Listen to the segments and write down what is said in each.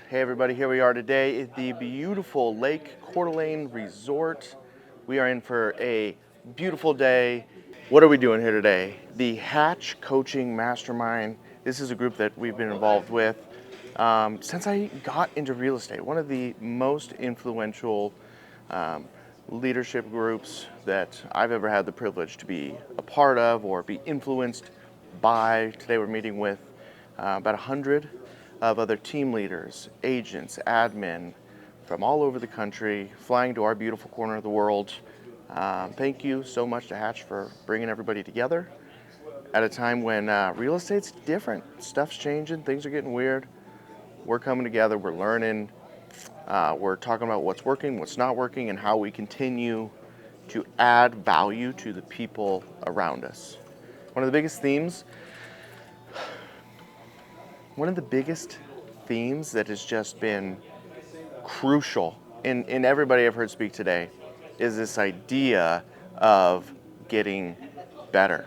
Hey everybody, here we are today at the beautiful Lake Coeur d'Alene Resort. We are in for a beautiful day. What are we doing here today? The Hatch Coaching Mastermind. This is a group that we've been involved with since I got into real estate. One of the most influential leadership groups that I've ever had the privilege to be a part of or be influenced by. Today we're meeting with about 100 of other team leaders, agents, admin from all over the country, flying to our beautiful corner of the world. Thank you so much to Hatch for bringing everybody together at a time when real estate's different. Stuff's changing, things are getting weird. We're coming together, we're learning, we're talking about what's working, what's not working, and how we continue to add value to the people around us. One of the biggest themes that has just been crucial in everybody I've heard speak today is this idea of getting better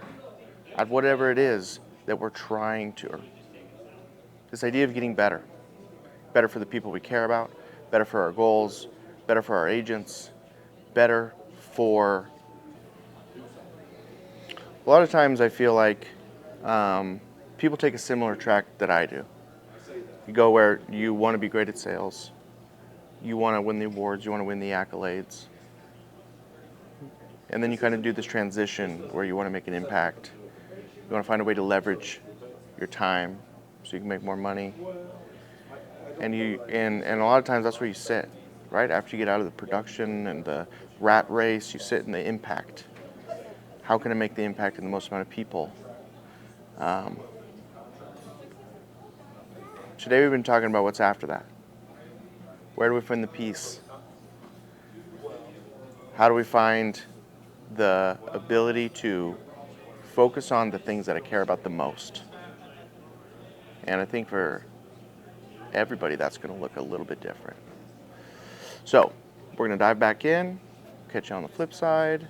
at whatever it is that we're trying to, or this idea of getting better. Better for the people we care about, better for our goals, better for our agents, better for... A lot of times I feel like people take a similar track that I do. You go where you want to be great at sales, you want to win the awards, you want to win the accolades, and then you kind of do this transition where you want to make an impact. You want to find a way to leverage your time so you can make more money. And a lot of times that's where you sit, right? After you get out of the production and the rat race, you sit in the impact. How can I make the impact in the most amount of people? Today we've been talking about what's after that. Where do we find the peace? How do we find the ability to focus on the things that I care about the most? And I think for everybody that's going to look a little bit different. So we're going to dive back in, catch you on the flip side.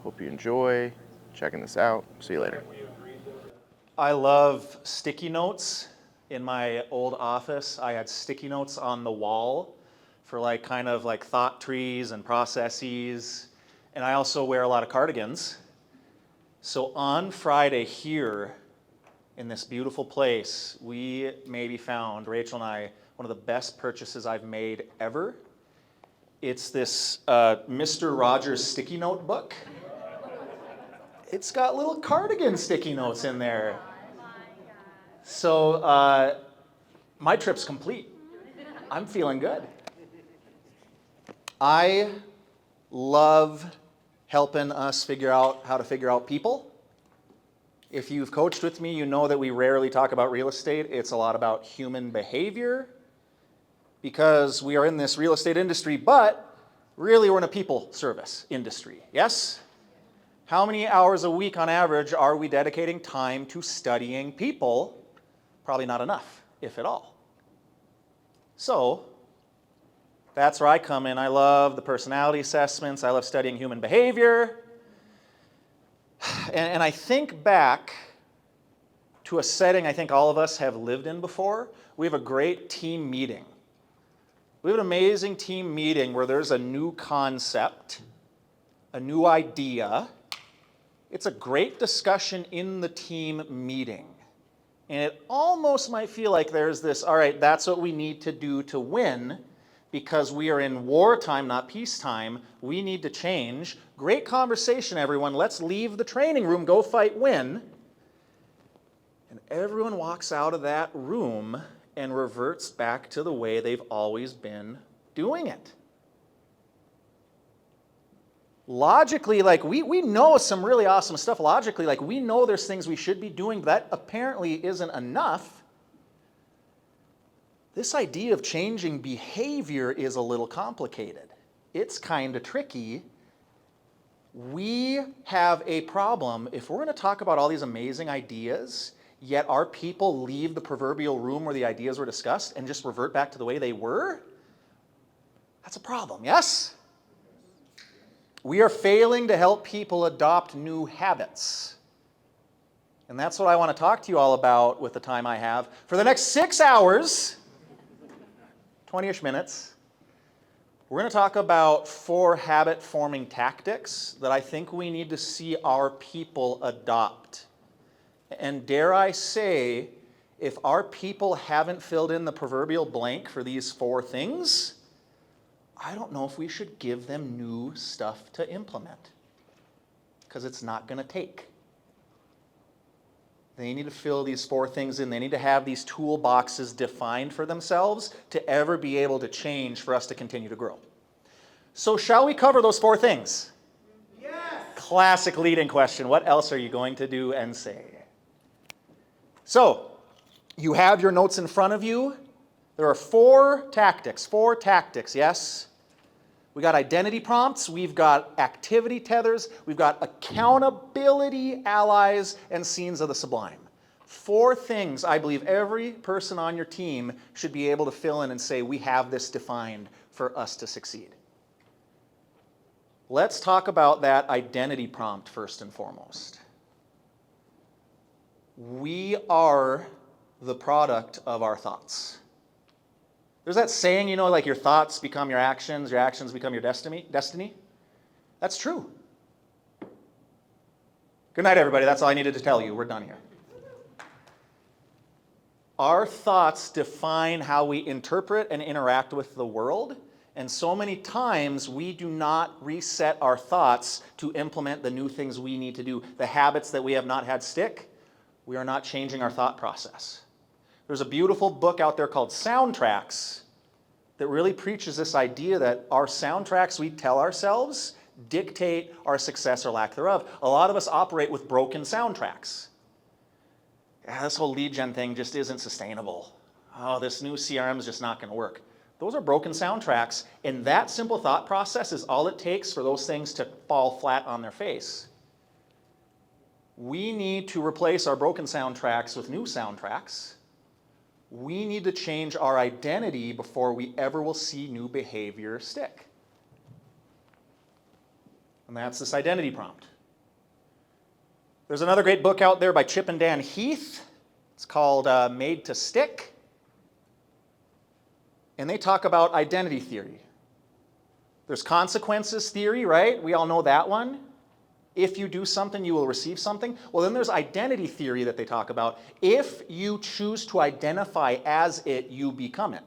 Hope you enjoy checking this out. See you later. I love sticky notes. In my old office, I had sticky notes on the wall for kind of thought trees and processes. And I also wear a lot of cardigans. So on Friday here in this beautiful place, we maybe found, Rachel and I, one of the best purchases I've made ever. It's this Mr. Rogers sticky note book. It's got little cardigan sticky notes in there. So my trip's complete. I'm feeling good. I love helping us figure out how to figure out people. If you've coached with me, you know that we rarely talk about real estate. It's a lot about human behavior because we are in this real estate industry, but really we're in a people service industry, yes? How many hours a week on average are we dedicating time to studying people? Probably not enough, if at all. So that's where I come in. I love the personality assessments. I love studying human behavior. And I think back to a setting I think all of us have lived in before. We have a great team meeting. We have an amazing team meeting where there's a new concept, a new idea. It's a great discussion in the team meeting. And it almost might feel like there's this, all right, that's what we need to do to win because we are in wartime, not peacetime. We need to change. Great conversation, everyone. Let's leave the training room, go fight, win. And everyone walks out of that room and reverts back to the way they've always been doing it. Logically, we know some really awesome stuff. Logically, we know there's things we should be doing, but that apparently isn't enough. This idea of changing behavior is a little complicated. It's kind of tricky. We have a problem. If we're going to talk about all these amazing ideas, yet our people leave the proverbial room where the ideas were discussed and just revert back to the way they were, that's a problem, yes? We are failing to help people adopt new habits. And that's what I want to talk to you all about with the time I have. For the next 6 hours, 20-ish minutes. We're going to talk about 4 habit-forming tactics that I think we need to see our people adopt. And dare I say, if our people haven't filled in the proverbial blank for these 4 things, I don't know if we should give them new stuff to implement, because it's not going to take. They need to fill these 4 things in. They need to have these toolboxes defined for themselves to ever be able to change for us to continue to grow. So shall we cover those 4 things? Yes. Classic leading question. What else are you going to do and say? So, you have your notes in front of you. There are 4 tactics, yes? We got identity prompts, we've got activity tethers, we've got accountability allies, and scenes of the sublime. 4 things I believe every person on your team should be able to fill in and say, we have this defined for us to succeed. Let's talk about that identity prompt first and foremost. We are the product of our thoughts. There's that saying, you know, like your thoughts become your actions become your destiny. That's true. Good night, everybody. That's all I needed to tell you. We're done here. Our thoughts define how we interpret and interact with the world, and so many times we do not reset our thoughts to implement the new things we need to do, the habits that we have not had stick. We are not changing our thought process. There's a beautiful book out there called Soundtracks that really preaches this idea that our soundtracks we tell ourselves dictate our success or lack thereof. A lot of us operate with broken soundtracks. This whole lead gen thing just isn't sustainable. Oh, this new CRM is just not going to work. Those are broken soundtracks, and that simple thought process is all it takes for those things to fall flat on their face. We need to replace our broken soundtracks with new soundtracks. We need to change our identity before we ever will see new behavior stick. And that's this identity prompt. There's another great book out there by Chip and Dan Heath. It's called Made to Stick. And they talk about identity theory. There's consequences theory, right? We all know that one. If you do something, you will receive something. Well, then there's identity theory that they talk about. If you choose to identify as it, you become it.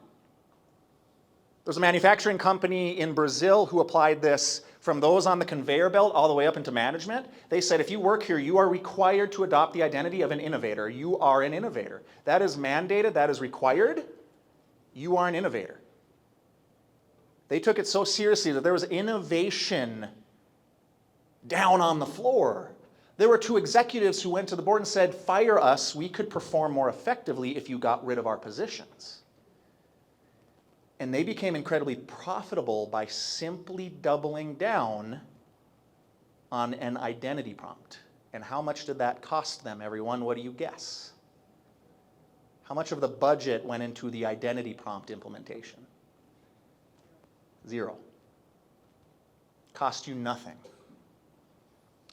There's a manufacturing company in Brazil who applied this from those on the conveyor belt all the way up into management. They said, if you work here, you are required to adopt the identity of an innovator. You are an innovator. That is mandated, that is required. You are an innovator. They took it so seriously that there was innovation down on the floor. There were 2 executives who went to the board and said, fire us, we could perform more effectively if you got rid of our positions. And they became incredibly profitable by simply doubling down on an identity prompt. And how much did that cost them, everyone? What do you guess? How much of the budget went into the identity prompt implementation? 0. Cost you nothing.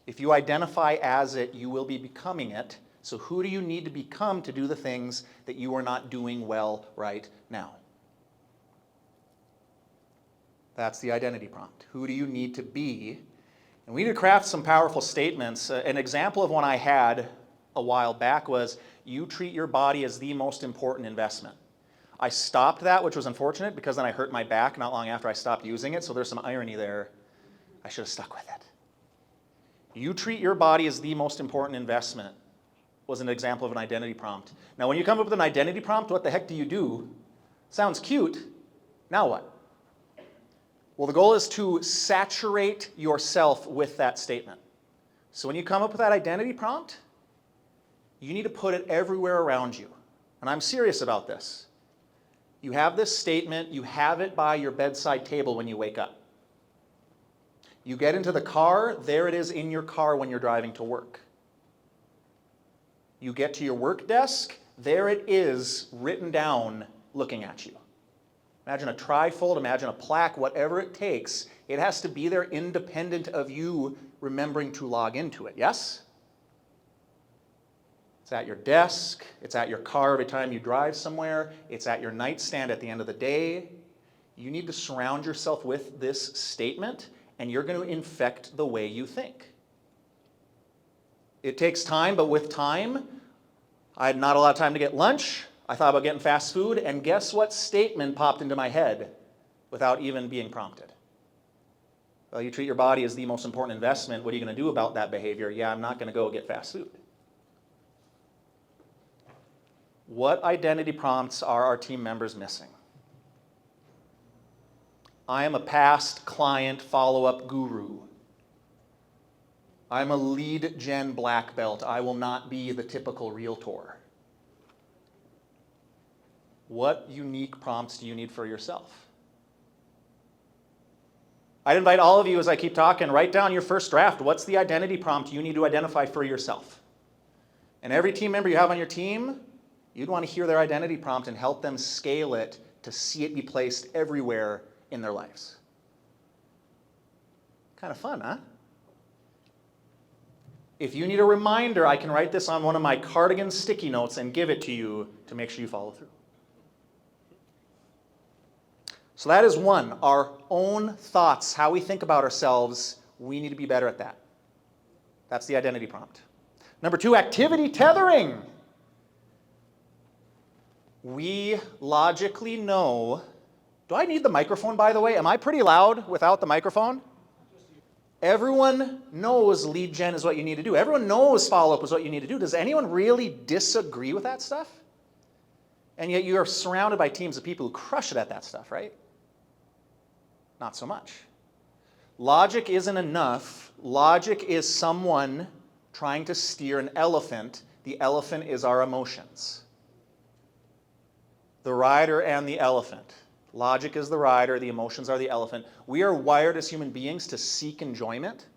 If you identify as it, you will be becoming it. So who do you need to become to do the things that you are not doing well right now? That's the identity prompt. Who do you need to be? And we need to craft some powerful statements. An example of one I had a while back was, you treat your body as the most important investment. I stopped that, which was unfortunate because then I hurt my back not long after I stopped using it. So there's some irony there. I should have stuck with it. You treat your body as the most important investment was an example of an identity prompt. Now, when you come up with an identity prompt, what the heck do you do? Sounds cute. Now what? Well, the goal is to saturate yourself with that statement. So when you come up with that identity prompt, you need to put it everywhere around you. And I'm serious about this. You have this statement, you have it by your bedside table when you wake up. You get into the car, there it is in your car when you're driving to work. You get to your work desk, there it is written down looking at you. Imagine a trifold, imagine a plaque, whatever it takes. It has to be there independent of you remembering to log into it, yes? It's at your desk. It's at your car every time you drive somewhere. It's at your nightstand at the end of the day. You need to surround yourself with this statement, and you're going to infect the way you think. It takes time, but with time, I had not a lot of time to get lunch. I thought about getting fast food, and guess what statement popped into my head without even being prompted? Well, you treat your body as the most important investment. What are you going to do about that behavior? Yeah, I'm not going to go get fast food. What identity prompts are our team members missing? I am a past client follow-up guru. I'm a lead gen black belt. I will not be the typical realtor. What unique prompts do you need for yourself? I'd invite all of you, as I keep talking, write down your first draft. What's the identity prompt you need to identify for yourself? And every team member you have on your team, you'd want to hear their identity prompt and help them scale it to see it be placed everywhere in their lives. Kind of fun, huh? If you need a reminder, I can write this on one of my cardigan sticky notes and give it to you to make sure you follow through. So that is one, our own thoughts, how we think about ourselves. We need to be better at that. That's the identity prompt. Number two, activity tethering. We logically know, do I need the microphone, by the way? Am I pretty loud without the microphone? Everyone knows lead gen is what you need to do. Everyone knows follow-up is what you need to do. Does anyone really disagree with that stuff? And yet you are surrounded by teams of people who crush it at that stuff, right? Not so much. Logic isn't enough. Logic is someone trying to steer an elephant. The elephant is our emotions. The rider and the elephant. Logic is the rider, the emotions are the elephant. We are wired as human beings to seek enjoyment,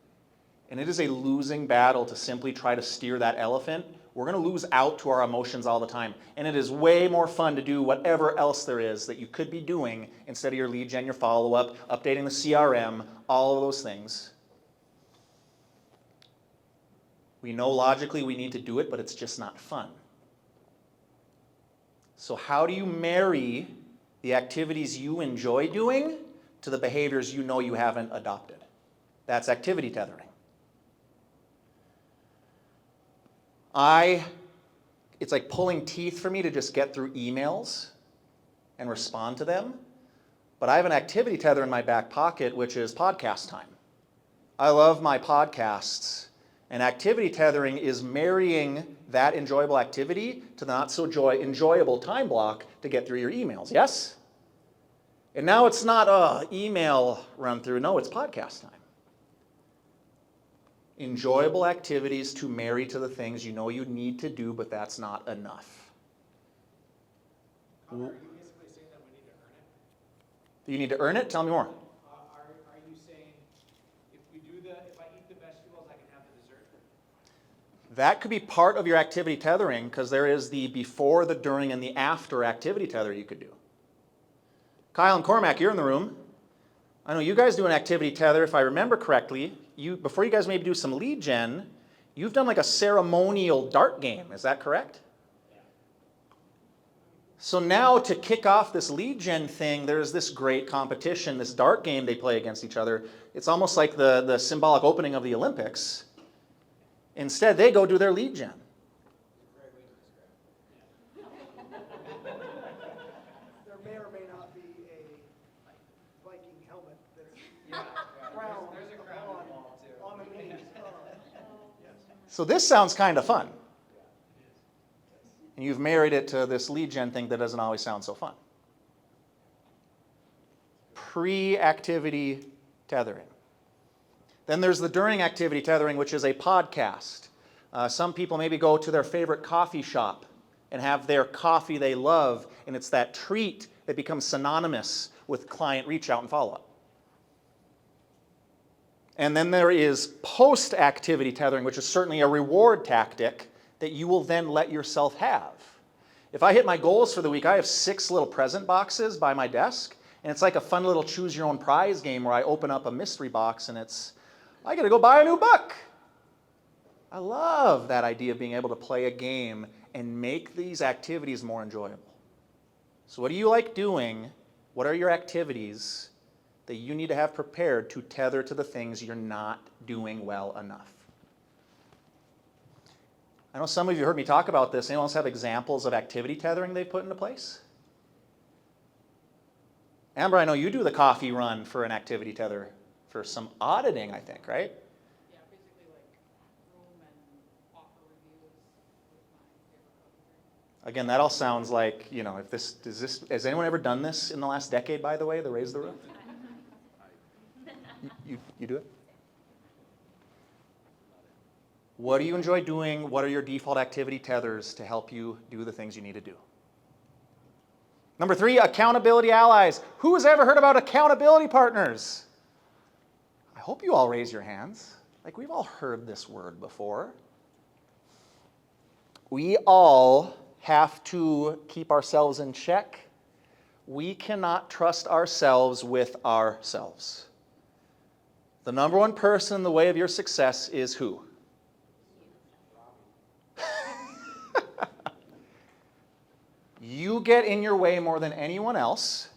and it is a losing battle to simply try to steer that elephant. We're going to lose out to our emotions all the time, and it is way more fun to do whatever else there is that you could be doing instead of your lead gen, your follow-up, updating the CRM, all of those things. We know logically we need to do it, but it's just not fun. So how do you marry the activities you enjoy doing to the behaviors you know you haven't adopted? That's activity tethering. It's like pulling teeth for me to just get through emails and respond to them. But I have an activity tether in my back pocket, which is podcast time. I love my podcasts. And activity tethering is marrying that enjoyable activity to the not so enjoyable time block to get through your emails, yes? And now it's not email run through, no, it's podcast time. Enjoyable activities to marry to the things you know you need to do, but that's not enough. Are you basically saying that we need to earn it? Do you need to earn it? Tell me more. Are you saying if I eat the vegetables, I can have the dessert? That could be part of your activity tethering because there is the before, the during, and the after activity tether you could do. Kyle and Cormac, you're in the room. I know you guys do an activity tether, if I remember correctly. Before you guys maybe do some lead gen, you've done like a ceremonial dart game, is that correct? Yeah. So now to kick off this lead gen thing, there's this great competition, this dart game they play against each other. It's almost like the symbolic opening of the Olympics. Instead, they go do their lead gen. There may or may not be a Viking helmet that's crowned There's a crown involved too. on the knees. So this sounds kind of fun. And you've married it to this lead gen thing that doesn't always sound so fun. Pre-activity tethering. Then there's the during activity tethering, which is a podcast. Some people maybe go to their favorite coffee shop and have their coffee they love, and it's that treat that becomes synonymous with client reach out and follow-up. And then there is post-activity tethering, which is certainly a reward tactic that you will then let yourself have. If I hit my goals for the week, I have 6 little present boxes by my desk, and it's like a fun little choose your own prize game where I open up a mystery box and it's, I gotta go buy a new book. I love that idea of being able to play a game and make these activities more enjoyable. So what do you like doing? What are your activities that you need to have prepared to tether to the things you're not doing well enough? I know some of you heard me talk about this. Anyone else have examples of activity tethering they've put into place? Amber, I know you do the coffee run for an activity tether for some auditing, I think, right? Yeah, basically like room and offer reviews with my favorite coffee drink. Again, that all sounds like, if has anyone ever done this in the last decade, by the way, the raise the roof? You do it? What do you enjoy doing? What are your default activity tethers to help you do the things you need to do? Number 3, accountability allies. Who has ever heard about accountability partners? I hope you all raise your hands. Like, we've all heard this word before. We all have to keep ourselves in check. We cannot trust ourselves with ourselves. The number one person in the way of your success is who? You get in your way more than anyone else,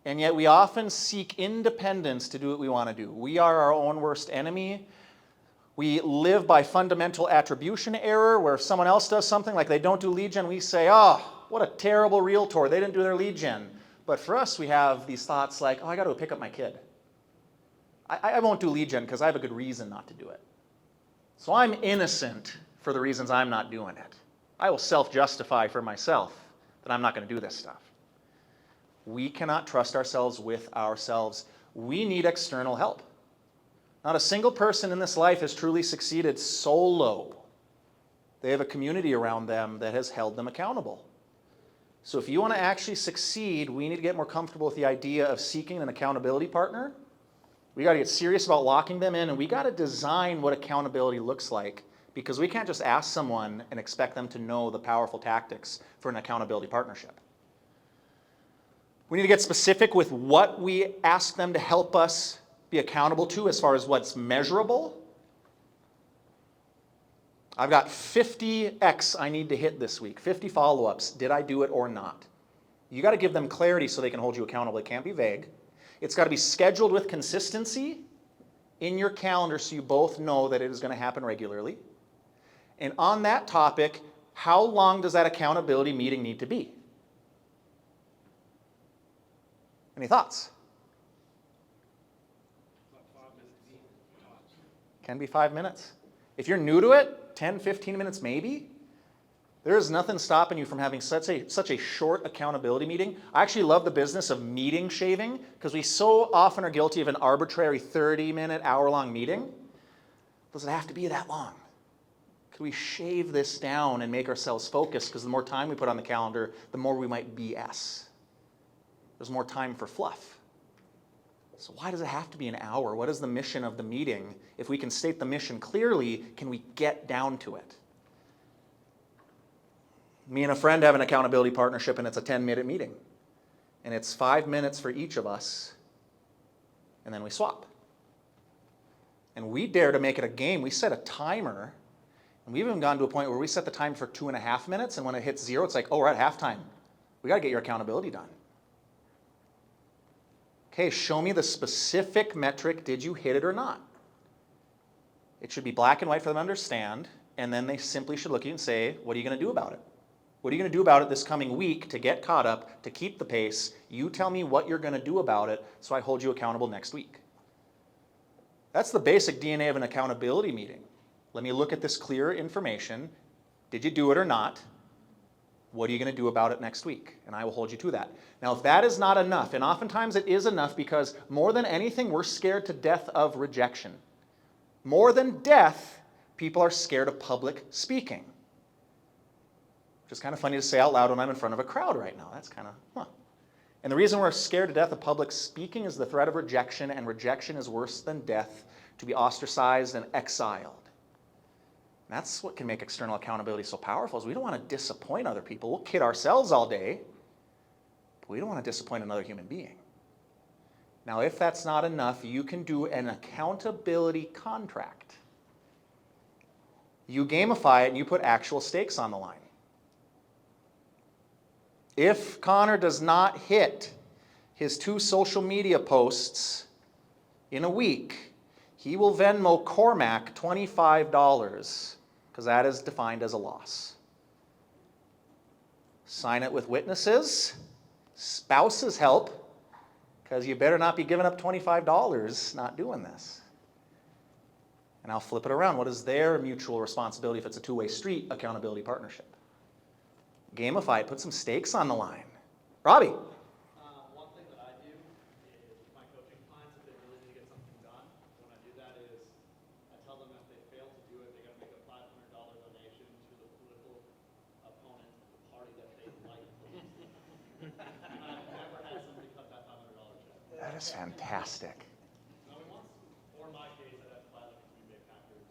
and yet we often seek independence to do what we want to do. We are our own worst enemy. We live by fundamental attribution error, where if someone else does something, like they don't do lead gen, we say, oh, what a terrible realtor, they didn't do their lead gen. But for us, we have these thoughts like, oh, I got to go pick up my kid. I won't do lead gen because I have a good reason not to do it. So I'm innocent for the reasons I'm not doing it. I will self-justify for myself that I'm not going to do this stuff. We cannot trust ourselves with ourselves. We need external help. Not a single person in this life has truly succeeded solo. They have a community around them that has held them accountable. So if you want to actually succeed, we need to get more comfortable with the idea of seeking an accountability partner. We got to get serious about locking them in, and we got to design what accountability looks like, because we can't just ask someone and expect them to know the powerful tactics for an accountability partnership. We need to get specific with what we ask them to help us be accountable to as far as what's measurable. I've got 50X I need to hit this week, 50 follow-ups. Did I do it or not? You got to give them clarity so they can hold you accountable. It can't be vague. It's got to be scheduled with consistency in your calendar so you both know that it is going to happen regularly. And on that topic, how long does that accountability meeting need to be? Any thoughts? Can be 5 minutes. If you're new to it, 10, 15 minutes maybe. There is nothing stopping you from having such a short accountability meeting. I actually love the business of meeting shaving, because we so often are guilty of an arbitrary 30-minute, hour-long meeting. Does it have to be that long? Could we shave this down and make ourselves focused? Because the more time we put on the calendar, the more we might BS. There's more time for fluff. So why does it have to be an hour? What is the mission of the meeting? If we can state the mission clearly, can we get down to it? Me and a friend have an accountability partnership, and it's a 10-minute meeting. And it's 5 minutes for each of us, and then we swap. And we dare to make it a game. We set a timer, and we've even gone to a point where we set the time for 2.5 minutes, and when it hits 0, it's like, oh, we're at halftime. We got to get your accountability done. Okay, show me the specific metric. Did you hit it or not? It should be black and white for them to understand, and then they simply should look at you and say, what are you going to do about it? What are you going to do about it this coming week to get caught up, to keep the pace? You tell me what you're going to do about it so I hold you accountable next week. That's the basic DNA of an accountability meeting. Let me look at this clear information. Did you do it or not? What are you going to do about it next week? And I will hold you to that. Now, if that is not enough, and oftentimes it is enough, because more than anything, we're scared to death of rejection. More than death, people are scared of public speaking. Which is kind of funny to say out loud when I'm in front of a crowd right now. That's kind of, huh. And the reason we're scared to death of public speaking is the threat of rejection, and rejection is worse than death, to be ostracized and exiled. That's what can make external accountability so powerful, is we don't want to disappoint other people. We'll kid ourselves all day, but we don't want to disappoint another human being. Now, if that's not enough, you can do an accountability contract. You gamify it and you put actual stakes on the line. If Connor does not hit his 2 social media posts in a week, he will Venmo Cormac $25 because that is defined as a loss. Sign it with witnesses, spouses help, because you better not be giving up $25 not doing this. And I'll flip it around. What is their mutual responsibility if it's a two-way street accountability partnership? Gamify it, put some stakes on the line. Robbie. One thing that I do is with my coaching clients, if they really need to get something done, when I do that is I tell them if they fail to do it, they got to make a $500 donation to the political opponent of the party that they like the least. And I've never had somebody cut that $500 check. That is fantastic. Not once. Or in my case, I'd have to buy like a Green Bay Packers.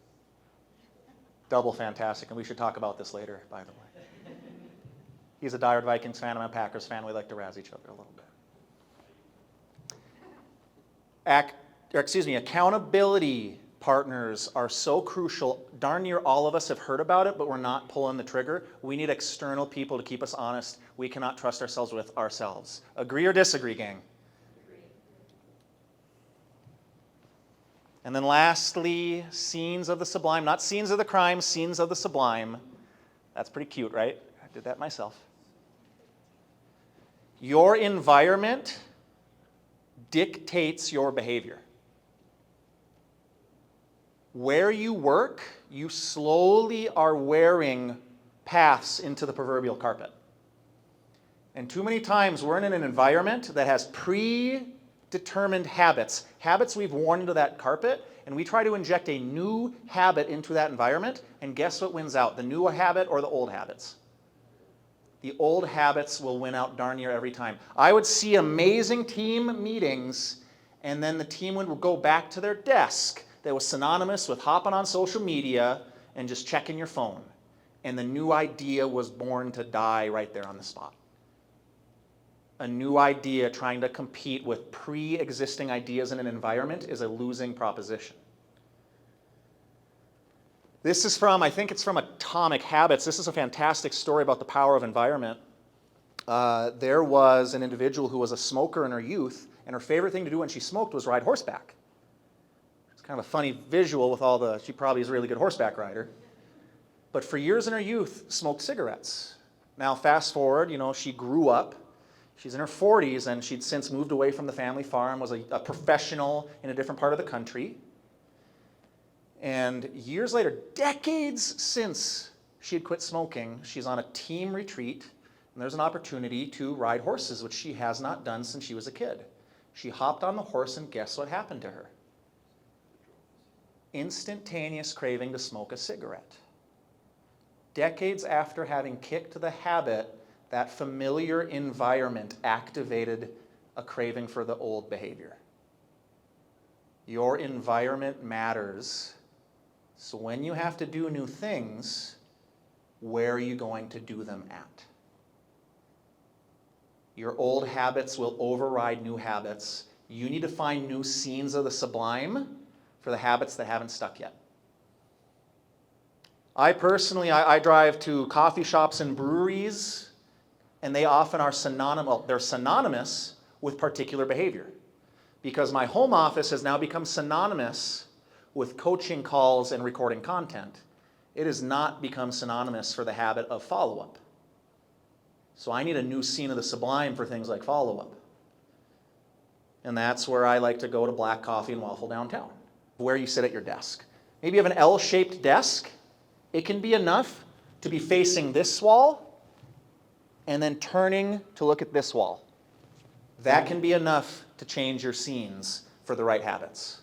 Double fantastic, and we should talk about this later, by the way. He's a diehard Vikings fan, I'm a Packers fan. We like to razz each other a little bit. Accountability partners are so crucial. Darn near all of us have heard about it, but we're not pulling the trigger. We need external people to keep us honest. We cannot trust ourselves with ourselves. Agree or disagree, gang? Agree. And then lastly, scenes of the sublime. Not scenes of the crime, scenes of the sublime. That's pretty cute, right? I did that myself. Your environment dictates your behavior. Where you work, you slowly are wearing paths into the proverbial carpet. And too many times we're in an environment that has predetermined habits, habits we've worn into that carpet, and we try to inject a new habit into that environment, and guess what wins out, the new habit or the old habits? The old habits will win out darn near every time. I would see amazing team meetings, and then the team would go back to their desk that was synonymous with hopping on social media and just checking your phone. And the new idea was born to die right there on the spot. A new idea trying to compete with pre-existing ideas in an environment is a losing proposition. This is from, I think it's from Atomic Habits. This is a fantastic story about the power of environment. There was an individual who was a smoker in her youth, and her favorite thing to do when she smoked was ride horseback. It's kind of a funny visual with all the, she probably is a really good horseback rider. But for years in her youth, smoked cigarettes. Now fast forward, she grew up. She's in her 40s, and she'd since moved away from the family farm, was a professional in a different part of the country. And years later, decades since she had quit smoking, she's on a team retreat, and there's an opportunity to ride horses, which she has not done since she was a kid. She hopped on the horse, and guess what happened to her? Instantaneous craving to smoke a cigarette. Decades after having kicked the habit, that familiar environment activated a craving for the old behavior. Your environment matters. So when you have to do new things, where are you going to do them at? Your old habits will override new habits. You need to find new scenes of the sublime for the habits that haven't stuck yet. I personally drive to coffee shops and breweries, and they often are synonymous with particular behavior. Because my home office has now become synonymous with coaching calls and recording content. It has not become synonymous for the habit of follow-up. So I need a new scene of the sublime for things like follow-up. And that's where I like to go to Black Coffee and Waffle downtown, where you sit at your desk. Maybe you have an L-shaped desk. It can be enough to be facing this wall and then turning to look at this wall. That can be enough to change your scenes for the right habits.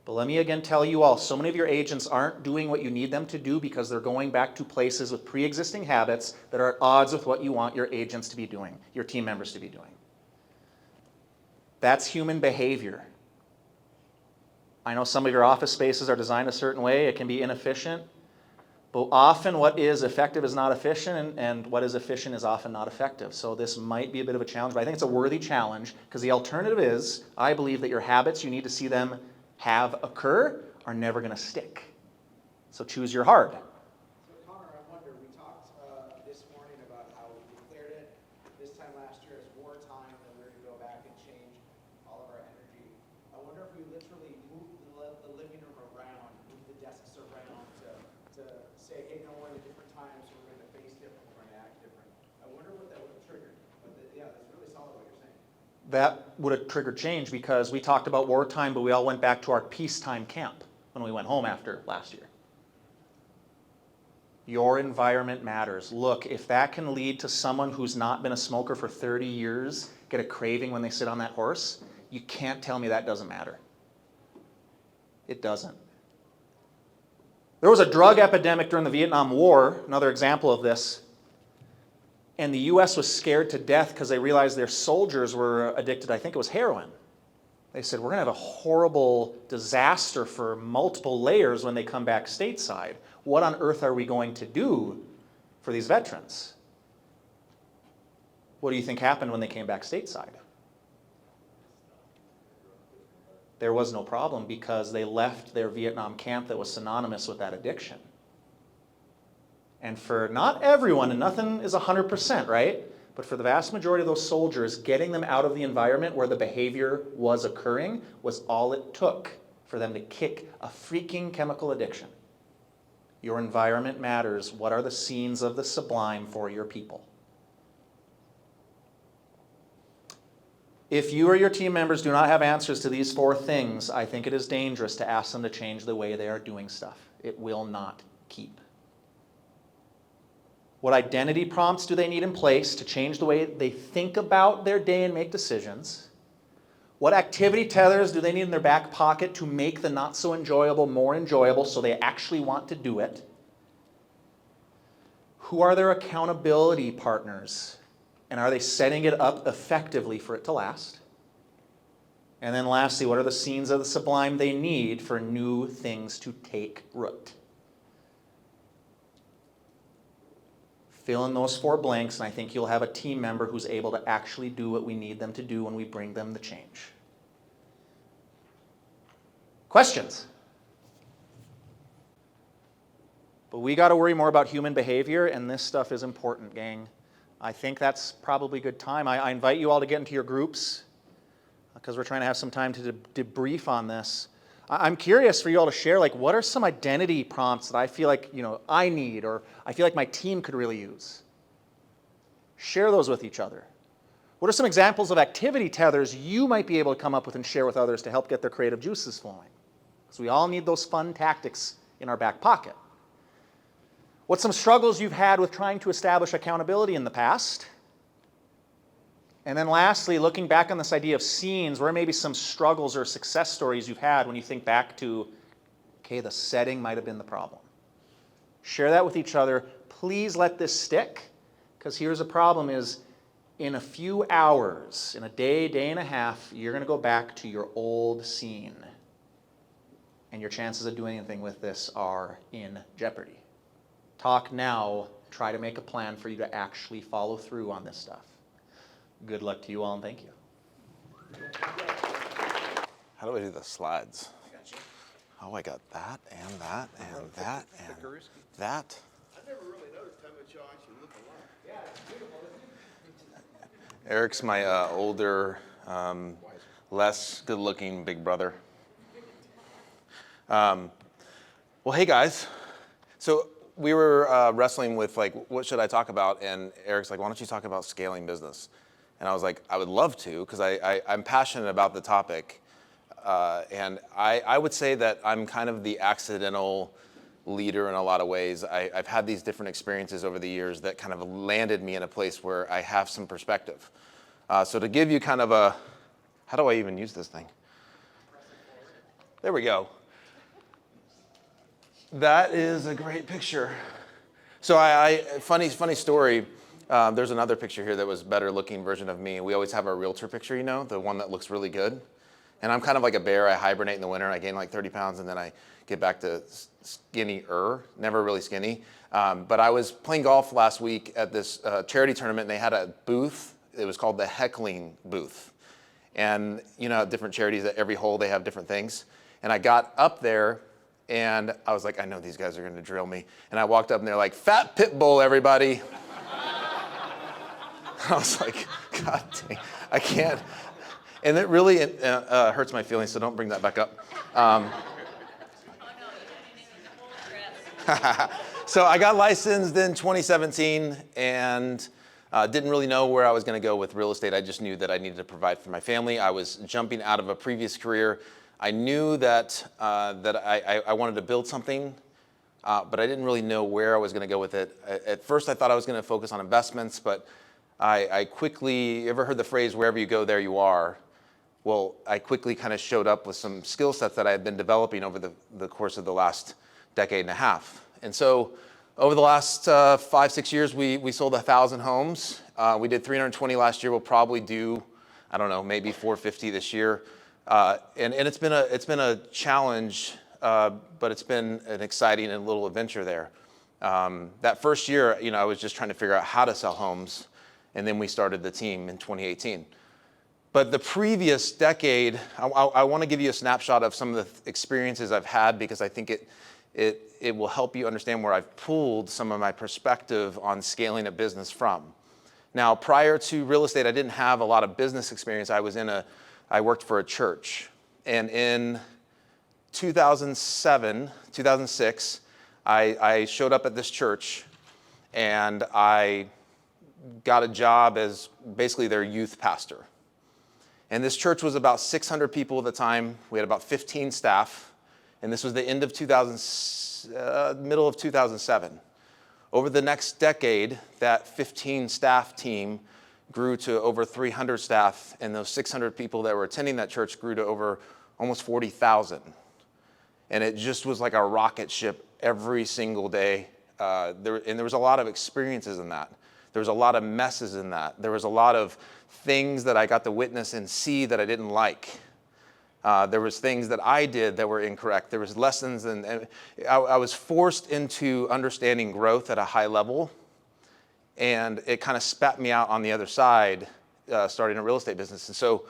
But let me again tell you all, so many of your agents aren't doing what you need them to do because they're going back to places with pre-existing habits that are at odds with what you want your agents to be doing, your team members to be doing. That's human behavior. I know some of your office spaces are designed a certain way. It can be inefficient. But often what is effective is not efficient, and what is efficient is often not effective. So this might be a bit of a challenge, but I think it's a worthy challenge because the alternative is, I believe that your habits, you need to see them have occur, are never going to stick. So choose your hard. So Connor, I wonder, we talked this morning about how we declared it this time last year as wartime, and we're going to go back and change all of our energy. I wonder if we literally moved the living room around, moved the desks around to say, hey, no, we're in different times, so we're going to face different, we're going to act different. I wonder what that would have triggered. But yeah, that's really solid what you're saying. That would have triggered change because we talked about wartime, but we all went back to our peacetime camp when we went home after last year. Your environment matters. Look, if that can lead to someone who's not been a smoker for 30 years get a craving when they sit on that horse, you can't tell me that doesn't matter. It doesn't. There was a drug epidemic during the Vietnam War, another example of this, and the US was scared to death because they realized their soldiers were addicted, I think it was heroin. They said, we're going to have a horrible disaster for multiple layers when they come back stateside. What on earth are we going to do for these veterans? What do you think happened when they came back stateside? There was no problem because they left their Vietnam camp that was synonymous with that addiction. And for not everyone, and nothing is 100%, right? But for the vast majority of those soldiers, getting them out of the environment where the behavior was occurring was all it took for them to kick a freaking chemical addiction. Your environment matters. What are the scenes of the sublime for your people? If you or your team members do not have answers to these 4 things, I think it is dangerous to ask them to change the way they are doing stuff. It will not keep. What identity prompts do they need in place to change the way they think about their day and make decisions? What activity tethers do they need in their back pocket to make the not so enjoyable more enjoyable so they actually want to do it? Who are their accountability partners? And are they setting it up effectively for it to last? And then lastly, what are the scenes of the sublime they need for new things to take root? Fill in those 4 blanks, and I think you'll have a team member who's able to actually do what we need them to do when we bring them the change. Questions? But we got to worry more about human behavior, and this stuff is important, gang. I think that's probably a good time. I invite you all to get into your groups because we're trying to have some time to debrief on this. I'm curious for you all to share, like, what are some identity prompts that I feel like, I need, or I feel like my team could really use? Share those with each other. What are some examples of activity tethers you might be able to come up with and share with others to help get their creative juices flowing? Because we all need those fun tactics in our back pocket. What's some struggles you've had with trying to establish accountability in the past? And then lastly, looking back on this idea of scenes, where maybe some struggles or success stories you've had when you think back to, okay, the setting might have been the problem. Share that with each other. Please let this stick, because here's the problem is, in a few hours, in a day, day and a half, you're going to go back to your old scene. And your chances of doing anything with this are in jeopardy. Talk now. Try to make a plan for you to actually follow through on this stuff. Good luck to you all, and thank you. How do I do the slides? Oh, I got that and that and that and that. I never really noticed how much y'all actually look alike. Yeah, it's beautiful, isn't it? Eric's my older, less good-looking big brother. Well, hey guys. So we were wrestling with what should I talk about? And Eric's like, why don't you talk about scaling business? And I was like, I would love to, because I'm passionate about the topic. And I would say that I'm kind of the accidental leader in a lot of ways. I've had these different experiences over the years that kind of landed me in a place where I have some perspective. So to give you kind of a, how do I even use this thing? There we go. That is a great picture. So funny story. There's another picture here that was a better looking version of me. We always have our realtor picture, the one that looks really good. And I'm kind of like a bear. I hibernate in the winter and I gain like 30 pounds and then I get back to skinnier, never really skinny. But I was playing golf last week at this charity tournament and they had a booth. It was called the heckling booth. And different charities at every hole, they have different things. And I got up there And I was like, I know these guys are gonna drill me. And I walked up and they're like, fat pit bull, everybody. I was like, God dang, I can't. And it really hurts my feelings, so don't bring that back up. So I got licensed in 2017 and didn't really know where I was going to go with real estate. I just knew that I needed to provide for my family. I was jumping out of a previous career. I knew that I wanted to build something, but I didn't really know where I was going to go with it. At first, I thought I was going to focus on investments, but I quickly, you ever heard the phrase, wherever you go, there you are? Well, I quickly kind of showed up with some skill sets that I had been developing over the course of the last decade and a half. And so over the last 5-6 years, we sold 1,000 homes. We did 320 last year. We'll probably do, I don't know, maybe 450 this year. And it's been a challenge, but it's been an exciting and little adventure there. That first year, I was just trying to figure out how to sell homes, and then we started the team in 2018. But the previous decade, I want to give you a snapshot of some of the experiences I've had, because I think it will help you understand where I've pulled some of my perspective on scaling a business from. Now, prior to real estate, I didn't have a lot of business experience. I worked for a church. And in 2006, I showed up at this church and I got a job as basically their youth pastor. And this church was about 600 people at the time. We had about 15 staff. And this was the end of middle of 2007. Over the next decade, that 15 staff team grew to over 300 staff, and those 600 people that were attending that church grew to over almost 40,000. And it just was like a rocket ship every single day. There was a lot of experiences in that. There was a lot of messes in that. There was a lot of things that I got to witness and see that I didn't like. There was things that I did that were incorrect. There was lessons, and I was forced into understanding growth at a high level, and it kind of spat me out on the other side, starting a real estate business. And so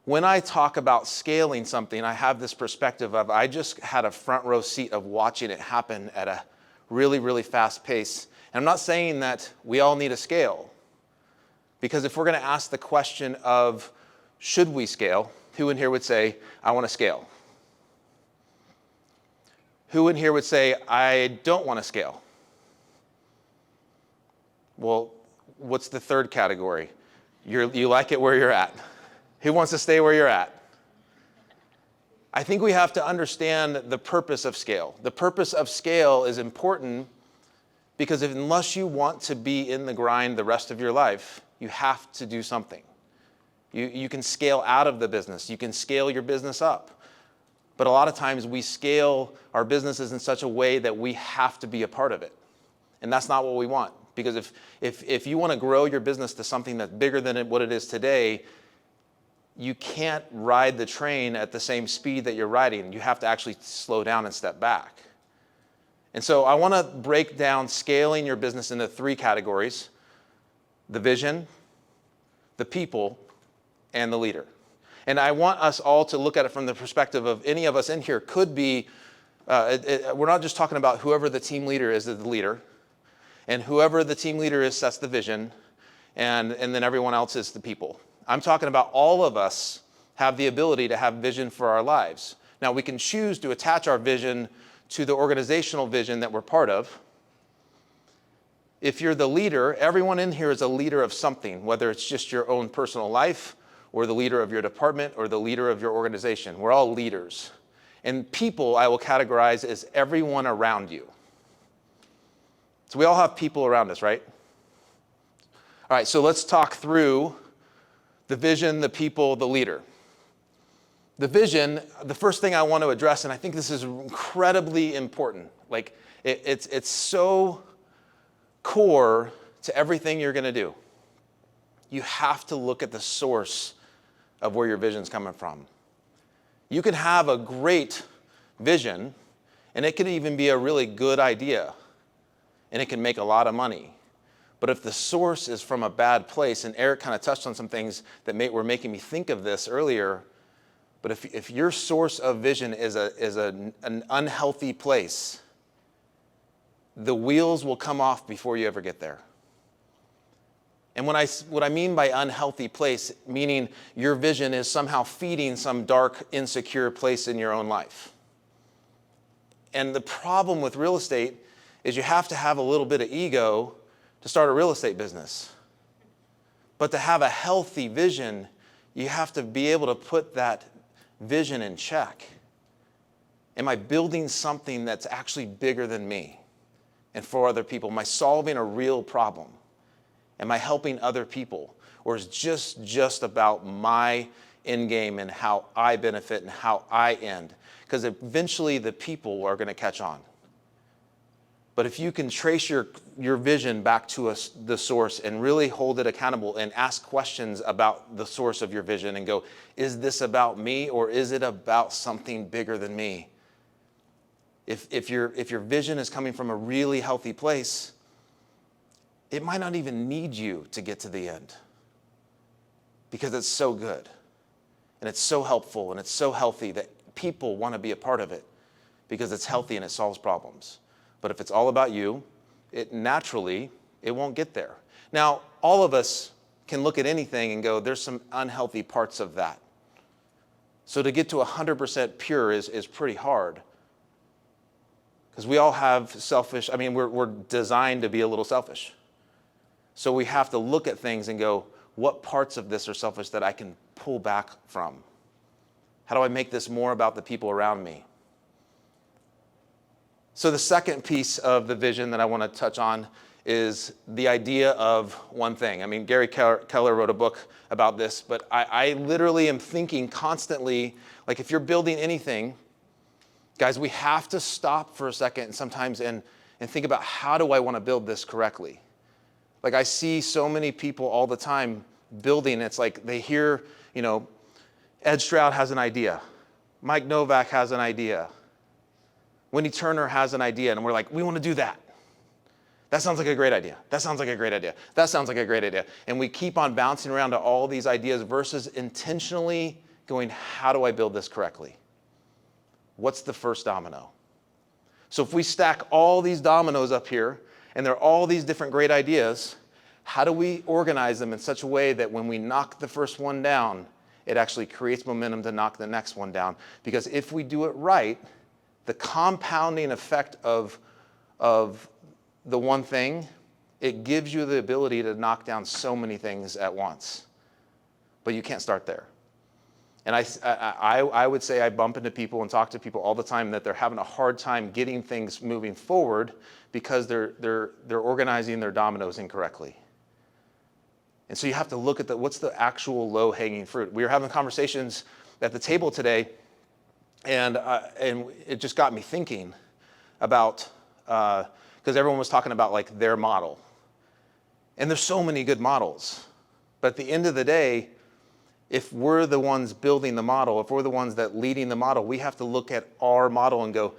when I talk about scaling something, I have this perspective of I just had a front row seat of watching it happen at a really, really fast pace. And I'm not saying that we all need a scale, because if we're going to ask the question of should we scale, who in here would say, I want to scale? Who in here would say, I don't want to scale? Well, what's the third category? You like it where you're at. Who wants to stay where you're at? I think we have to understand the purpose of scale. The purpose of scale is important because unless you want to be in the grind the rest of your life, you have to do something. You can scale out of the business. You can scale your business up. But a lot of times we scale our businesses in such a way that we have to be a part of it. And that's not what we want. Because if you want to grow your business to something that's bigger than what it is today, you can't ride the train at the same speed that you're riding. You have to actually slow down and step back. And so I want to break down scaling your business into 3 categories: the vision, the people, and the leader. And I want us all to look at it from the perspective of any of us in here could be, we're not just talking about whoever the team leader is the leader, and whoever the team leader is sets the vision, and then everyone else is the people. I'm talking about all of us have the ability to have vision for our lives. Now, we can choose to attach our vision to the organizational vision that we're part of. If you're the leader, everyone in here is a leader of something, whether it's just your own personal life, or the leader of your department, or the leader of your organization. We're all leaders. And people I will categorize as everyone around you. So we all have people around us, right? All right, so let's talk through the vision, the people, the leader. The vision, the first thing I want to address, and I think this is incredibly important. Like, it's so core to everything you're going to do. You have to look at the source of where your vision's coming from. You can have a great vision, and it could even be a really good idea, and it can make a lot of money. But if the source is from a bad place, and Eric kind of touched on some things that were making me think of this earlier, But if your source of vision is an unhealthy place, the wheels will come off before you ever get there. And what I mean by unhealthy place, meaning your vision is somehow feeding some dark, insecure place in your own life. And the problem with real estate is you have to have a little bit of ego to start a real estate business. But to have a healthy vision, you have to be able to put that vision in check. Am I building something that's actually bigger than me and for other people? Am I solving a real problem? Am I helping other people? Or is just about my end game and how I benefit and how I end? Because eventually the people are going to catch on. But if you can trace your vision back to the source and really hold it accountable and ask questions about the source of your vision and go, is this about me or is it about something bigger than me? If your vision is coming from a really healthy place, it might not even need you to get to the end because it's so good and it's so helpful and it's so healthy that people want to be a part of it because it's healthy and it solves problems. But if it's all about you, it won't get there. Now, all of us can look at anything and go, there's some unhealthy parts of that. So to get to 100% pure is pretty hard. Because we all have we're designed to be a little selfish. So we have to look at things and go, what parts of this are selfish that I can pull back from? How do I make this more about the people around me? So the second piece of the vision that I want to touch on is the idea of one thing. I mean, Gary Keller wrote a book about this, but I literally am thinking constantly, like if you're building anything, guys, we have to stop for a second sometimes and think about how do I want to build this correctly? Like I see so many people all the time building, it's like they hear, Ed Stroud has an idea. Mike Novak has an idea. Wendy Turner has an idea, and we're like, we want to do that. That sounds like a great idea. That sounds like a great idea. That sounds like a great idea. And we keep on bouncing around to all these ideas versus intentionally going, how do I build this correctly? What's the first domino? So if we stack all these dominoes up here, and there are all these different great ideas, how do we organize them in such a way that when we knock the first one down, it actually creates momentum to knock the next one down? Because if we do it right, the compounding effect of the one thing, it gives you the ability to knock down so many things at once. But you can't start there. And I would say I bump into people and talk to people all the time that they're having a hard time getting things moving forward because they're organizing their dominoes incorrectly. And so you have to look at what's the actual low-hanging fruit. We were having conversations at the table today, and it just got me thinking about, because everyone was talking about like their model. And there's so many good models. But at the end of the day, if we're the ones building the model, if we're the ones that leading the model, we have to look at our model and go,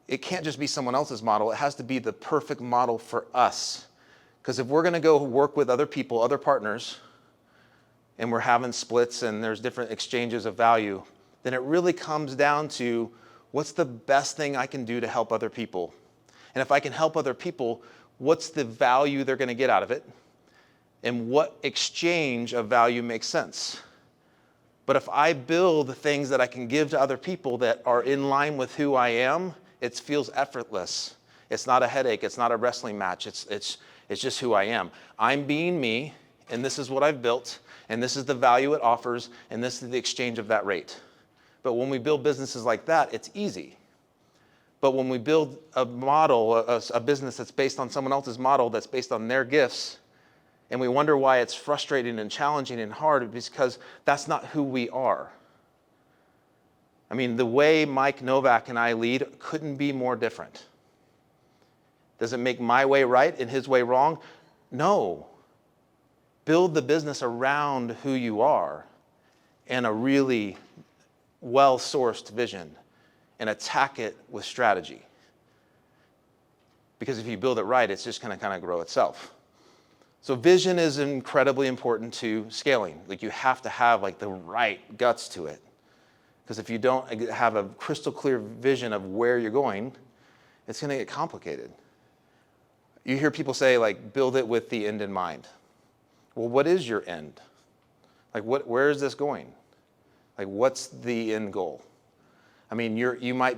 it can't just be someone else's model. It has to be the perfect model for us. Because if we're going to go work with other people, other partners, and we're having splits and there's different exchanges of value, then it really comes down to what's the best thing I can do to help other people? And if I can help other people, what's the value they're going to get out of it? And what exchange of value makes sense? But if I build things that I can give to other people that are in line with who I am, it feels effortless. It's not a headache. It's not a wrestling match. It's just who I am. I'm being me, and this is what I've built, and this is the value it offers, and this is the exchange of that rate. But when we build businesses like that, it's easy. But when we build a model, a business that's based on someone else's model, that's based on their gifts, and we wonder why it's frustrating and challenging and hard, because that's not who we are. I mean, the way Mike Novak and I lead couldn't be more different. Does it make my way right and his way wrong? No. Build the business around who you are and a really well-sourced vision and attack it with strategy. Because if you build it right, it's just going to kind of grow itself. So vision is incredibly important to scaling. Like you have to have like the right guts to it. Because if you don't have a crystal clear vision of where you're going, it's going to get complicated. You hear people say, like, build it with the end in mind. Well, what is your end? Like, where is this going? Like, what's the end goal? I mean, you might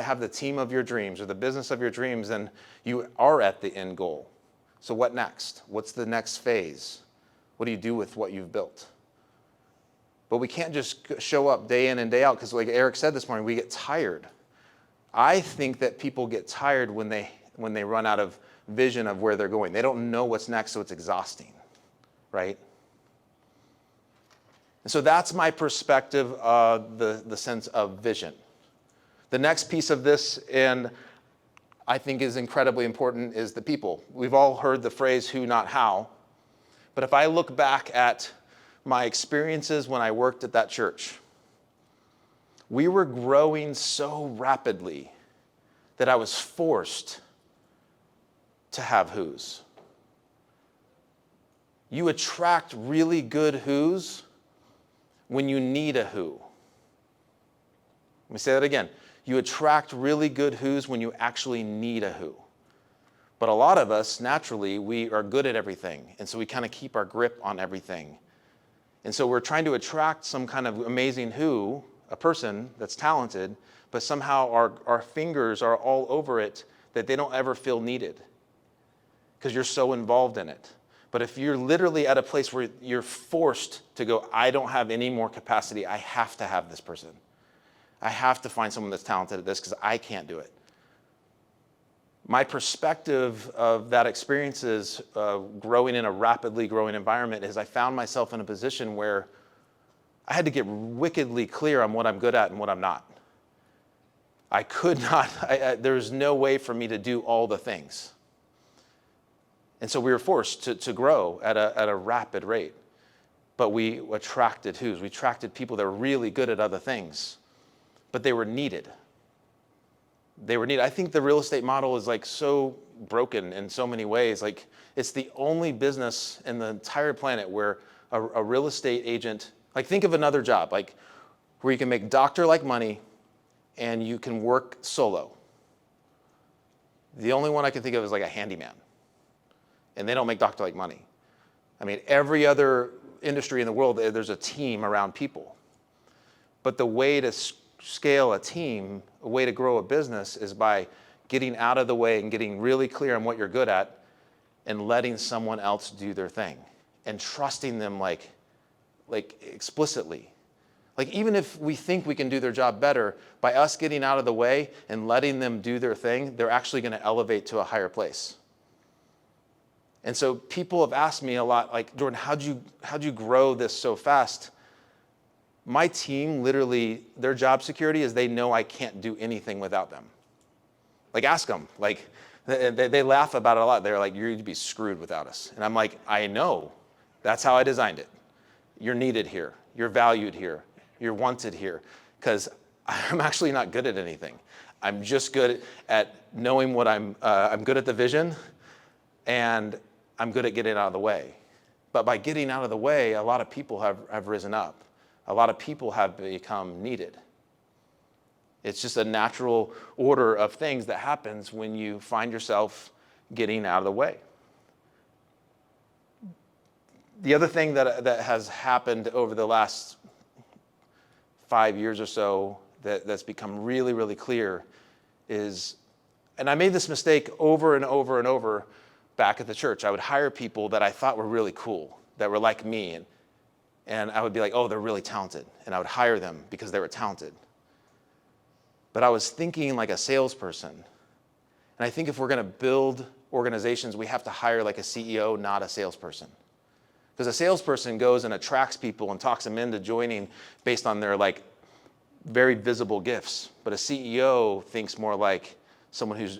have the team of your dreams or the business of your dreams, and you are at the end goal. So what next? What's the next phase? What do you do with what you've built? But we can't just show up day in and day out, because like Eric said this morning, we get tired. I think that people get tired when they run out of vision of where they're going. They don't know what's next, so it's exhausting, right? And so that's my perspective of the sense of vision. The next piece of this, and I think is incredibly important, is the people. We've all heard the phrase who, not how. But if I look back at my experiences when I worked at that church, we were growing so rapidly that I was forced to have who's. You attract really good who's when you need a who. Let me say that again. You attract really good who's when you actually need a who. But a lot of us, naturally, we are good at everything. And so we kind of keep our grip on everything. And so we're trying to attract some kind of amazing who, a person that's talented, but somehow our fingers are all over it that they don't ever feel needed because you're so involved in it. But if you're literally at a place where you're forced to go, I don't have any more capacity, I have to have this person. I have to find someone that's talented at this because I can't do it. My perspective of that experience is growing in a rapidly growing environment is I found myself in a position where I had to get wickedly clear on what I'm good at and what I'm not. I could not, there's no way for me to do all the things. And so we were forced to grow at a rapid rate. But we attracted who's? We attracted people that were really good at other things, but they were needed. They were needed. I think the real estate model is like so broken in so many ways. Like it's the only business in the entire planet where a real estate agent, like think of another job, like where you can make doctor-like money and you can work solo. The only one I can think of is like a handyman. And they don't make doctor-like money. I mean, every other industry in the world, there's a team around people. But the way to scale a team, a way to grow a business is by getting out of the way and getting really clear on what you're good at and letting someone else do their thing and trusting them like explicitly. Like even if we think we can do their job better, by us getting out of the way and letting them do their thing, they're actually going to elevate to a higher place. And so people have asked me a lot, like, Jordan, how'd you grow this so fast? My team, literally, their job security is they know I can't do anything without them. Like, ask them. Like, they laugh about it a lot. They're like, you're going to be screwed without us. And I'm like, I know. That's how I designed it. You're needed here. You're valued here. You're wanted here. Because I'm actually not good at anything. I'm just good at knowing what I'm good at the vision, and I'm good at getting out of the way. But by getting out of the way, a lot of people have risen up. A lot of people have become needed. It's just a natural order of things that happens when you find yourself getting out of the way. The other thing that has happened over the last 5 years or so that's become really, really clear is, and I made this mistake over and over and over back at the church. I would hire people that I thought were really cool, that were like me, and I would be like, oh, they're really talented. And I would hire them because they were talented. But I was thinking like a salesperson. And I think if we're going to build organizations, we have to hire like a CEO, not a salesperson. Because a salesperson goes and attracts people and talks them into joining based on their like very visible gifts. But a CEO thinks more like someone who's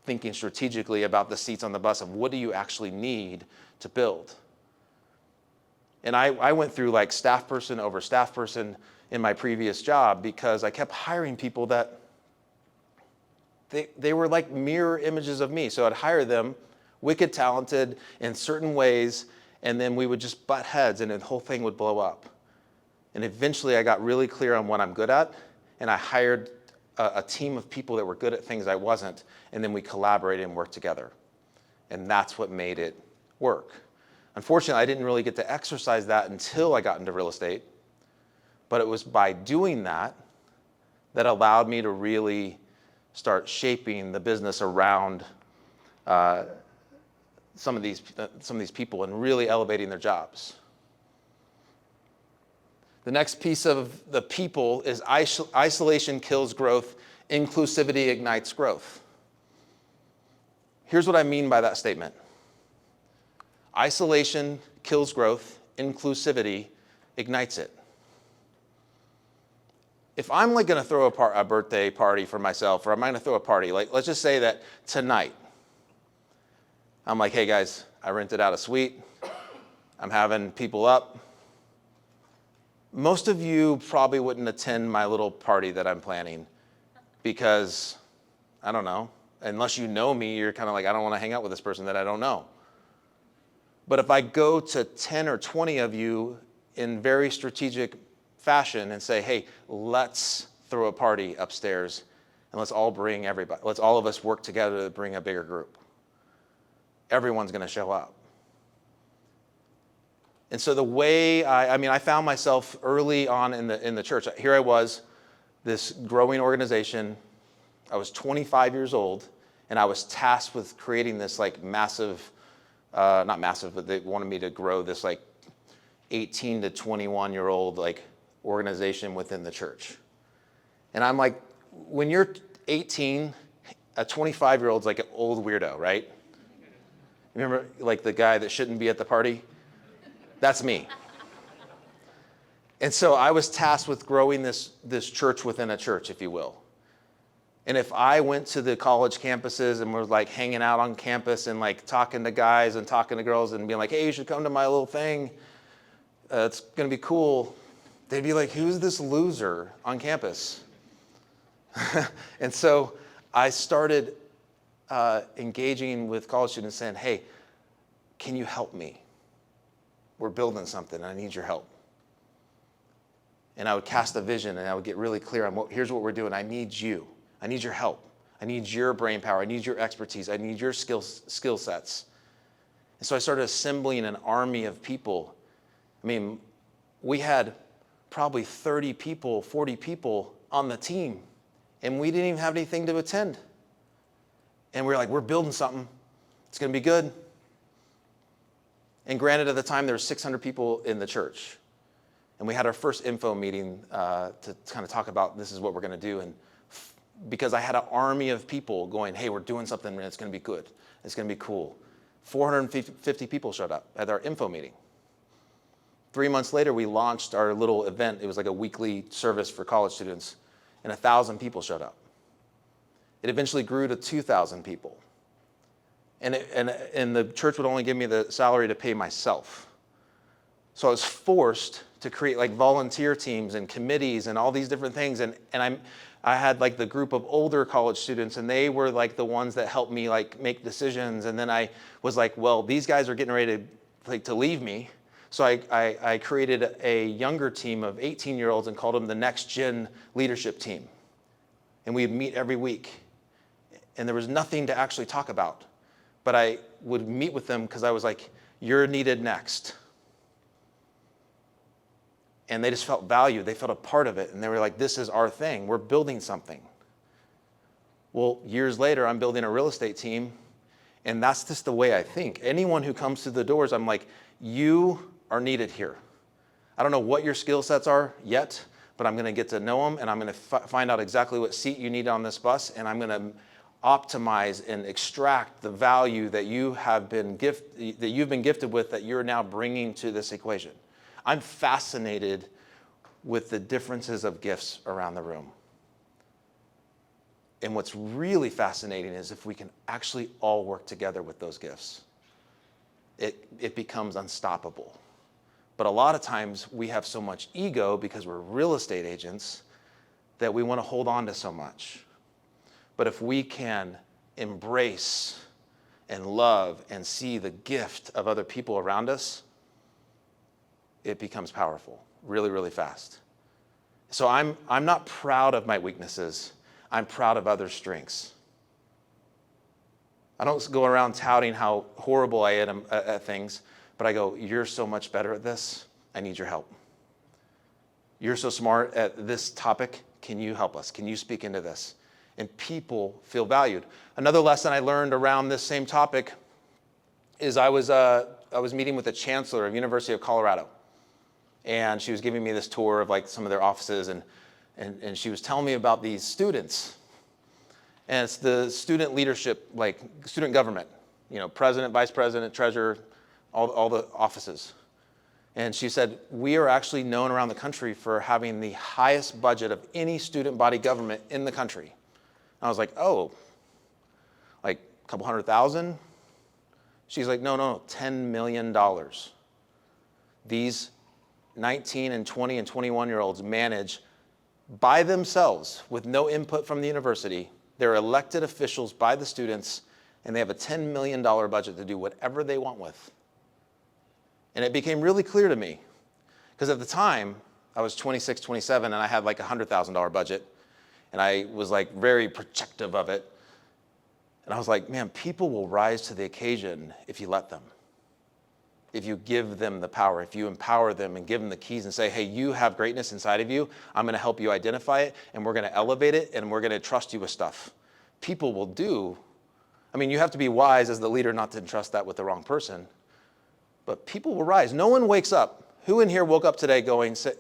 thinking strategically about the seats on the bus of what do you actually need to build. And I went through like staff person over staff person in my previous job because I kept hiring people that they were like mirror images of me. So I'd hire them, wicked talented in certain ways, and then we would just butt heads and the whole thing would blow up. And eventually I got really clear on what I'm good at, and I hired a team of people that were good at things I wasn't, and then we collaborated and worked together. And that's what made it work. Unfortunately, I didn't really get to exercise that until I got into real estate, but it was by doing that that allowed me to really start shaping the business around some of these people and really elevating their jobs. The next piece of the people is isolation kills growth, inclusivity ignites growth. Here's what I mean by that statement. Isolation kills growth, inclusivity ignites it. If I'm like gonna throw a birthday party for myself, or I'm gonna throw a party, like let's just say that tonight, I'm like, hey guys, I rented out a suite, I'm having people up. Most of you probably wouldn't attend my little party that I'm planning because, I don't know, unless you know me, you're kind of like, I don't want to hang out with this person that I don't know. But if I go to 10 or 20 of you in very strategic fashion and say, hey, let's throw a party upstairs and let's all bring everybody, let's all of us work together to bring a bigger group. Everyone's going to show up. And so the way I found myself early on in the church. Here I was, this growing organization. I was 25 years old, and I was tasked with creating this like massive, not massive, but they wanted me to grow this like 18 to 21-year-old like organization within the church. And I'm like, when you're 18, a 25-year-old's like an old weirdo, right? Remember like the guy that shouldn't be at the party? That's me. And so I was tasked with growing this church within a church, if you will. And if I went to the college campuses and was like hanging out on campus and like talking to guys and talking to girls and being like, hey, you should come to my little thing, it's gonna be cool, they'd be like, who's this loser on campus? And so I started engaging with college students saying, hey, can you help me? We're building something, and I need your help. And I would cast a vision, and I would get really clear on here's what we're doing. I need you. I need your help. I need your brain power. I need your expertise. I need your skill sets. And so I started assembling an army of people. I mean, we had probably 30 people, 40 people on the team, and we didn't even have anything to attend. And we were like, we're building something. It's going to be good. And granted, at the time, there were 600 people in the church. And we had our first info meeting to kind of talk about this is what we're going to do. And because I had an army of people going, hey, we're doing something and it's going to be good. It's going to be cool. 450 people showed up at our info meeting. 3 months later, we launched our little event. It was like a weekly service for college students. And 1,000 people showed up. It eventually grew to 2,000 people. And the church would only give me the salary to pay myself. So I was forced to create like volunteer teams and committees and all these different things. And I had like the group of older college students, and they were like the ones that helped me like make decisions. And then I was like, well, these guys are getting ready to leave me. So I created a younger team of 18-year-olds and called them the Next Gen Leadership Team. And we'd meet every week. And there was nothing to actually talk about. But I would meet with them because I was like, you're needed next. And they just felt valued. They felt a part of it. And they were like, this is our thing. We're building something. Well, years later, I'm building a real estate team. And that's just the way I think. Anyone who comes to the doors, I'm like, you are needed here. I don't know what your skill sets are yet, but I'm going to get to know them. And I'm going to find out exactly what seat you need on this bus. And I'm going to optimize and extract the value that you've been gifted with that you're now bringing to this equation. I'm fascinated with the differences of gifts around the room. And what's really fascinating is if we can actually all work together with those gifts, it becomes unstoppable. But a lot of times we have so much ego because we're real estate agents that we want to hold on to so much. But if we can embrace and love and see the gift of other people around us, it becomes powerful. really, really fast. So I'm not proud of my weaknesses. I'm proud of others' strengths. I don't go around touting how horrible I am at things, but I go, you're so much better at this. I need your help. You're so smart at this topic. Can you help us? Can you speak into this? And people feel valued. Another lesson I learned around this same topic is I was meeting with the chancellor of University of Colorado. And she was giving me this tour of like some of their offices, and she was telling me about these students. And it's the student leadership, like student government, president, vice president, treasurer, all the offices. And she said, we are actually known around the country for having the highest budget of any student body government in the country. And I was like, oh, like a couple $100,000? She's like, no, $10 million. These 19 and 20 and 21-year-olds manage by themselves with no input from the university. They're elected officials by the students, and they have a $10 million budget to do whatever they want with. And it became really clear to me, because at the time, I was 26, 27, and I had like a $100,000 budget, and I was like very protective of it. And I was like, man, people will rise to the occasion if you let them. If you give them the power, if you empower them and give them the keys and say, hey, you have greatness inside of you, I'm going to help you identify it, and we're going to elevate it, and we're going to trust you with stuff. People will do. I mean, you have to be wise as the leader not to entrust that with the wrong person, but people will rise. No one wakes up. Who in here woke up today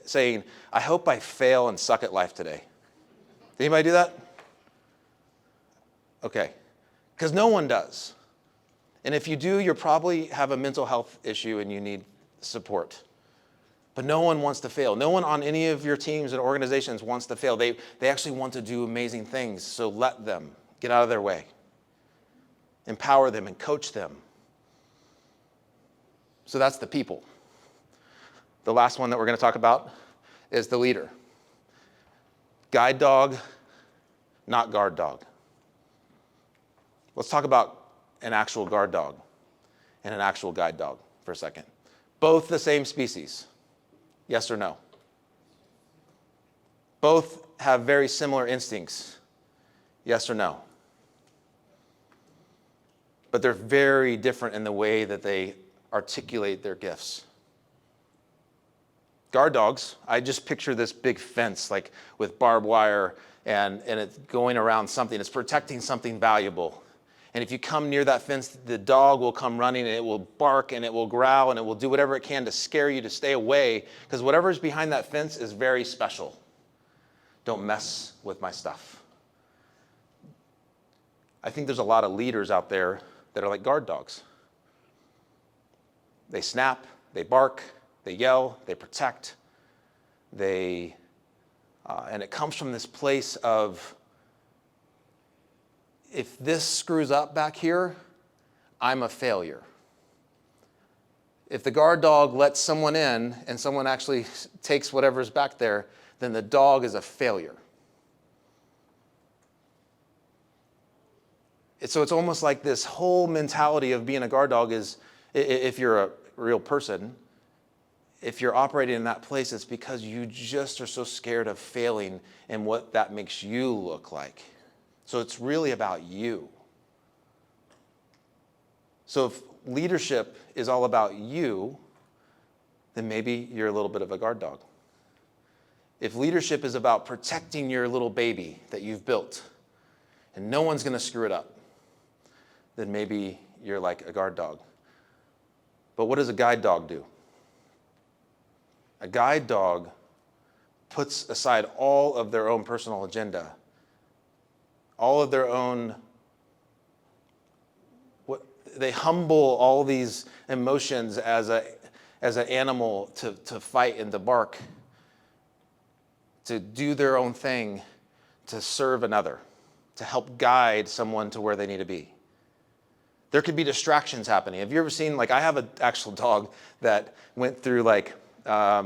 saying, I hope I fail and suck at life today? Did anybody do that? Okay, because no one does. And if you do, you probably have a mental health issue and you need support. But no one wants to fail. No one on any of your teams and organizations wants to fail. They actually want to do amazing things, so let them. Get out of their way. Empower them and coach them. So that's the people. The last one that we're going to talk about is the leader. Guide dog, not guard dog. Let's talk about an actual guard dog and an actual guide dog for a second. Both the same species. Yes or no? Both have very similar instincts. Yes or no? But they're very different in the way that they articulate their gifts. Guard dogs, I just picture this big fence like with barbed wire and it's going around something. It's protecting something valuable. And if you come near that fence, the dog will come running and it will bark and it will growl and it will do whatever it can to scare you to stay away, because whatever's behind that fence is very special. Don't mess with my stuff. I think there's a lot of leaders out there that are like guard dogs. They snap, they bark, they yell, they protect, and it comes from this place of, if this screws up back here, I'm a failure. If the guard dog lets someone in and someone actually takes whatever's back there, then the dog is a failure. So it's almost like this whole mentality of being a guard dog is, if you're a real person, if you're operating in that place, it's because you just are so scared of failing and what that makes you look like. So it's really about you. So if leadership is all about you, then maybe you're a little bit of a guard dog. If leadership is about protecting your little baby that you've built and no one's going to screw it up, then maybe you're like a guard dog. But what does a guide dog do? A guide dog puts aside all of their own personal agenda, all of their own, they humble all these emotions as an animal to fight and to bark, to do their own thing, to serve another, to help guide someone to where they need to be. There could be distractions happening. Have you ever seen, like, I have an actual dog that went through like, I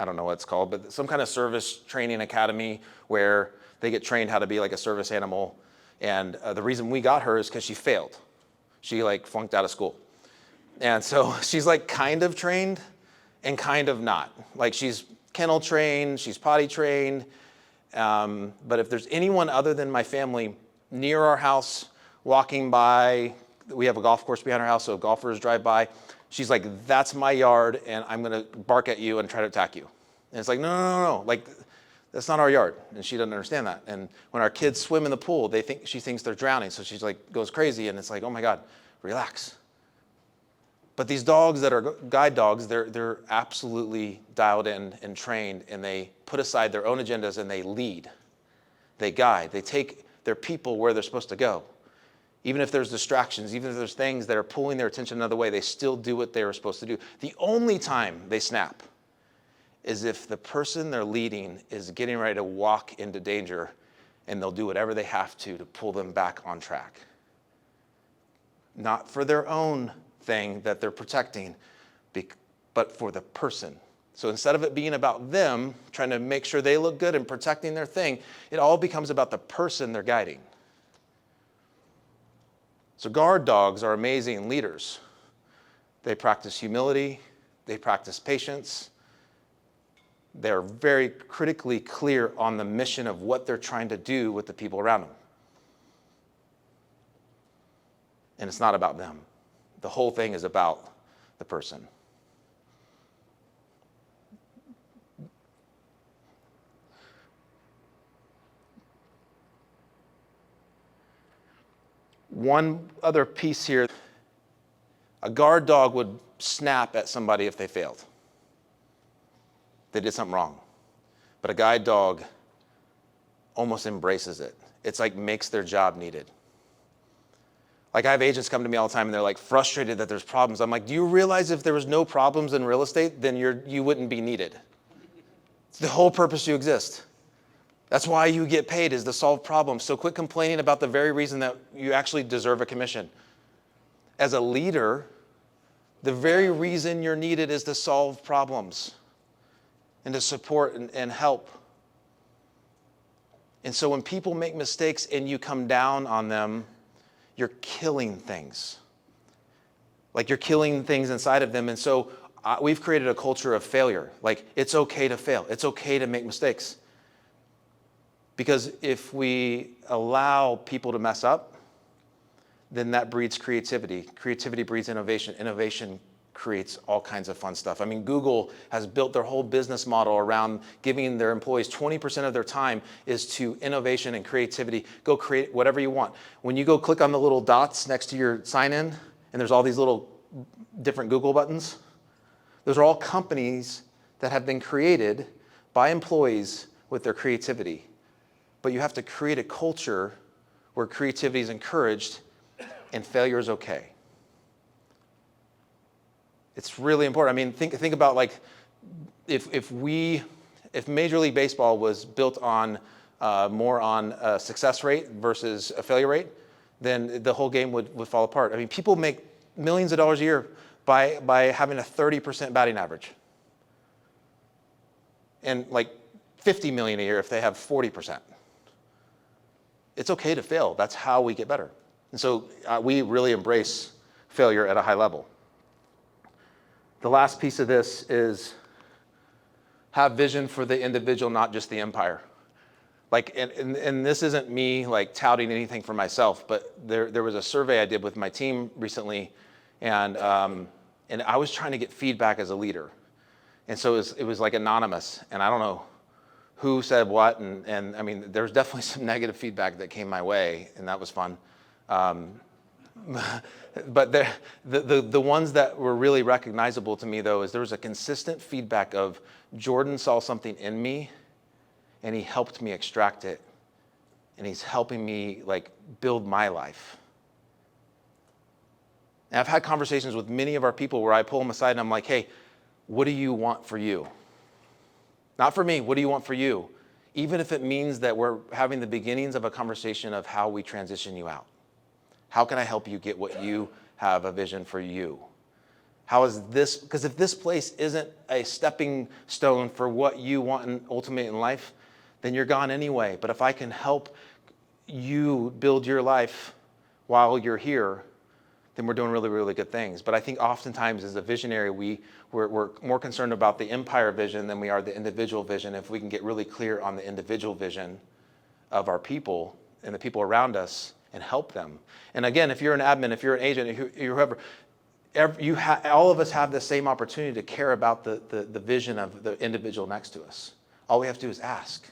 don't know what it's called, but some kind of service training academy where they get trained how to be like a service animal. And the reason we got her is because she failed. She like flunked out of school. And so she's like kind of trained and kind of not. Like she's kennel trained, she's potty trained, but if there's anyone other than my family near our house, walking by, we have a golf course behind our house, so golfers drive by, she's like, that's my yard, and I'm gonna bark at you and try to attack you. And it's like, no, like, that's not our yard, and she doesn't understand that. And when our kids swim in the pool, she thinks they're drowning, so she's like, goes crazy, and it's like, oh my God, relax. But these dogs that are guide dogs, they're absolutely dialed in and trained, and they put aside their own agendas and they lead, they guide, they take their people where they're supposed to go. Even if there's distractions, even if there's things that are pulling their attention another way, they still do what they were supposed to do. The only time they snap is if the person they're leading is getting ready to walk into danger, and they'll do whatever they have to pull them back on track. Not for their own thing that they're protecting, but for the person. So instead of it being about them, trying to make sure they look good and protecting their thing, it all becomes about the person they're guiding. So guard dogs are amazing leaders. They practice humility, they practice patience. They're very critically clear on the mission of what they're trying to do with the people around them. And it's not about them. The whole thing is about the person. One other piece here, a guard dog would snap at somebody if they failed. They did something wrong. But a guide dog almost embraces it. It's like makes their job needed. Like I have agents come to me all the time and they're like frustrated that there's problems. I'm like, do you realize if there was no problems in real estate, then you wouldn't be needed? It's the whole purpose you exist. That's why you get paid, is to solve problems. So quit complaining about the very reason that you actually deserve a commission. As a leader, the very reason you're needed is to solve problems and to support and help. And so when people make mistakes and you come down on them, you're killing things. Like you're killing things inside of them. And so we've created a culture of failure. Like it's okay to fail. It's okay to make mistakes. Because if we allow people to mess up, then that breeds creativity. Creativity breeds innovation. Innovation creates all kinds of fun stuff. I mean, Google has built their whole business model around giving their employees 20% of their time is to innovation and creativity. Go create whatever you want. When you go click on the little dots next to your sign in, and there's all these little different Google buttons, those are all companies that have been created by employees with their creativity. But you have to create a culture where creativity is encouraged and failure is okay. It's really important. I mean, think about like if Major League Baseball was built on more on a success rate versus a failure rate, then the whole game would fall apart. I mean, people make millions of dollars a year by having a 30% batting average, and like 50 million a year if they have 40%. It's okay to fail. That's how we get better. And so we really embrace failure at a high level. The last piece of this is have vision for the individual, not just the empire. Like, and this isn't me like touting anything for myself, but there was a survey I did with my team recently, and I was trying to get feedback as a leader. And so it was like anonymous, and I don't know who said what, and I mean, there was definitely some negative feedback that came my way, and that was fun. But the ones that were really recognizable to me, though, is there was a consistent feedback of Jordan saw something in me, and he helped me extract it, and he's helping me like build my life. And I've had conversations with many of our people where I pull them aside and I'm like, hey, what do you want for you? Not for me, what do you want for you? Even if it means that we're having the beginnings of a conversation of how we transition you out. How can I help you get what you have a vision for you? How is this, because if this place isn't a stepping stone for what you want ultimately in life, then you're gone anyway. But if I can help you build your life while you're here, then we're doing really, really good things. But I think oftentimes as a visionary, we're more concerned about the empire vision than we are the individual vision. If we can get really clear on the individual vision of our people and the people around us and help them. And again, if you're an admin, if you're an agent, whoever, all of us have the same opportunity to care about the vision of the individual next to us. All we have to do is ask,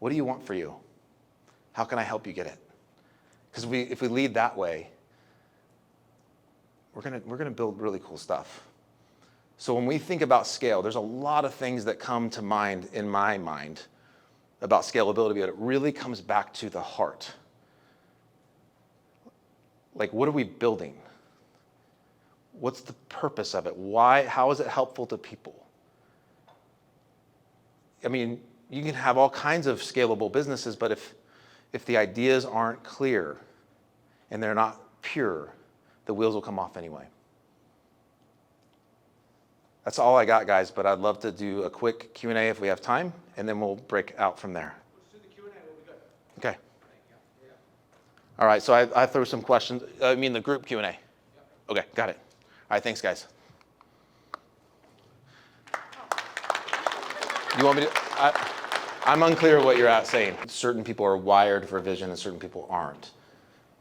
what do you want for you? How can I help you get it? Because if we lead that way, we're gonna build really cool stuff. So when we think about scale, there's a lot of things that come to mind in my mind about scalability, but it really comes back to the heart. Like, what are we building? What's the purpose of it? Why? How is it helpful to people? I mean, you can have all kinds of scalable businesses, but if the ideas aren't clear and they're not pure, the wheels will come off anyway. That's all I got, guys, but I'd love to do a quick Q&A if we have time, and then we'll break out from there. Let's do the Q&A, we'll be good. Okay. All right, so I threw some questions. I mean the group Q&A. Yep. Okay, got it. All right, thanks, guys. You want me to? I'm unclear what you're saying. Certain people are wired for vision and certain people aren't.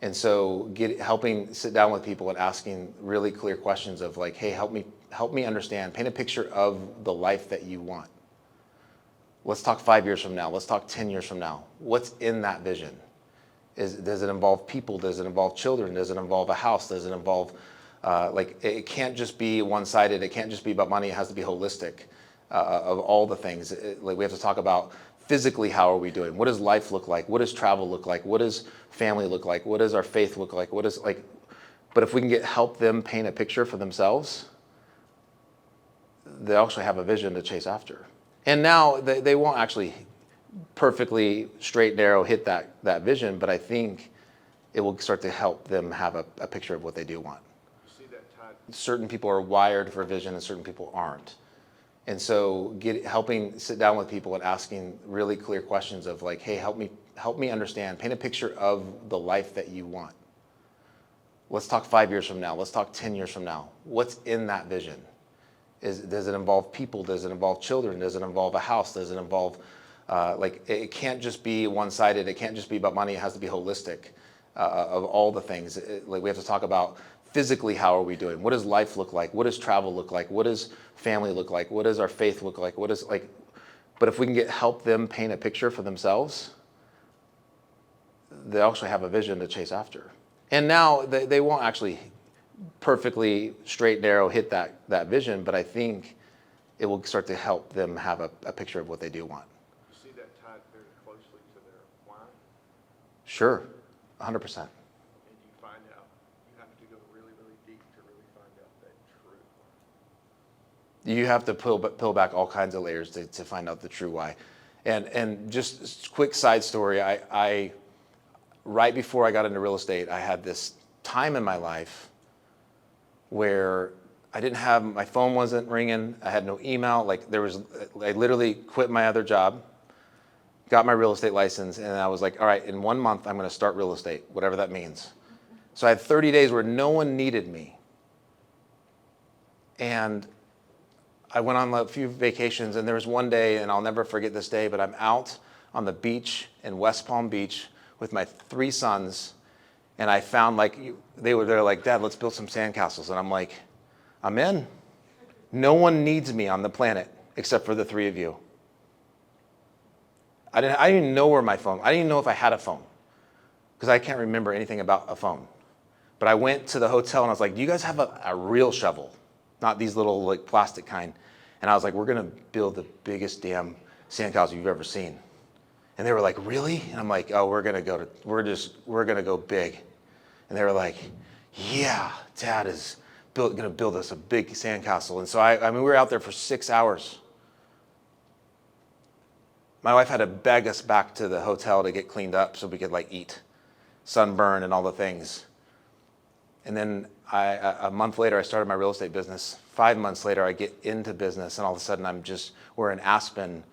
And so helping sit down with people and asking really clear questions of like, hey, help me understand, paint a picture of the life that you want. Let's talk 5 years from now. Let's talk 10 years from now. What's in that vision? Does it involve people? Does it involve children? Does it involve a house? Does it involve, it can't just be one-sided. It can't just be about money. It has to be holistic of all the things. Like we have to talk about physically, how are we doing? What does life look like? What does travel look like? What does family look like? What does our faith look like? What is like, but if we can help them paint a picture for themselves, they actually have a vision to chase after. And now they won't actually perfectly straight, narrow hit that vision, but I think it will start to help them have a picture of what they do want. You see that tied? Certain people are wired for vision and certain people aren't. And so helping sit down with people and asking really clear questions of like, hey, help me understand, paint a picture of the life that you want. Let's talk 5 years from now. Let's talk 10 years from now. What's in that vision? Does it involve people? Does it involve children? Does it involve a house? Does it involve, it can't just be one-sided. It can't just be about money. It has to be holistic of all the things. Like we have to talk about physically, how are we doing? What does life look like? What does travel look like? What does family look like? What does our faith look like? What is like, but if we can help them paint a picture for themselves, they actually have a vision to chase after. And now they won't actually perfectly straight, narrow hit that vision, but I think it will start to help them have a picture of what they do want. You see that tied very closely to their why? Sure, 100%. And you find out, you have to go really, really deep to really find out that true why. You have to peel back all kinds of layers to find out the true why. And just quick side story, I right before I got into real estate, I had this time in my life where I didn't have, my phone wasn't ringing, I had no email, I literally quit my other job, got my real estate license, and I was like, all right, in 1 month, I'm gonna start real estate, whatever that means. So I had 30 days where no one needed me. And I went on a few vacations, and there was one day, and I'll never forget this day, but I'm out on the beach in West Palm Beach with my 3 sons, and I found they're like, Dad, let's build some sandcastles. And I'm like, I'm in. No one needs me on the planet except for the 3 of you. I didn't even know where my phone, I didn't even know if I had a phone because I can't remember anything about a phone. But I went to the hotel and I was like, do you guys have a real shovel? Not these little plastic kind. And I was like, we're gonna build the biggest damn sandcastle you've ever seen. And they were like, really? And I'm like, oh, we're gonna go big. And they were like, yeah, Dad is gonna build us a big sandcastle. And so I mean, we were out there for 6 hours. My wife had to beg us back to the hotel to get cleaned up so we could eat, sunburn and all the things. And then a month later, I started my real estate business. 5 months later, I get into business, and all of a sudden, we're in Aspen,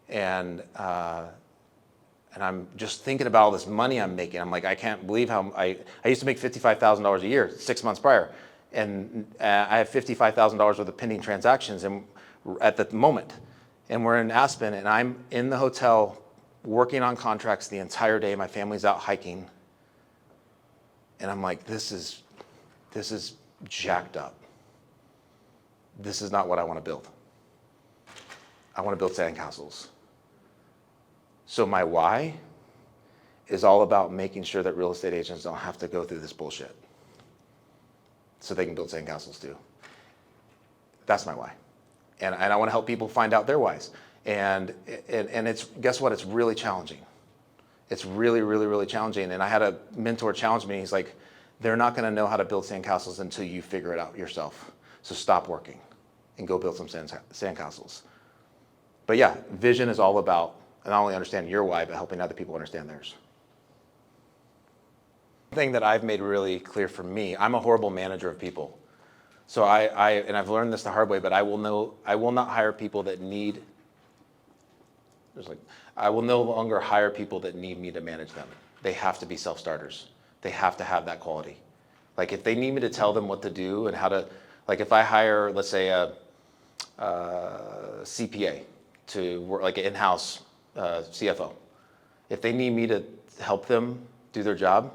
and And I'm just thinking about all this money I'm making. I'm like, I can't believe how I used to make $55,000 a year 6 months prior. And I have $55,000 worth of pending transactions at the moment. And we're in Aspen, and I'm in the hotel working on contracts the entire day. My family's out hiking. And I'm like, this is jacked up. This is not what I want to build. I want to build sandcastles. So my why is all about making sure that real estate agents don't have to go through this bullshit so they can build sandcastles too. That's my why. And I want to help people find out their whys. And it's, guess what? It's really challenging. It's really, really, really challenging. And I had a mentor challenge me. He's like, they're not going to know how to build sandcastles until you figure it out yourself. So stop working and go build some sandcastles. But yeah, vision is all about not only understanding your why, but helping other people understand theirs. One thing that I've made really clear for me, I'm a horrible manager of people. So and I've learned this the hard way, but I will not hire people that need, I will no longer hire people that need me to manage them. They have to be self-starters. They have to have that quality. Like if they need me to tell them what to do and how to, like if I hire, let's say a CPA to work, like an in-house CFO, if they need me to help them do their job,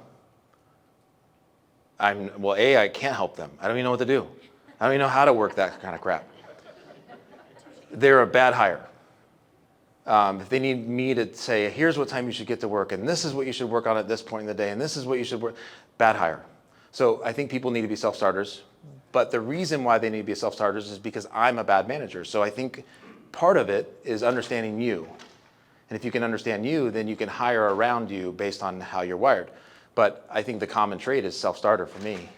I can't help them. I don't even know what to do. I don't even know how to work that kind of crap. They're a bad hire. If they need me to say, here's what time you should get to work, and this is what you should work on at this point in the day, and this is what you should work, bad hire. So I think people need to be self-starters, but the reason why they need to be self-starters is because I'm a bad manager. So I think part of it is understanding you. And if you can understand you, then you can hire around you based on how you're wired. But I think the common trait is self-starter for me.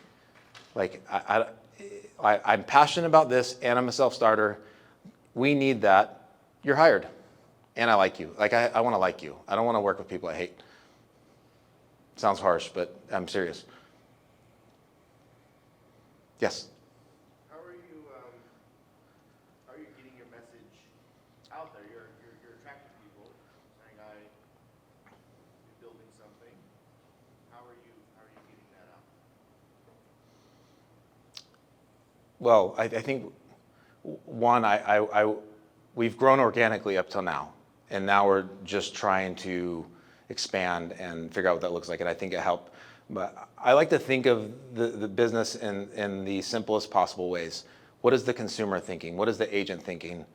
Like I'm passionate about this and I'm a self-starter. We need that. You're hired. And I like you. Like I want to like you. I don't want to work with people I hate. Sounds harsh, but I'm serious. Yes? How are you getting your message out there? You're attracting people, saying you're building something. How are you getting that out? Well, I think one, we've grown organically up till now, and now we're just trying to expand and figure out what that looks like, and I think it helped. But I like to think of the business in the simplest possible ways. What is the consumer thinking? What is the agent thinking?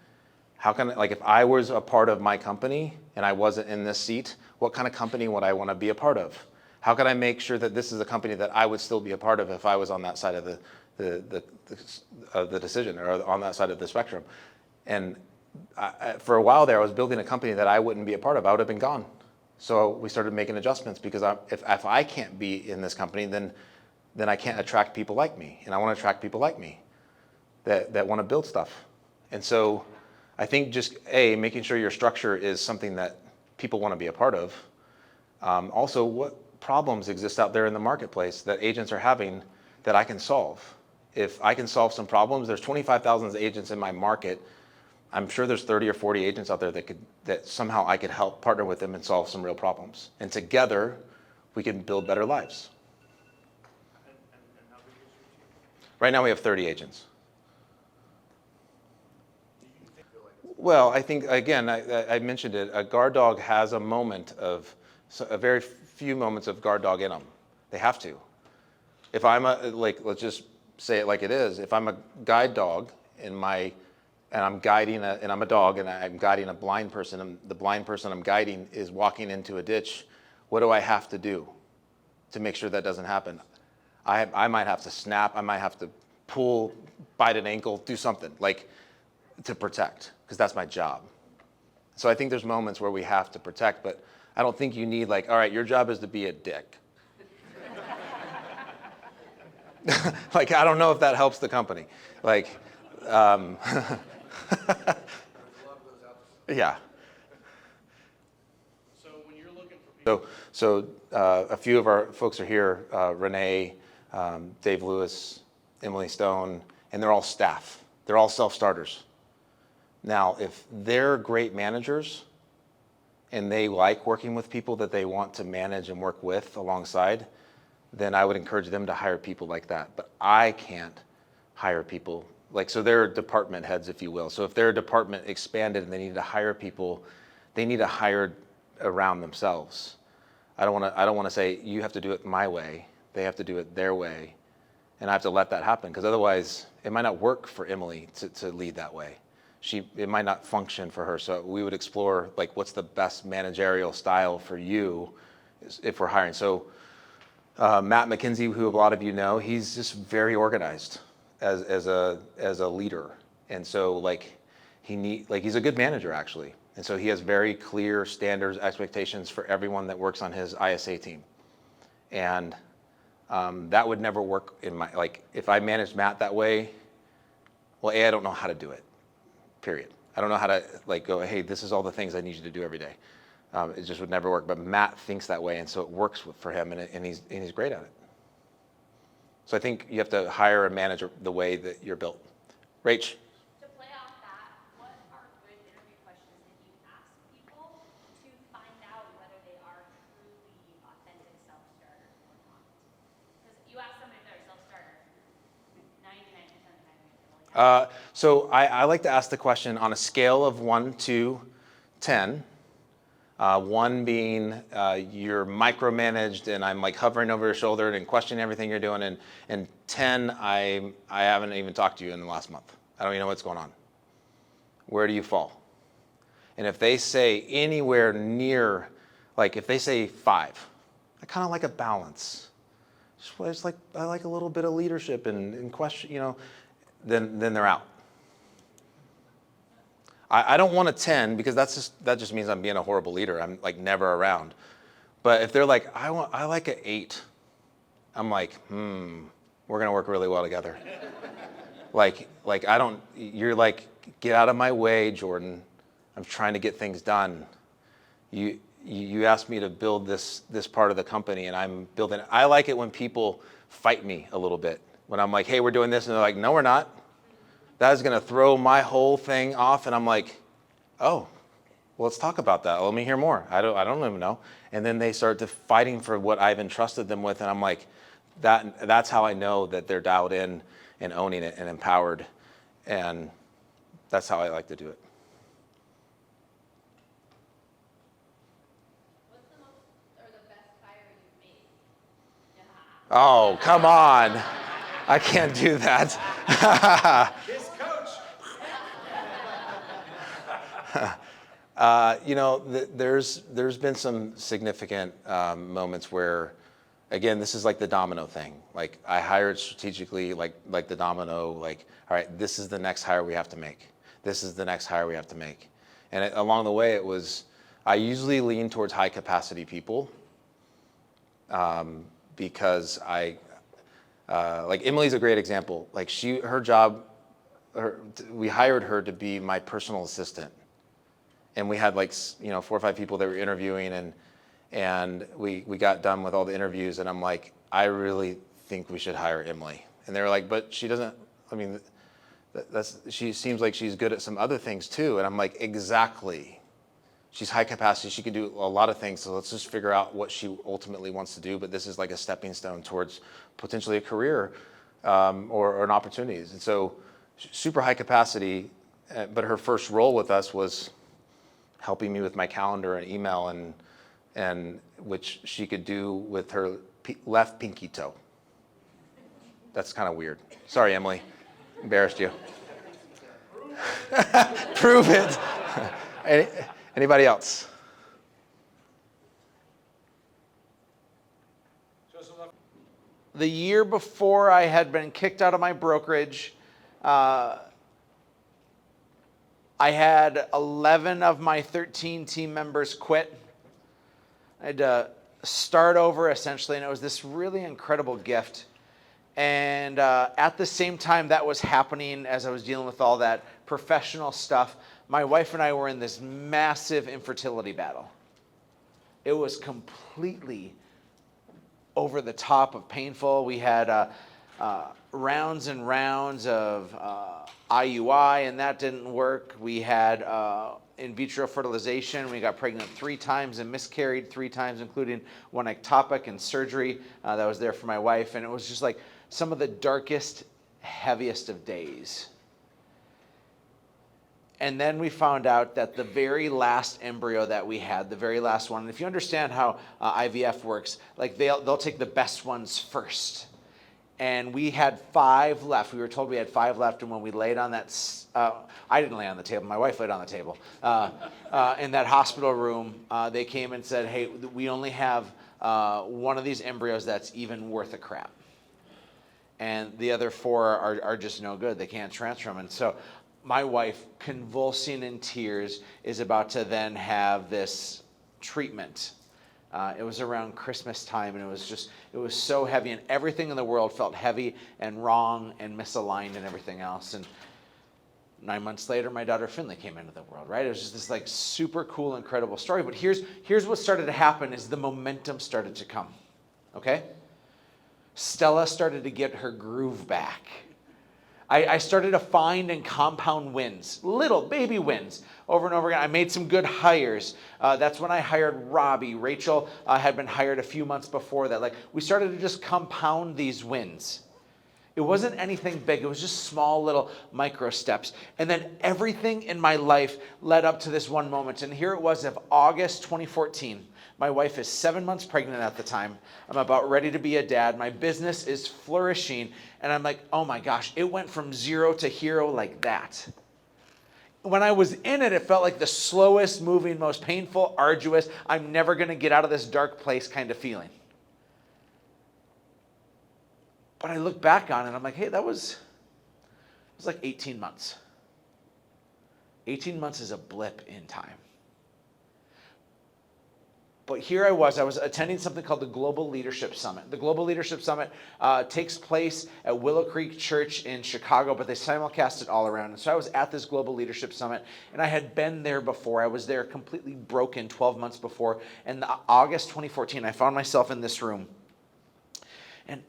How can, like if I was a part of my company and I wasn't in this seat, what kind of company would I want to be a part of? How can I make sure that this is a company that I would still be a part of if I was on that side of the decision or on that side of the spectrum? And for a while there, I was building a company that I wouldn't be a part of. I would have been gone. So we started making adjustments because if I can't be in this company, then I can't attract people like me. And I want to attract people like me that want to build stuff. And so I think just making sure your structure is something that people want to be a part of. Also, what problems exist out there in the marketplace that agents are having that I can solve? If I can solve some problems, there's 25,000 agents in my market. I'm sure there's 30 or 40 agents out there that somehow I could help partner with them and solve some real problems. And together, we can build better lives. And how big is your team? Right now, we have 30 agents. Well, I think, again, I mentioned it, a guard dog has a very few moments of guard dog in them. They have to. If I'm let's just say it like it is, if I'm a guide dog and I'm guiding and I'm a dog and I'm guiding a blind person, and the blind person I'm guiding is walking into a ditch, what do I have to do to make sure that doesn't happen? I might have to snap, I might have to pull, bite an ankle, do something to protect, because that's my job. So I think there's moments where we have to protect, but I don't think you need all right, your job is to be a dick. I don't know if that helps the company. Yeah. So when you're looking for people. So a few of our folks are here, Renee, Dave Lewis, Emily Stone, and they're all staff. They're all self-starters. Now, if they're great managers and they like working with people that they want to manage and work with alongside, then I would encourage them to hire people like that. But I can't hire people. Like, so they're department heads, if you will. So if their department expanded and they need to hire people, they need to hire around themselves. I don't want to say you have to do it my way. They have to do it their way, and I have to let that happen, because otherwise it might not work for Emily to lead that way. It might not function for her. So we would explore, like, what's the best managerial style for you if we're hiring. So Matt McKenzie, who a lot of you know, he's just very organized as a leader, and so like he's a good manager actually, and so he has very clear standards, expectations for everyone that works on his ISA team, and that would never work in my, like, if I managed Matt that way. Well, I don't know how to do it. Period. I don't know how to, like, go, hey, this is all the things I need you to do every day. It just would never work. But Matt thinks that way, and so it works for him, and he's great at it. So I think you have to hire and manage the way that you're built. Rach? To play off that, what are good interview questions that you ask people to find out whether they are truly authentic self-starters or not? Because you ask them if they're a self-starter, 99% of the time they really are. So I like to ask the question on a scale of 1 to 10. 1 being you're micromanaged and I'm like hovering over your shoulder and questioning everything you're doing, and 10, I haven't even talked to you in the last month. I don't even know what's going on. Where do you fall? And if they say anywhere near, like if they say 5, I kind of like a balance. It's like I like a little bit of leadership and question, then they're out. I don't want a 10, because that just means I'm being a horrible leader. I'm like never around. But if they're like, I like an 8, I'm like, we're gonna work really well together. like you're like, get out of my way, Jordan. I'm trying to get things done. You asked me to build this part of the company, and I'm building it. I like it when people fight me a little bit. When I'm like, hey, we're doing this, and they're like, no, we're not. That is going to throw my whole thing off, and I'm like, oh, well, let's talk about that. Let me hear more. I don't even know. And then they start fighting for what I've entrusted them with, and I'm like, that's how I know that they're dialed in and owning it and empowered, and that's how I like to do it. What's the most or the best hire you've made? Yeah. Oh, come on. I can't do that. His coach. There's been some significant moments where, again, this is like the domino thing. Like, I hired strategically, like the domino, like, all right, this is the next hire we have to make. This is the next hire we have to make. And along the way, I usually lean towards high capacity people because like Emily's a great example. Like her job, we hired her to be my personal assistant. And we had 4 or 5 people that were interviewing, and we got done with all the interviews, and I'm like, I really think we should hire Emily. And they were like, but she doesn't, she seems like she's good at some other things too. And I'm like, exactly. She's high capacity, she can do a lot of things, so let's just figure out what she ultimately wants to do, but this is like a stepping stone towards potentially a career or an opportunities. And so super high capacity, but her first role with us was helping me with my calendar and email, and which she could do with her left pinky toe. That's kind of weird. Sorry, Emily, embarrassed you. Prove it. Anybody else? The year before I had been kicked out of my brokerage, I had 11 of my 13 team members quit. I had to start over essentially, and it was this really incredible gift. And at the same time that was happening, as I was dealing with all that professional stuff, my wife and I were in this massive infertility battle. It was completely over the top of painful. We had rounds and rounds of IUI, and that didn't work. We had in vitro fertilization. We got pregnant 3 times and miscarried 3 times, including one ectopic and surgery that was there for my wife. And it was just like some of the darkest, heaviest of days. And then we found out that the very last embryo that we had, the very last one, and if you understand how IVF works, like they'll take the best ones first. And we had 5 left. We were told we had 5 left, and when we laid on that, I didn't lay on the table, my wife laid on the table. In that hospital room, they came and said, hey, we only have one of these embryos that's even worth a crap. And the other 4 are just no good. They can't transfer them. And so my wife, convulsing in tears, is about to then have this treatment. It was around Christmas time, and it was so heavy, and everything in the world felt heavy and wrong and misaligned and everything else. And 9 months later, my daughter Finley came into the world, right? It was just this like super cool, incredible story. But here's what started to happen is the momentum started to come, okay? Stella started to get her groove back. I started to find and compound wins, little baby wins, over and over again. I made some good hires. That's when I hired Robbie. Rachel had been hired a few months before that. Like, we started to just compound these wins. It wasn't anything big. It was just small little micro steps. And then everything in my life led up to this one moment. And here it was of August 2014. My wife is 7 months pregnant at the time. I'm about ready to be a dad. My business is flourishing. And I'm like, oh my gosh, it went from 0 to hero like that. When I was in it, it felt like the slowest moving, most painful, arduous, I'm never going to get out of this dark place kind of feeling. But I look back on it, I'm like, hey, it was like 18 months. 18 months is a blip in time. But here I was attending something called the Global Leadership Summit. The Global Leadership Summit takes place at Willow Creek Church in Chicago, but they simulcast it all around. And so I was at this Global Leadership Summit, and I had been there before. I was there completely broken 12 months before. And August 2014, I found myself in this room. And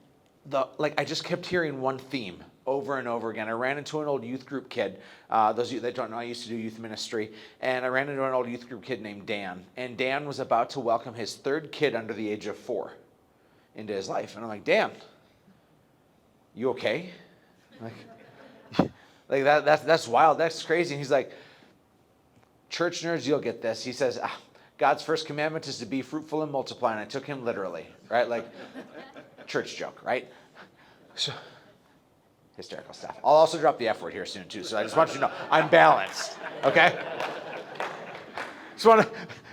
I just kept hearing one theme over and over again. I ran into an old youth group kid. Those of you that don't know, I used to do youth ministry. And I ran into an old youth group kid named Dan. And Dan was about to welcome his 3rd kid under the age of 4 into his life. And I'm like, Dan, you okay? Like that's wild. That's crazy. And he's like, church nerds, you'll get this. He says, God's first commandment is to be fruitful and multiply. And I took him literally, right? Like, church joke, right? So, hysterical stuff. I'll also drop the F word here soon too, so I just want you to know I'm balanced, okay? Just want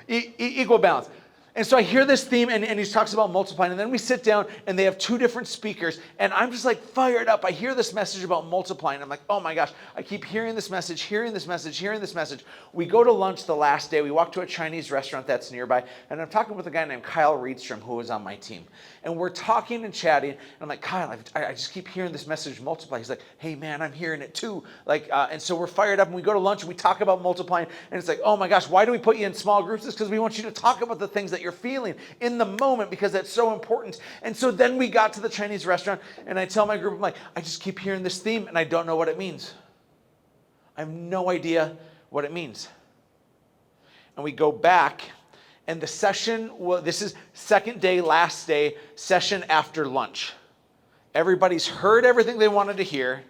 to equal balance. And so I hear this theme, and he talks about multiplying, and then we sit down, and they have 2 different speakers, and I'm just like fired up. I hear this message about multiplying. I'm like, oh my gosh, I keep hearing this message, hearing this message, hearing this message. We go to lunch the last day. We walk to a Chinese restaurant that's nearby, and I'm talking with a guy named Kyle Reedstrom, who was on my team. And we're talking and chatting, and I'm like, Kyle, I just keep hearing this message multiply. He's like, hey man, I'm hearing it too. And so we're fired up, and we go to lunch, and we talk about multiplying, and it's like, oh my gosh, why do we put you in small groups? It's because we want you to talk about the things that you're feeling in the moment, because that's so important. And so then we got to the Chinese restaurant, and I tell my group, I'm like, I just keep hearing this theme, and I don't know what it means. I have no idea what it means. And we go back, and the session, this is 2nd day, last day, session after lunch. Everybody's heard everything they wanted to hear.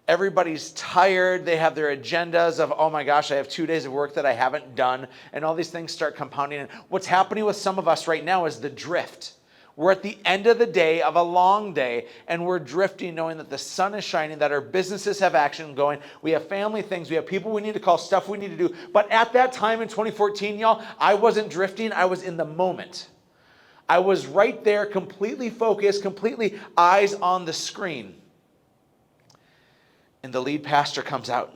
Everybody's tired. They have their agendas of, oh my gosh, I have 2 days of work that I haven't done. And all these things start compounding. And what's happening with some of us right now is the drift. We're at the end of the day of a long day, and we're drifting knowing that the sun is shining, that our businesses have action going. We have family things. We have people we need to call, stuff we need to do. But at that time in 2014, y'all, I wasn't drifting. I was in the moment. I was right there, completely focused, completely eyes on the screen. And the lead pastor comes out.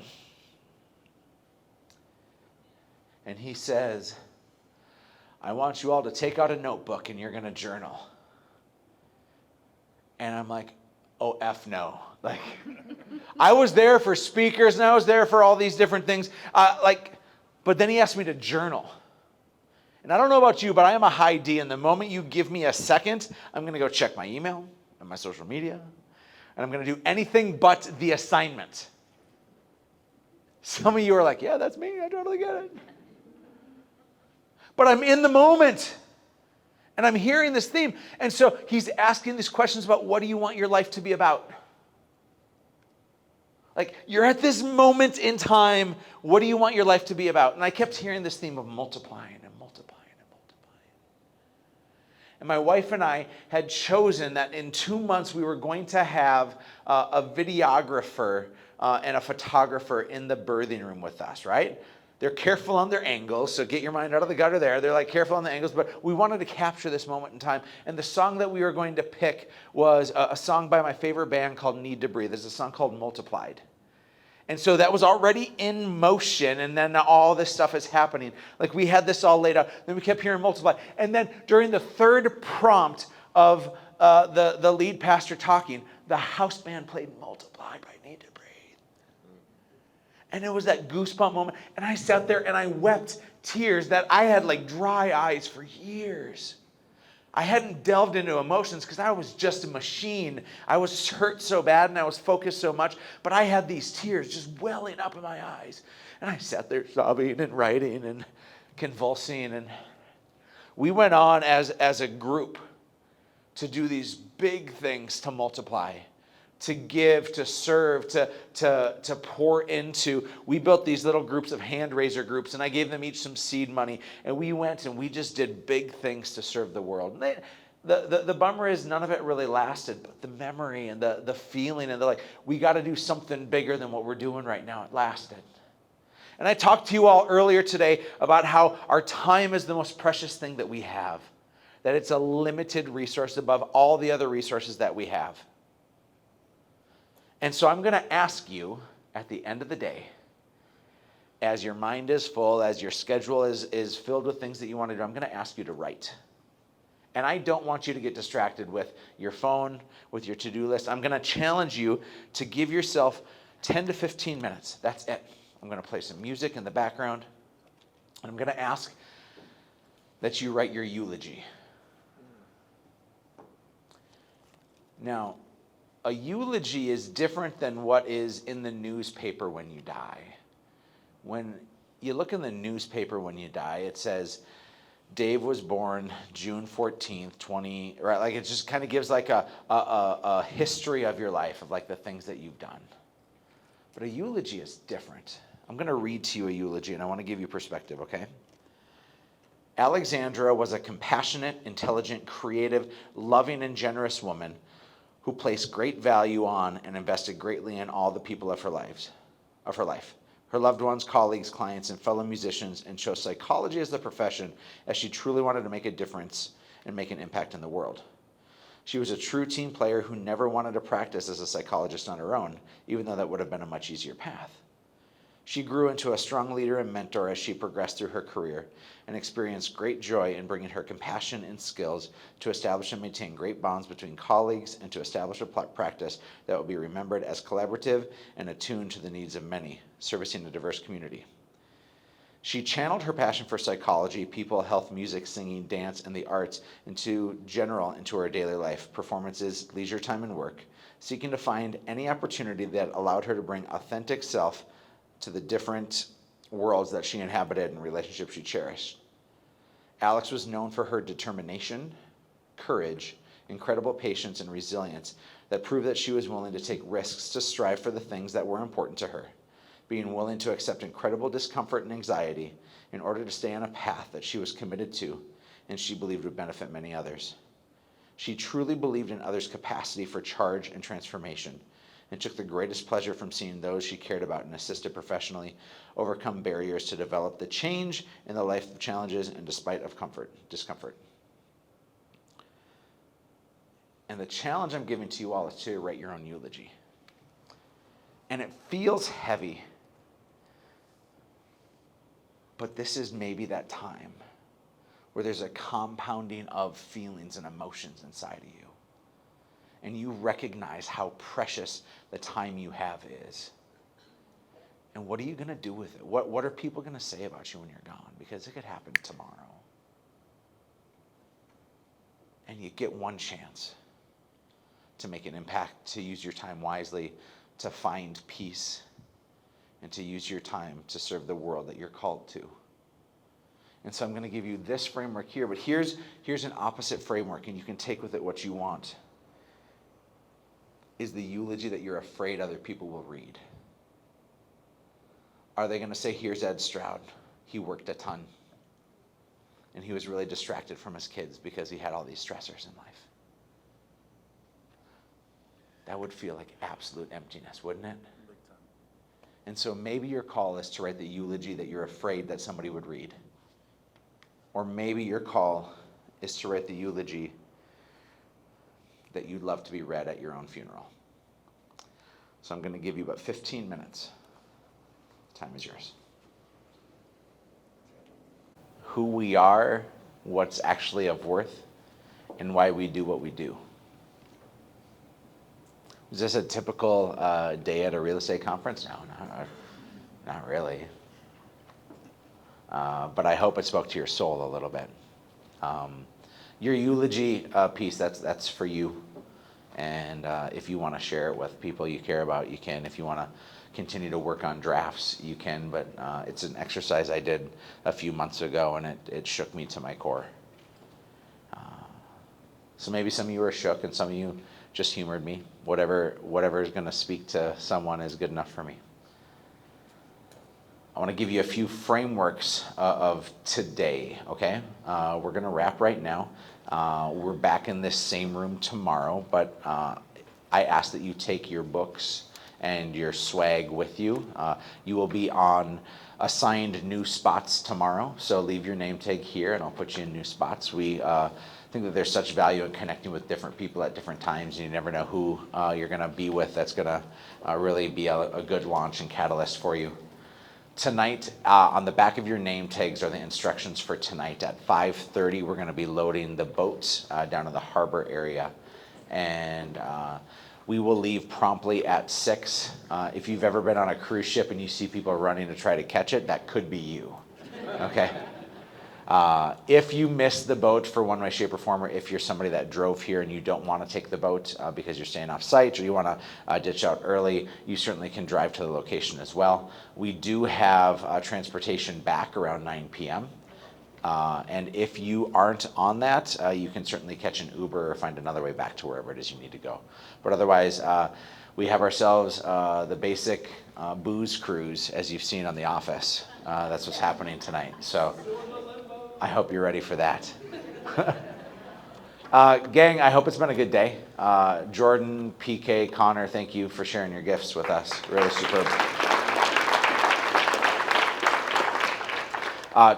And he says, I want you all to take out a notebook and you're going to journal. And I'm like, oh, F no. Like, I was there for speakers and I was there for all these different things. But then he asked me to journal. And I don't know about you, but I am a high D. And the moment you give me a second, I'm going to go check my email and my social media. And I'm going to do anything but the assignment. Some of you are like, yeah, that's me. I totally get it. But I'm in the moment. And I'm hearing this theme. And so he's asking these questions about what do you want your life to be about? Like, you're at this moment in time. What do you want your life to be about? And I kept hearing this theme of multiplying and multiplying and multiplying. And my wife and I had chosen that in 2 months we were going to have a videographer and a photographer in the birthing room with us, right? They're careful on their angles, so get your mind out of the gutter there. They're like careful on the angles, but we wanted to capture this moment in time. And the song that we were going to pick was a song by my favorite band called Need to Breathe. There's a song called Multiplied. And so that was already in motion, and then all this stuff is happening. Like, we had this all laid out. Then we kept hearing multiply. And then during the third prompt of the lead pastor talking, the house band played Multiply by Need to Breathe. And it was that goosebump moment. And I sat there and I wept tears that I had like dry eyes for years. I hadn't delved into emotions because I was just a machine. I was hurt so bad and I was focused so much, but I had these tears just welling up in my eyes. And I sat there sobbing and writing and convulsing. And we went on as a group to do these big things to multiply, to give, to serve, to pour into. We built these little groups of hand raiser groups, and I gave them each some seed money. And we went and we just did big things to serve the world. And the bummer is none of it really lasted, but the memory and the feeling and we got to do something bigger than what we're doing right now. It lasted. And I talked to you all earlier today about how our time is the most precious thing that we have, that it's a limited resource above all the other resources that we have. And so I'm going to ask you at the end of the day, as your mind is full, as your schedule is filled with things that you want to do, I'm going to ask you to write. And I don't want you to get distracted with your phone, with your to-do list. I'm going to challenge you to give yourself 10 to 15 minutes. That's it. I'm going to play some music in the background. And I'm going to ask that you write your eulogy. Now, a eulogy is different than what is in the newspaper when you die. When you look in the newspaper when you die, it says, Dave was born June 14th, right? Like, it just kind of gives like a history of your life, of like the things that you've done. But a eulogy is different. I'm going to read to you a eulogy, and I want to give you perspective, okay? Alexandra was a compassionate, intelligent, creative, loving, and generous woman who placed great value on and invested greatly in all the people of her life. Her loved ones, colleagues, clients, and fellow musicians, and chose psychology as the profession as she truly wanted to make a difference and make an impact in the world. She was a true team player who never wanted to practice as a psychologist on her own, even though that would have been a much easier path. She grew into a strong leader and mentor as she progressed through her career and experienced great joy in bringing her compassion and skills to establish and maintain great bonds between colleagues and to establish a practice that will be remembered as collaborative and attuned to the needs of many, servicing a diverse community. She channeled her passion for psychology, people, health, music, singing, dance, and the arts into her daily life, performances, leisure time, and work, seeking to find any opportunity that allowed her to bring authentic self to the different worlds that she inhabited and relationships she cherished. Alex was known for her determination, courage, incredible patience, and resilience that proved that she was willing to take risks to strive for the things that were important to her, being willing to accept incredible discomfort and anxiety in order to stay on a path that she was committed to and she believed would benefit many others. She truly believed in others' capacity for charge and transformation, and took the greatest pleasure from seeing those she cared about and assisted professionally overcome barriers to develop the change in the life of challenges and despite of discomfort. And the challenge I'm giving to you all is to write your own eulogy. And it feels heavy, but this is maybe that time where there's a compounding of feelings and emotions inside of you. And you recognize how precious the time you have is. And what are you going to do with it? What are people going to say about you when you're gone? Because it could happen tomorrow. And you get one chance to make an impact, to use your time wisely, to find peace, and to use your time to serve the world that you're called to. And so I'm going to give you this framework here, but here's an opposite framework, and you can take with it what you want. Is the eulogy that you're afraid other people will read? Are they going to say, here's Ed Stroud. He worked a ton. And he was really distracted from his kids because he had all these stressors in life. That would feel like absolute emptiness, wouldn't it? And so maybe your call is to write the eulogy that you're afraid that somebody would read. Or maybe your call is to write the eulogy that you'd love to be read at your own funeral. So I'm going to give you about 15 minutes. Time is yours. Who we are, what's actually of worth, and why we do what we do. Is this a typical day at a real estate conference? No, not really. But I hope it spoke to your soul a little bit. Your eulogy piece, that's for you. And if you want to share it with people you care about, you can. If you want to continue to work on drafts, you can. But it's an exercise I did a few months ago, and it shook me to my core. So maybe some of you are shook, and some of you just humored me. Whatever is going to speak to someone is good enough for me. I want to give you a few frameworks of today, okay? We're going to wrap right now. We're back in this same room tomorrow, but I ask that you take your books and your swag with you. You will be on assigned new spots tomorrow, so leave your name tag here and I'll put you in new spots. We think that there's such value in connecting with different people at different times, and you never know who you're going to be with that's going to really be a good launch and catalyst for you. Tonight, on the back of your name tags are the instructions for tonight. At 5:30, we're going to be loading the boats down to the harbor area. And we will leave promptly at 6. If you've ever been on a cruise ship and you see people running to try to catch it, that could be you, okay? If you miss the boat for one way, shape, or form, or if you're somebody that drove here and you don't want to take the boat because you're staying off site or you want to ditch out early, you certainly can drive to the location as well. We do have transportation back around 9 p.m. And if you aren't on that, you can certainly catch an Uber or find another way back to wherever it is you need to go. But otherwise, we have ourselves the basic booze cruise, as you've seen on The Office. That's what's happening tonight. So I hope you're ready for that. Gang, I hope it's been a good day. Jordan, PK, Connor, thank you for sharing your gifts with us. Really superb.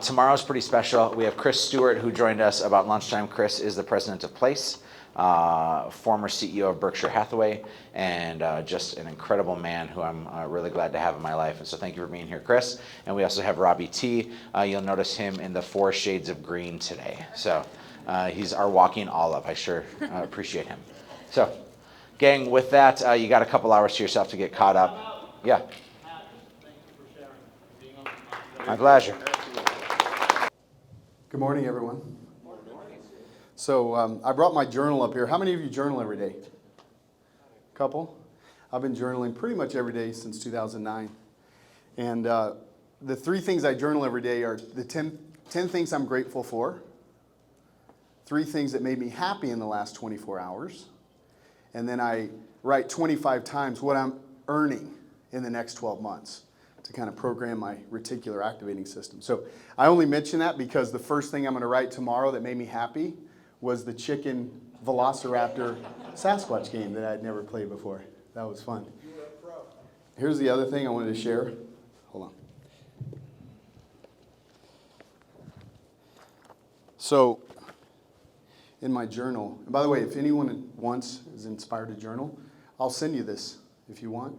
Tomorrow's pretty special. We have Chris Stewart, who joined us about lunchtime. Chris is the president of Place, former CEO of Berkshire Hathaway, and just an incredible man who I'm really glad to have in my life. And so thank you for being here, Chris. And we also have Robbie T. You'll notice him in the 4 shades of green today. So he's our walking olive. I sure appreciate him. So, gang, with that, you got a couple hours to yourself to get caught up. Yeah. My pleasure. Good morning, everyone. So I brought my journal up here. How many of you journal every day? Couple? I've been journaling pretty much every day since 2009. And the 3 things I journal every day are the 10 things I'm grateful for, 3 things that made me happy in the last 24 hours, and then I write 25 times what I'm earning in the next 12 months. To kind of program my reticular activating system. So I only mention that because the first thing I'm going to write tomorrow that made me happy was the chicken velociraptor Sasquatch game that I'd never played before. That was fun. Here's the other thing I wanted to share. Hold on. So in my journal, and by the way, if anyone wants is inspired to journal, I'll send you this if you want.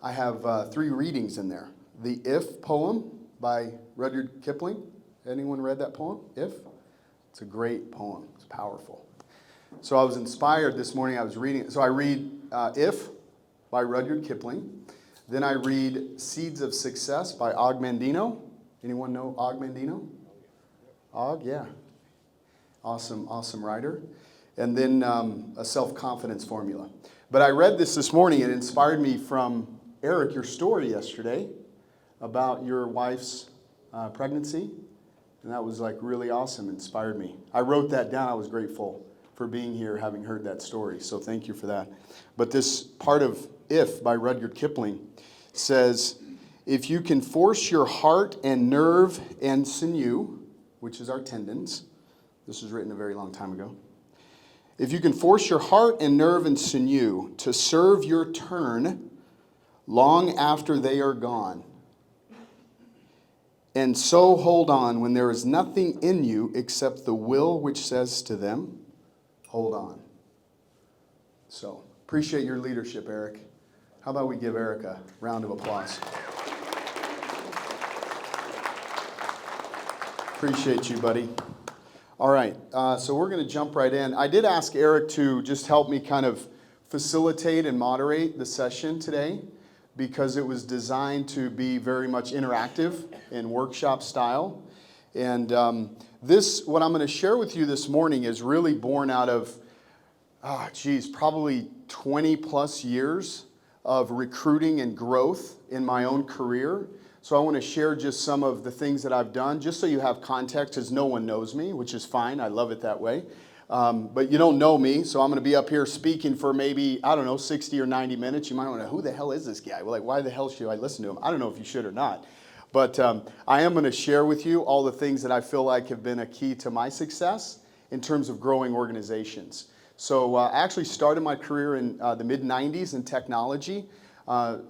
I have 3 readings in there. The If poem by Rudyard Kipling. Anyone read that poem, If? It's a great poem. It's powerful. So I was inspired this morning. I was reading it. So I read If by Rudyard Kipling. Then I read Seeds of Success by Og Mandino. Anyone know Og Mandino? Og, yeah. Awesome writer. And then a self-confidence formula. But I read this morning. It inspired me from Eric, your story yesterday. about your wife's pregnancy. And that was like really awesome, inspired me. I wrote that down. I was grateful for being here, having heard that story. So thank you for that. But this part of If by Rudyard Kipling says, if you can force your heart and nerve and sinew, which is our tendons, this was written a very long time ago. If you can force your heart and nerve and sinew to serve your turn long after they are gone, and so hold on when there is nothing in you except the will which says to them, hold on. So, appreciate your leadership, Eric. How about we give Eric a round of applause? Appreciate you, buddy. All right, so we're going to jump right in. I did ask Eric to just help me kind of facilitate and moderate the session today because it was designed to be very much interactive and workshop style. And what I'm going to share with you this morning is really born out of, probably 20 plus years of recruiting and growth in my own career. So I want to share just some of the things that I've done, just so you have context, because no one knows me, which is fine. I love it that way. But you don't know me, so I'm going to be up here speaking for maybe, 60 or 90 minutes. You might want to know, who the hell is this guy? Well, like, why the hell should I listen to him? I don't know if you should or not. But I am going to share with you all the things that I feel like have been a key to my success in terms of growing organizations. So I actually started my career in the mid-90s in technology.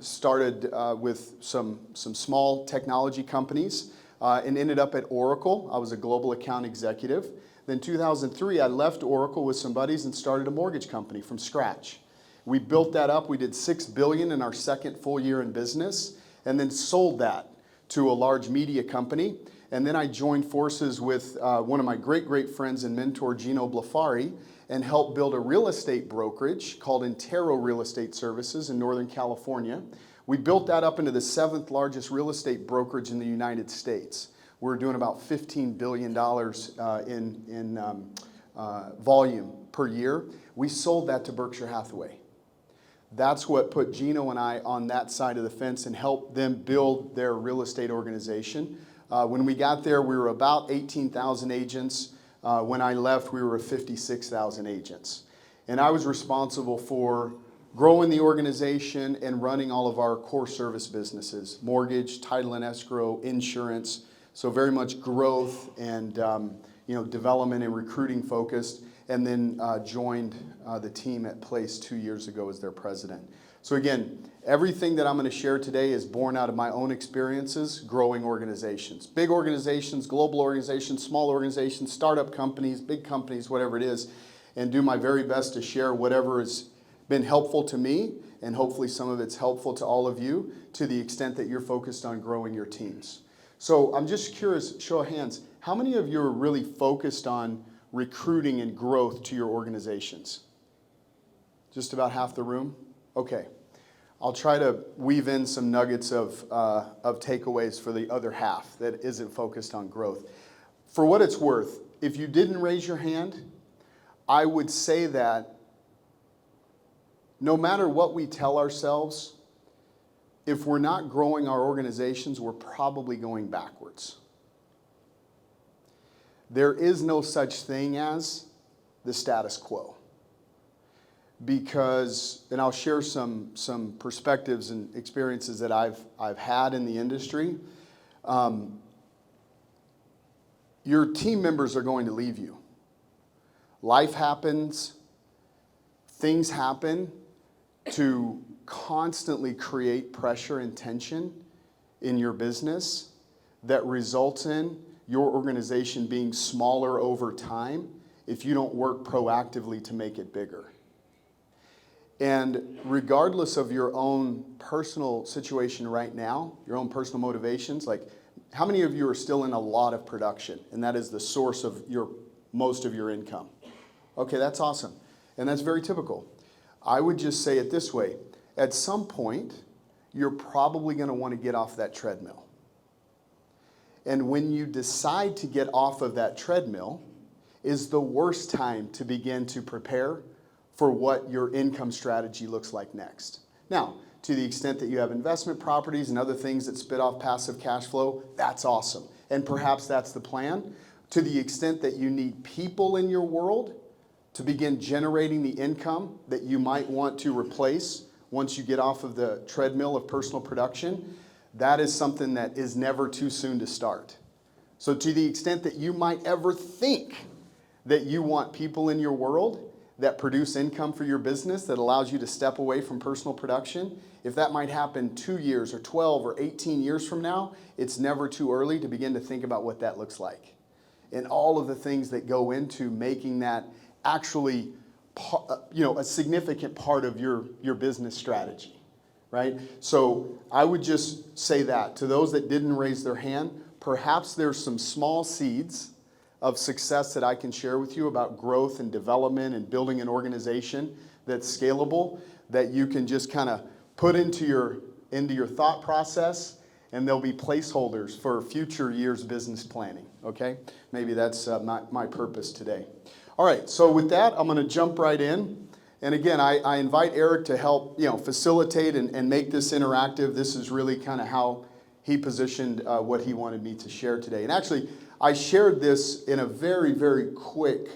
Started with some small technology companies and ended up at Oracle. I was a global account executive. Then 2003, I left Oracle with some buddies and started a mortgage company from scratch. We built that up. We did $6 billion in our second full year in business, and then sold that to a large media company. And then I joined forces with one of my great friends and mentor, Gino Blafari, and helped build a real estate brokerage called Intero Real Estate Services in Northern California. We built that up into the 7th largest real estate brokerage in the United States. We're doing about $15 billion in volume per year. We sold that to Berkshire Hathaway. That's what put Gino and I on that side of the fence and helped them build their real estate organization. When we got there, we were about 18,000 agents. When I left, we were 56,000 agents. And I was responsible for growing the organization and running all of our core service businesses, mortgage, title and escrow, insurance. So very much growth and development and recruiting focused. And then joined the team at Place 2 years ago as their president. So again, everything that I'm going to share today is born out of my own experiences growing organizations. Big organizations, global organizations, small organizations, startup companies, big companies, whatever it is, and do my very best to share whatever has been helpful to me, and hopefully some of it's helpful to all of you to the extent that you're focused on growing your teams. So I'm just curious, show of hands, how many of you are really focused on recruiting and growth to your organizations? Just about half the room? Okay. I'll try to weave in some nuggets of takeaways for the other half that isn't focused on growth. For what it's worth, if you didn't raise your hand, I would say that no matter what we tell ourselves, if we're not growing our organizations, we're probably going backwards. There is no such thing as the status quo. Because, and I'll share some perspectives and experiences that I've had in the industry. Your team members are going to leave you. Life happens, things happen to constantly create pressure and tension in your business that results in your organization being smaller over time if you don't work proactively to make it bigger. And regardless of your own personal situation right now, your own personal motivations, like how many of you are still in a lot of production and that is the source of most of your income? Okay, that's awesome. And that's very typical. I would just say it this way. At some point, you're probably going to want to get off that treadmill. And when you decide to get off of that treadmill is the worst time to begin to prepare for what your income strategy looks like next. Now, To the extent that you have investment properties and other things that spit off passive cash flow, that's awesome. And perhaps that's the plan. To the extent that you need people in your world to begin generating the income that you might want to replace once you get off of the treadmill of personal production, that is something that is never too soon to start. So to the extent that you might ever think that you want people in your world that produce income for your business that allows you to step away from personal production, if that might happen 2 years or 12 or 18 years from now, it's never too early to begin to think about what that looks like. And all of the things that go into making that actually, a significant part of your business strategy, right? So I would just say that to those that didn't raise their hand, perhaps there's some small seeds of success that I can share with you about growth and development and building an organization that's scalable that you can just kind of put into your thought process, and there'll be placeholders for future years' business planning, okay? Maybe that's my purpose today. All right, so with that, I'm going to jump right in. And again, I invite Eric to help facilitate and make this interactive. This is really kind of how he positioned what he wanted me to share today. And actually, I shared this in a very, very quick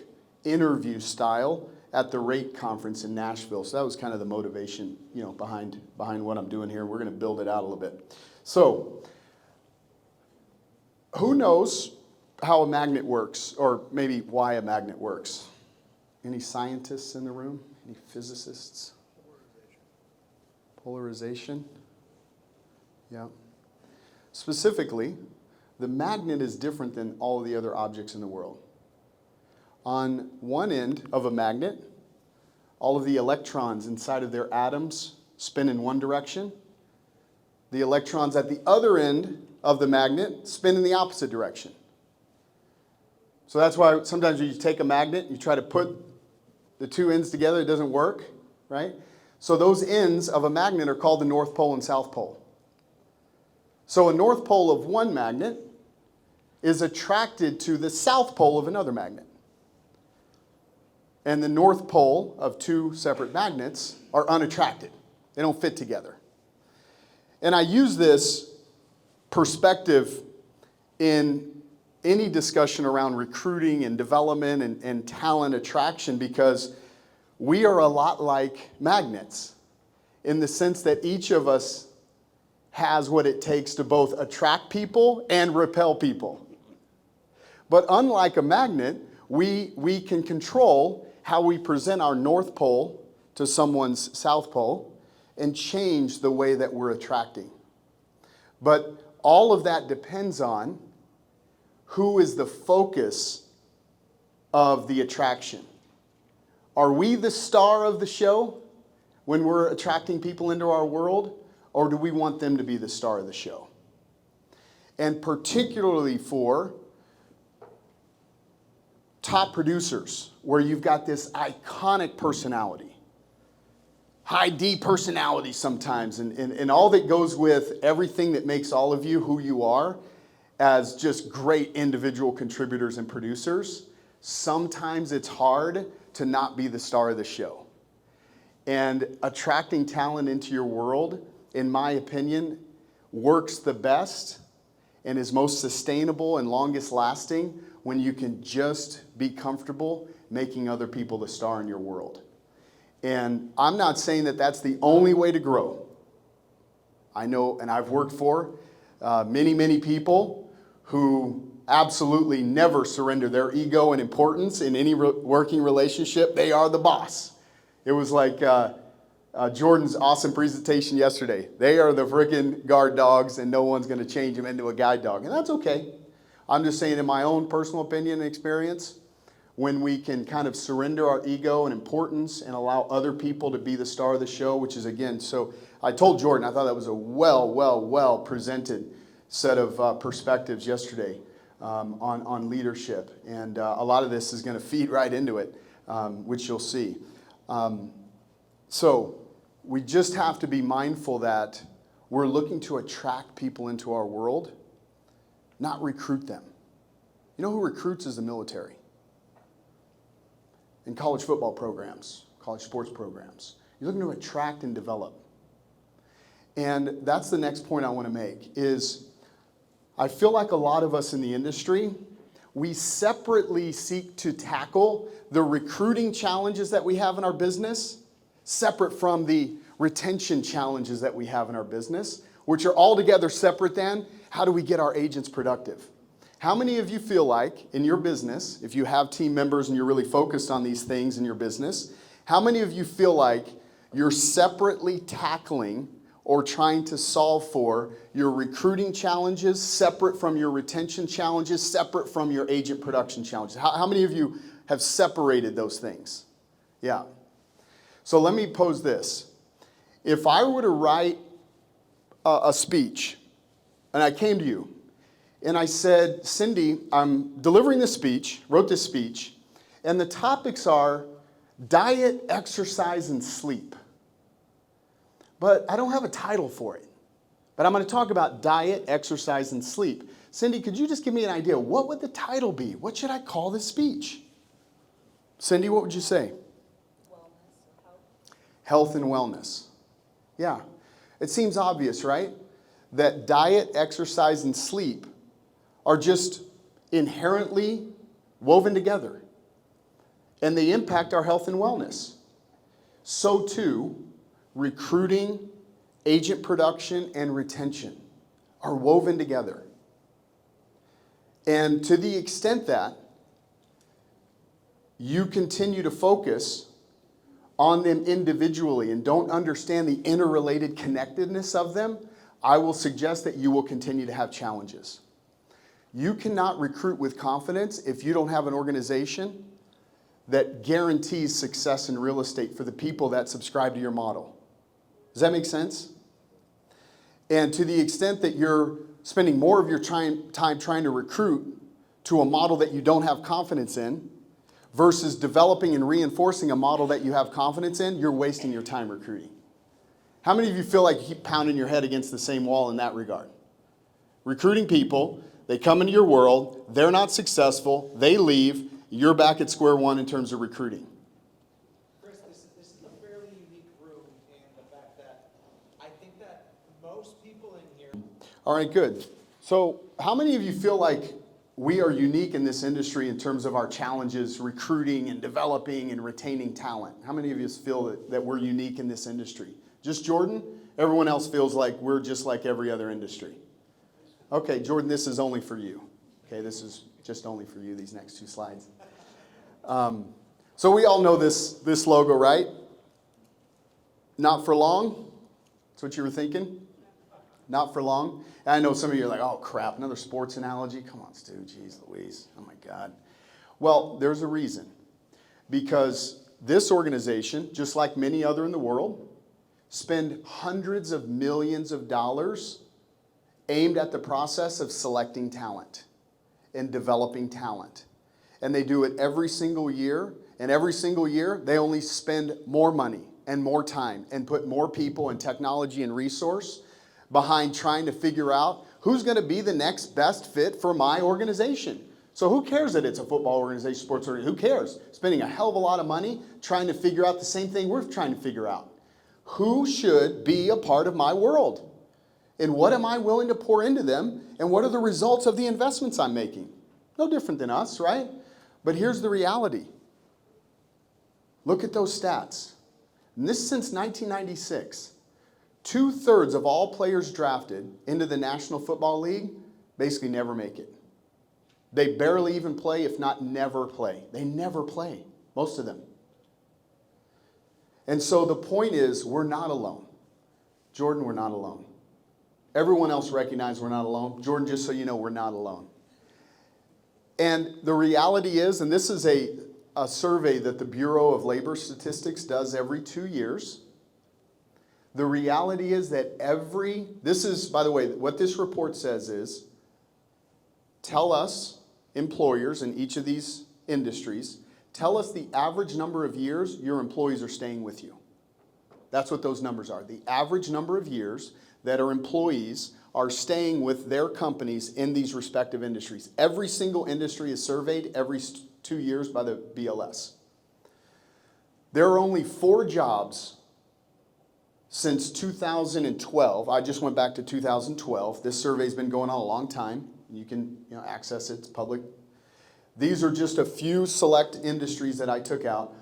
interview style at the RATE conference in Nashville. So that was kind of the motivation, behind what I'm doing here. We're going to build it out a little bit. So, who knows how a magnet works, or maybe why a magnet works? Any scientists in the room? Any physicists? Polarization. Yeah. Specifically, the magnet is different than all of the other objects in the world. On one end of a magnet, all of the electrons inside of their atoms spin in one direction. The electrons at the other end of the magnet spin in the opposite direction. So that's why sometimes when you take a magnet, you try to put the two ends together, it doesn't work, right? So those ends of a magnet are called the North Pole and South Pole. So a North Pole of one magnet is attracted to the South Pole of another magnet. And the North Pole of two separate magnets are unattracted. They don't fit together. And I use this perspective in any discussion around recruiting and development and talent attraction, because we are a lot like magnets in the sense that each of us has what it takes to both attract people and repel people. But unlike a magnet, we can control how we present our North Pole to someone's South Pole and change the way that we're attracting. But all of that depends on who is the focus of the attraction. Are we the star of the show when we're attracting people into our world, or do we want them to be the star of the show? And particularly for top producers, where you've got this iconic personality, high D personality sometimes, and all that goes with everything that makes all of you who you are as just great individual contributors and producers. Sometimes it's hard to not be the star of the show. And attracting talent into your world, in my opinion, works the best and is most sustainable and longest lasting when you can just be comfortable making other people the star in your world. And I'm not saying that that's the only way to grow. I know, and I've worked for many, many people who absolutely never surrender their ego and importance in any working relationship. They are the boss. It was like Jordan's awesome presentation yesterday. They are the freaking guard dogs, and no one's going to change them into a guide dog. And that's okay. I'm just saying, in my own personal opinion and experience, when we can kind of surrender our ego and importance and allow other people to be the star of the show, which is, again, so I told Jordan, I thought that was a well presented set of perspectives yesterday on leadership. And a lot of this is going to feed right into it, which you'll see. So we just have to be mindful that we're looking to attract people into our world, not recruit them. You know who recruits is the military. In college football programs, college sports programs. You're looking to attract and develop. And that's the next point I want to make is I feel like a lot of us in the industry, we separately seek to tackle the recruiting challenges that we have in our business, separate from the retention challenges that we have in our business, which are altogether separate than how do we get our agents productive. How many of you feel like in your business, if you have team members and you're really focused on these things in your business, how many of you feel like you're separately tackling or trying to solve for your recruiting challenges separate from your retention challenges, separate from your agent production challenges? How many of you have separated those things? Yeah. So let me pose this. If I were to write a speech and I came to you and I said, Cindy, I'm delivering this speech, wrote this speech, and the topics are diet, exercise, and sleep. But I don't have a title for it. But I'm going to talk about diet, exercise, and sleep. Cindy, could you just give me an idea? What would the title be? What should I call this speech? Cindy, what would you say? Wellness, health. Health and wellness. Yeah. It seems obvious, right? That diet, exercise, and sleep are just inherently woven together. And they impact our health and wellness. So too, recruiting, agent production, and retention are woven together. And to the extent that you continue to focus on them individually and don't understand the interrelated connectedness of them, I will suggest that you will continue to have challenges. You cannot recruit with confidence if you don't have an organization that guarantees success in real estate for the people that subscribe to your model. Does that make sense? And to the extent that you're spending more of your time trying to recruit to a model that you don't have confidence in versus developing and reinforcing a model that you have confidence in, you're wasting your time recruiting. How many of you feel like you keep pounding your head against the same wall in that regard? Recruiting people, they come into your world, they're not successful, they leave, you're back at square one in terms of recruiting. Chris, this is a fairly unique room in the fact that I think that most people in here. All right, good. So how many of you feel like we are unique in this industry in terms of our challenges recruiting and developing and retaining talent? How many of you feel that we're unique in this industry? Just Jordan? Everyone else feels like we're just like every other industry. Okay, Jordan, this is only for you. Okay, this is just only for you, these next two slides. So we all know this logo, right? Not for long? That's what you were thinking? Not for long? And I know some of you are like, oh crap, another sports analogy? Come on, Stu, geez Louise, oh my God. Well, there's a reason. Because this organization, just like many other in the world, spend hundreds of millions of dollars aimed at the process of selecting talent and developing talent. And they do it every single year. And every single year, they only spend more money and more time and put more people and technology and resource behind trying to figure out who's going to be the next best fit for my organization. So who cares that it's a football organization, sports organization? Who cares? Spending a hell of a lot of money trying to figure out the same thing we're trying to figure out. Who should be a part of my world? And what am I willing to pour into them? And what are the results of the investments I'm making? No different than us, right? But here's the reality. Look at those stats. And this is since 1996. 2/3 of all players drafted into the National Football League basically never make it. They barely even play, if not never play. They never play, most of them. And so the point is, we're not alone. Jordan, we're not alone. Everyone else recognizes we're not alone. Jordan, just so you know, we're not alone. And the reality is, and this is a survey that the Bureau of Labor Statistics does every 2 years. The reality is that this is, by the way, what this report says is, tell us, employers in each of these industries, tell us the average number of years your employees are staying with you. That's what those numbers are. The average number of years that our employees are staying with their companies in these respective industries. Every single industry is surveyed every 2 years by the BLS. There are only 4 jobs since 2012, I just went back to 2012. This survey's been going on a long time. You can access it, it's public. These are just a few select industries that I took out.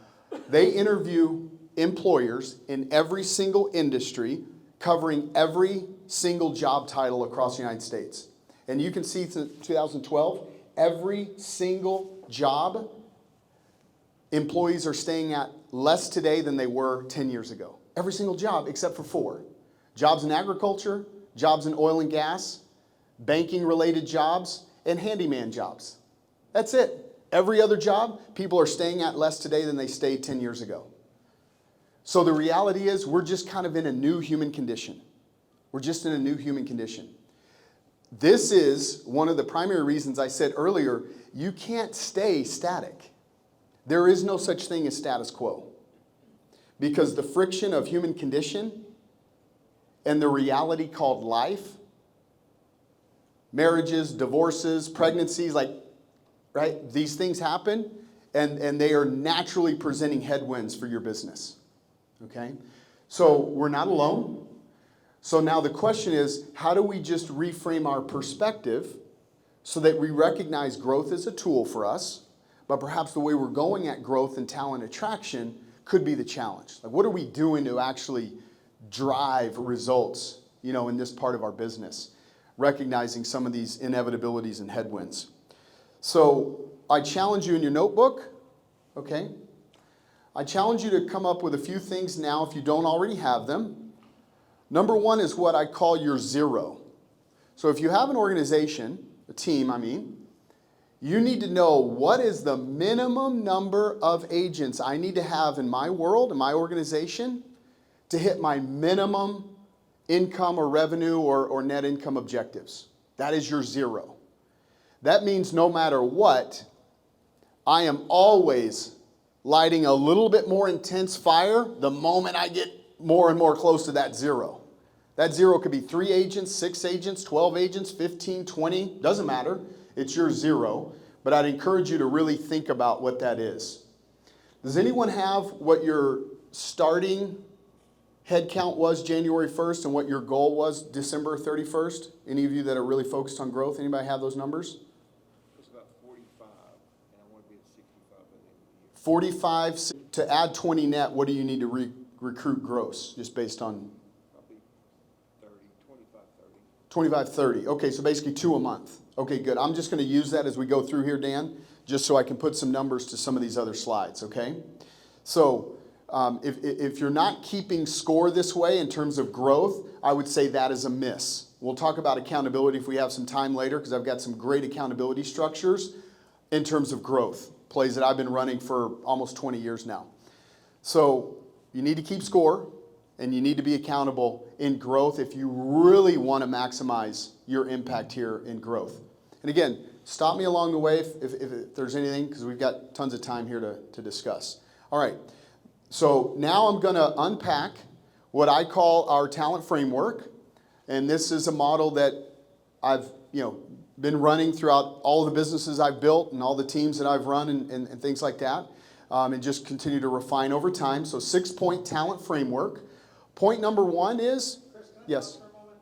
They interview employers in every single industry, covering every single job title across the United States. And you can see since 2012, every single job, employees are staying at less today than they were 10 years ago. Every single job except for 4. Jobs in agriculture, jobs in oil and gas, banking related jobs, and handyman jobs. That's it. Every other job, people are staying at less today than they stayed 10 years ago. So the reality is we're just kind of in a new human condition. We're just in a new human condition. This is one of the primary reasons I said earlier, you can't stay static. There is no such thing as status quo. Because the friction of human condition and the reality called life, marriages, divorces, pregnancies, right? These things happen and they are naturally presenting headwinds for your business. Okay? So we're not alone. So now the question is, how do we just reframe our perspective so that we recognize growth as a tool for us, but perhaps the way we're going at growth and talent attraction could be the challenge. Like, what are we doing to actually drive results, in this part of our business, recognizing some of these inevitabilities and headwinds. So I challenge you in your notebook, okay? I challenge you to come up with a few things now if you don't already have them. Number one is what I call your zero. So if you have an organization, a team, you need to know what is the minimum number of agents I need to have in my world, in my organization, to hit my minimum income or revenue or net income objectives. That is your zero. That means no matter what, I am always lighting a little bit more intense fire the moment I get more and more close to that zero. That zero could be 3 agents, 6 agents, 12 agents, 15, 20, doesn't matter. It's your zero, but I'd encourage you to really think about what that is. Does anyone have what your starting head count was January 1st and what your goal was December 31st? Any of you that are really focused on growth, anybody have those numbers? It was about 45, and I want to be at 65 by the end of the year. 45, to add 20 net, what do you need to recruit gross, just based on? Probably 30, 25, 30. 25, 30. Okay, so basically 2 a month. Okay, good. I'm just going to use that as we go through here, Dan, just so I can put some numbers to some of these other slides, okay? So if you're not keeping score this way in terms of growth, I would say that is a miss. We'll talk about accountability if we have some time later, because I've got some great accountability structures in terms of growth, plays that I've been running for almost 20 years now. So you need to keep score, and you need to be accountable in growth if you really want to maximize your impact here in growth. And again, stop me along the way if there's anything, because we've got tons of time here to discuss. All right, so now I'm going to unpack what I call our talent framework. And this is a model that I've been running throughout all the businesses I've built and all the teams that I've run and things like that, and just continue to refine over time. So 6-point talent framework. Point number 1 is, Chris, can I yes. pause for a moment?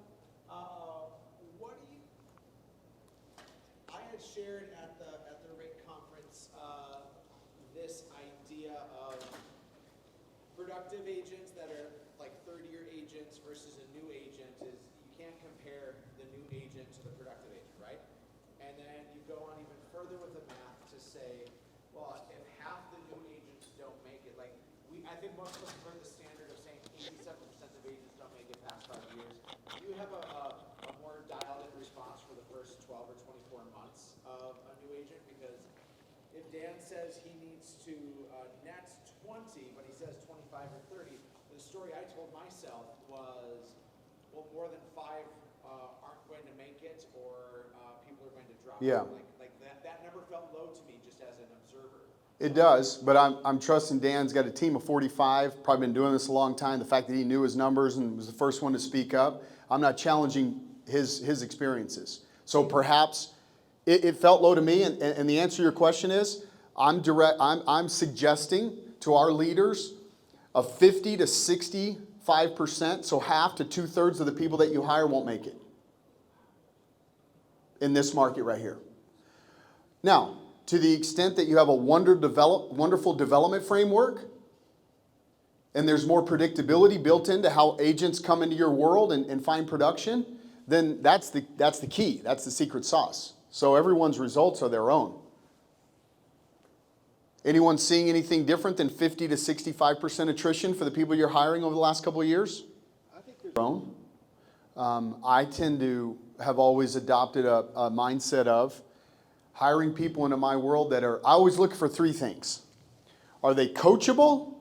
I had shared at the RATE conference this idea of productive agents that are like 30-year agents versus a new agent is you can't compare the new agent to the productive agent, right? And then you go on even further with the math to say, well, if half the new agents don't make it, I think most of us have heard the standard of saying 87% of agents don't make it past 5 years. Do you have a more dialed-in response for the first 12 or 24 months of a new agent? Because if Dan says he needs to net 20, but he says 25 or 30, the story I told myself was, well, more than 5 aren't going to make it, or people are going to drop. Yeah. That number felt low to me just as an observer. It does, but I'm trusting Dan's got a team of 45, probably been doing this a long time. The fact that he knew his numbers and was the first one to speak up, I'm not challenging his experiences. So perhaps it felt low to me, and the answer to your question is, I'm suggesting to our leaders a 50 to 65% 5%, so half to 2/3 of the people that you hire won't make it in this market right here. Now, to the extent that you have a wonderful development framework, and there's more predictability built into how agents come into your world and find production, then that's the key. That's the secret sauce. So everyone's results are their own. Anyone seeing anything different than 50 to 65% attrition for the people you're hiring over the last couple of years? I think there's Own. I tend to have always adopted a mindset of hiring people into my world that are, I always look for three things. Are they coachable?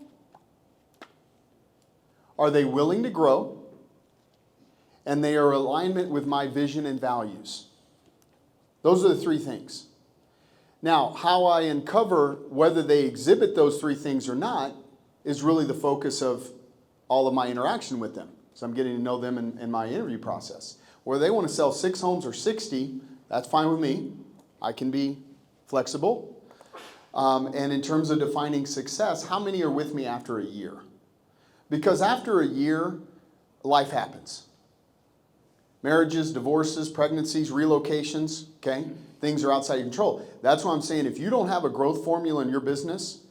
Are they willing to grow? And they are in alignment with my vision and values. Those are the three things. Now, how I uncover whether they exhibit those three things or not is really the focus of all of my interaction with them. So I'm getting to know them in my interview process. Whether they want to sell 6 homes or 60, that's fine with me. I can be flexible. And in terms of defining success, how many are with me after a year? Because after a year, life happens. Marriages, divorces, pregnancies, relocations, okay? Things are outside your control. That's why I'm saying if you don't have a growth formula in your business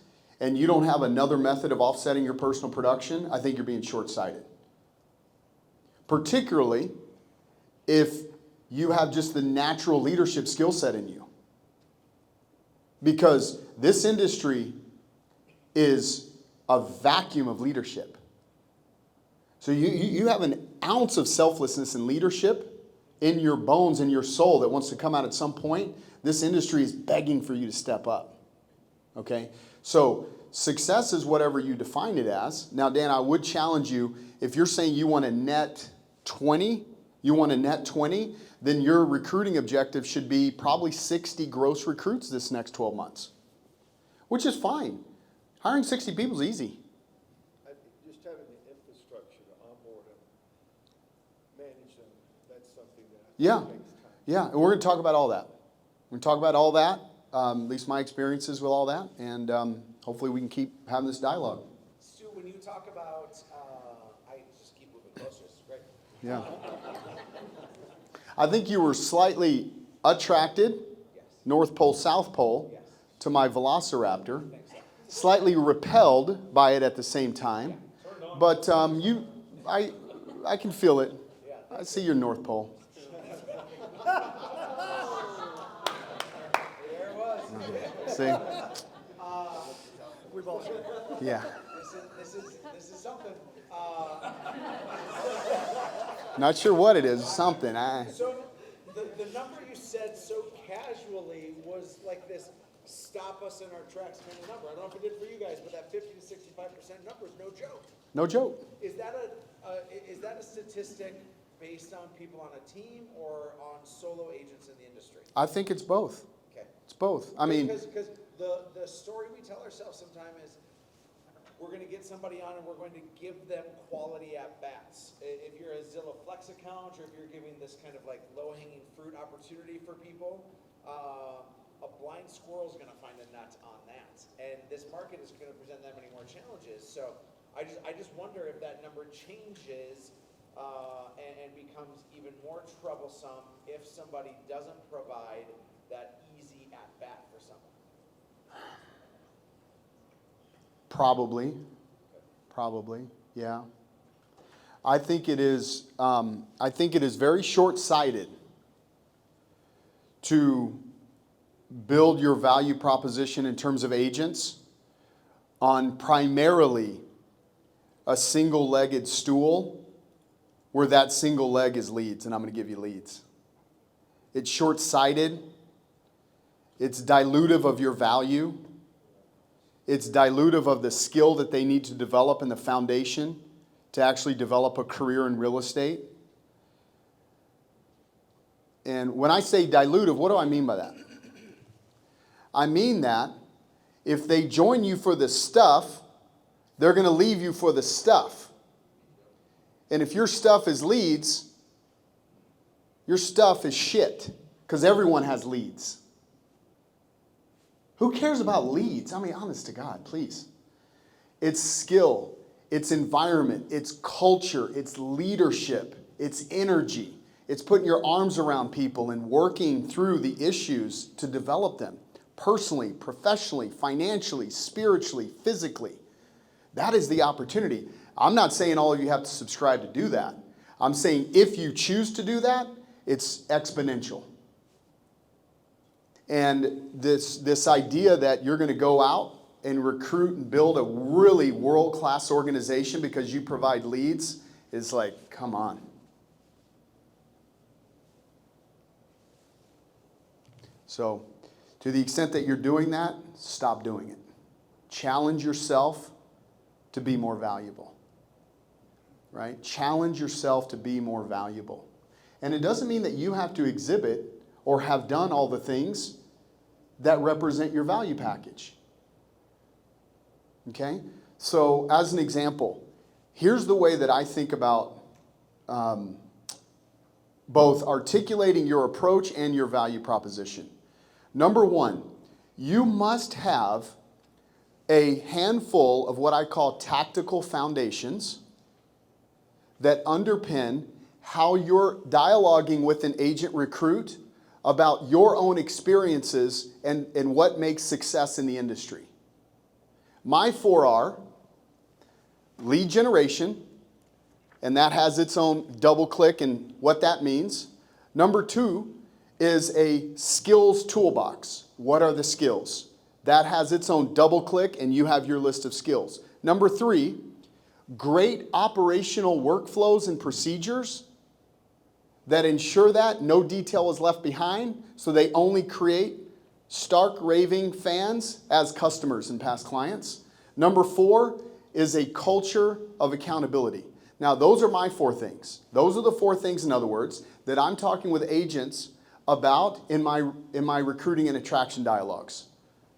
and you don't have another method of offsetting your personal production, I think you're being short-sighted. Particularly if you have just the natural leadership skill set in you. Because this industry is a vacuum of leadership. So you have an ounce of selflessness and leadership in your bones, in your soul that wants to come out at some point. This industry is begging for you to step up. Okay? So success is whatever you define it as. Now, Dan, I would challenge you, if you're saying you want to net 20, then your recruiting objective should be probably 60 gross recruits this next 12 months, which is fine. Hiring 60 people is easy. I think just having the infrastructure to onboard them, manage them, that's something that I think takes time. Yeah, and we're going to talk about all that. We're going to talk about all that, at least my experiences with all that, and hopefully we can keep having this dialogue. Stu, when you talk about, I just keep moving closer, it's great. Yeah. I think you were slightly attracted, North Pole, South Pole, to my Velociraptor. Slightly repelled by it at the same time. But I can feel it. I see your North Pole. There it was. See? We both. Yeah. This is something. Not sure what it is. Something. So the number you said so casually was like this stop us in our tracks kind of number. I don't know if it did for you guys, but that 50 to 65% number is no joke. No joke. Is that a statistic based on people on a team or on solo agents in the industry? I think it's both. Okay. It's both. I mean, because the story we tell ourselves sometimes is we're going to get somebody on and we're going to give them quality at bats. If you're a Zillow Flex account or if you're giving this kind of like low-hanging fruit opportunity for people, a blind squirrel is going to find a nut on that. And this market is going to present that many more challenges. So I just wonder if that number changes and becomes even more troublesome if somebody doesn't provide that easy at bat for someone. Probably, yeah. I think it is very short-sighted to build your value proposition in terms of agents on primarily a single-legged stool where that single leg is leads, and I'm going to give you leads. It's short-sighted. It's dilutive of your value. It's dilutive of the skill that they need to develop in the foundation to actually develop a career in real estate. And when I say dilutive, what do I mean by that? I mean that if they join you for the stuff, they're going to leave you for the stuff. And if your stuff is leads, your stuff is shit because everyone has leads. Who cares about leads? I mean, honest to God, please. It's skill. it's environment, it's culture, it's leadership, it's energy. It's putting your arms around people and working through the issues to develop them personally, professionally, financially, spiritually, physically. That is the opportunity. I'm not saying all of you have to subscribe to do that. I'm saying if you choose to do that, it's exponential. And this idea that you're going to go out and recruit and build a really world-class organization because you provide leads is like, come on. So, to the extent that you're doing that, stop doing it. Challenge yourself to be more valuable. Right? Challenge yourself to be more valuable. And it doesn't mean that you have to exhibit or have done all the things that represent your value package. Okay? So, as an example, here's the way that I think about both articulating your approach and your value proposition. Number one, you must have a handful of what I call tactical foundations that underpin how you're dialoguing with an agent recruit about your own experiences and what makes success in the industry. My 4 are lead generation, and that has its own double click and what that means. Number 2 is a skills toolbox. What are the skills? That has its own double click and you have your list of skills. Number 3, great operational workflows and procedures that ensure that no detail is left behind, so they only create stark raving fans as customers and past clients. Number 4 is a culture of accountability. Now, those are my 4 things. Those are the 4 things, in other words, that I'm talking with agents about in my recruiting and attraction dialogues.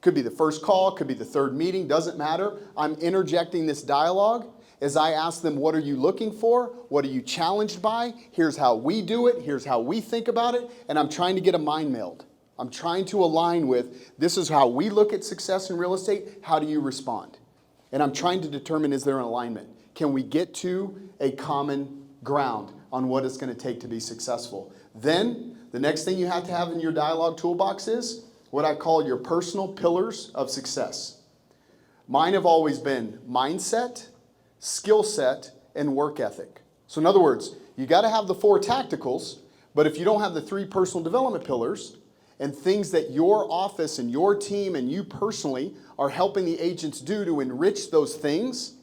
Could be the first call, could be the 3rd meeting, doesn't matter. I'm interjecting this dialogue as I ask them, what are you looking for? What are you challenged by? Here's how we do it. Here's how we think about it. And I'm trying to get a mind meld. I'm trying to align with, this is how we look at success in real estate. How do you respond? And I'm trying to determine, is there an alignment? Can we get to a common ground on what it's going to take to be successful? Then, the next thing you have to have in your dialogue toolbox is what I call your personal pillars of success. Mine have always been mindset, skill set, and work ethic. So in other words, you got to have the 4 tacticals, but if you don't have the 3 personal development pillars and things that your office and your team and you personally are helping the agents do to enrich those things,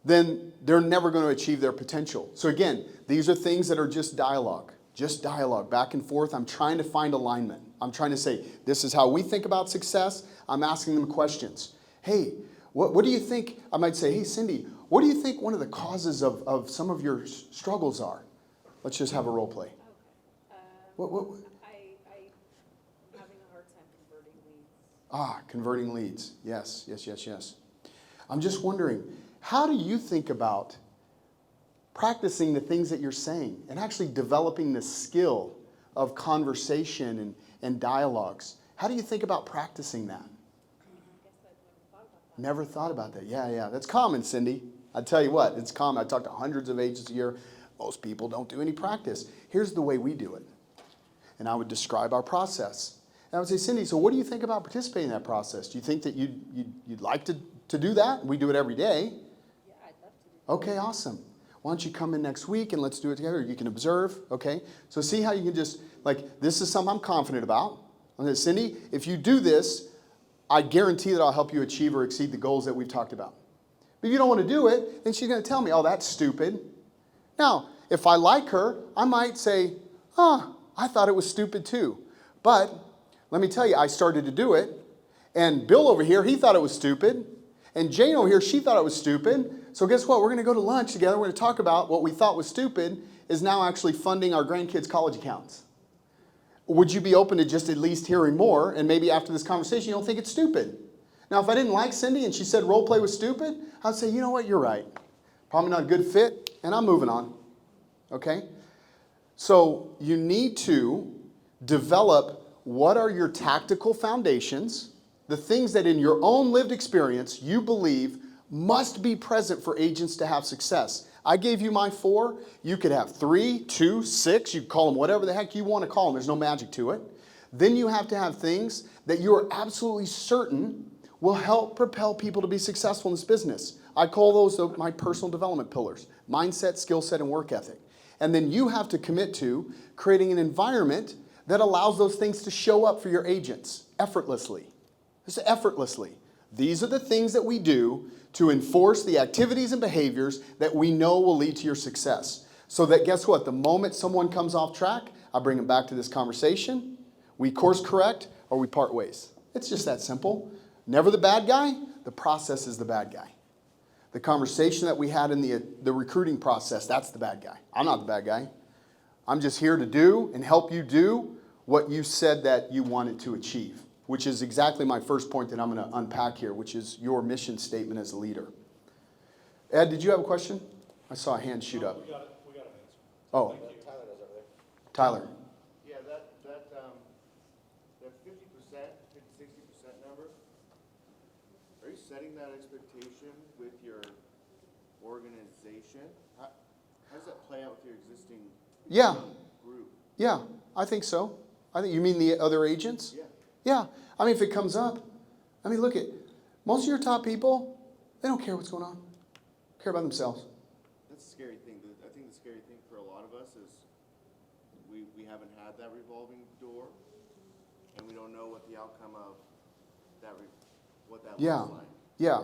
then they're never going to achieve their potential. So again, these are things that are just dialogue, back and forth. I'm trying to find alignment. I'm trying to say, this is how we think about success. I'm asking them questions. Hey, what do you think? I might say, hey, Cindy, what do you think one of the causes of some of your struggles are? Let's just have a role play. I'm having a hard time Converting converting leads. leads. Yes. I'm just wondering, how do you think about practicing the things that you're saying and actually developing the skill of conversation and dialogues? How do you think about practicing that? Never thought about that. Yeah. That's common, Cindy. I tell you what, it's common. I talk to hundreds of agents a year. Most people don't do any practice. Here's the way we do it. And I would describe our process. And I would say, Cindy, so what do you think about participating in that process? Do you think that you'd like to do that? We do it every day. Yeah, I'd love to do that. Okay, awesome. Why don't you come in next week and let's do it together? You can observe, okay? So see how you can just, this is something I'm confident about. I'm going to say, Cindy, if you do this, I guarantee that I'll help you achieve or exceed the goals that we've talked about. But if you don't want to do it, then she's going to tell me, oh, that's stupid. Now, if I like her, I might say, I thought it was stupid too. But let me tell you, I started to do it. And Bill over here, he thought it was stupid. And Jane over here, she thought it was stupid. So guess what? We're going to go to lunch together. We're going to talk about what we thought was stupid is now actually funding our grandkids' college accounts. Would you be open to just at least hearing more, and maybe after this conversation you don't think it's stupid? Now, if I didn't like Cindy and she said role play was stupid, I'd say, you know what, you're right. Probably not a good fit, and I'm moving on. Okay? So you need to develop what are your tactical foundations, the things that in your own lived experience you believe must be present for agents to have success. I gave you my 4. You could have 3, 2, 6. You can call them whatever the heck you want to call them. There's no magic to it. Then you have to have things that you are absolutely certain will help propel people to be successful in this business. I call those my personal development pillars: mindset, skill set, and work ethic. And then you have to commit to creating an environment that allows those things to show up for your agents effortlessly. Just effortlessly. These are the things that we do to enforce the activities and behaviors that we know will lead to your success. So that, guess what? The moment someone comes off track, I bring them back to this conversation. We course correct, or we part ways. It's just that simple. Never the bad guy. The process is the bad guy. The conversation that we had in the recruiting process, that's the bad guy. I'm not the bad guy. I'm just here to do and help you do what you said that you wanted to achieve, which is exactly my first point that I'm going to unpack here, which is your mission statement as a leader. Ed, did you have a question? I saw a hand shoot up. We got an answer. Oh, Tyler. Yeah, that 50%, 60% number, are you setting that expectation with your organization? How does that play out with your existing Yeah, group? yeah, I think so. You mean the other agents? Yeah. Yeah, I mean, if it comes up, I mean, look at, most of your top people, they don't care what's going on. Care about themselves. That's a scary thing. I think the scary thing for a lot of us is we haven't had that revolving door, and we don't know what the outcome of that, what that Yeah, looks like. yeah.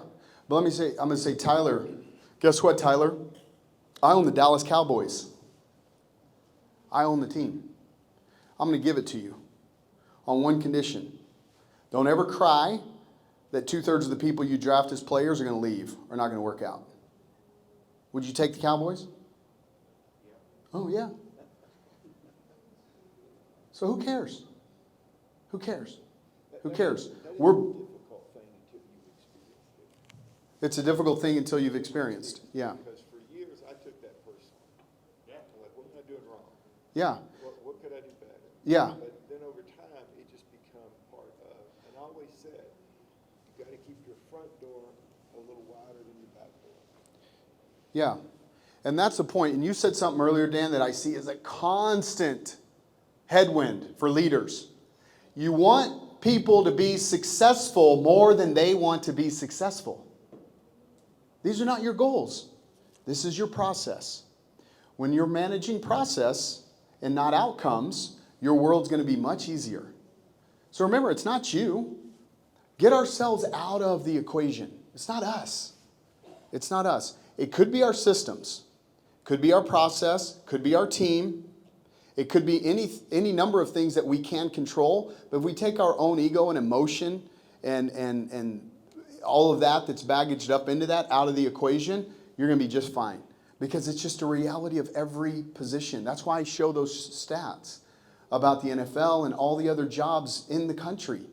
But let me say, I'm going to say, Tyler, guess what, Tyler? I own the Dallas Cowboys. I own the team. I'm going to give it to you on one condition. Don't ever cry that 2/3 of the people you draft as players are going to leave or not going to work out. Would you take the Cowboys? Yeah. Oh, yeah. So who cares? Who cares? Who cares? It's a difficult thing until you've experienced. Yeah. Because for years, I took that personally. Yeah. I'm like, what am I doing wrong? Yeah. What could I do better? Yeah. But then over time, it just become part of, and I always said, you got to keep your front door a little wider than your back door. Yeah. And that's the point. And you said something earlier, Dan, that I see as a constant headwind for leaders. You want people to be successful more than they want to be successful. These are not your goals. This is your process. When you're managing process and not outcomes, your world's going to be much easier. So remember, it's not you. Get ourselves out of the equation. It's not us. It's not us. It could be our systems. Could be our process. Could be our team. It could be any number of things that we can control. But if we take our own ego and emotion and all of that that's baggaged up into that out of the equation, you're going to be just fine. Because it's just a reality of every position. That's why I show those stats about the NFL and all the other jobs in the country.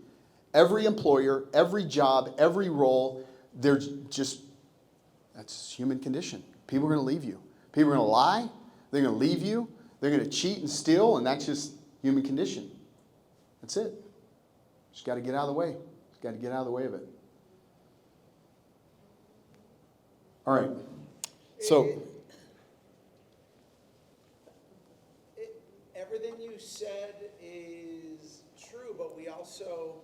Every employer, every job, every role, that's human condition. People are going to leave you. People are going to lie. They're going to leave you. They're going to cheat and steal, and that's just human condition. That's it. Just got to get out of the way. Just got to get out of the way of it. All right. So, Everything you said is true, but we also,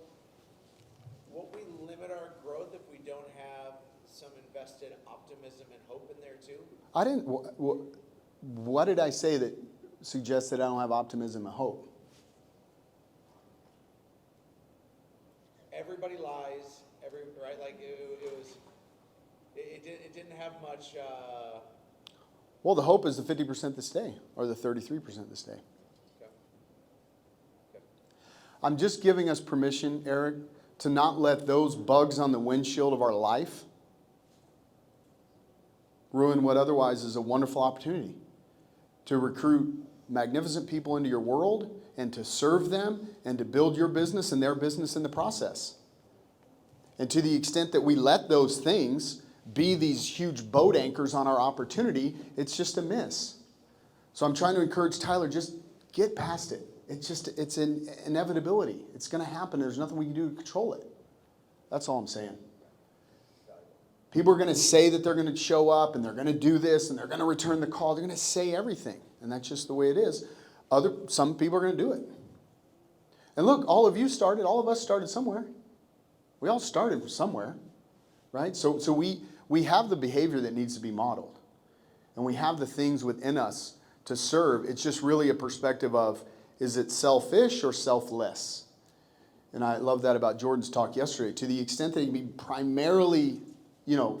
won't we limit our growth if we don't have some invested optimism and hope in there too? I didn't. What did I say that suggests that I don't have optimism and hope? Everybody lies. Right? Like it didn't have much. Well, the hope is the 50% that stay, or the 33% that stay. Okay. I'm just giving us permission, Eric, to not let those bugs on the windshield of our life ruin what otherwise is a wonderful opportunity to recruit magnificent people into your world and to serve them and to build your business and their business in the process. And to the extent that we let those things be these huge boat anchors on our opportunity, it's just a miss. So I'm trying to encourage Tyler, just get past it. It's an inevitability. It's going to happen. There's nothing we can do to control it. That's all I'm saying. People are going to say that they're going to show up and they're going to do this and they're going to return the call. They're going to say everything. And that's just the way it is. Some people are going to do it. And look, all of us started somewhere. We all started somewhere, right? So we have the behavior that needs to be modeled. And we have the things within us to serve. It's just really a perspective of, is it selfish or selfless? And I love that about Jordan's talk yesterday. To the extent that he can be primarily,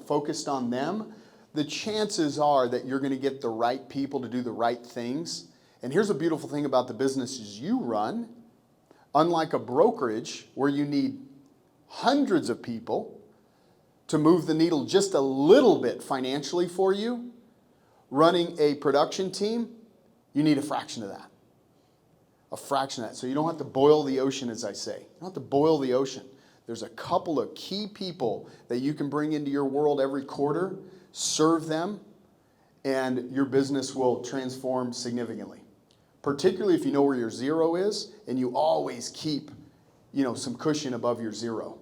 focused on them, the chances are that you're going to get the right people to do the right things. And here's a beautiful thing about the businesses you run. Unlike a brokerage where you need hundreds of people to move the needle just a little bit financially for you, running a production team, you need a fraction of that. A fraction of that. So you don't have to boil the ocean, as I say. You don't have to boil the ocean. There's a couple of key people that you can bring into your world every quarter, serve them, and your business will transform significantly. Particularly if you know where your zero is, and you always keep, some cushion above your zero.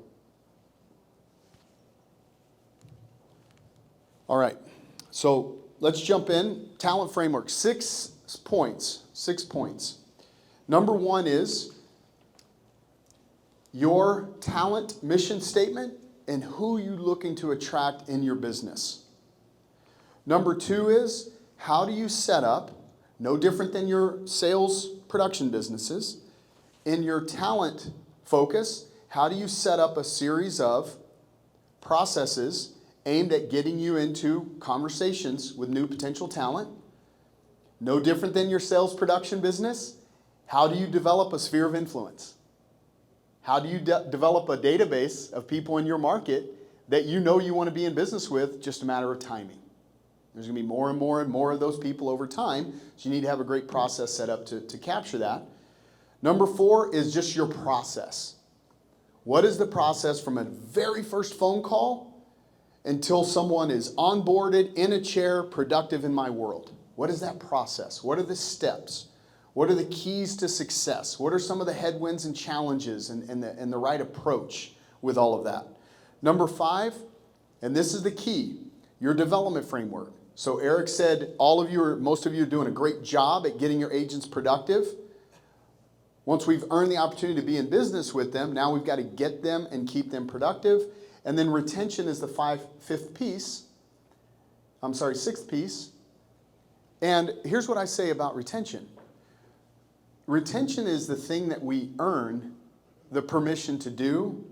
All right, so let's jump in. Talent framework, 6 points. 6 points. Number 1 is your talent mission statement and who you're looking to attract in your business. Number 2 is, how do you set up, no different than your sales production businesses, in your talent focus, how do you set up a series of processes aimed at getting you into conversations with new potential talent? No different than your sales production business, how do you develop a sphere of influence? How do you develop a database of people in your market that you want to be in business with, just a matter of timing? There's going to be more and more and more of those people over time, so you need to have a great process set up to capture that. Number 4 is just your process. What is the process from a very first phone call until someone is onboarded, in a chair, productive in my world? What is that process? What are the steps? What are the keys to success? What are some of the headwinds and challenges and the right approach with all of that? Number 5, and this is the key, your development framework. So Eric said most of you are doing a great job at getting your agents productive. Once we've earned the opportunity to be in business with them, now we've got to get them and keep them productive. And then retention is the sixth piece. And here's what I say about retention. Retention is the thing that we earn the permission to do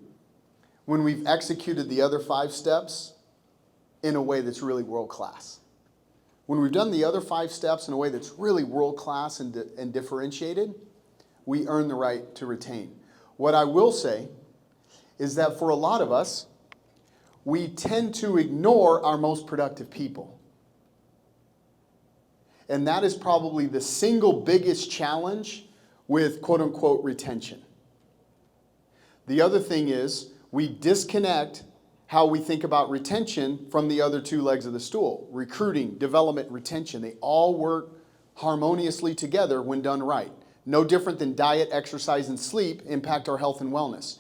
when we've executed the other 5 steps in a way that's really world-class. When we've done the other 5 steps in a way that's really world-class and differentiated, we earn the right to retain. What I will say is that for a lot of us, we tend to ignore our most productive people. And that is probably the single biggest challenge with quote-unquote retention. The other thing is we disconnect how we think about retention from the other 2 legs of the stool. Recruiting, development, retention, they all work harmoniously together when done right. No different than diet, exercise, and sleep impact our health and wellness.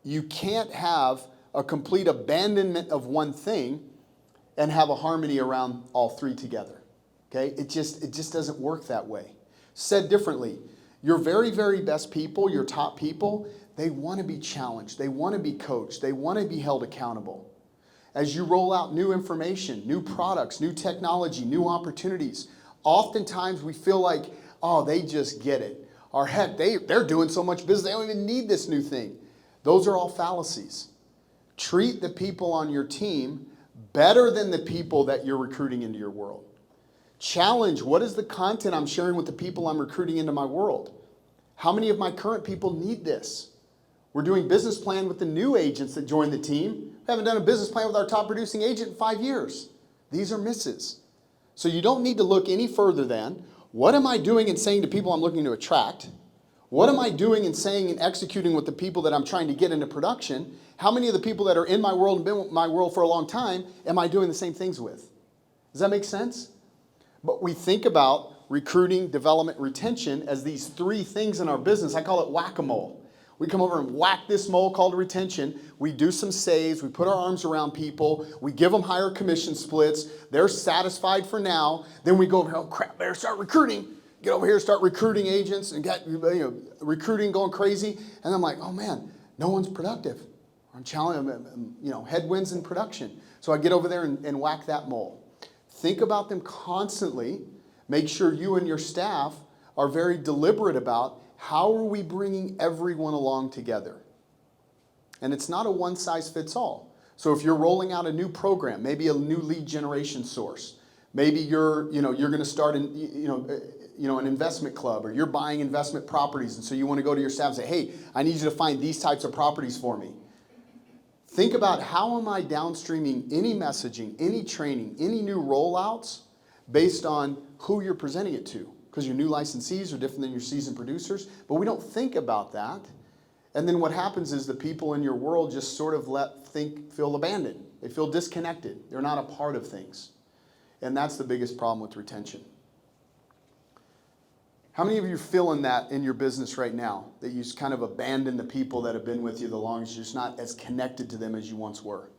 You can't have a complete abandonment of one thing and have a harmony around all 3 together. Okay? It just doesn't work that way. Said differently, your very, very best people, your top people, they want to be challenged. They want to be coached. They want to be held accountable. As you roll out new information, new products, new technology, new opportunities, oftentimes we feel like, oh, they just get it. Or heck, they're doing so much business, they don't even need this new thing. Those are all fallacies. Treat the people on your team better than the people that you're recruiting into your world. Challenge, what is the content I'm sharing with the people I'm recruiting into my world? How many of my current people need this? We're doing business plan with the new agents that join the team. We haven't done a business plan with our top producing agent in 5 years. These are misses. So you don't need to look any further than, what am I doing and saying to people I'm looking to attract? What am I doing and saying and executing with the people that I'm trying to get into production? How many of the people that are in my world and been in my world for a long time am I doing the same things with? Does that make sense? But we think about recruiting, development, retention as these 3 things in our business. I call it whack-a-mole. We come over and whack this mole called retention. We do some saves. We put our arms around people. We give them higher commission splits. They're satisfied for now. Then we go over here, oh crap, better start recruiting. Get over here, start recruiting agents and get recruiting going crazy. And I'm like, oh man, no one's productive. I'm challenging them, headwinds in production. So I get over there and whack that mole. Think about them constantly. Make sure you and your staff are very deliberate about how are we bringing everyone along together. And it's not a one-size-fits-all. So if you're rolling out a new program, maybe a new lead generation source, maybe you're going to start an investment club, or you're buying investment properties, and so you want to go to your staff and say, hey, I need you to find these types of properties for me. Think about how am I downstreaming any messaging, any training, any new rollouts based on who you're presenting it to. Because your new licensees are different than your seasoned producers, but we don't think about that. And then what happens is the people in your world just sort of feel abandoned. They feel disconnected. They're not a part of things. And that's the biggest problem with retention. How many of you are feeling that in your business right now? That you just kind of abandon the people that have been with you the longest, you're just not as connected to them as you once were?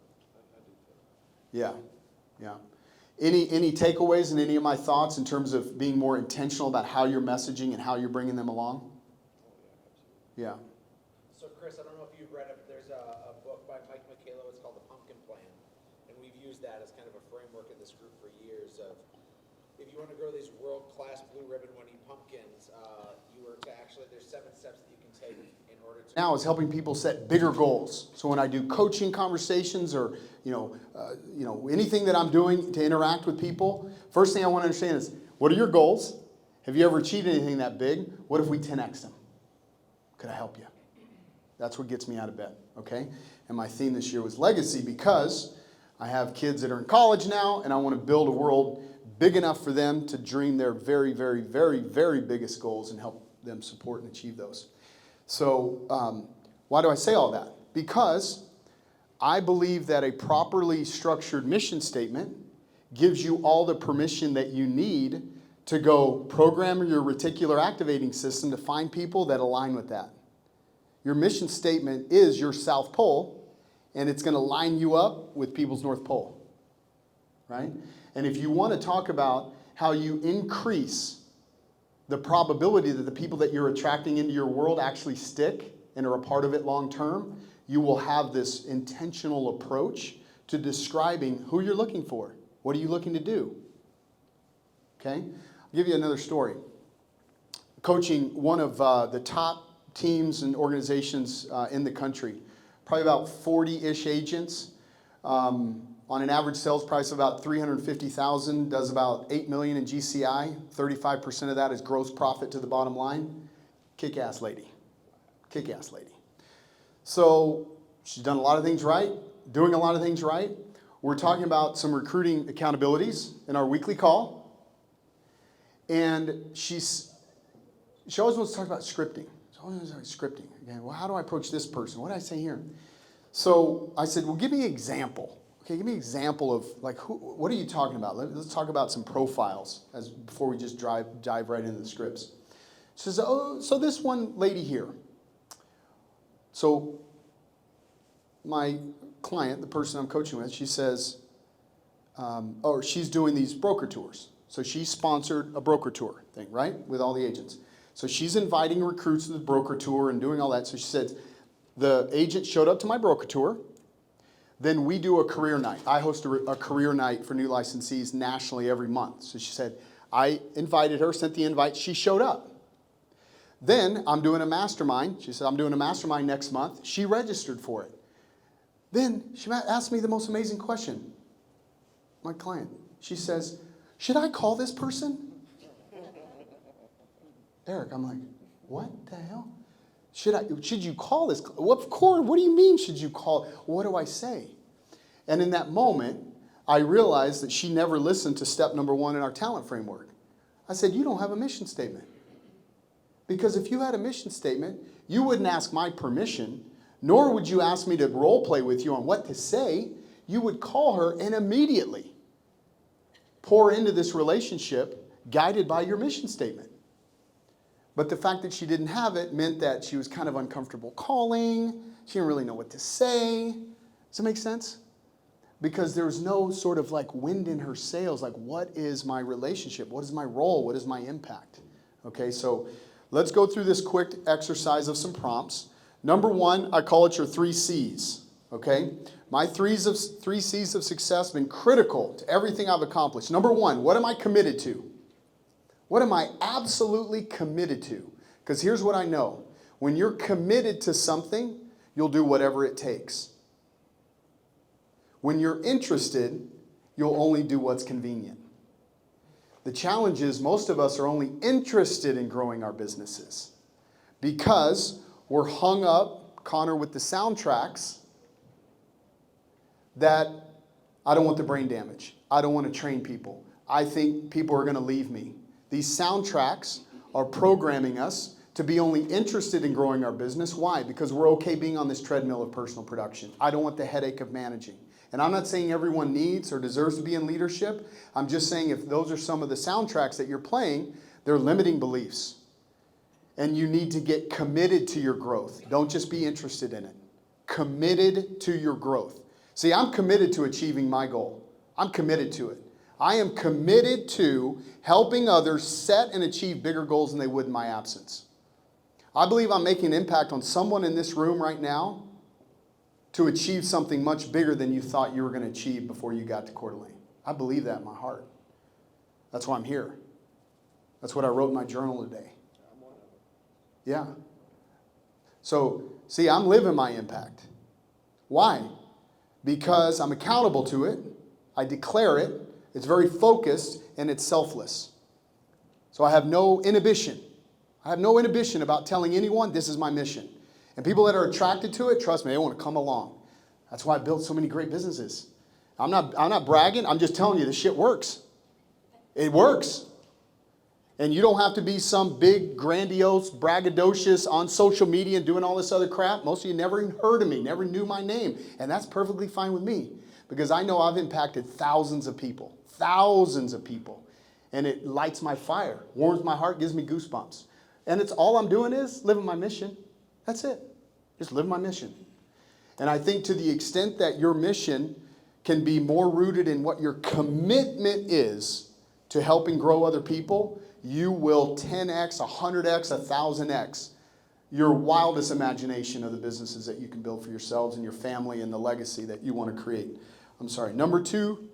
Yeah, yeah. Any takeaways in any of my thoughts in terms of being more intentional about how you're messaging and how you're bringing them along? Yeah. So Chris, I don't know if you've read it, but there's a book by Mike McCallow. It's called The Pumpkin Plan. And we've used that as kind of a framework in this group for years of, if you want to grow these world-class blue ribbon winning pumpkins, you were to actually, there's 7 steps that you can take in order to. Now is helping people set bigger goals. So when I do coaching conversations or anything that I'm doing to interact with people, first thing I want to understand is, what are your goals? Have you ever achieved anything that big? What if we 10x them? Could I help you? That's what gets me out of bed, okay? And my theme this year was legacy, because I have kids that are in college now, and I want to build a world big enough for them to dream their very, very, very, very biggest goals and help them support and achieve those. So why do I say all that? Because I believe that a properly structured mission statement gives you all the permission that you need to go program your reticular activating system to find people that align with that. Your mission statement is your South Pole, and it's going to line you up with people's North Pole, right? And if you want to talk about how you increase the probability that the people that you're attracting into your world actually stick and are a part of it long term, you will have this intentional approach to describing who you're looking for. What are you looking to do? Okay? I'll give you another story. Coaching one of the top teams and organizations in the country, probably about 40-ish agents, on an average sales price of about $350,000, does about $8 million in GCI. 35% of that is gross profit to the bottom line. Kick-ass lady. Kick-ass lady. So she's done a lot of things right, doing a lot of things right. We're talking about some recruiting accountabilities in our weekly call. And she always wants to talk about scripting. She always wants to talk about scripting. Okay, well, how do I approach this person? What did I say here? So I said, well, give me an example. Okay, give me an example of, like, what are you talking about? Let's talk about some profiles before we just dive right into the scripts. She says, oh, so this one lady here. So my client, the person I'm coaching with, she says, she's doing these broker tours. So she sponsored a broker tour thing, right, with all the agents. So she's inviting recruits to the broker tour and doing all that. So she said, the agent showed up to my broker tour. Then we do a career night. I host a career night for new licensees nationally every month. So she said, I invited her, sent the invite, she showed up. Then I'm doing a mastermind. She said, I'm doing a mastermind next month. She registered for it. Then she asked me the most amazing question. My client, she says, should I call this person? Eric, I'm like, what the hell? Should you call this? Well, of course, what do you mean should you call? What do I say? And in that moment, I realized that she never listened to step number 1 in our talent framework. I said, you don't have a mission statement. Because if you had a mission statement, you wouldn't ask my permission, nor would you ask me to role play with you on what to say. You would call her and immediately pour into this relationship guided by your mission statement. But the fact that she didn't have it meant that she was kind of uncomfortable calling. She didn't really know what to say. Does that make sense? Because there was no sort of like wind in her sails, like what is my relationship? What is my role? What is my impact? Okay, so let's go through this quick exercise of some prompts. Number one, I call it your 3 C's, okay? My 3 C's of success have been critical to everything I've accomplished. Number one, what am I committed to? What am I absolutely committed to? Because here's what I know. When you're committed to something, you'll do whatever it takes. When you're interested, you'll only do what's convenient. The challenge is most of us are only interested in growing our businesses because we're hung up, Connor, with the soundtracks that I don't want the brain damage. I don't want to train people. I think people are going to leave me. These soundtracks are programming us to be only interested in growing our business. Why? Because we're okay being on this treadmill of personal production. I don't want the headache of managing. And I'm not saying everyone needs or deserves to be in leadership. I'm just saying if those are some of the soundtracks that you're playing, they're limiting beliefs. And you need to get committed to your growth. Don't just be interested in it. Committed to your growth. See, I'm committed to achieving my goal. I'm committed to it. I am committed to helping others set and achieve bigger goals than they would in my absence. I believe I'm making an impact on someone in this room right now to achieve something much bigger than you thought you were going to achieve before you got to Coeur d'Alene. I believe that in my heart. That's why I'm here. That's what I wrote in my journal today. Yeah. So, see, I'm living my impact. Why? Because I'm accountable to it. I declare it. It's very focused and it's selfless. So I have no inhibition. I have no inhibition about telling anyone this is my mission. And people that are attracted to it, trust me, they want to come along. That's why I built so many great businesses. I'm not bragging. I'm just telling you this shit works. It works. And you don't have to be some big, grandiose, braggadocious on social media and doing all this other crap. Most of you never even heard of me, never knew my name. And that's perfectly fine with me because I know I've impacted thousands of people. Thousands of people. And it lights my fire, warms my heart, gives me goosebumps. And it's all I'm doing is living my mission. That's it. Just live my mission. And I think to the extent that your mission can be more rooted in what your commitment is to helping grow other people, you will 10x, 100x, 1000x your wildest imagination of the businesses that you can build for yourselves and your family and the legacy that you want to create. I'm sorry. Number 2,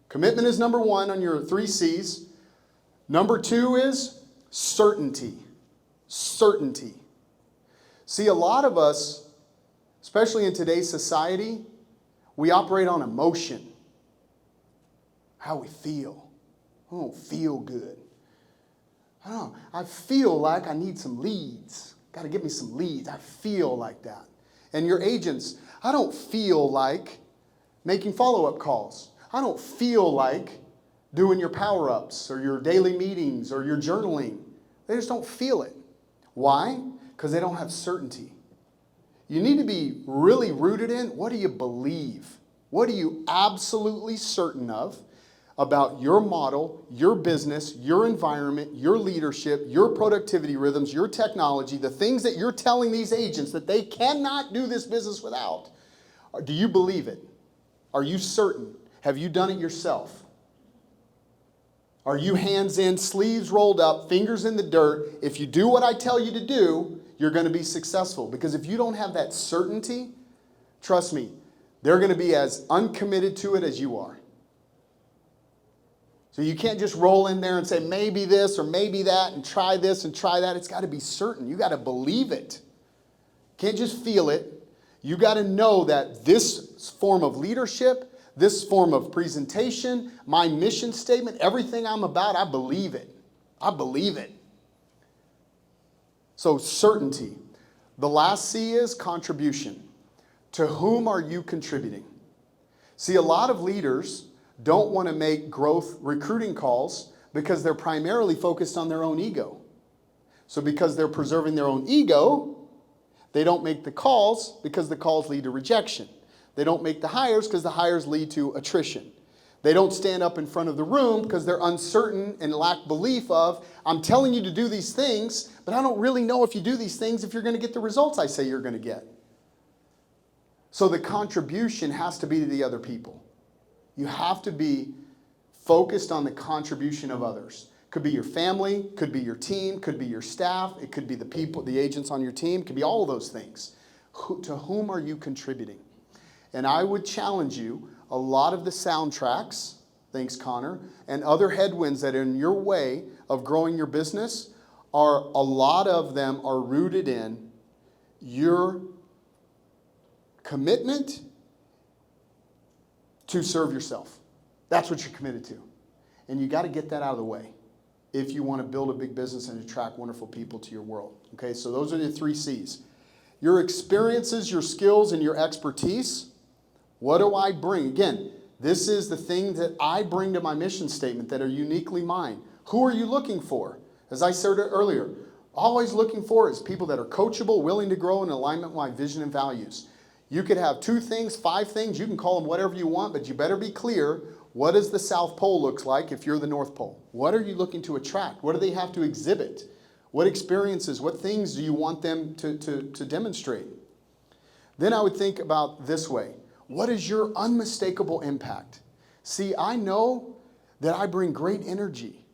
commitment is number 1 on your 3 C's. Number 2 is certainty. Certainty. See, a lot of us, especially in today's society, we operate on emotion. How we feel. I don't feel good. I don't know. I feel like I need some leads. Got to get me some leads. I feel like that. And your agents, I don't feel like making follow-up calls. I don't feel like doing your power-ups or your daily meetings or your journaling. They just don't feel it. Why? Because they don't have certainty. You need to be really rooted in what do you believe? What are you absolutely certain of about your model, your business, your environment, your leadership, your productivity rhythms, your technology, the things that you're telling these agents that they cannot do this business without? Do you believe it? Are you certain? Have you done it yourself? Are you hands in, sleeves rolled up, fingers in the dirt? If you do what I tell you to do, you're going to be successful. Because if you don't have that certainty, trust me, they're going to be as uncommitted to it as you are. So you can't just roll in there and say maybe this or maybe that and try this and try that. It's got to be certain. You got to believe it. Can't just feel it. You got to know that this form of leadership, this form of presentation, my mission statement, everything I'm about, I believe it. I believe it. So certainty. The last C is contribution. To whom are you contributing? See, a lot of leaders don't want to make growth recruiting calls because they're primarily focused on their own ego. So because they're preserving their own ego, they don't make the calls because the calls lead to rejection. They don't make the hires because the hires lead to attrition. They don't stand up in front of the room because they're uncertain and lack belief of, I'm telling you to do these things, but I don't really know if you do these things if you're going to get the results I say you're going to get. So the contribution has to be to the other people. You have to be focused on the contribution of others. Could be your family, could be your team, could be your staff, it could be the people, the agents on your team, it could be all of those things. To whom are you contributing? And I would challenge you, a lot of the soundtracks, thanks Connor, and other headwinds that are in your way of growing your business, a lot of them are rooted in your commitment to serve yourself. That's what you're committed to. And you got to get that out of the way if you want to build a big business and attract wonderful people to your world. Okay, so those are the 3 C's. Your experiences, your skills, and your expertise. What do I bring? Again, this is the thing that I bring to my mission statement that are uniquely mine. Who are you looking for? As I said earlier, always looking for is people that are coachable, willing to grow in alignment with my vision and values. You could have 2 things, 5 things, you can call them whatever you want, but you better be clear. What does the South Pole look like if you're the North Pole? What are you looking to attract? What do they have to exhibit? What experiences, what things do you want them to demonstrate? Then I would think about this way. What is your unmistakable impact? See, I know that I bring great energy.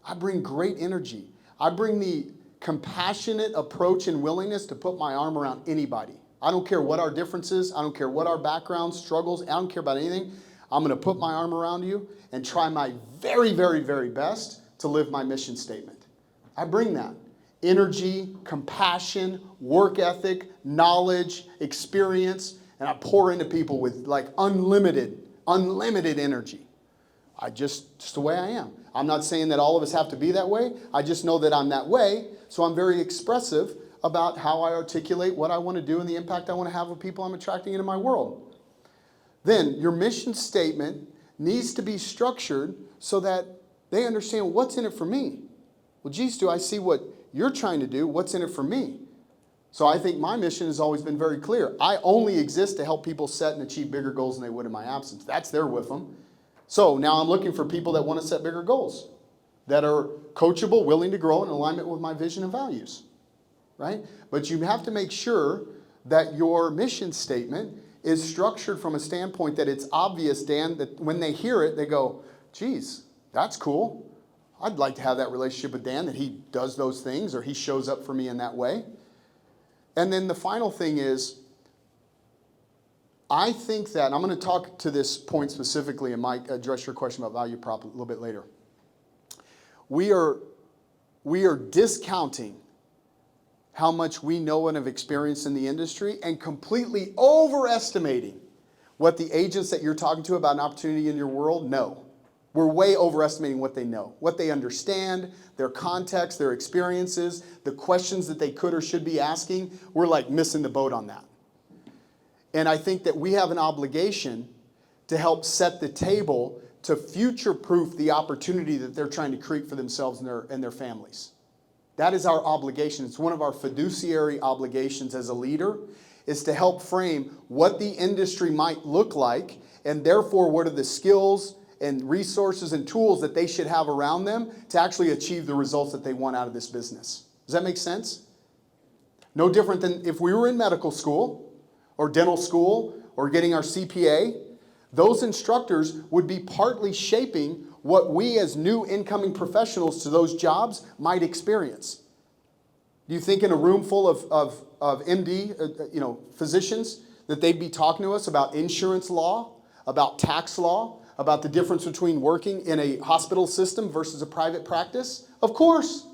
I bring great energy. I bring the compassionate approach and willingness to put my arm around anybody. I don't care what our differences. I don't care what our background struggles. I don't care about anything. I'm going to put my arm around you and try my very, very, very best to live my mission statement. I bring that. Energy, compassion, work ethic, knowledge, experience, and I pour into people with like unlimited energy. Just the way I am. I'm not saying that all of us have to be that way. I just know that I'm that way, so I'm very expressive about how I articulate what I want to do and the impact I want to have with people I'm attracting into my world. Then your mission statement needs to be structured so that they understand what's in it for me. Well, geez, do I see what you're trying to do? What's in it for me? So I think my mission has always been very clear. I only exist to help people set and achieve bigger goals than they would in my absence. That's their with them. So now I'm looking for people that want to set bigger goals, that are coachable, willing to grow in alignment with my vision and values, right? But you have to make sure that your mission statement is structured from a standpoint that it's obvious, Dan, that when they hear it, they go, geez, that's cool. I'd like to have that relationship with Dan, that he does those things or he shows up for me in that way. And then the final thing is, I think that, and I'm going to talk to this point specifically and might address your question about value prop a little bit later. We are discounting how much we know and have experienced in the industry and completely overestimating what the agents that you're talking to about an opportunity in your world know. We're way overestimating what they know, what they understand, their context, their experiences, the questions that they could or should be asking. We're like missing the boat on that. And I think that we have an obligation to help set the table to future-proof the opportunity that they're trying to create for themselves and their families. That is our obligation. It's one of our fiduciary obligations as a leader, is to help frame what the industry might look like, and therefore what are the skills and resources and tools that they should have around them to actually achieve the results that they want out of this business. Does that make sense? No different than if we were in medical school or dental school or getting our CPA, those instructors would be partly shaping what we as new incoming professionals to those jobs might experience. Do you think in a room full of MD, physicians, that they'd be talking to us about insurance law, about tax law, about the difference between working in a hospital system versus a private practice? Of course.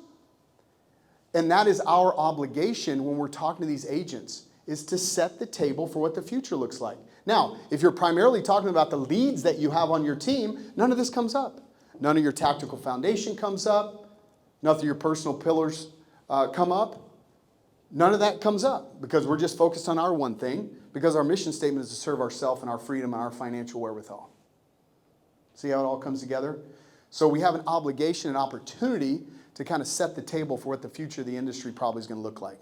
And that is our obligation when we're talking to these agents, is to set the table for what the future looks like. Now, if you're primarily talking about the leads that you have on your team, none of this comes up. None of your tactical foundation comes up. None of your personal pillars come up. None of that comes up because we're just focused on our one thing, because our mission statement is to serve ourselves and our freedom and our financial wherewithal. See how it all comes together? So we have an obligation, an opportunity to kind of set the table for what the future of the industry probably is going to look like.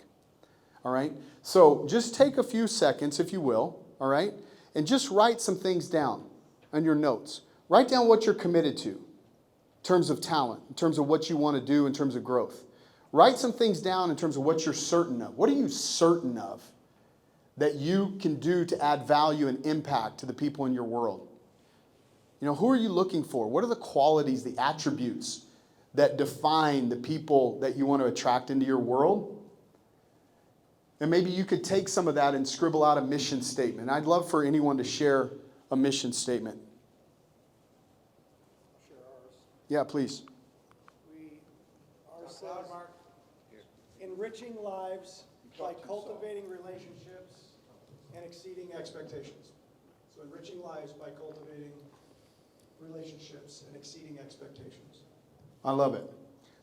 All right? So just take a few seconds, if you will, all right, and just write some things down on your notes. Write down what you're committed to in terms of talent, in terms of what you want to do, in terms of growth. Write some things down in terms of what you're certain of. What are you certain of that you can do to add value and impact to the people in your world? You know, who are you looking for? What are the qualities, the attributes that define the people that you want to attract into your world? And maybe you could take some of that and scribble out a mission statement. I'd love for anyone to share a mission statement. Share ours. Yeah, please. Ours says, enriching lives by cultivating relationships and exceeding expectations. So enriching lives by cultivating relationships and exceeding expectations. I love it.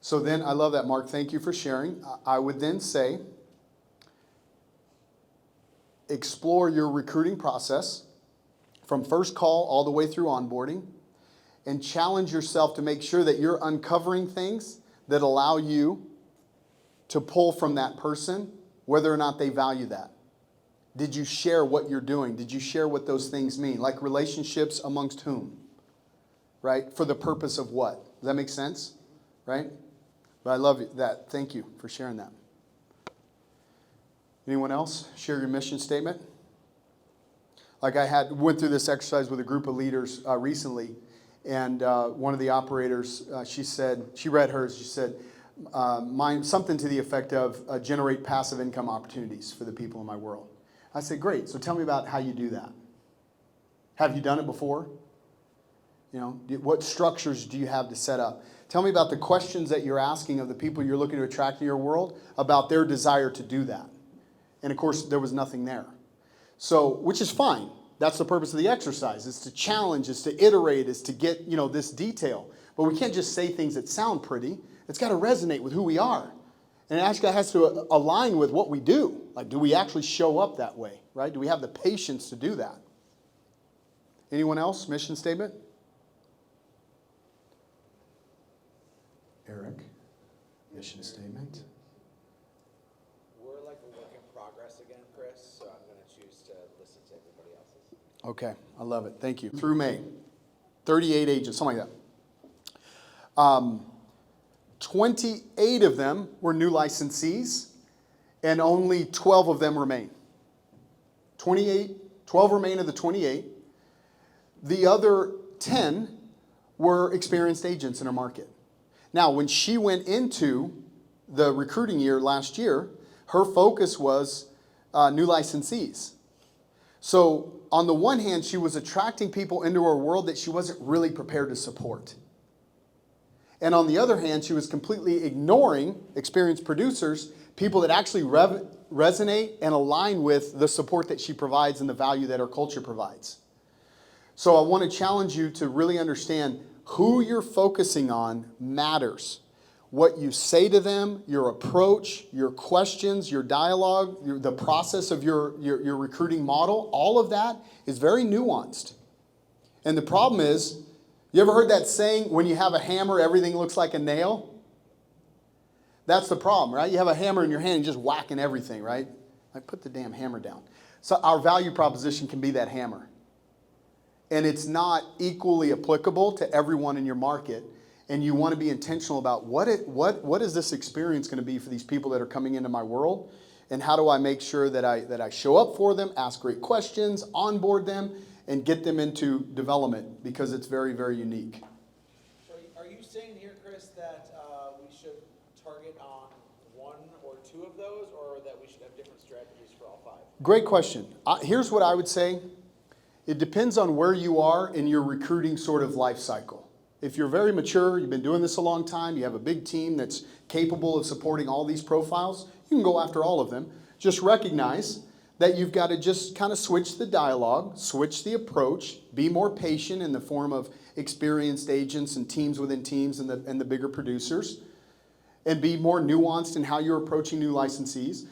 So then, I love that, Mark. Thank you for sharing. I would then say, explore your recruiting process from first call all the way through onboarding, and challenge yourself to make sure that you're uncovering things that allow you to pull from that person, whether or not they value that. Did you share what you're doing? Did you share what those things mean? Like relationships amongst whom? Right? For the purpose of what? Does that make sense? Right? But I love that. Thank you for sharing that. Anyone else? Share your mission statement. Like went through this exercise with a group of leaders recently, and one of the operators, she read hers, she said, something to the effect of generate passive income opportunities for the people in my world. I said, great, so tell me about how you do that. Have you done it before? You know, what structures do you have to set up? Tell me about the questions that you're asking of the people you're looking to attract in your world about their desire to do that. And of course, there was nothing there. So, which is fine. That's the purpose of the exercise, is to challenge, is to iterate, is to get, this detail. But we can't just say things that sound pretty. It's got to resonate with who we are. And it actually has to align with what we do. Like, do we actually show up that way, right? Do we have the patience to do that? Anyone else? Mission statement? Eric, mission statement. We're like a work in progress again, Chris, so I'm going to choose to listen to everybody else's. Okay, I love it. Thank you. Through May, 38 agents, something like that. 28 of them were new licensees, and only 12 of them remain. 12 remain of the 28. The other 10 were experienced agents in our market. Now, when she went into the recruiting year last year, her focus was new licensees. So on the one hand, she was attracting people into her world that she wasn't really prepared to support. And on the other hand, she was completely ignoring experienced producers, people that actually resonate and align with the support that she provides and the value that her culture provides. So I want to challenge you to really understand who you're focusing on matters. What you say to them, your approach, your questions, your dialogue, the process of your recruiting model, all of that is very nuanced. And the problem is, you ever heard that saying, when you have a hammer, everything looks like a nail? That's the problem, right? You have a hammer in your hand and just whacking everything, right? Like, put the damn hammer down. So our value proposition can be that hammer. And it's not equally applicable to everyone in your market. And you want to be intentional about what is this experience going to be for these people that are coming into my world? And how do I make sure that I show up for them, ask great questions, onboard them, and get them into development, because it's very, very unique. So are you saying here, Chris, that we should target on one or two of those, or that we should have different strategies for all five? Great question. Here's what I would say. It depends on where you are in your recruiting sort of life cycle. If you're very mature, you've been doing this a long time, you have a big team that's capable of supporting all these profiles, you can go after all of them. Just recognize that you've got to just kind of switch the dialogue, switch the approach, be more patient in the form of experienced agents and teams within teams and the bigger producers, and be more nuanced in how you're approaching new licensees,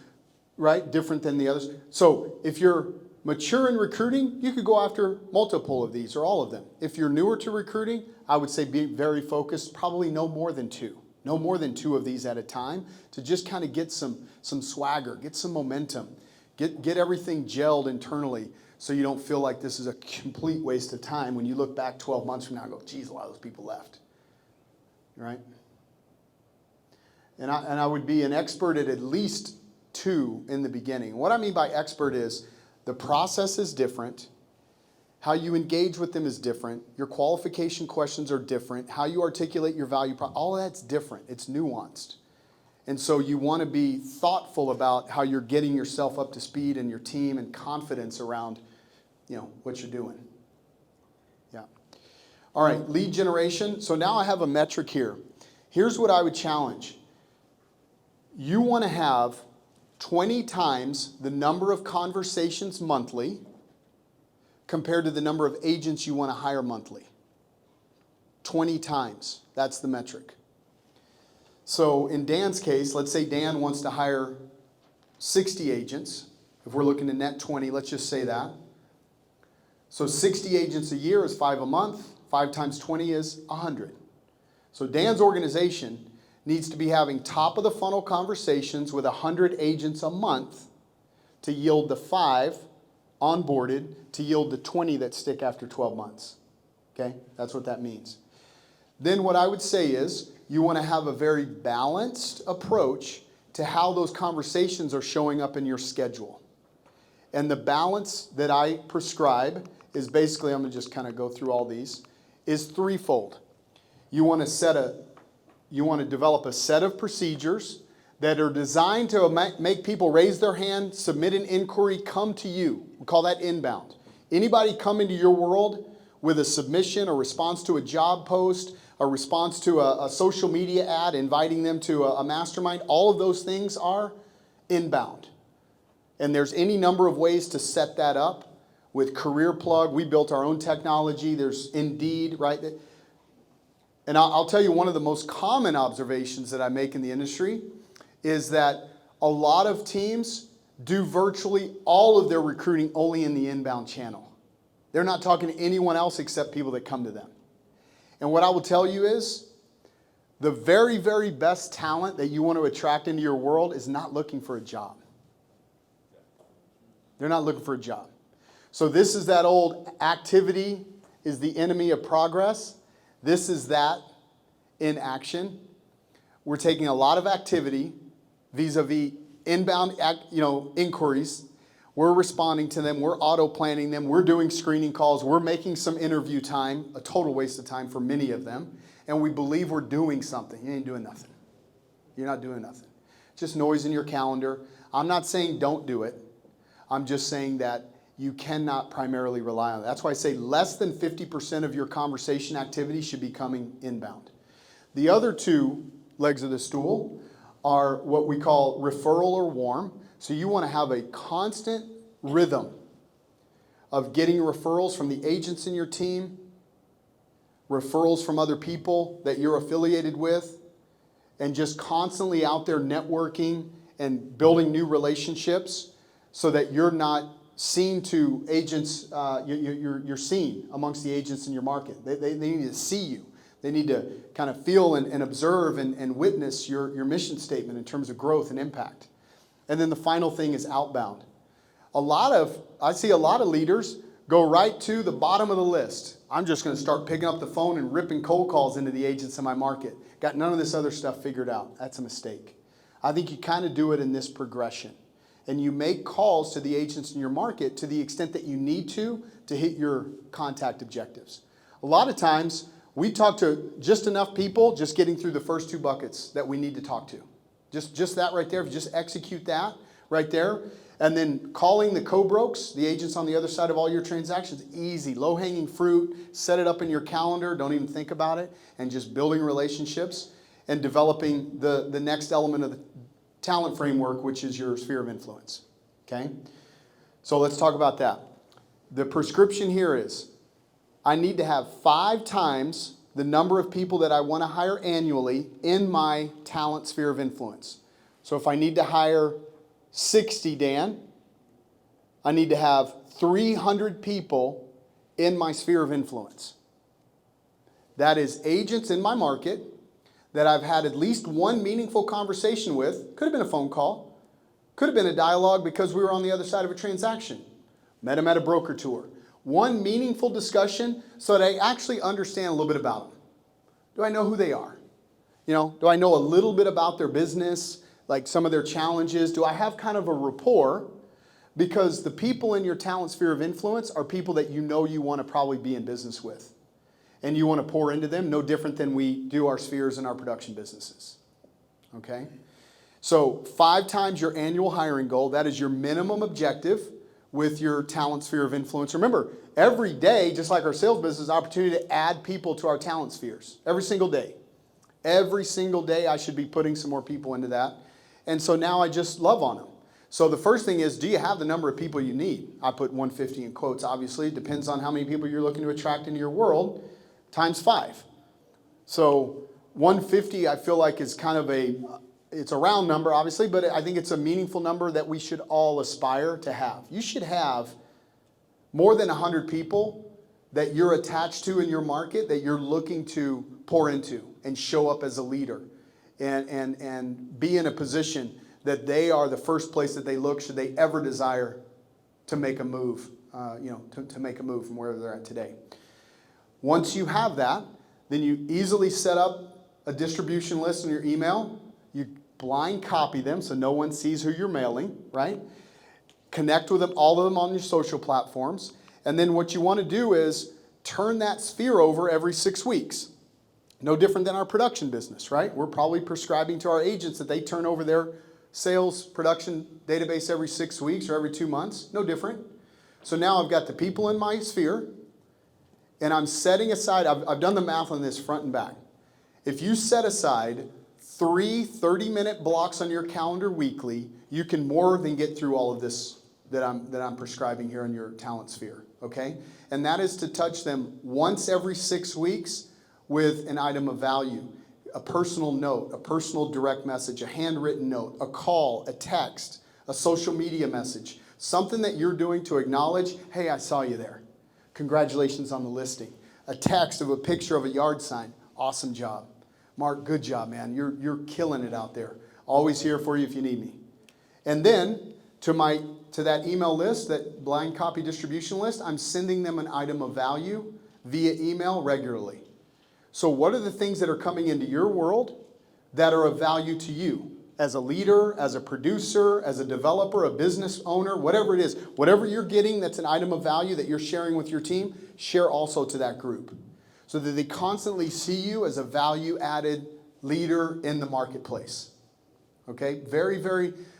right? Different than the others. So if you're mature in recruiting, you could go after multiple of these or all of them. If you're newer to recruiting, I would say be very focused, probably no more than two. No more than two of these at a time, to just kind of get some swagger, get some momentum, get everything gelled internally, so you don't feel like this is a complete waste of time when you look back 12 months from now and go, geez, a lot of those people left. Right? And I would be an expert at least 2 in the beginning. What I mean by expert is the process is different. How you engage with them is different. Your qualification questions are different. How you articulate your value, all of that's different. It's nuanced. And so you want to be thoughtful about how you're getting yourself up to speed and your team and confidence around, what you're doing. Yeah. All right, lead generation. So now I have a metric here. Here's what I would challenge. You want to have 20 times the number of conversations monthly compared to the number of agents you want to hire monthly. 20 times. That's the metric. So in Dan's case, let's say Dan wants to hire 60 agents. If we're looking to net 20, let's just say that. So 60 agents a year is 5 a month. 5 times 20 is 100. So Dan's organization needs to be having top of the funnel conversations with 100 agents a month to yield the 5 onboarded to yield the 20 that stick after 12 months. Okay? That's what that means. Then what I would say is you want to have a very balanced approach to how those conversations are showing up in your schedule. And the balance that I prescribe is basically, I'm going to just kind of go through all these, is threefold. You want to develop a set of procedures that are designed to make people raise their hand, submit an inquiry, come to you. We call that inbound. Anybody come into your world with a submission, a response to a job post, a response to a social media ad, inviting them to a mastermind, all of those things are inbound. And there's any number of ways to set that up. With Career Plug, we built our own technology. There's Indeed, right? And I'll tell you one of the most common observations that I make in the industry is that a lot of teams do virtually all of their recruiting only in the inbound channel. They're not talking to anyone else except people that come to them. And what I will tell you is the very, very best talent that you want to attract into your world is not looking for a job. They're not looking for a job. So this is that old activity is the enemy of progress. This is that in action. We're taking a lot of activity vis-a-vis inbound inquiries. We're responding to them. We're auto-planning them. We're doing screening calls. We're making some interview time, a total waste of time for many of them. And we believe we're doing something. You ain't doing nothing. You're not doing nothing. Just noise in your calendar. I'm not saying don't do it. I'm just saying that you cannot primarily rely on it. That's why I say less than 50% of your conversation activity should be coming inbound. The other 2 legs of the stool are what we call referral or warm. So you want to have a constant rhythm of getting referrals from the agents in your team, referrals from other people that you're affiliated with, and just constantly out there networking and building new relationships so that you're not seen to agents, you're seen amongst the agents in your market. They need to see you. They need to kind of feel and observe and witness your mission statement in terms of growth and impact. And then the final thing is outbound. I see a lot of leaders go right to the bottom of the list. I'm just going to start picking up the phone and ripping cold calls into the agents in my market. Got none of this other stuff figured out. That's a mistake. I think you kind of do it in this progression. And you make calls to the agents in your market to the extent that you need to hit your contact objectives. A lot of times, we talk to just enough people just getting through the first 2 buckets that we need to talk to. Just that right there, if you just execute that right there, and then calling the co-brokes, the agents on the other side of all your transactions, easy, low-hanging fruit, set it up in your calendar, don't even think about it, and just building relationships and developing the next element of the talent framework, which is your sphere of influence, okay? So let's talk about that. The prescription here is, I need to have 5 times the number of people that I want to hire annually in my talent sphere of influence. So if I need to hire 60, Dan, I need to have 300 people in my sphere of influence. That is agents in my market that I've had at least one meaningful conversation with. Could have been a phone call. Could have been a dialogue because we were on the other side of a transaction. Met them at a broker tour. One meaningful discussion so that I actually understand a little bit about them. Do I know who they are? You know, do I know a little bit about their business, like some of their challenges? Do I have kind of a rapport? Because the people in your talent sphere of influence are people that you know you want to probably be in business with. And you want to pour into them, no different than we do our spheres in our production businesses. Okay? So 5 times your annual hiring goal, that is your minimum objective with your talent sphere of influence. Remember, every day, just like our sales business, is an opportunity to add people to our talent spheres. Every single day. Every single day I should be putting some more people into that. And so now I just love on them. So the first thing is, do you have the number of people you need? I put 150 in quotes, obviously. It depends on how many people you're looking to attract into your world, times 5. So 150 I feel like is kind of it's a round number, obviously, but I think it's a meaningful number that we should all aspire to have. You should have more than 100 people that you're attached to in your market that you're looking to pour into and show up as a leader and be in a position that they are the first place that they look should they ever desire to make a move, to make a move from wherever they're at today. Once you have that, then you easily set up a distribution list in your email. You blind copy them so no one sees who you're mailing, right? Connect with them, all of them on your social platforms. And then what you want to do is turn that sphere over every 6 weeks. No different than our production business, right? We're probably prescribing to our agents that they turn over their sales production database every 6 weeks or every 2 months. No different. So now I've got the people in my sphere, and I'm setting aside, I've done the math on this front and back. If you set aside 3 30-minute blocks on your calendar weekly, you can more than get through all of this that I'm prescribing here in your talent sphere, okay? And that is to touch them once every 6 weeks with an item of value, a personal note, a personal direct message, a handwritten note, a call, a text, a social media message, something that you're doing to acknowledge, hey, I saw you there. Congratulations on the listing. A text of a picture of a yard sign. Awesome job. Mark, good job, man. You're killing it out there. Always here for you if you need me. And then to that email list, that blind copy distribution list, I'm sending them an item of value via email regularly. So what are the things that are coming into your world that are of value to you as a leader, as a producer, as a developer, a business owner, whatever it is, whatever you're getting that's an item of value that you're sharing with your team, share also to that group so that they constantly see you as a value-added leader in the marketplace. Okay,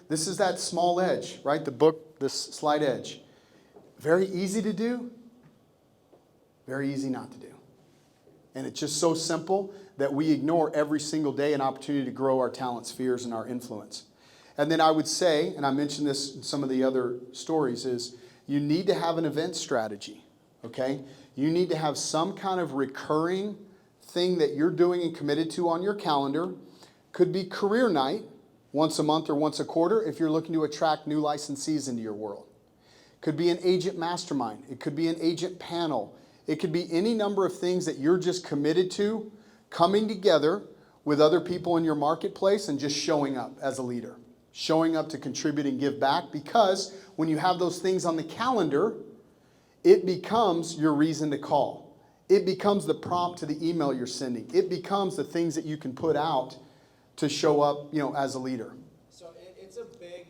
this is that small edge, right? The book, this slight edge. Very easy to do, very easy not to do. And it's just so simple that we ignore every single day an opportunity to grow our talent spheres and our influence. And then I would say, and I mentioned this in some of the other stories, is you need to have an event strategy, okay? You need to have some kind of recurring thing that you're doing and committed to on your calendar. Could be career night, once a month or once a quarter, if you're looking to attract new licensees into your world. Could be an agent mastermind. It could be an agent panel. It could be any number of things that you're just committed to coming together with other people in your marketplace and just showing up as a leader. Showing up to contribute and give back, because when you have those things on the calendar, it becomes your reason to call. It becomes the prompt to the email you're sending. It becomes the things that you can put out to show up, as a leader. So it's a big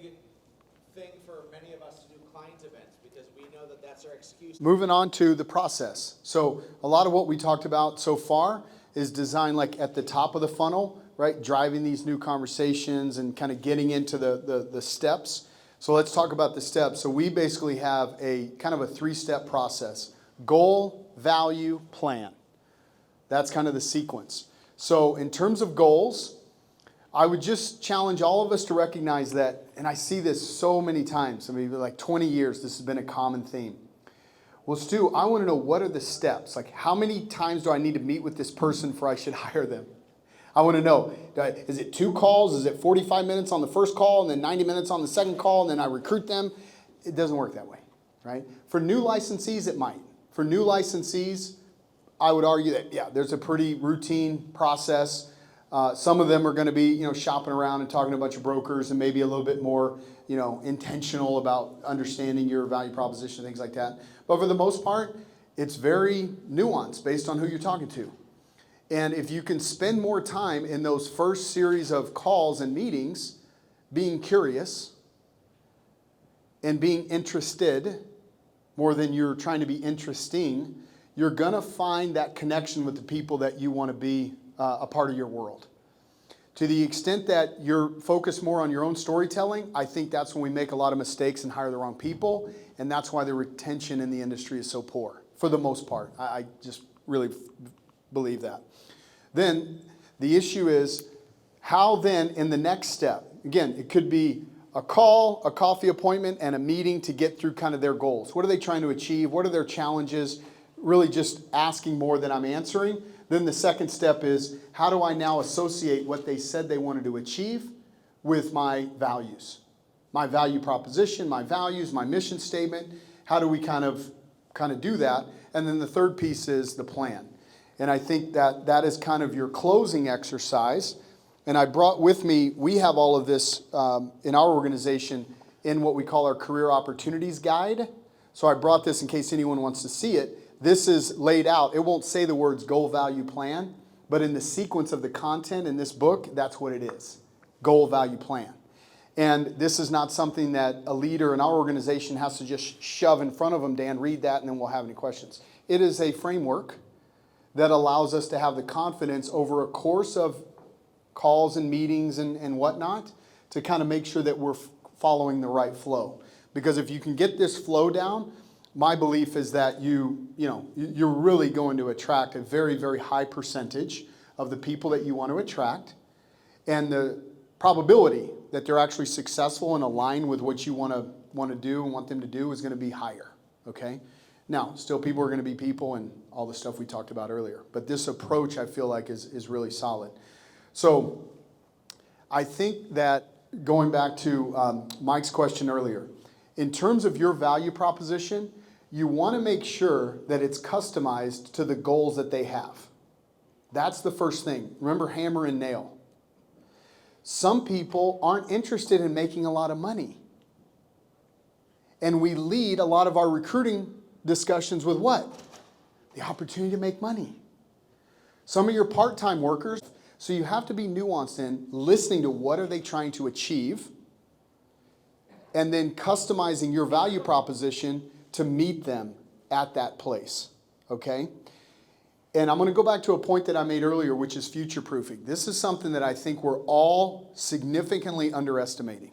thing for many of us to do client events because we know that that's our excuse. Moving on to the process. So a lot of what we talked about so far is designed like at the top of the funnel, right? Driving these new conversations and kind of getting into the steps. So let's talk about the steps. So we basically have a kind of a 3-step process. Goal, value, plan. That's kind of the sequence. So in terms of goals, I would just challenge all of us to recognize that, and I see this so many times, I mean, like 20 years, this has been a common theme. Well, Stu, I want to know what are the steps? Like, how many times do I need to meet with this person before I should hire them? I want to know, is it 2 calls? Is it 45 minutes on the first call and then 90 minutes on the second call and then I recruit them? It doesn't work that way, right? For new licensees, it might. For new licensees, I would argue that, yeah, there's a pretty routine process. Some of them are going to be, shopping around and talking to a bunch of brokers and maybe a little bit more, intentional about understanding your value proposition, things like that. But for the most part, it's very nuanced based on who you're talking to. And if you can spend more time in those first series of calls and meetings being curious and being interested more than you're trying to be interesting, you're going to find that connection with the people that you want to be a part of your world. To the extent that you're focused more on your own storytelling, I think that's when we make a lot of mistakes and hire the wrong people, and that's why the retention in the industry is so poor, for the most part. I just really believe that. Then the issue is how then in the next step, again, it could be a call, a coffee appointment, and a meeting to get through kind of their goals. What are they trying to achieve? What are their challenges? Really just asking more than I'm answering. Then the second step is, how do I now associate what they said they wanted to achieve with my values? My value proposition, my values, my mission statement. How do we kind of do that? And then the third piece is the plan. And I think that is kind of your closing exercise. And I brought with me, we have all of this in our organization in what we call our career opportunities guide. So I brought this in case anyone wants to see it. This is laid out. It won't say the words goal, value, plan, but in the sequence of the content in this book, that's what it is. Goal, value, plan. And this is not something that a leader in our organization has to just shove in front of them. Dan, read that and then we'll have any questions. It is a framework that allows us to have the confidence over a course of calls and meetings and whatnot to kind of make sure that we're following the right flow. Because if you can get this flow down, my belief is that you're really going to attract a very, very high percentage of the people that you want to attract. And the probability that they're actually successful and align with what you want to do and want them to do is going to be higher. Okay? Now, still people are going to be people and all the stuff we talked about earlier. But this approach, I feel like, is really solid. So I think that going back to Mike's question earlier, in terms of your value proposition, you want to make sure that it's customized to the goals that they have. That's the first thing. Remember hammer and nail. Some people aren't interested in making a lot of money. And we lead a lot of our recruiting discussions with what? The opportunity to make money. Some of your part-time workers, so you have to be nuanced in listening to what are they trying to achieve and then customizing your value proposition to meet them at that place, okay? And I'm going to go back to a point that I made earlier, which is future-proofing. This is something that I think we're all significantly underestimating,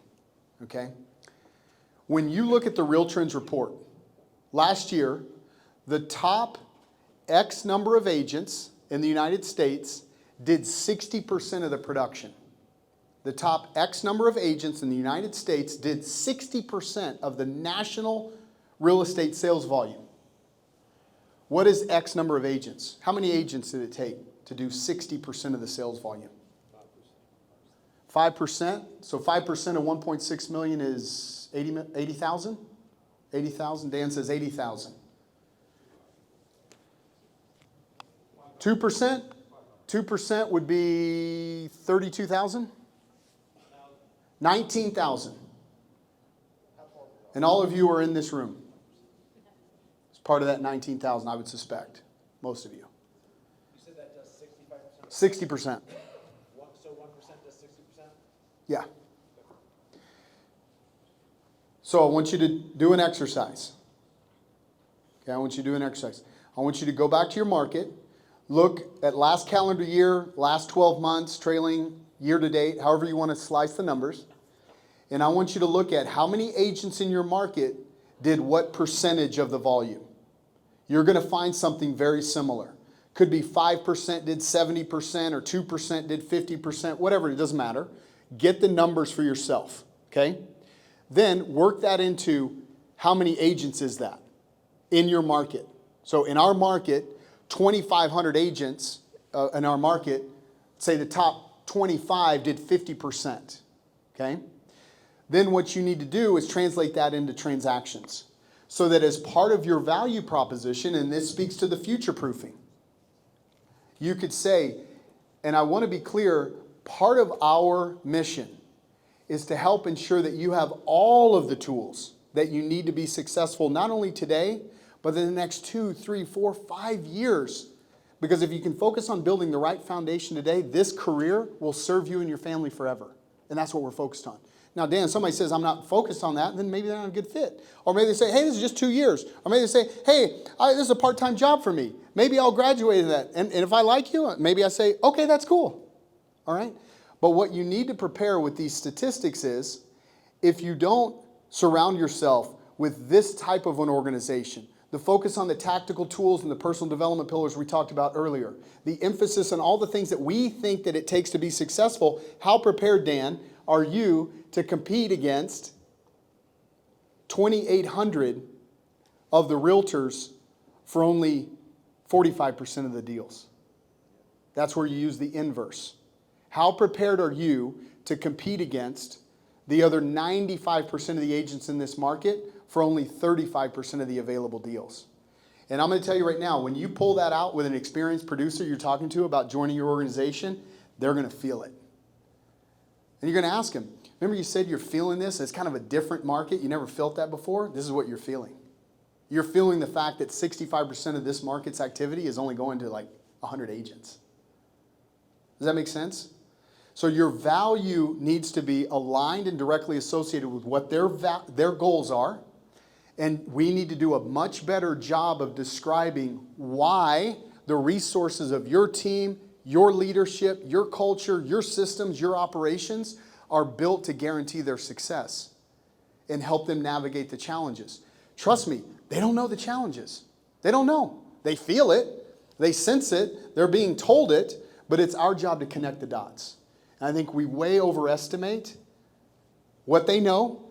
okay? When you look at the Real Trends report, last year, the top X number of agents in the United States did 60% of the production. The top X number of agents in the United States did 60% of the national real estate sales volume. What is X number of agents? How many agents did it take to do 60% of the sales volume? 5%. So 5% of 1.6 million is 80,000? 80,000. Dan says 80,000. 2%? 2% would be 32,000? 19,000. And all of you are in this room. It's part of that 19,000, I would suspect. Most of you. You said that does 65%? 60%. So 1% does 60%? Yeah. So I want you to do an exercise. Okay, I want you to do an exercise. I want you to go back to your market, look at last calendar year, last 12 months, trailing year to date, however you want to slice the numbers. And I want you to look at how many agents in your market did what percentage of the volume. You're going to find something very similar. Could be 5% did 70% or 2% did 50%, whatever, it doesn't matter. Get the numbers for yourself, okay? Then work that into how many agents is that in your market. So in our market, 2,500 agents in our market, say the top 25 did 50%, okay? Then what you need to do is translate that into transactions so that as part of your value proposition, and this speaks to the future proofing, you could say, And I want to be clear, part of our mission is to help ensure that you have all of the tools that you need to be successful, not only today, but in the next 2, 3, 4, 5 years. Because if you can focus on building the right foundation today, this career will serve you and your family forever. And that's what we're focused on. Now, Dan, somebody says, I'm not focused on that, then maybe they're not a good fit. Or maybe they say, hey, this is just 2 years. Or maybe they say, hey, this is a part-time job for me. Maybe I'll graduate in that. And if I like you, maybe I say, okay, that's cool. All right? But what you need to prepare with these statistics is, if you don't surround yourself with this type of an organization, the focus on the tactical tools and the personal development pillars we talked about earlier, the emphasis on all the things that we think that it takes to be successful, how prepared, Dan, are you to compete against 2,800 of the realtors for only 45% of the deals? That's where you use the inverse. How prepared are you to compete against the other 95% of the agents in this market for only 35% of the available deals? And I'm going to tell you right now, when you pull that out with an experienced producer you're talking to about joining your organization, they're going to feel it. And you're going to ask them, remember you said you're feeling this? It's kind of a different market. You never felt that before. This is what you're feeling. You're feeling the fact that 65% of this market's activity is only going to like 100 agents. Does that make sense? So your value needs to be aligned and directly associated with what their goals are. And we need to do a much better job of describing why the resources of your team, your leadership, your culture, your systems, your operations are built to guarantee their success and help them navigate the challenges. Trust me, they don't know the challenges. They don't know. They feel it. They sense it. They're being told it. But it's our job to connect the dots. And I think we way overestimate what they know,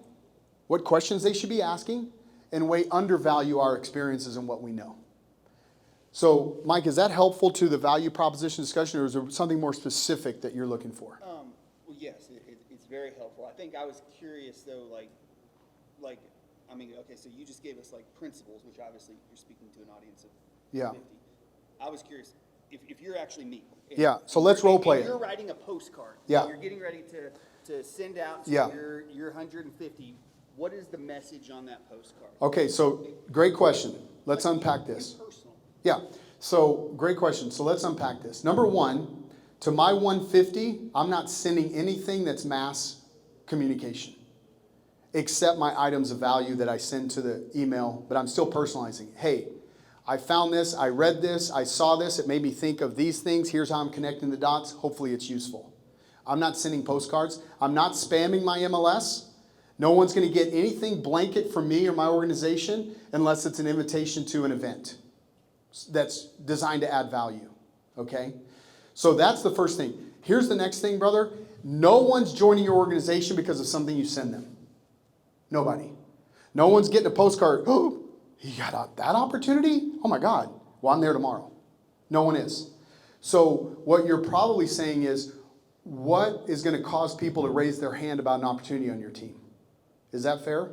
what questions they should be asking, and way undervalue our experiences and what we know. So, Mike, is that helpful to the value proposition discussion, or is there something more specific that you're looking for? Well, yes, it's very helpful. I think I was curious though, I mean, okay, so you just gave us like principles, which obviously you're speaking to an audience of 50. I was curious, if you're actually me. Yeah, so let's role play it. You're writing a postcard. Yeah. You're getting ready to send out to your 150. What is the message on that postcard? Okay, so great question. Let's unpack this. Personal. Yeah, so great question. So let's unpack this. Number one, to my 150, I'm not sending anything that's mass communication, except my items of value that I send to the email, but I'm still personalizing. Hey, I found this, I read this, I saw this, it made me think of these things. Here's how I'm connecting the dots. Hopefully it's useful. I'm not sending postcards. I'm not spamming my MLS. No one's going to get anything blanket from me or my organization unless it's an invitation to an event that's designed to add value, okay? So that's the first thing. Here's the next thing, brother. No one's joining your organization because of something you send them. Nobody. No one's getting a postcard. Oh, you got that opportunity? Oh my God. Well, I'm there tomorrow. No one is. So what you're probably saying is, what is going to cause people to raise their hand about an opportunity on your team? Is that fair?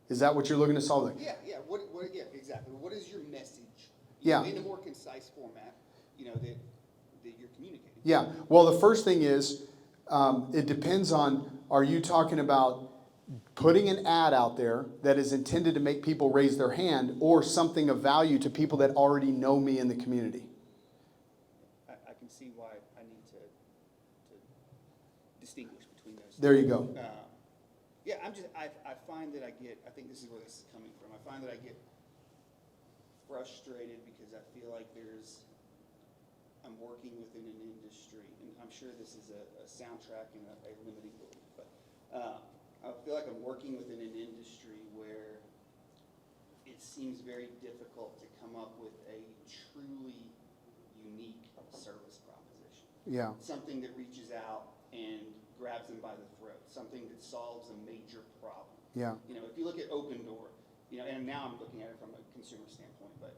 Is that what you're looking to solve? Yeah, yeah, exactly. What is your message? Yeah. In a more concise format, that you're communicating. Yeah. Well, the first thing is, it depends on, are you talking about putting an ad out there that is intended to make people raise their hand, or something of value to people that already know me in the community? I can see why I need to distinguish between those. There you go. Yeah, I find that I think this is where this is coming from. I find that I get frustrated because I feel like I'm working within an industry, and I'm sure this is a soundtrack and a limiting belief, but I feel like I'm working within an industry where it seems very difficult to come up with a truly unique service proposition. Yeah. Something that reaches out and grabs them by the throat, something that solves a major problem. Yeah. If you look at Open Door, and now I'm looking at it from a consumer standpoint, but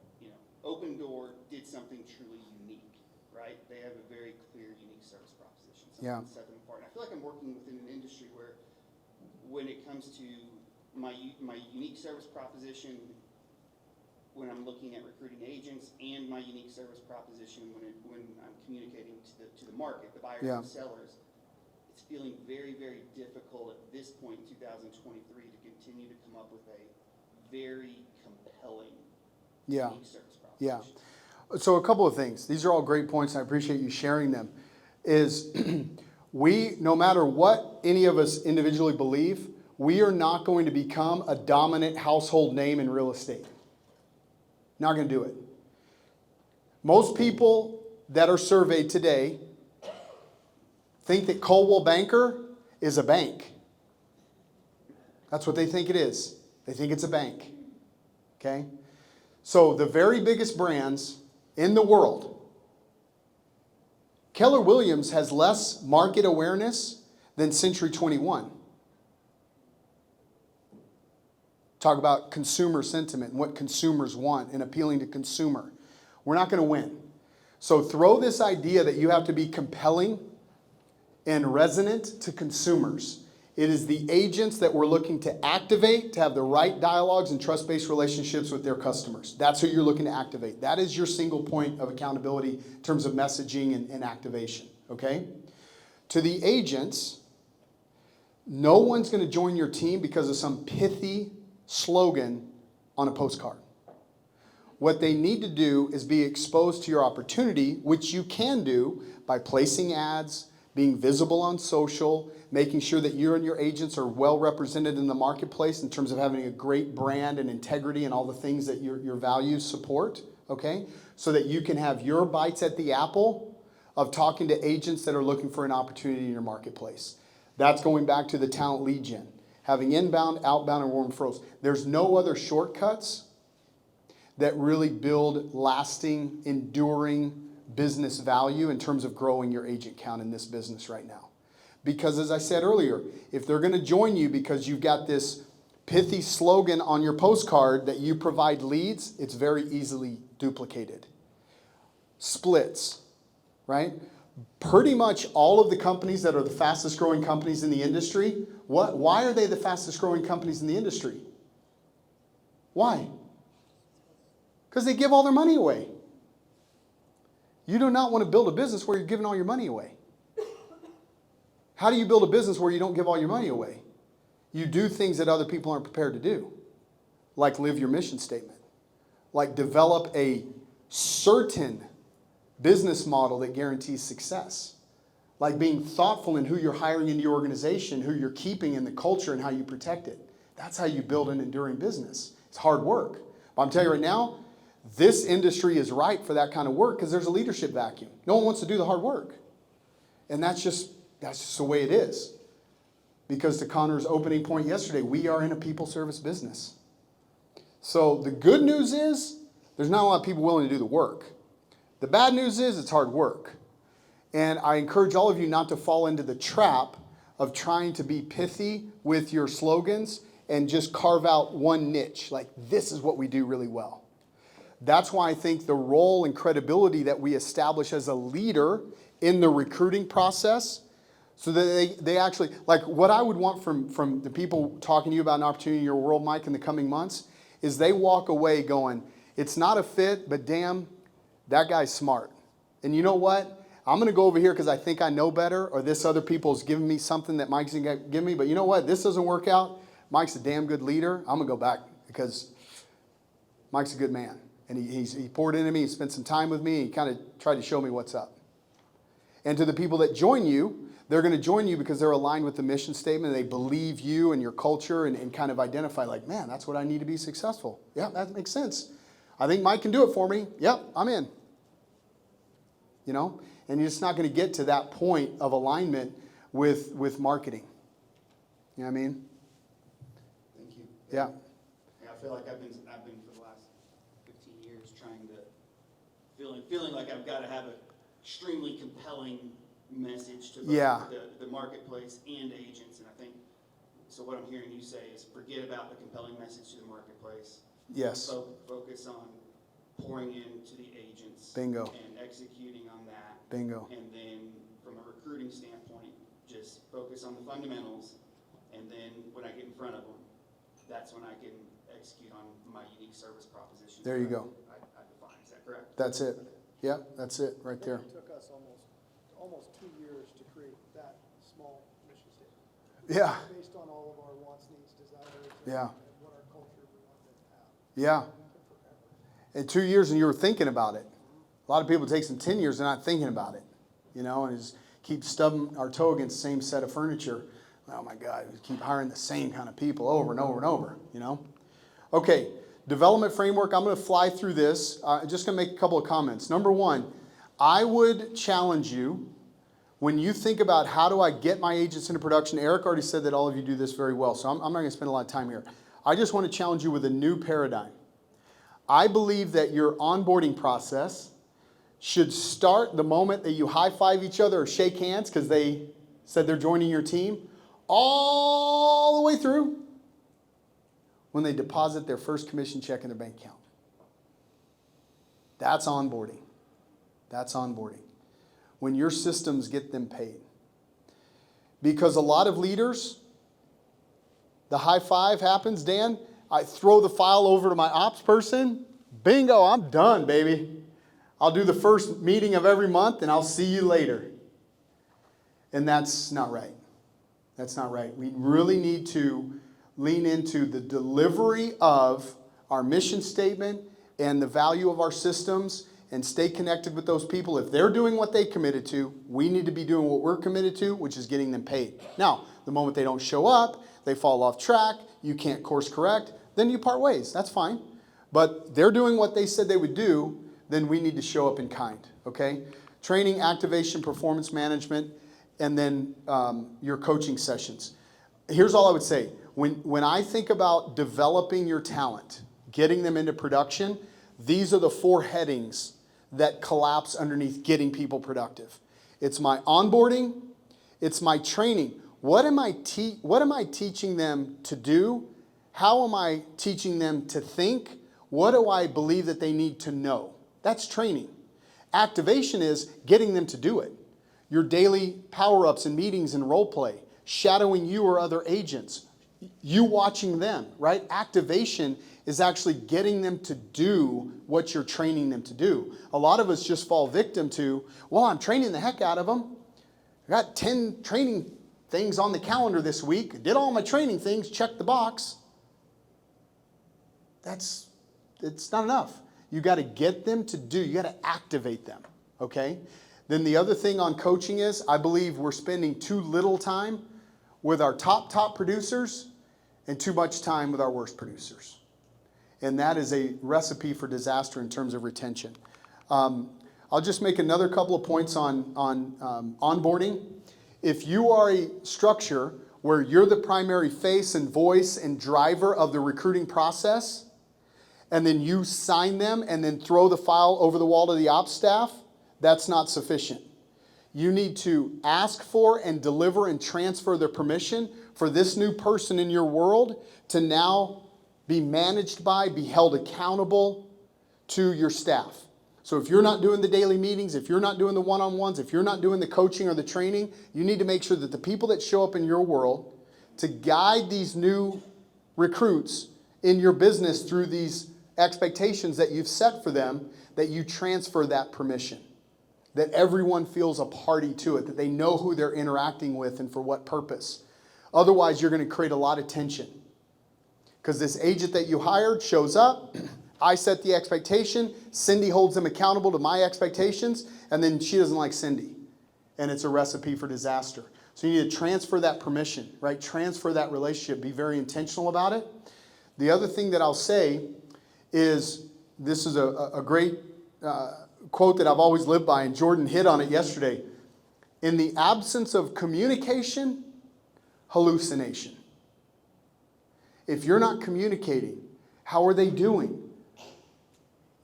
Open Door did something truly unique, right? They have a very clear, unique service proposition. Something that set them apart. And I feel like I'm working within an industry where, when it comes to my unique service proposition, when I'm looking at recruiting agents and my unique service proposition when I'm communicating to the market, the buyers and sellers, it's feeling very, very difficult at this point in 2023 to continue to come up with a very compelling unique service proposition. So a couple of things. These are all great points, and I appreciate you sharing them. Is we, no matter what any of us individually believe, we are not going to become a dominant household name in real estate. Not going to do it. Most people that are surveyed today think that Coldwell Banker is a bank. That's what they think it is. They think it's a bank. Okay? So the very biggest brands in the world, Keller Williams has less market awareness than Century 21. Talk about consumer sentiment and what consumers want and appealing to consumer. We're not going to win. So throw this idea that you have to be compelling and resonant to consumers. It is the agents that we're looking to activate to have the right dialogues and trust-based relationships with their customers. That's who you're looking to activate. That is your single point of accountability in terms of messaging and activation, okay? To the agents, no one's going to join your team because of some pithy slogan on a postcard. What they need to do is be exposed to your opportunity, which you can do by placing ads, being visible on social, making sure that you and your agents are well represented in the marketplace in terms of having a great brand and integrity and all the things that your values support, okay? So that you can have your bites at the apple of talking to agents that are looking for an opportunity in your marketplace. That's going back to the talent lead gen. Having inbound, outbound, and warm referrals. There's no other shortcuts that really build lasting, enduring business value in terms of growing your agent count in this business right now. Because as I said earlier, if they're going to join you because you've got this pithy slogan on your postcard that you provide leads, it's very easily duplicated. Splits, right? Pretty much all of the companies that are the fastest growing companies in the industry, why are they the fastest growing companies in the industry? Why? Because they give all their money away. You do not want to build a business where you're giving all your money away. How do you build a business where you don't give all your money away? You do things that other people aren't prepared to do, like live your mission statement, like develop a certain business model that guarantees success, like being thoughtful in who you're hiring into your organization, who you're keeping in the culture, and how you protect it. That's how you build an enduring business. It's hard work. But I'm telling you right now, this industry is ripe for that kind of work because there's a leadership vacuum. No one wants to do the hard work. And that's just the way it is. Because to Connor's opening point yesterday, we are in a people service business. So the good news is there's not a lot of people willing to do the work. The bad news is it's hard work. And I encourage all of you not to fall into the trap of trying to be pithy with your slogans and just carve out one niche. Like, this is what we do really well. That's why I think the role and credibility that we establish as a leader in the recruiting process, so that they actually, like what I would want from the people talking to you about an opportunity in your world, Mike, in the coming months, is they walk away going, it's not a fit, but damn, that guy's smart. And you know what? I'm going to go over here because I think I know better, or this other people's giving me something that Mike's going to give me. But you know what? This doesn't work out. Mike's a damn good leader. I'm going to go back because Mike's a good man. And he poured into me. He spent some time with me. He kind of tried to show me what's up. And to the people that join you, they're going to join you because they're aligned with the mission statement. They believe you and your culture and kind of identify like, man, that's what I need to be successful. Yeah, that makes sense. I think Mike can do it for me. Yep, I'm in. You know? And you're just not going to get to that point of alignment with marketing. You know what I mean? Thank you. Yeah. Yeah, I feel like I've been for the last 15 years trying to feeling like I've got to have an extremely compelling message to both the marketplace and agents. And I think so. What I'm hearing you say is forget about the compelling message to the marketplace. Yes. Focus on pouring into the agents. Bingo. And executing on that. Bingo. And then from a recruiting standpoint, just focus on the fundamentals. And then when I get in front of them, that's when I can execute on my unique service proposition. There you go. I define, is that correct? That's it. Yeah, that's it right there. It took us almost 2 years to create that small mission statement. Yeah, Based on all of our wants, needs, desires, Yeah. and what our culture we wanted to have. yeah. It took forever. In 2 years and you were thinking about it. A lot of people, it takes them 10 years, they're not thinking about it. You know, and just keep stubbing our toe against the same set of furniture. Oh my God, we keep hiring the same kind of people over and over and over, you know. Okay, development framework, I'm going to fly through this. I'm just going to make a couple of comments. Number one, I would challenge you when you think about how do I get my agents into production. Eric already said that all of you do this very well, so I'm not going to spend a lot of time here. I just want to challenge you with a new paradigm. I believe that your onboarding process should start the moment that you high-five each other or shake hands because they said they're joining your team, all the way through when they deposit their first commission check in their bank account. That's onboarding. That's onboarding. When your systems get them paid. Because a lot of leaders, the high five happens, Dan, I throw the file over to my ops person, bingo, I'm done, baby. I'll do the first meeting of every month and I'll see you later. And that's not right. That's not right. We really need to lean into the delivery of our mission statement and the value of our systems and stay connected with those people. If they're doing what they committed to, we need to be doing what we're committed to, which is getting them paid. Now, the moment they don't show up, they fall off track, you can't course correct, then you part ways. That's fine. But they're doing what they said they would do, then we need to show up in kind, okay? Training, activation, performance management, and then your coaching sessions. Here's all I would say. When I think about developing your talent, getting them into production, these are the 4 headings that collapse underneath getting people productive. It's my onboarding, it's my training. What am I teaching them to do? How am I teaching them to think? What do I believe that they need to know? That's training. Activation is getting them to do it. Your daily power-ups and meetings and role play, shadowing you or other agents, you watching them, right? Activation is actually getting them to do what you're training them to do. A lot of us just fall victim to, well, I'm training the heck out of them. I got 10 training things on the calendar this week. Did all my training things, check the box. It's not enough. You got to get them to do, you got to activate them, okay? Then the other thing on coaching is, I believe we're spending too little time with our top producers and too much time with our worst producers. And that is a recipe for disaster in terms of retention. I'll just make another couple of points on onboarding. If you are a structure where you're the primary face and voice and driver of the recruiting process, and then you sign them and then throw the file over the wall to the ops staff, that's not sufficient. You need to ask for and deliver and transfer the permission for this new person in your world to now be managed by, be held accountable to your staff. So if you're not doing the daily meetings, if you're not doing the one-on-ones, if you're not doing the coaching or the training, you need to make sure that the people that show up in your world to guide these new recruits in your business through these expectations that you've set for them, that you transfer that permission. That everyone feels a party to it, that they know who they're interacting with and for what purpose. Otherwise, you're going to create a lot of tension. Because this agent that you hired shows up, I set the expectation, Cindy holds them accountable to my expectations, and then she doesn't like Cindy. And it's a recipe for disaster. So you need to transfer that permission, right? Transfer that relationship. Be very intentional about it. The other thing that I'll say is, this is a great quote that I've always lived by, and Jordan hit on it yesterday. In the absence of communication, hallucination. If you're not communicating, how are they doing?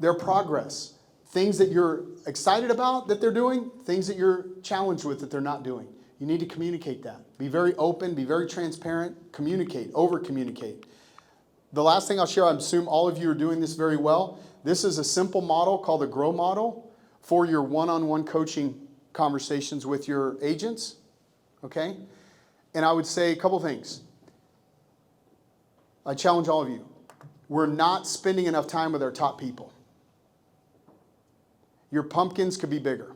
Their progress. Things that you're excited about that they're doing, things that you're challenged with that they're not doing. You need to communicate that. Be very open, be very transparent, communicate, over-communicate. The last thing I'll share, I assume all of you are doing this very well. This is a simple model called the GROW model for your one-on-one coaching conversations with your agents, okay? And I would say a couple things. I challenge all of you. we're not spending enough time with our top people. Your pumpkins could be bigger.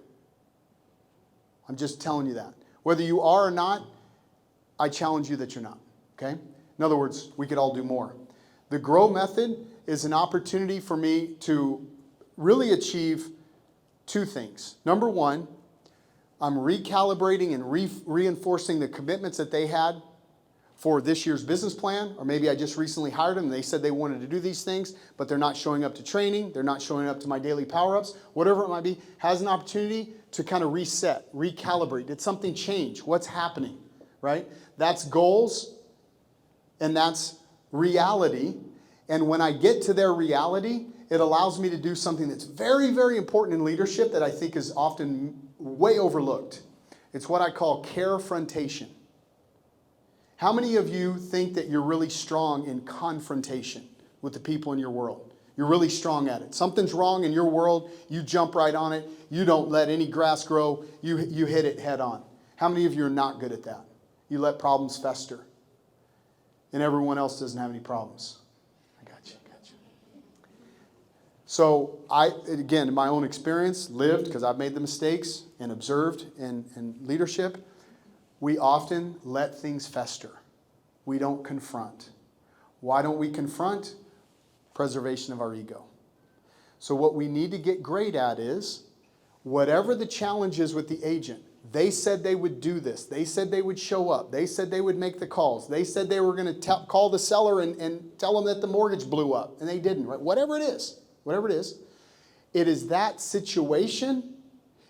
I'm just telling you that. Whether you are or not, I challenge you that you're not, okay? In other words, we could all do more. The GROW method is an opportunity for me to really achieve two things. Number one, I'm recalibrating and reinforcing the commitments that they had for this year's business plan, or maybe I just recently hired them and they said they wanted to do these things, but they're not showing up to training, they're not showing up to my daily power-ups, whatever it might be, has an opportunity to kind of reset, recalibrate. Did something change? What's happening, right? That's goals and that's reality. And when I get to their reality, it allows me to do something that's very, very important in leadership that I think is often way overlooked. It's what I call carefrontation. How many of you think that you're really strong in confrontation with the people in your world? You're really strong at it. Something's wrong in your world, you jump right on it. You don't let any grass grow. You hit it head on. How many of you are not good at that? You let problems fester. And everyone else doesn't have any problems. I got you. So I, again, in my own experience, lived, because I've made the mistakes and observed in leadership, we often let things fester. We don't confront. Why don't we confront? Preservation of our ego. So what we need to get great at is, whatever the challenge is with the agent, they said they would do this. They said they would show up. They said they would make the calls. They said they were going to call the seller and tell them that the mortgage blew up. And they didn't, right? Whatever it is, it is that situation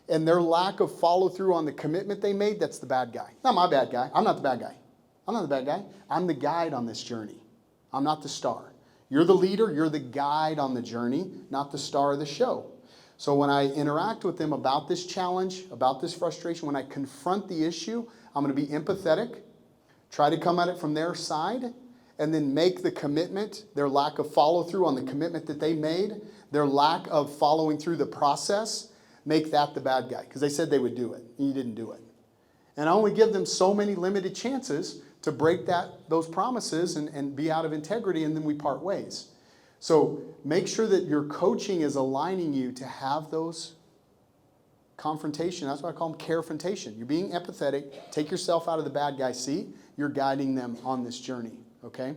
and their lack of follow through on the commitment they made that's the bad guy. Not my bad guy. I'm not the bad guy. I'm the guide on this journey. I'm not the star. You're the leader. You're the guide on the journey, not the star of the show. So when I interact with them about this challenge, about this frustration, when I confront the issue, I'm going to be empathetic, try to come at it from their side, and then make the commitment, their lack of follow through on the commitment that they made, their lack of following through the process, make that the bad guy. Because they said they would do it, and you didn't do it. And I only give them so many limited chances to break those promises and be out of integrity, and then we part ways. So make sure that your coaching is aligning you to have those confrontation. That's why I call them carefrontation. You're being empathetic. Take yourself out of the bad guy seat. You're guiding them on this journey, okay?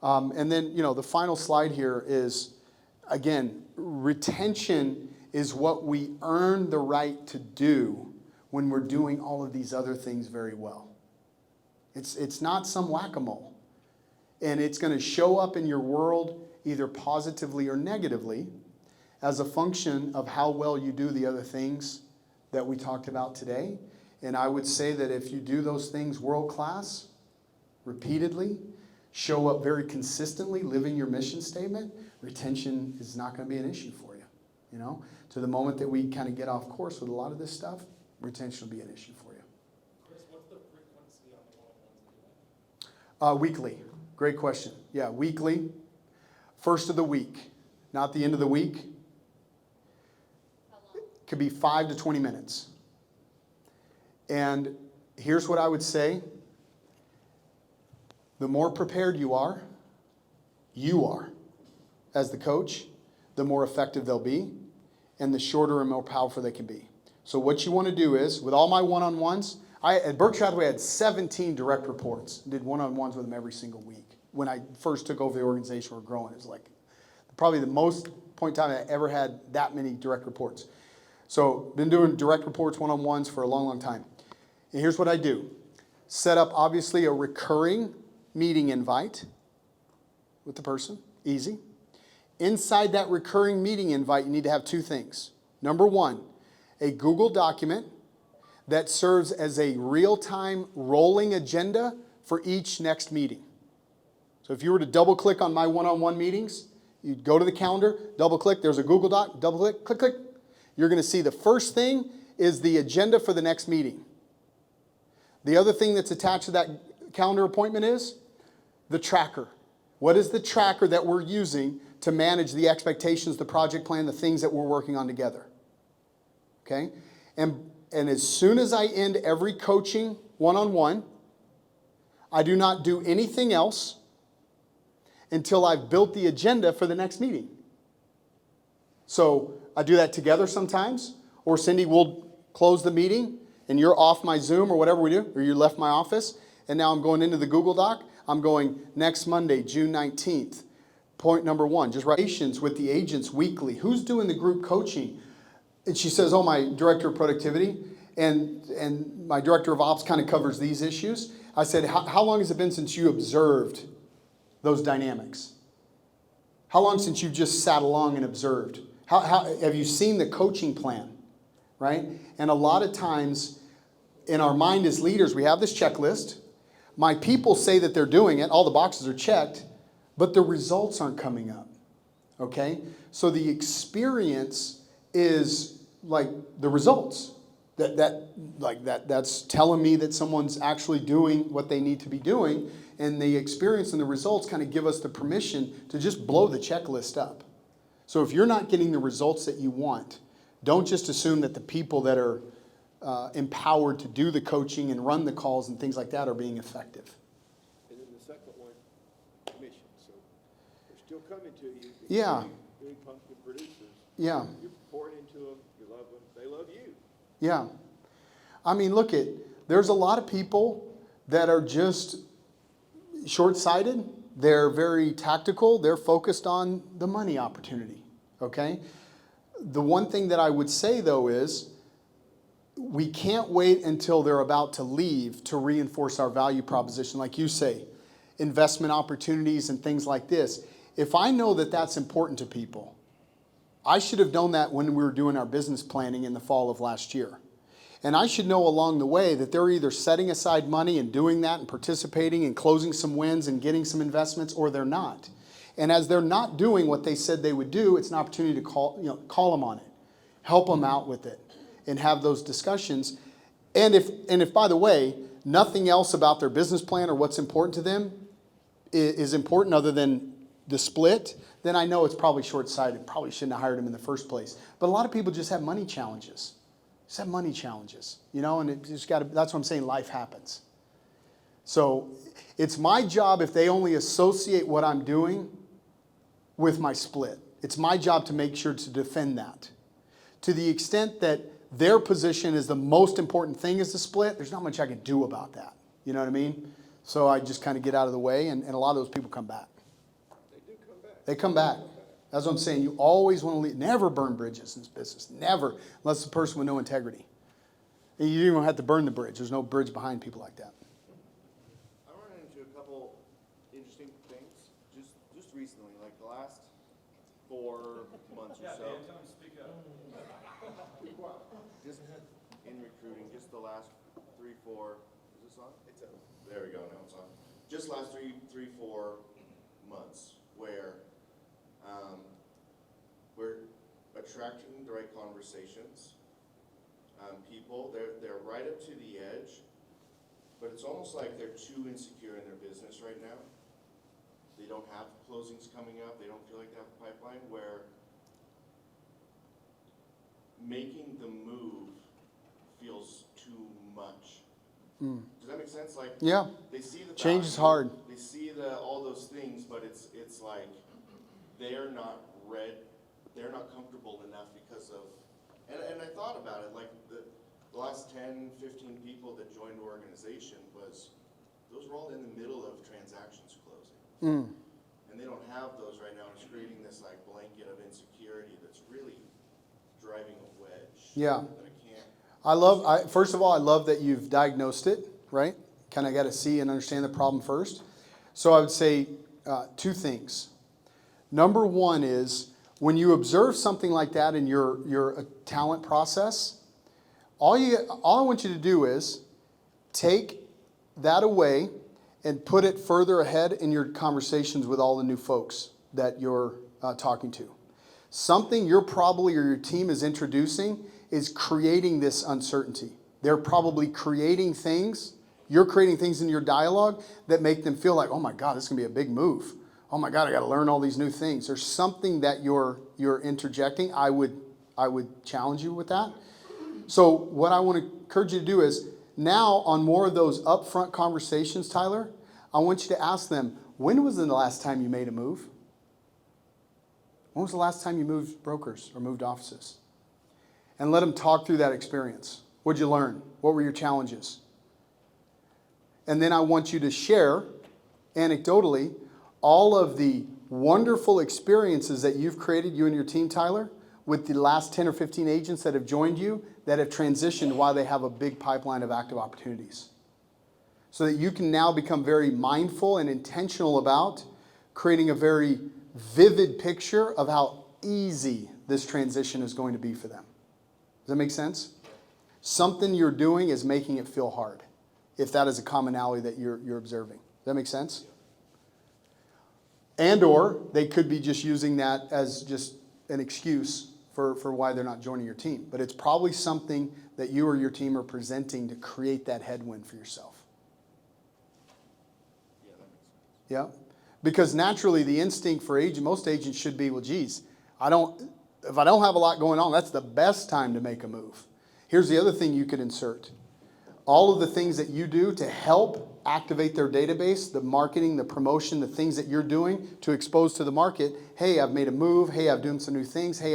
And then, the final slide here is, again, retention is what we earn the right to do when we're doing all of these other things very well. It's not some whack-a-mole. And it's going to show up in your world either positively or negatively as a function of how well you do the other things that we talked about today. And I would say that if you do those things world-class, repeatedly, show up very consistently, living your mission statement, retention is not going to be an issue for you. To the moment that we kind of get off course with a lot of this stuff, retention will be an issue for you. Chris, what's the frequency on the one-on-ones that you like? Weekly. Great question. Yeah, weekly. First of the week, not the end of the week. It could be 5 to 20 minutes. And here's what I would say. The more prepared you are as the coach, the more effective they'll be, and the shorter and more powerful they can be. So what you want to do is, with all my one-on-ones, at Berkshire Hathaway I had 17 direct reports. Did one-on-ones with them every single week. When I first took over the organization, we were growing. It was like probably the most point in time I ever had that many direct reports. So been doing direct reports, one-on-ones for a long, long time. And here's what I do. Set up, obviously, a recurring meeting invite with the person. Easy. Inside that recurring meeting invite, you need to have two things. Number one, a Google document that serves as a real-time rolling agenda for each next meeting. So if you were to double-click on my one-on-one meetings, you'd go to the calendar, double-click, there's a Google Doc, double-click, click, click. You're going to see the first thing is the agenda for the next meeting. The other thing that's attached to that calendar appointment is the tracker. What is the tracker that we're using to manage the expectations, the project plan, the things that we're working on together? Okay? And as soon as I end every coaching one-on-one, I do not do anything else until I've built the agenda for the next meeting. So I do that together sometimes, or Cindy will close the meeting and you're off my Zoom or whatever we do, or you left my office, and now I'm going into the Google Doc. I'm going next Monday, June 19th. Point number 1, just relations with the agents weekly. Who's doing the group coaching? And she says, oh, my director of productivity and my director of ops kind of covers these issues. I said, how long has it been since you observed those dynamics? How long since you just sat along and observed? How have you seen the coaching plan, right? And a lot of times in our mind as leaders, we have this checklist. My people say that they're doing it. All the boxes are checked, but the results aren't coming up, okay? So the experience is like the results. That's telling me that someone's actually doing what they need to be doing, and the experience and the results kind of give us the permission to just blow the checklist up. So if you're not getting the results that you want, don't just assume that the people that are empowered to do the coaching and run the calls and things like that are being effective. And then the second one, mission. So they're still coming to you. Yeah. Very pumpkin producers. Yeah. You're pouring into them. You love them. They love you. Yeah. I mean, look there's a lot of people that are just short-sighted. They're very tactical. They're focused on the money opportunity, okay? The one thing that I would say, though, is we can't wait until they're about to leave to reinforce our value proposition, like you say, investment opportunities and things like this. If I know that that's important to people, I should have known that when we were doing our business planning in the fall of last year. And I should know along the way that they're either setting aside money and doing that and participating and closing some wins and getting some investments, or they're not. And as they're not doing what they said they would do, it's an opportunity to call them on it, help them out with it, and have those discussions. And if by the way, nothing else about their business plan or what's important to them is important other than the split, then I know it's probably short-sighted. Probably shouldn't have hired them in the first place. But a lot of people just have money challenges. Just have money challenges, and it just got to, that's what I'm saying, life happens. So it's my job, if they only associate what I'm doing with my split, it's my job to make sure to defend that. To the extent that their position is the most important thing is the split, there's not much I can do about that. You know what I mean? So I just kind of get out of the way, and a lot of those people come back. They do come back. They come back. That's what I'm saying. You always want to never burn bridges in this business. Never, unless it's a person with no integrity. And you don't even have to burn the bridge. There's no bridge behind people like that. I run into a couple interesting things just recently, like the last 4 months or so. Just in recruiting, just the last 3, 4. Is this on? It's on. There we go. Now it's on. Just last 3, 4 months where we're attracting the right conversations. People, they're right up to the edge, but it's almost like they're too insecure in their business right now. They don't have closings coming up. They don't feel like they have a pipeline, where making the move feels too much. Does that make sense? Like, yeah, they see the change is value, hard. They see all those things, but it's like they're not they're not comfortable enough because of, and I thought about it, like the last 10, 15 people that joined the organization those were all in the middle of transactions closing. And they don't have those right now. It's creating this like blanket of insecurity that's really driving a wedge. Yeah. That I can't. First of all, I love that you've diagnosed it, right? Kind of got to see and understand the problem first. So I would say 2 things. Number 1 is when you observe something like that in your talent process, all I want you to do is take that away and put it further ahead in your conversations with all the new folks that you're talking to. Something you're probably or your team is introducing is creating this uncertainty. They're probably creating things, you're creating things in your dialogue that make them feel like, oh my God, this is going to be a big move. Oh my God, I got to learn all these new things. There's something that you're interjecting. I would challenge you with that. So what I want to encourage you to do is now on more of those upfront conversations, Tyler, I want you to ask them, When was the last time you made a move? When was the last time you moved brokers or moved offices? And let them talk through that experience. What'd you learn? What were your challenges? And then I want you to share, anecdotally, all of the wonderful experiences that you've created, you and your team, Tyler, with the last 10 or 15 agents that have joined you that have transitioned while they have a big pipeline of active opportunities. So that you can now become very mindful and intentional about creating a very vivid picture of how easy this transition is going to be for them. Does that make sense? Something you're doing is making it feel hard, if that is a commonality that you're observing. Does that make sense? And or they could be just using that as just an excuse for why they're not joining your team. But it's probably something that you or your team are presenting to create that headwind for yourself. Yeah? Because naturally the instinct for most agents should be, well, geez, if I don't have a lot going on, that's the best time to make a move. Here's the other thing you could insert. All of the things that you do to help activate their database, the marketing, the promotion, the things that you're doing to expose to the market. Hey, I've made a move. Hey, I've done some new things. Hey,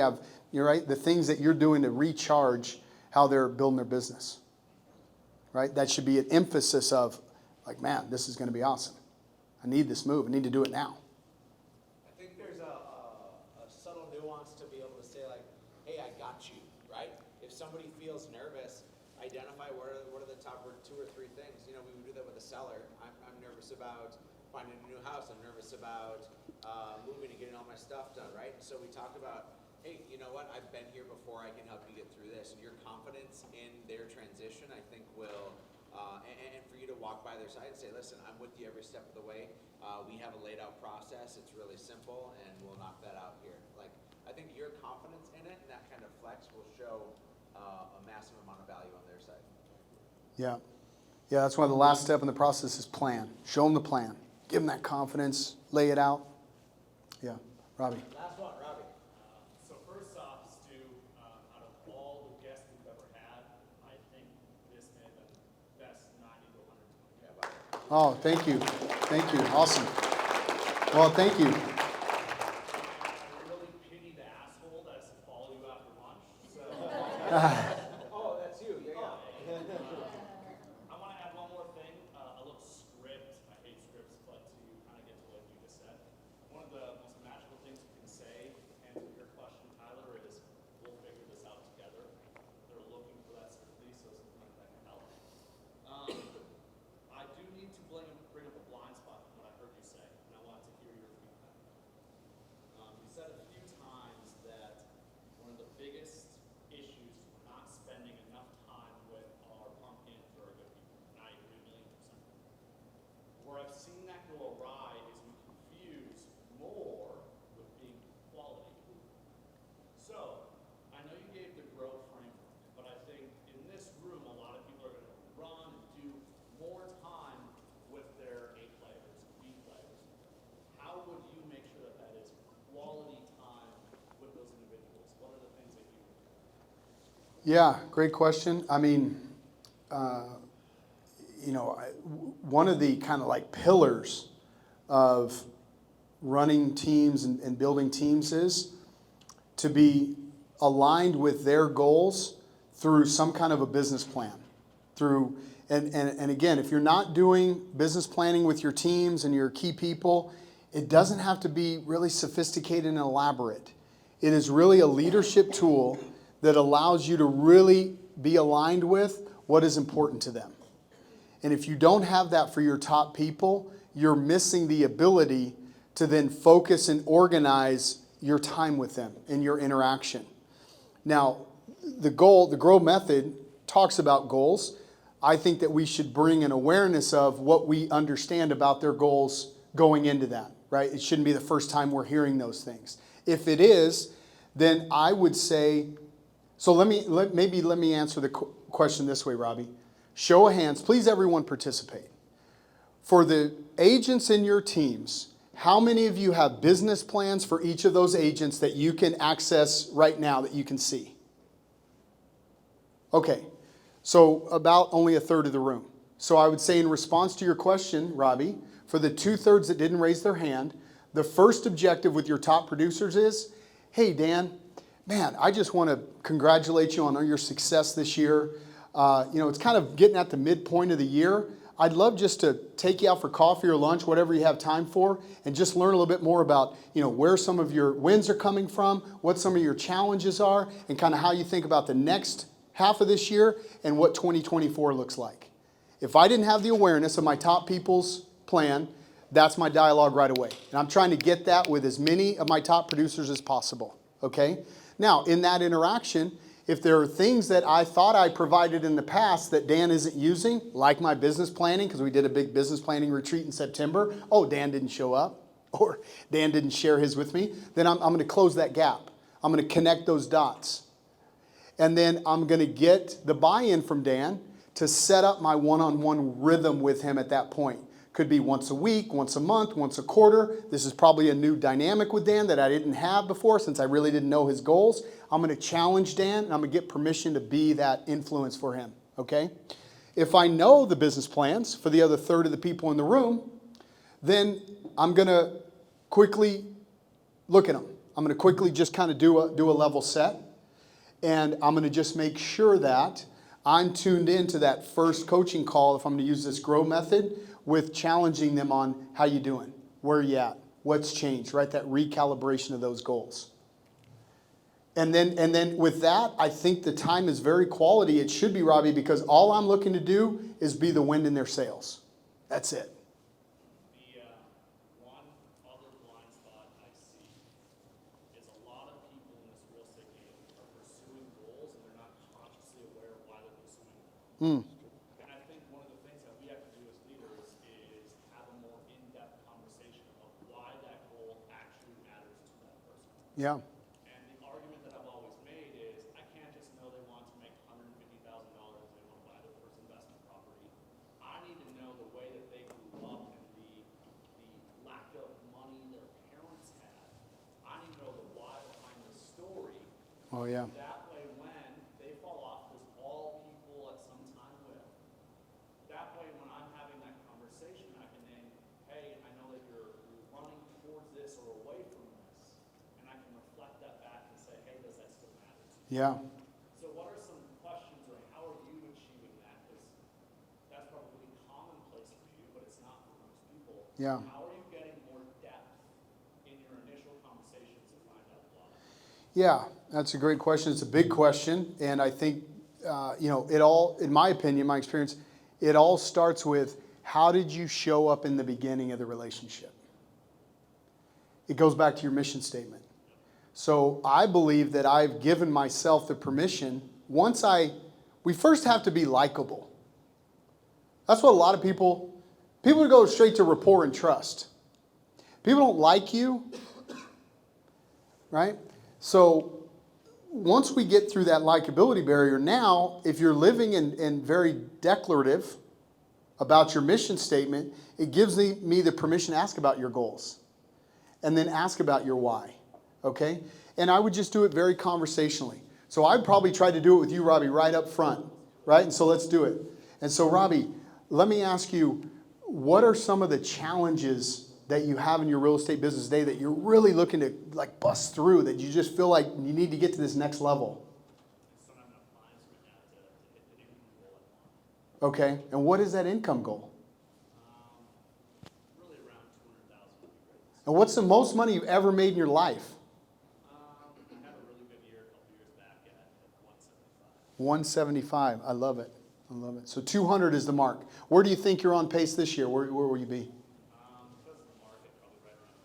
you're right, the things that you're doing to recharge how they're building their business. Right? That should be an emphasis of, like, man, this is going to be awesome. I need this move. I need to do it now. I think there's a subtle nuance to be able to say, like, hey, I got you, right? If somebody feels nervous, identify what are the top 2 or 3 things. You know, we would do that with a seller. I'm nervous about finding a new house. I'm nervous about moving and getting all my stuff done, right? So we talk about, hey, you know what? I've been here before. I can help you get through this. And your confidence in their transition, I think, will, and for you to walk by their side and say, listen, I'm with you every step of the way. We have a laid out process. It's really simple, and we'll knock that out here. Like, I think your confidence in it and that kind of flex will show a massive amount of value on their side. Yeah. Yeah, that's why the last step in the process is plan. Show them the plan. Give them that confidence. Lay it out. Yeah. Robbie. Last one, Robbie. So first off, Stu, out of all the guests we've ever had, I think this may have been the best 90 to 120. Yeah, about. Oh, thank you. Thank you. Awesome. Well, thank you. I really pity the asshole that has to follow you after lunch. So. Oh, that's you. Yeah. I want to add one more thing, a little script. I hate scripts, but to kind of get to what you just said. One of the most magical things you can say, and to your question, Tyler, is we'll figure this out together. They're looking for that certainty, so something like that can help. I do need to bring up a blind spot from what I heard you say, and I wanted to hear your feedback. You said a few times that one of the biggest issues is we're not spending enough time with our pumpkin or our good people. And I agree 1,000,000%. Where I've seen that go awry is we confuse more with being quality. So, I know you gave the growth framework, but I think in this room, a lot of people are going to run and do more time with their A players, B players. How would you make sure that that is quality time with those individuals? What are the things that you would do? Yeah, great question. I mean, one of the kind of like pillars of running teams and building teams is to be aligned with their goals through some kind of a business plan. And again, if you're not doing business planning with your teams and your key people, it doesn't have to be really sophisticated and elaborate. It is really a leadership tool that allows you to really be aligned with what is important to them. And if you don't have that for your top people, you're missing the ability to then focus and organize your time with them and your interaction. Now, the GROW method talks about goals. I think that we should bring an awareness of what we understand about their goals going into that, right? It shouldn't be the first time we're hearing those things. If it is, then I would say, so let me answer the question this way, Robbie. Show of hands, please everyone participate. For the agents in your teams, how many of you have business plans for each of those agents that you can access right now that you can see? Okay, so about only a third of the room. So I would say in response to your question, Robbie, for the 2/3 that didn't raise their hand, the first objective with your top producers is, hey, Dan, man, I just want to congratulate you on your success this year. It's kind of getting at the midpoint of the year. I'd love just to take you out for coffee or lunch, whatever you have time for, and just learn a little bit more about, where some of your wins are coming from, what some of your challenges are, and kind of how you think about the next half of this year and what 2024 looks like. If I didn't have the awareness of my top people's plan, that's my dialogue right away. And I'm trying to get that with as many of my top producers as possible, okay? Now, in that interaction, if there are things that I thought I provided in the past that Dan isn't using, like my business planning, because we did a big business planning retreat in September, oh, Dan didn't show up, or Dan didn't share his with me, then I'm going to close that gap. I'm going to connect those dots. And then I'm going to get the buy-in from Dan to set up my one-on-one rhythm with him at that point. Could be once a week, once a month, once a quarter. This is probably a new dynamic with Dan that I didn't have before since I really didn't know his goals. I'm going to challenge Dan and I'm going to get permission to be that influence for him, okay? If I know the business plans for the other 1/3 of the people in the room, then I'm going to quickly look at them. I'm going to quickly just kind of do a level set, and I'm going to just make sure that I'm tuned into that first coaching call if I'm going to use this GROW method with challenging them on how you doing, where are you at, what's changed, right? That recalibration of those goals. And then with that, I think the time is very quality. It should be, Robbie, because all I'm looking to do is be the wind in their sails. That's it. The one other blind spot I see is a lot of people in this real estate game are pursuing goals and they're not consciously aware of why they're pursuing them. And I think one of the things that we have to do as leaders is have a more in-depth conversation of why that goal actually matters to that person. Yeah. And the argument that I've always made is I can't just know they want to make $150,000 and they want to buy their first investment property. I need to know the way that they grew up and the lack of money their parents had. I need to know the why behind the story. Oh, yeah. That way when they fall off this all people at some time with, that way when I'm having that conversation, I can name, hey, I know that you're running towards this or away from this, and I can reflect that back and say, hey, does that still matter to you? Yeah. So what are some questions or how are you achieving that? Because that's probably commonplace for you, but it's not for most people. Yeah. How are you getting more depth in your initial conversations to find out why? Yeah, that's a great question. It's a big question. And I think, it all, in my opinion, my experience, it all starts with how did you show up in the beginning of the relationship? It goes back to your mission statement. So I believe that I've given myself the permission. We first have to be likable. That's what a lot of people go straight to rapport and trust. People don't like you, right? So once we get through that likability barrier, now if you're living in very declarative about your mission statement, it gives me the permission to ask about your goals and then ask about your why, okay? And I would just do it very conversationally. So I'd probably try to do it with you, Robbie, right up front, right? And so let's do it. And so, Robbie, let me ask you, what are some of the challenges that you have in your real estate business today that you're really looking to like bust through, that you just feel like you need to get to this next level? Okay, and what is that income goal? Really around 200,000. And what's the most money you've ever made in your life? I had a really good year a couple years back at 175. 175, I love it, I love it. So 200 is the mark. Where do you think you're on pace this year? Where will you be? Because of the market, probably right around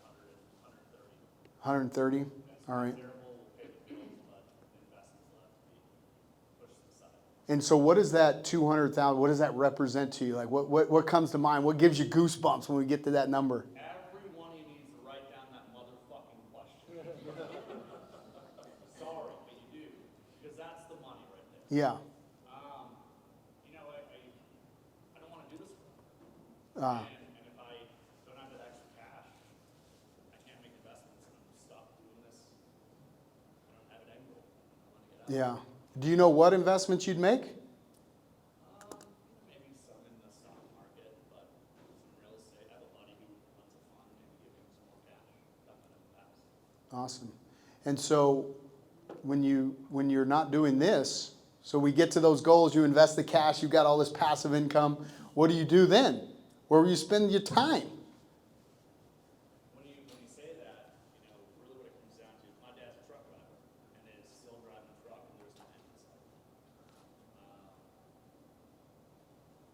100, 130. 130, all right. Terrible, will pay the bills, but the investments left to be pushed to the side. And so what does that 200,000, what does that represent to you? Like what comes to mind? What gives you goosebumps when we get to that number? Every one of you needs to write down that motherfucking question. Sorry, but you do. Because that's the money right there. Yeah. I don't want to do this forever. And if I don't have that extra cash, I can't make investments and I'm stuck doing this. I don't have an end goal. I want to get out. Yeah. Do you know what investments you'd make? Maybe some in the stock market, but some real estate. I have a buddy Awesome. And so when you're not doing this, so we get to those goals, you invest the cash, you got all this passive income. What do you do then? Where will you spend your time? When you say that, really what it comes down to, my dad's a truck driver and is still driving a truck and there's no end in sight.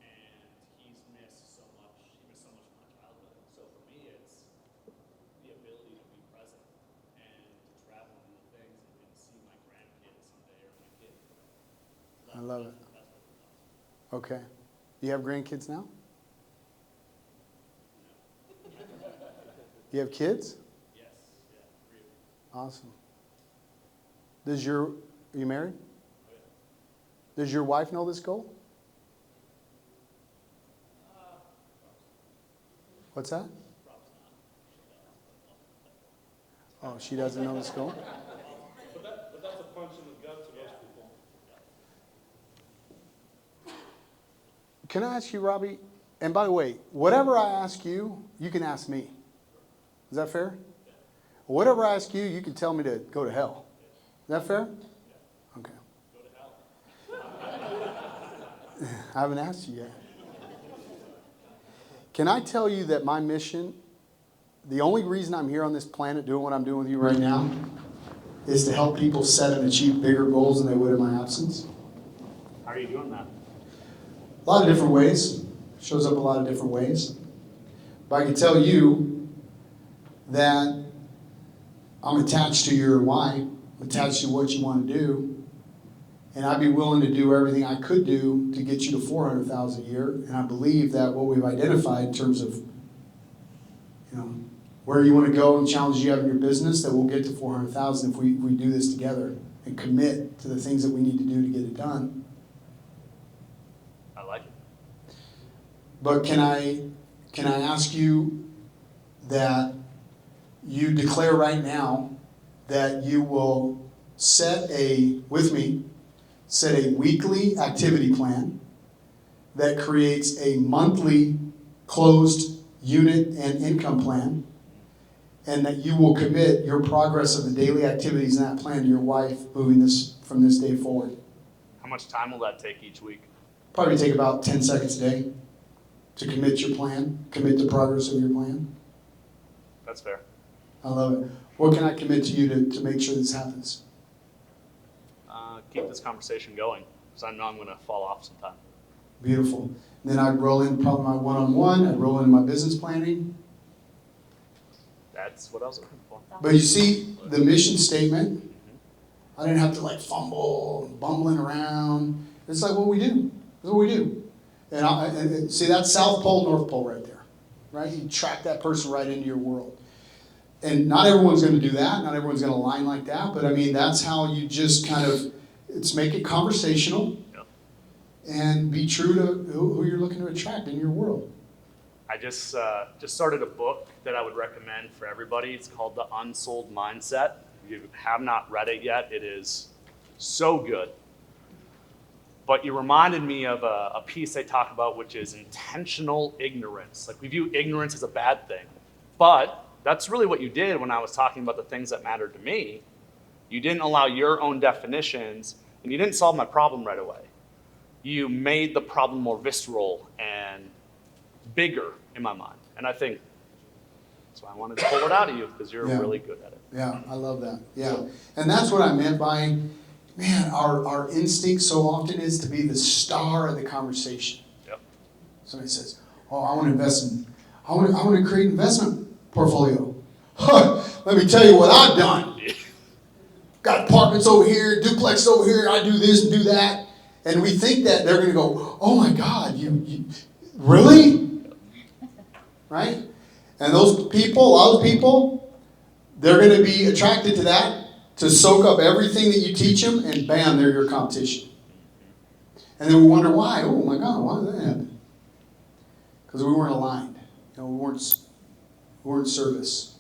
And he missed so much of my childhood. So for me, it's the ability to be present and to travel and do things and see my grandkids someday or my kids. So I love it. that's what it does. Okay. You have grandkids now? You have kids? Yes, yeah, 3 of them. Awesome. Are you married? Oh, yeah. Does your wife know this goal? What's that? Oh, she doesn't know this goal? But that's a punch in the gut to most people. Can I ask you, Robbie? And by the way, whatever I ask you, you can ask me. Is that fair? Whatever I ask you, you can tell me to go to hell. Is that fair? Okay. Go to hell. I haven't asked you yet. Can I tell you that my mission, the only reason I'm here on this planet doing what I'm doing with you right now, is to help people set and achieve bigger goals than they would in my absence? How are you doing that? A lot of different ways. Shows up a lot of different ways. But I can tell you that I'm attached to your why. I'm attached to what you want to do. And I'd be willing to do everything I could do to get you to $400,000 a year. And I believe that what we've identified in terms of, where you want to go and challenges you have in your business, that we'll get to $400,000 if we do this together and commit to the things that we need to do to get it done. I like it. But can I ask you that you declare right now that you will set a weekly activity plan that creates a monthly closed unit and income plan, and that you will commit your progress of the daily activities in that plan to your wife moving this from this day forward. How much time will that take each week? Probably take about 10 seconds a day to commit your plan, commit the progress of your plan. That's fair. I love it. What can I commit to you to make sure this happens? Keep this conversation going, because I know I'm going to fall off sometime. Beautiful. And then I'd roll in probably my one-on-one. I'd roll in my business planning. That's what I was looking for. But you see the mission statement. I didn't have to fumble and bumbling around. It's like what we do. It's what we do. And see, that's South Pole, North Pole right there. Right? You track that person right into your world. And not everyone's going to do that. Not everyone's going to align like that. But that's how you just kind of, make it conversational. Yep. And be true to who you're looking to attract in your world. I just started a book that I would recommend for everybody. It's called The Unsold Mindset. If you have not read it yet, it is so good. But you reminded me of a piece they talk about, which is intentional ignorance. We view ignorance as a bad thing. But that's really what you did when I was talking about the things that mattered to me. You didn't allow your own definitions, and you didn't solve my problem right away. You made the problem more visceral and bigger in my mind. And I think that's why I wanted to pull it out of you, because you're really good at it. Yeah, I love that. Yeah. And that's what I meant by, our instinct so often is to be the star of the conversation. Yep. Somebody says, I want to create an investment portfolio. Let me tell you what I've done. Got apartments over here, duplex over here, I do this and do that. And we think that they're going to go, oh my God, you really? Right? And those people, a lot of people, they're going to be attracted to that, to soak up everything that you teach them, and bam, they're your competition. And then we wonder why. Oh my God, why did that happen? Because we weren't aligned. We weren't service.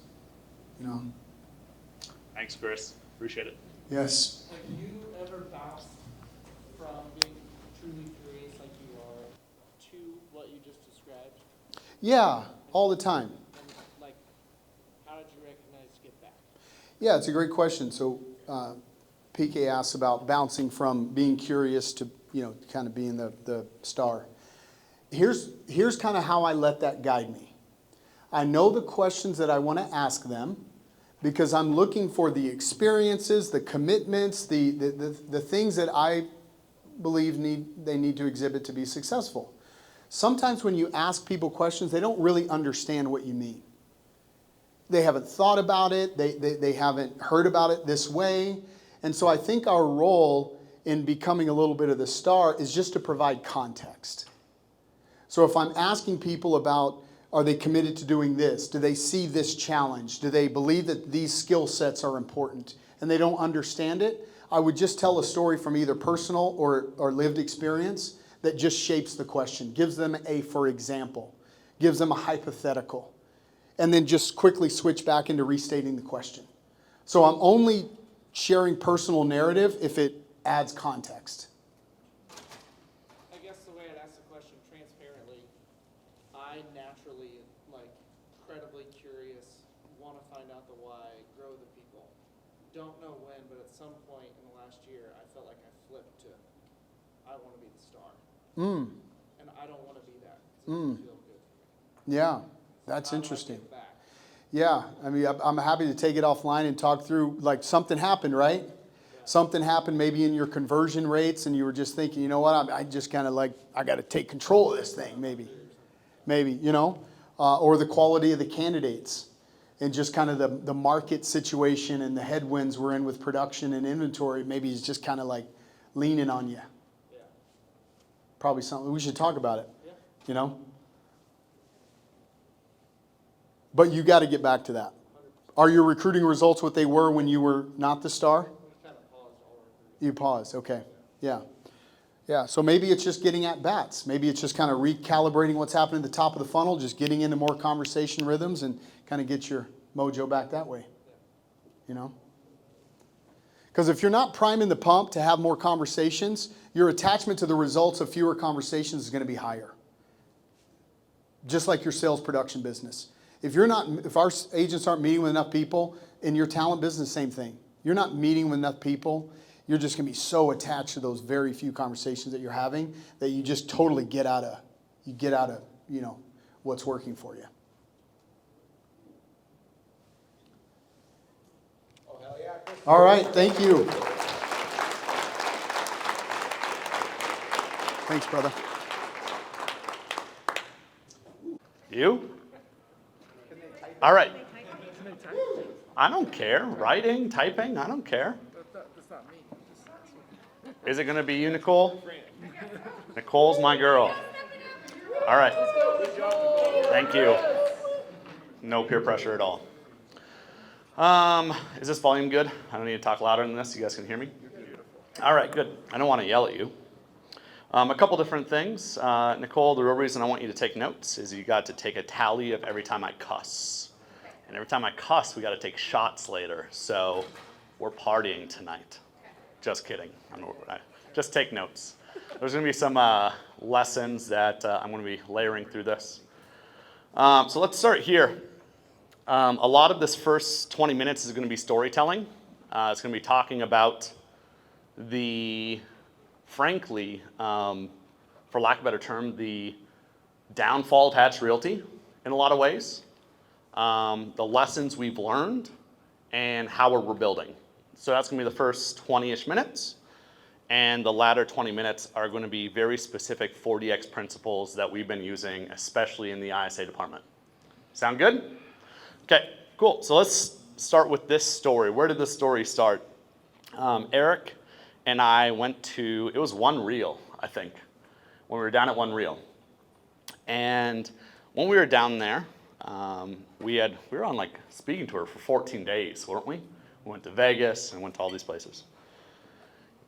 Thanks, Chris. Appreciate it. Yes. Do you ever bounce from being truly curious like you are to what you just described? Yeah, all the time. And how did you recognize to get back? Yeah, it's a great question. So PK asks about bouncing from being curious to, kind of being the star. Here's kind of how I let that guide me. I know the questions that I want to ask them because I'm looking for the experiences, the commitments, the things that I believe they need to exhibit to be successful. Sometimes when you ask people questions, they don't really understand what you mean. They haven't thought about it. They haven't heard about it this way. And so I think our role in becoming a little bit of the star is just to provide context. So if I'm asking people about, are they committed to doing this? Do they see this challenge? Do they believe that these skill sets are important? And they don't understand it, I would just tell a story from either personal or lived experience that just shapes the question, gives them a for example, gives them a hypothetical, and then just quickly switch back into restating the question. So I'm only sharing personal narrative if it adds context. I guess the way I'd ask the question transparently, I naturally, incredibly curious, want to find out the why, grow the people. Don't know when, but at some point in the last year, I felt like I flipped to, I want to be the star. And I don't want to be that because it doesn't feel good for me. Yeah, that's interesting. Yeah, I mean, I'm happy to take it offline and talk through, something happened, right? Yeah. Something happened maybe in your conversion rates and you were just thinking, you know what, I just kind of I got to take control of this thing, maybe, or the quality of the candidates and just kind of the market situation and the headwinds we're in with production and inventory, maybe it's just kind of leaning on you. Yeah. Probably something, we should talk about it, Yeah. But you got to get back to that. Are your recruiting results what they were when you were not the star? We kind of paused all recruiting. You paused, okay. Yeah. Yeah, so maybe it's just getting at bats. Maybe it's just kind of recalibrating what's happening at the top of the funnel, just getting into more conversation rhythms and kind of get your mojo back that way. Because if you're not priming the pump to have more conversations, your attachment to the results of fewer conversations is going to be higher. Just like your sales production business. If our agents aren't meeting with enough people, in your talent business, same thing. You're not meeting with enough people, you're just going to be so attached to those very few conversations that you're having that you just totally get out of what's working for you. Oh, hell yeah, Chris. All right, thank you. Thanks, brother. You? All right. I don't care. Writing, typing, I don't care. That's not me. Is it going to be you, Nicole? Nicole's my girl. All right. Thank you. No peer pressure at all. Is this volume good? I don't need to talk louder than this. You guys can hear me? All right, good. I don't want to yell at you. A couple different things. Nicole, the real reason I want you to take notes is you got to take a tally of every time I cuss. And every time I cuss, we got to take shots later. So we're partying tonight. Just kidding. Just take notes. There's going to be some lessons that I'm going to be layering through this. So let's start here. A lot of this first 20 minutes is going to be storytelling. It's going to be talking about frankly, for lack of a better term, the downfall attached realty in a lot of ways. The lessons we've learned, and how we're rebuilding. So that's going to be the first 20-ish minutes. And the latter 20 minutes are going to be very specific 40X principles that we've been using, especially in the ISA department. Sound good? Okay, cool. So let's start with this story. Where did this story start? Eric and I went to, it was One Reel, I think, when we were down at One Reel. And when we were down there, we were on speaking tour for 14 days, weren't we? We went to Vegas and went to all these places.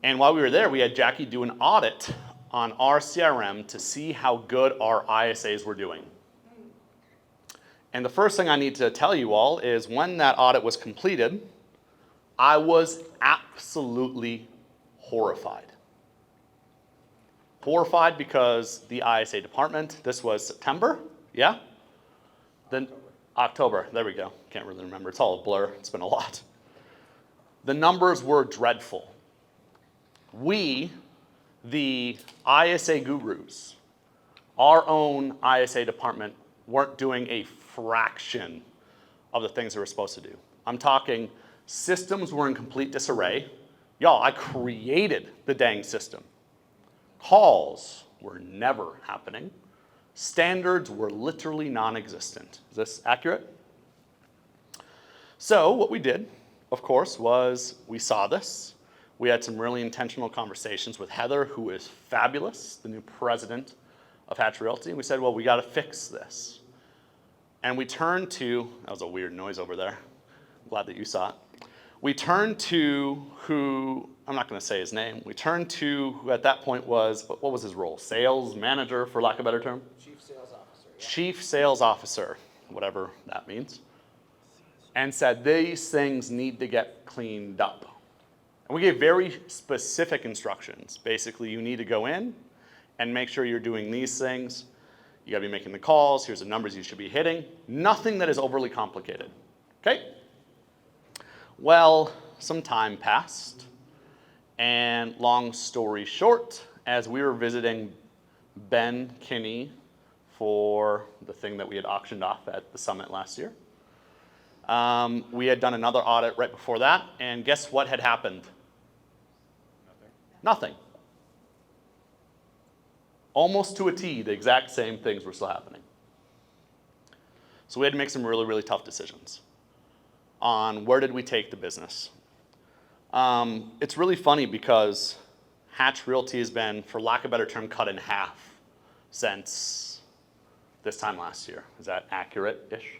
And while we were there, we had Jackie do an audit on our CRM to see how good our ISAs were doing. And the first thing I need to tell you all is when that audit was completed, I was absolutely horrified. Horrified because the ISA department, this was September, yeah? Then October, there we go. Can't really remember, it's all a blur, it's been a lot. the numbers were dreadful. We, the ISA gurus, our own ISA department, weren't doing a fraction of the things they were supposed to do. I'm talking systems were in complete disarray. Y'all, I created the dang system. Calls were never happening. Standards were literally non-existent. Is this accurate? So what we did, of course, was we saw this. We had some really intentional conversations with Heather, who is fabulous, the new president of Hatch Realty. And we said, well, we got to fix this. And we turned to, that was a weird noise over there. I'm glad that you saw it. We turned to who, I'm not going to say his name. We turned to who at that point was, what was his role? Sales manager, for lack of a better term? Chief Sales Officer. Yeah. Chief Sales Officer, whatever that means. And said, these things need to get cleaned up. And we gave very specific instructions. Basically, you need to go in and make sure you're doing these things. You gotta be making the calls. Here's the numbers you should be hitting. Nothing that is overly complicated, okay? Well, some time passed, and long story short, as we were visiting Ben Kinney for the thing that we had auctioned off at the summit last year, we had done another audit right before that, and guess what had happened? Nothing. Almost to a T, the exact same things were still happening. So we had to make some really, really tough decisions on where did we take the business. It's really funny because Hatch Realty has been, for lack of a better term, cut in half since this time last year. Is that accurate-ish?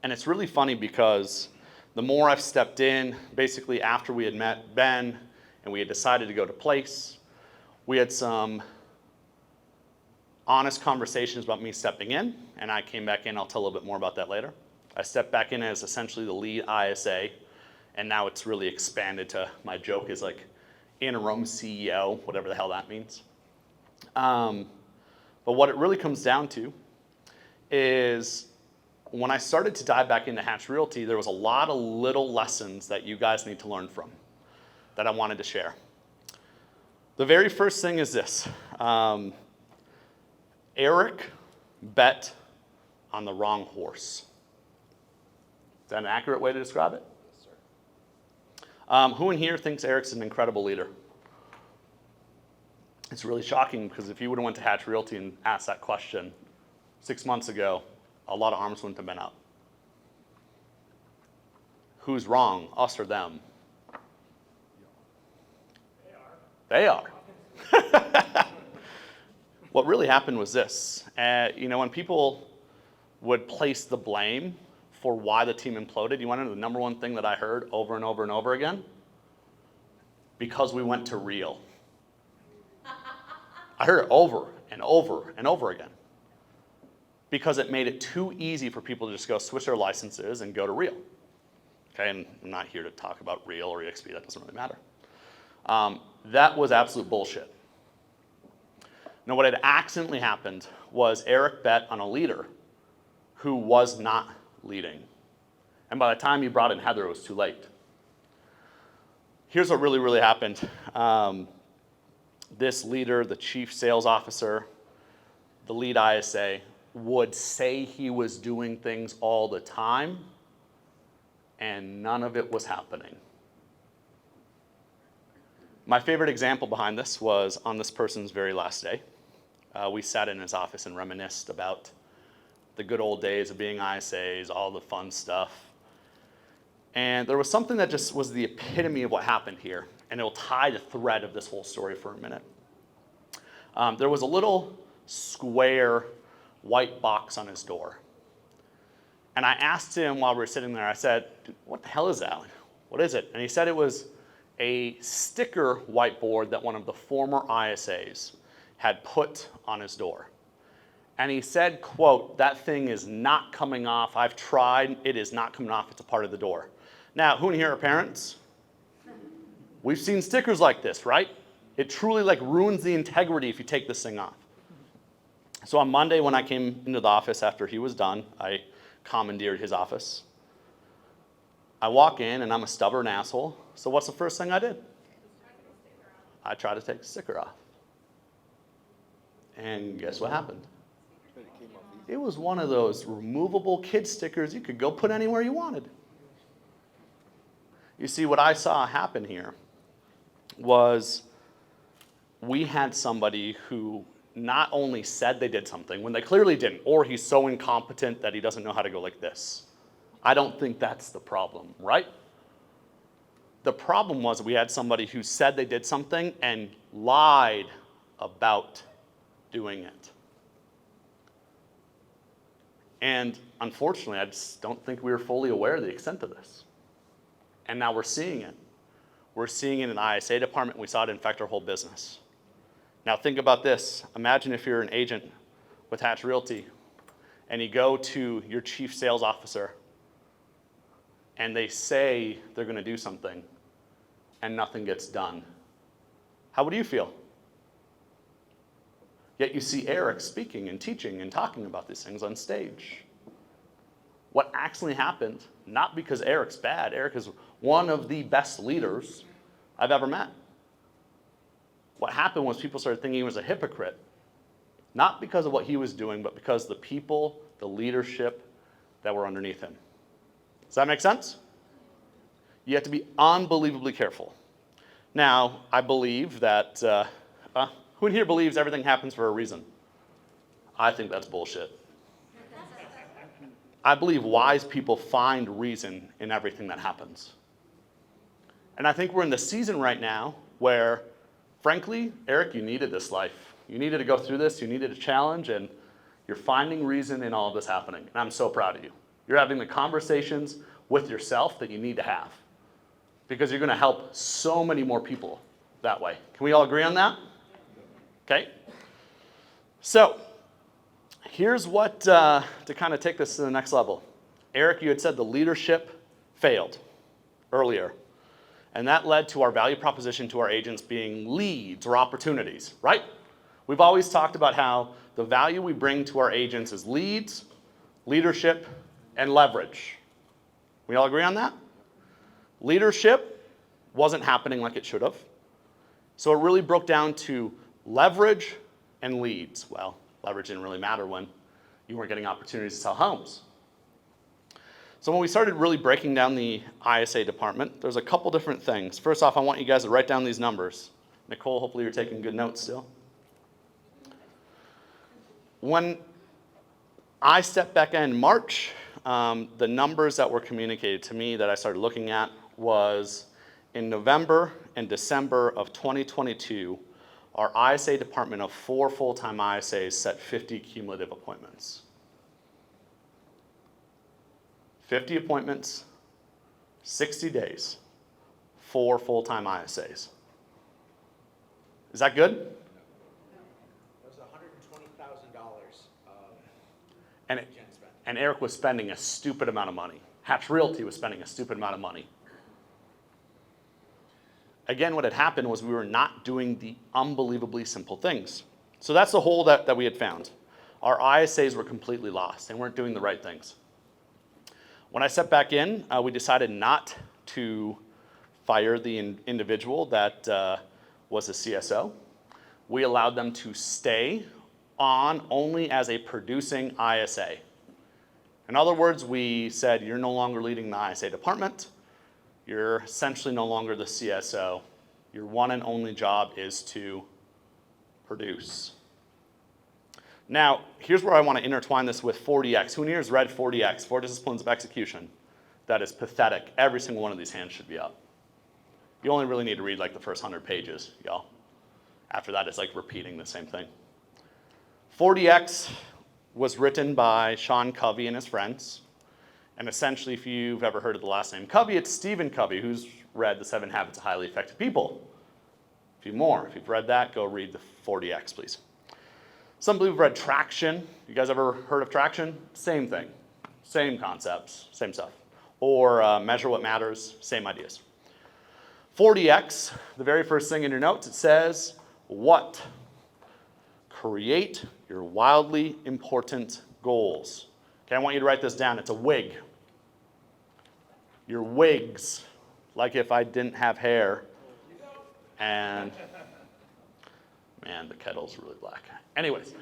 And it's really funny because the more I've stepped in, basically after we had met Ben and we had decided to go to place, we had some honest conversations about me stepping in, and I came back in. I'll tell a little bit more about that later. I stepped back in as essentially the lead ISA, and now it's really expanded to, my joke is like interim CEO, whatever the hell that means. But what it really comes down to is when I started to dive back into Hatch Realty, there was a lot of little lessons that you guys need to learn from that I wanted to share. The very first thing is this. Eric bet on the wrong horse. Is that an accurate way to describe it? Yes, sir. Who in here thinks Eric's an incredible leader? It's really shocking because if you would have went to Hatch Realty and asked that question 6 months ago, a lot of arms wouldn't have been up. Who's wrong, us or them? They are. What really happened was this. When people would place the blame for why the team imploded, you want to know the number one thing that I heard over and over and over again? Because we went to real. I heard it over and over and over again. Because it made it too easy for people to just go switch their licenses and go to real. Okay, and I'm not here to talk about real or EXP, that doesn't really matter. That was absolute bullshit. Now, what had accidentally happened was Eric bet on a leader who was not leading. And by the time he brought in Heather, it was too late. Here's what really, really happened. This leader, the chief sales officer, the lead ISA, would say he was doing things all the time, and none of it was happening. My favorite example behind this was on this person's very last day. We sat in his office and reminisced about the good old days of being ISAs, all the fun stuff. And there was something that just was the epitome of what happened here, and it'll tie the thread of this whole story for a minute. There was a little square white box on his door. And I asked him while we were sitting there, I said, what the hell is that? What is it? And he said it was a sticker whiteboard that one of the former ISAs had put on his door. And he said, quote, that thing is not coming off. I've tried, it is not coming off. It's a part of the door. Now, who in here are parents? We've seen stickers like this, right? It truly ruins the integrity if you take this thing off. So on Monday when I came into the office after he was done, I commandeered his office. I walk in and I'm a stubborn asshole. So what's the first thing I did? I tried to take the sticker off. And guess what happened? It was one of those removable kid stickers you could go put anywhere you wanted. You see, what I saw happen here was we had somebody who not only said they did something when they clearly didn't, or he's so incompetent that he doesn't know how to go like this. I don't think that's the problem, right? The problem was we had somebody who said they did something and lied about doing it. And unfortunately, I just don't think we were fully aware of the extent of this. And now we're seeing it. We're seeing it in the ISA department. We saw it infect our whole business. Now think about this. Imagine if you're an agent with Hatch Realty and you go to your chief sales officer and they say they're going to do something and nothing gets done. How would you feel? Yet you see Eric speaking and teaching and talking about these things on stage. What actually happened, not because Eric's bad, Eric is one of the best leaders I've ever met. What happened was people started thinking he was a hypocrite, not because of what he was doing, but because the people, the leadership that were underneath him. Does that make sense? You have to be unbelievably careful. Now, I believe that, who in here believes everything happens for a reason? I think that's bullshit. I believe wise people find reason in everything that happens. And I think we're in the season right now where, frankly, Eric, you needed this life. You needed to go through this, you needed a challenge, and you're finding reason in all of this happening. And I'm so proud of you. You're having the conversations with yourself that you need to have, because you're gonna help so many more people that way. Can we all agree on that? Okay. So, here's what, to kind of take this to the next level. Eric, you had said the leadership failed earlier. And that led to our value proposition to our agents being leads or opportunities, right? We've always talked about how the value we bring to our agents is leads, leadership, and leverage. We all agree on that? Leadership wasn't happening like it should have. So it really broke down to leverage and leads. Well, leverage didn't really matter when you weren't getting opportunities to sell homes. So when we started really breaking down the ISA department, there's a couple different things. First off, I want you guys to write down these numbers. Nicole, hopefully you're taking good notes still. When I stepped back in March, the numbers that were communicated to me that I started looking at was in November and December of 2022, our ISA department of 4 full-time ISAs set 50 cumulative appointments. 50 appointments, 60 days, 4 full-time ISAs. Is that good? That was $120,000 And Eric was spending a stupid amount of money. Hatch Realty was spending a stupid amount of money. Again, what had happened was we were not doing the unbelievably simple things. So that's the hole that we had found. Our ISAs were completely lost. They weren't doing the right things. When I stepped back in, we decided not to fire the individual that was a CSO. We allowed them to stay on only as a producing ISA. In other words, we said, you're no longer leading the ISA department. You're essentially no longer the CSO. Your one and only job is to produce. Now, here's where I want to intertwine this with 40X. Who in here has read 40X, 4 Disciplines of Execution? That is pathetic. Every single one of these hands should be up. You only really need to read like the first 100 pages, y'all. After that, it's like repeating the same thing. 40X was written by Sean Covey and his friends. And essentially, if you've ever heard of the last name Covey, it's Stephen Covey, who's read The 7 Habits of Highly Effective People. A few more. If you've read that, go read the 40X, please. Some people have read Traction. You guys ever heard of Traction? Same thing. Same concepts, same stuff. Or Measure What Matters, same ideas. 40X, the very first thing in your notes, it says, what? Create your wildly important goals. Okay, I want you to write this down. It's a WIG. your wigs, like if I didn't have hair, and man, the kettle's really black. Anyways,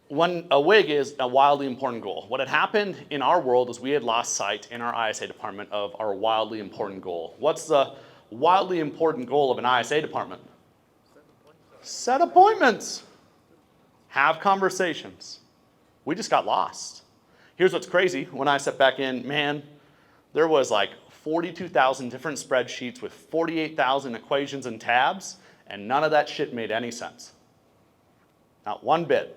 when a wig is a wildly important goal. What had happened in our world is we had lost sight in our ISA department of our wildly important goal. What's the wildly important goal of an ISA department? Set appointments. Have conversations. We just got lost. Here's what's crazy. When I stepped back in, man, there was like 42,000 different spreadsheets with 48,000 equations and tabs, and none of that shit made any sense. Not one bit.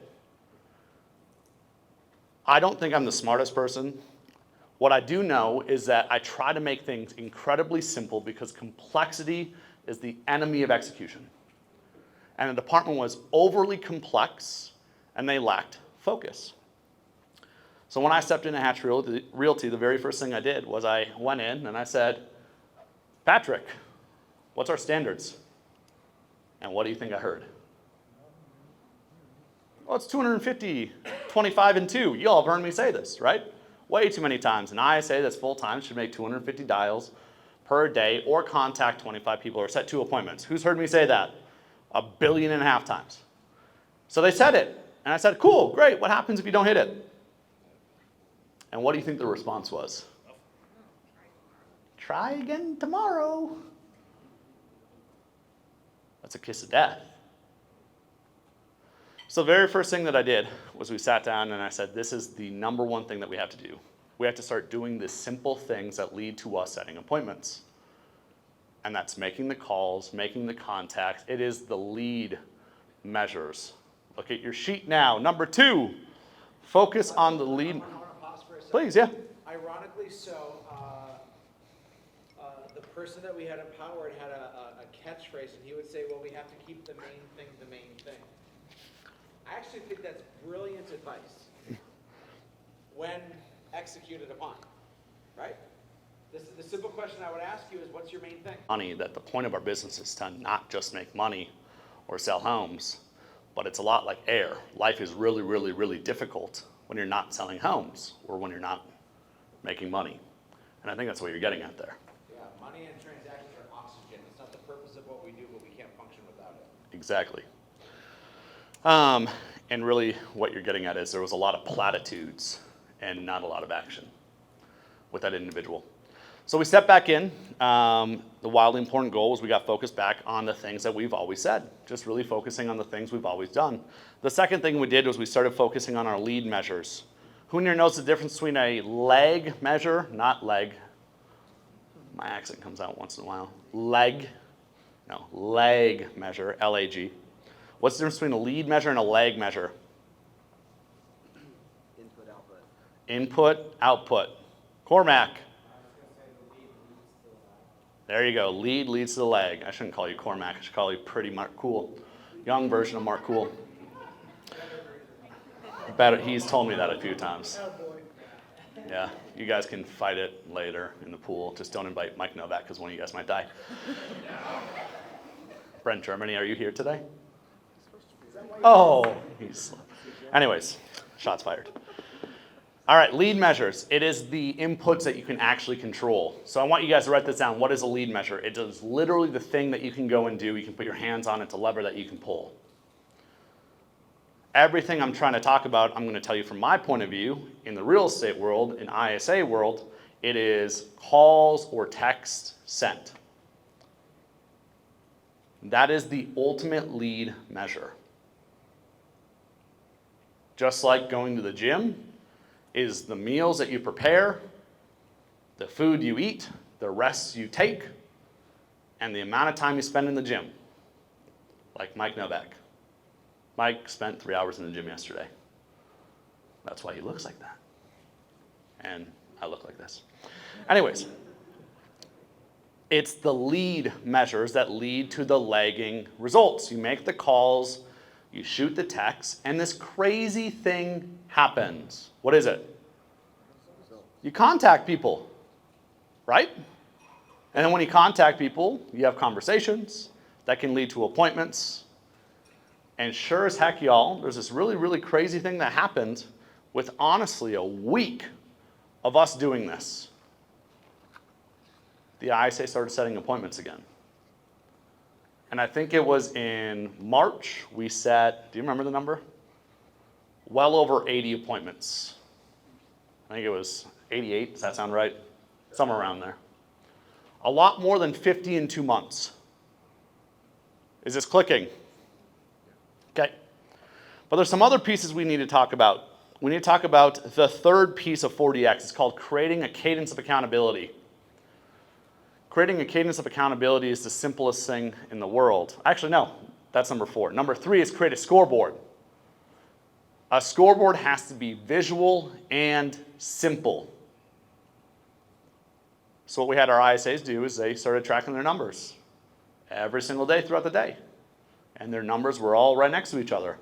I don't think I'm the smartest person. What I do know is that I try to make things incredibly simple because complexity is the enemy of execution. And the department was overly complex and they lacked focus. So when I stepped into Hatch Realty, the very first thing I did was I went in and I said, Patrick, what's our standards? And what do you think I heard? Well, it's 250, 25 and 2. You all have heard me say this, right? Way too many times. An ISA that's full-time should make 250 dials per day or contact 25 people or set 2 appointments. Who's heard me say that? 1.5 billion times. So they said it. And I said, cool, great. What happens if you don't hit it? And what do you think the response was? Try again tomorrow. That's a kiss of death. So the very first thing that I did was we sat down and I said, this is the number one thing that we have to do. We have to start doing the simple things that lead to us setting appointments. And that's making the calls, making the contacts. It is the lead measures. Look at your sheet now. Number 2, focus on the lead. I want to pause for a second. Please, yeah. Ironically so, the person that we had empowered had a catchphrase, and he would say, well, we have to keep the main thing the main thing. I actually think that's brilliant advice when executed upon, right? The simple question I would ask you is, what's your main thing? Money, that the point of our business is to not just make money or sell homes, but it's a lot like air. Life is really, really, really difficult when you're not selling homes or when you're not making money. And I think that's what you're getting at there. Yeah, money and transactions are oxygen. It's not the purpose of what we do, but we can't function without it. Exactly. And really what you're getting at is there was a lot of platitudes and not a lot of action with that individual. So we stepped back in. The wildly important goal was we got focused back on the things that we've always said, just really focusing on the things we've always done. The second thing we did was we started focusing on our lead measures. Who in here knows the difference between a leg measure, not leg? My accent comes out once in a while. Leg measure, L-A-G. What's the difference between a lead measure and a lag measure? Input, output. Input, output. Cormac. There you go. Lead leads to the lag. I shouldn't call you Cormac. I should call you Pretty Mark Cool. Young version of Mark Cool. He's told me that a few times. Yeah, you guys can fight it later in the pool. Just don't invite Mike Novak because one of you guys might die. Brent Germany, are you here today? Oh, anyways, shots fired. All right, lead measures. It is the inputs that you can actually control. So I want you guys to write this down. What is a lead measure? It is literally the thing that you can go and do. You can put your hands on it. It's a lever that you can pull. Everything I'm trying to talk about, I'm going to tell you from my point of view. In the real estate world, in ISA world, it is calls or text sent. That is the ultimate lead measure. Just like going to the gym is the meals that you prepare, the food you eat, the rests you take, and the amount of time you spend in the gym. Like Mike Novak. Mike spent 3 hours in the gym yesterday. That's why he looks like that. And I look like this. Anyways, it's the lead measures that lead to the lagging results. You make the calls, you shoot the texts, and this crazy thing happens. What is it? You contact people, right? And then when you contact people, you have conversations that can lead to appointments. And sure as heck, y'all, there's this really, really crazy thing that happened with honestly a week of us doing this, the ISA started setting appointments again. And I think it was in March we set, do you remember the number? Well over 80 appointments. I think it was 88, does that sound right? Somewhere around there. A lot more than 50 in 2 months. Is this clicking? Okay. But there's some other pieces we need to talk about. We need to talk about the third piece of 4DX. It's called creating a cadence of accountability. Creating a cadence of accountability is the simplest thing in the world. Actually, no, that's number 4. Number 3 is create a scoreboard. A scoreboard has to be visual and simple. So what we had our ISAs do is they started tracking their numbers every single day throughout the day. And their numbers were all right next to each other.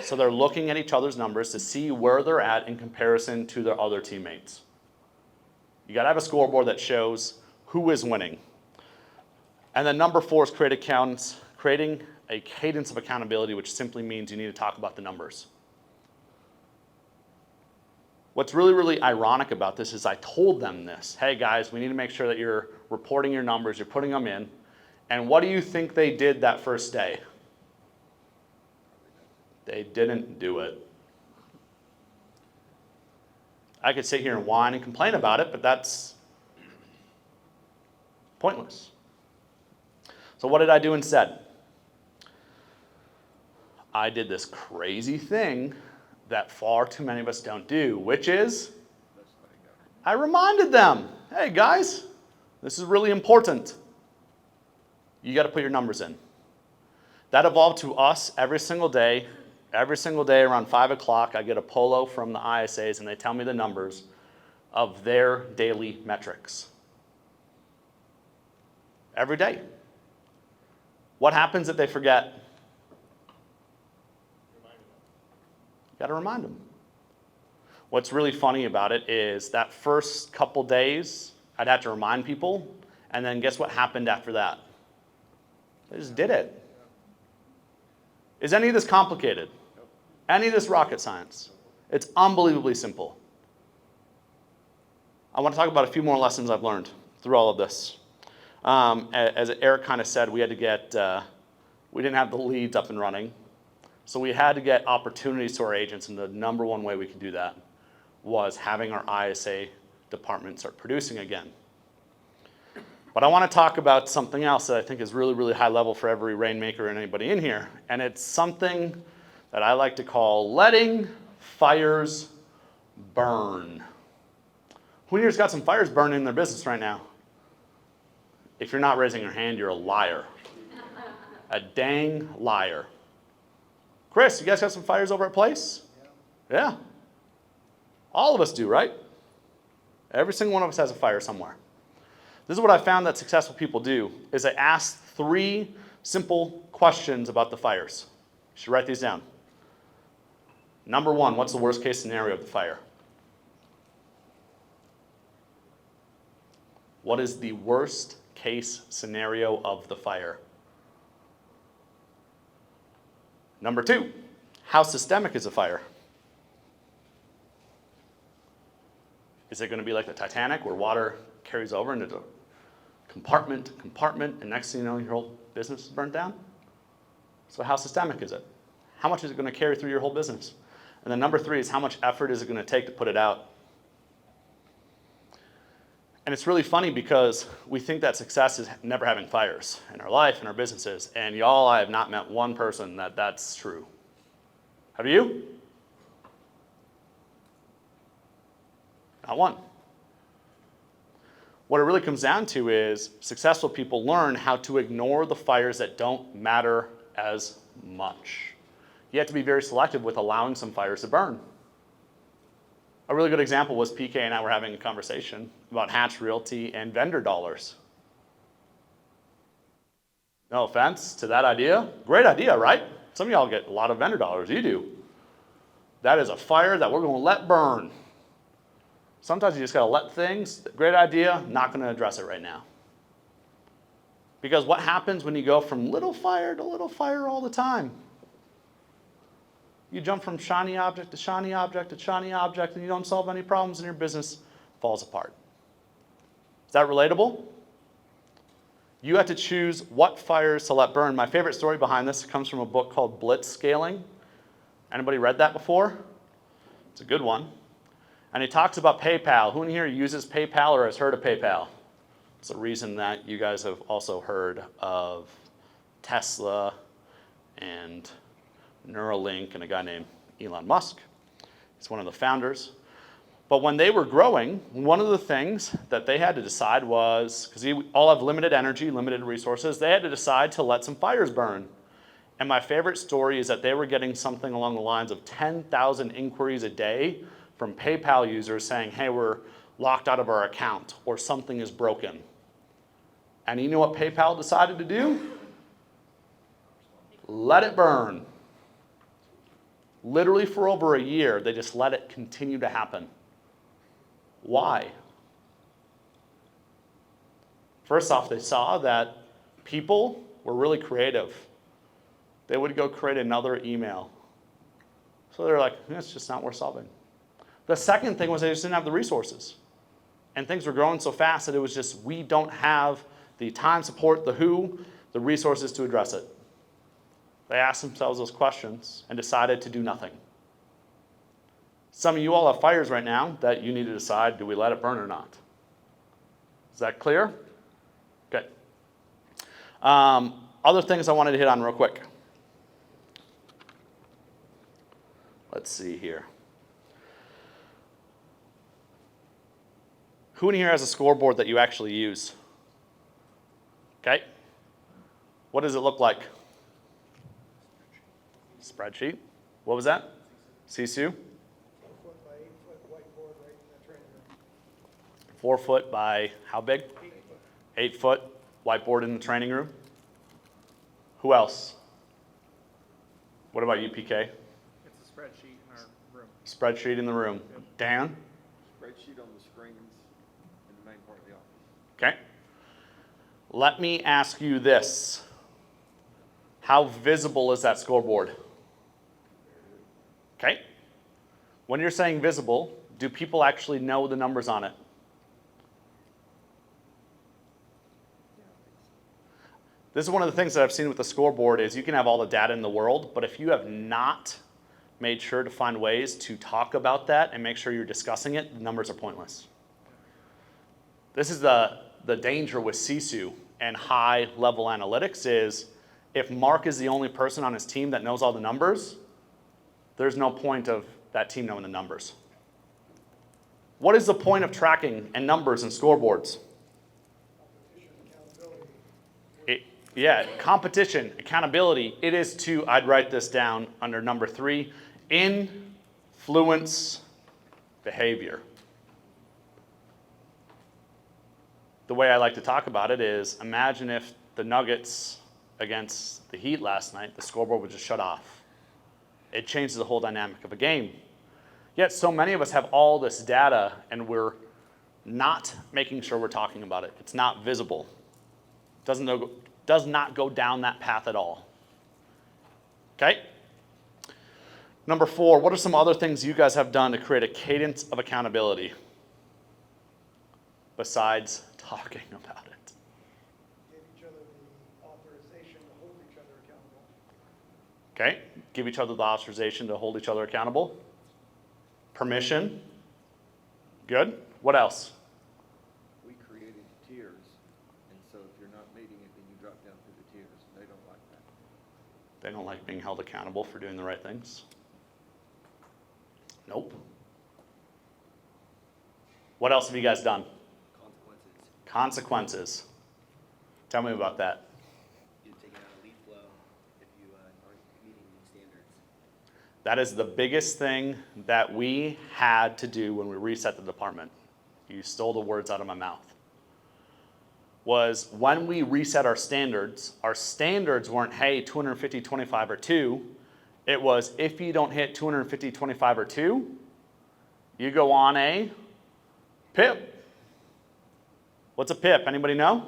So they're looking at each other's numbers to see where they're at in comparison to their other teammates. You gotta have a scoreboard that shows who is winning. And then number 4 is creating a cadence of accountability, which simply means you need to talk about the numbers. What's really, really ironic about this is I told them this. Hey guys, we need to make sure that you're reporting your numbers, you're putting them in. And what do you think they did that first day? They didn't do it. I could sit here and whine and complain about it, but that's pointless. So what did I do instead? I did this crazy thing that far too many of us don't do, which is I reminded them, hey guys, this is really important. You got to put your numbers in. That evolved to us every single day. Every single day around 5 o'clock, I get a polo from the ISAs and they tell me the numbers of their daily metrics. Every day. What happens if they forget? You got to remind them. What's really funny about it is that first couple days, I'd have to remind people, and then guess what happened after that? They just did it. Is any of this complicated? Any of this rocket science? It's unbelievably simple. I want to talk about a few more lessons I've learned through all of this. As Eric kind of said, we had to get, we didn't have the leads up and running. So we had to get opportunities to our agents, and the number one way we could do that was having our ISA department start producing again. But I want to talk about something else that I think is really, really high level for every rainmaker and anybody in here, and it's something that I like to call letting fires burn. Who here's got some fires burning in their business right now? If you're not raising your hand, you're a liar. A dang liar. Chris, you guys got some fires over at Place? Yeah. All of us do, right? Every single one of us has a fire somewhere. This is what I found that successful people do, is they ask 3 simple questions about the fires. You should write these down. Number 1, what's the worst case scenario of the fire? What is the worst case scenario of the fire? Number 2, how systemic is the fire? Is it going to be like the Titanic where water carries over into the compartment, and next thing you know, your whole business is burnt down? So how systemic is it? How much is it going to carry through your whole business? And then number 3 is how much effort is it going to take to put it out? And it's really funny because we think that success is never having fires in our life, in our businesses. And y'all, I have not met one person that's true. Have you? Not one. What it really comes down to is successful people learn how to ignore the fires that don't matter as much. You have to be very selective with allowing some fires to burn. A really good example was PK and I were having a conversation about Hatch Realty and vendor dollars. No offense to that idea. Great idea, right? Some of y'all get a lot of vendor dollars. You do. That is a fire that we're going to let burn. Sometimes you just got to let things, great idea, not going to address it right now. Because what happens when you go from little fire to little fire all the time? You jump from shiny object to shiny object to shiny object, and you don't solve any problems, and your business falls apart. Is that relatable? You have to choose what fires to let burn. My favorite story behind this comes from a book called Blitz Scaling. Anybody read that before? It's a good one. And he talks about PayPal. Who in here uses PayPal or has heard of PayPal? It's the reason that you guys have also heard of Tesla and Neuralink and a guy named Elon Musk. He's one of the founders. But when they were growing, one of the things that they had to decide was, because we all have limited energy, limited resources, they had to decide to let some fires burn. And my favorite story is that they were getting something along the lines of 10,000 inquiries a day from PayPal users saying, hey, we're locked out of our account or something is broken. And you know what PayPal decided to do? Let it burn. Literally for over a year, they just let it continue to happen. Why? First off, they saw that people were really creative. They would go create another email. So they're like, it's just not worth solving. The second thing was they just didn't have the resources. And things were growing so fast that it was just, we don't have the time, support, the resources to address it. They asked themselves those questions and decided to do nothing. Some of you all have fires right now that you need to decide, do we let it burn or not? Is that clear? Okay. Other things I wanted to hit on real quick. Let's see here. Who in here has a scoreboard that you actually use? Okay. What does it look like? Spreadsheet. What was that? Sisu? 4-foot by 8-foot whiteboard right in the training room. 4 foot by how big? 8 foot whiteboard in the training room. Who else? What about you, PK? It's a spreadsheet in our room. Spreadsheet in the room. Dan? Spreadsheet on the screens in the main part of the office. Okay. Let me ask you this. How visible is that scoreboard? Okay. When you're saying visible, do people actually know the numbers on it? This is one of the things that I've seen with the scoreboard is you can have all the data in the world, but if you have not made sure to find ways to talk about that and make sure you're discussing it, the numbers are pointless. This is the danger with Sisu and high-level analytics is if Mark is the only person on his team that knows all the numbers, there's no point of that team knowing the numbers. What is the point of tracking and numbers and scoreboards? Competition, accountability. It is to, I'd write this down under number 3, influence behavior. The way I like to talk about it is, imagine if the Nuggets against the Heat last night, the scoreboard would just shut off. It changes the whole dynamic of a game. Yet so many of us have all this data and we're not making sure we're talking about it. It's not visible. Does not go down that path at all. Okay? Number 4, what are some other things you guys have done to create a cadence of accountability besides talking about it? Give each other the authorization to hold each other accountable. Okay? Give each other the authorization to hold each other accountable. Permission. Good. What else? We created tiers, and so if you're not meeting it, then you drop down through the tiers. They don't like that. They don't like being held accountable for doing the right things. Nope. What else have you guys done? Consequences. Tell me about that. You take it out of lead flow if you aren't meeting these standards. That is the biggest thing that we had to do when we reset the department. You stole the words out of my mouth. Was when we reset our standards weren't, hey, 250, 25, or 2. It was, if you don't hit 250, 25, or 2, you go on a PIP. What's a PIP? Anybody know?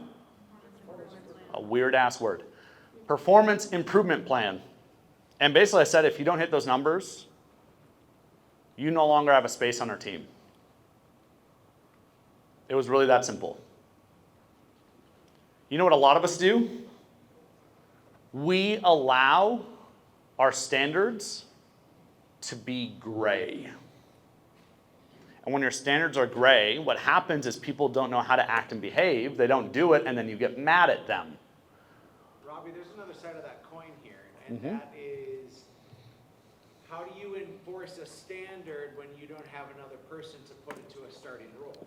A weird-ass word. Performance Improvement Plan. And basically I said, if you don't hit those numbers, you no longer have a space on our team. It was really that simple. You know what a lot of us do? We allow our standards to be gray. And when your standards are gray, what happens is people don't know how to act and behave. They don't do it, and then you get mad at them. Robbie, there's another side of that coin here, and that is, how do you enforce a standard when you don't have another person to put into a starting role?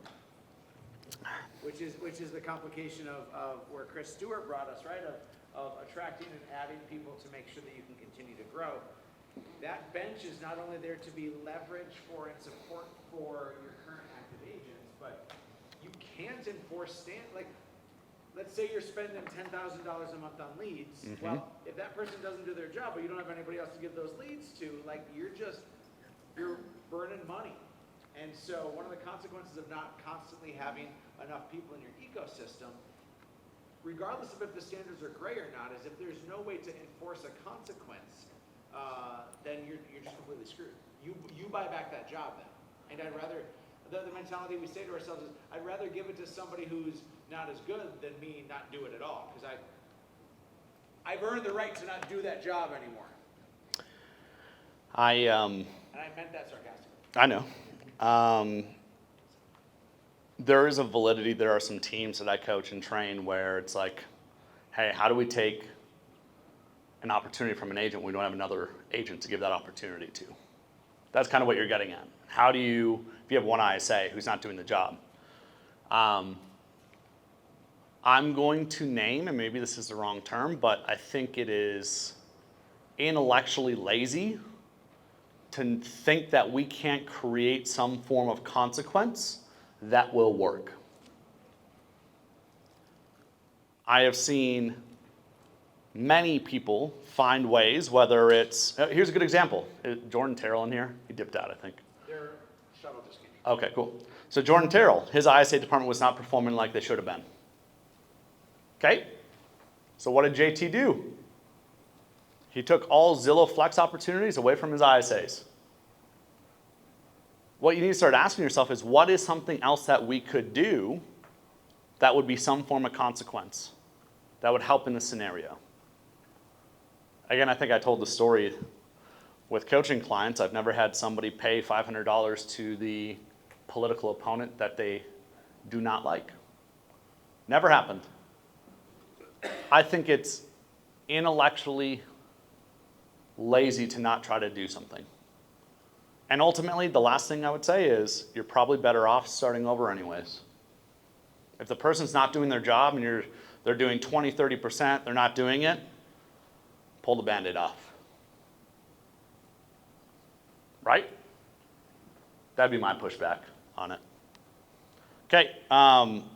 Which is the complication of where Chris Stewart brought us, right? Of attracting and adding people to make sure that you can continue to grow. That bench is not only there to be leverage for and support for your current active agents, but you can't enforce let's say you're spending $10,000 a month on leads. Well, if that person doesn't do their job, but you don't have anybody else to give those leads to, you're burning money. And so one of the consequences of not constantly having enough people in your ecosystem, regardless of if the standards are gray or not, is if there's no way to enforce a consequence, then you're just completely screwed. You buy back that job then. And I'd rather, the mentality we say to ourselves is, I'd rather give it to somebody who's not as good than me not do it at all. Because I've earned the right to not do that job anymore. And I meant that sarcastically. I know. There is a validity. There are some teams that I coach and train where it's like, hey, how do we take an opportunity from an agent when we don't have another agent to give that opportunity to? That's kind of what you're getting at. How do you, if you have one ISA who's not doing the job? I'm going to name, and maybe this is the wrong term, but I think it is intellectually lazy to think that we can't create some form of consequence that will work. I have seen many people find ways, whether it's, here's a good example. Is Jordan Terrell in here? He dipped out, I think. Their shuttle just came. Okay, cool. So Jordan Terrell, his ISA department was not performing like they should have been. Okay? So what did JT do? He took all Zillow Flex opportunities away from his ISAs. What you need to start asking yourself is, what is something else that we could do that would be some form of consequence that would help in this scenario? Again, I think I told the story with coaching clients. I've never had somebody pay $500 to the political opponent that they do not like. Never happened. I think it's intellectually lazy to not try to do something. And ultimately, the last thing I would say is, you're probably better off starting over anyways. If the person's not doing their job and they're doing 20, 30%, they're not doing it, pull the Band-Aid off. Right? That'd be my pushback on it. Okay,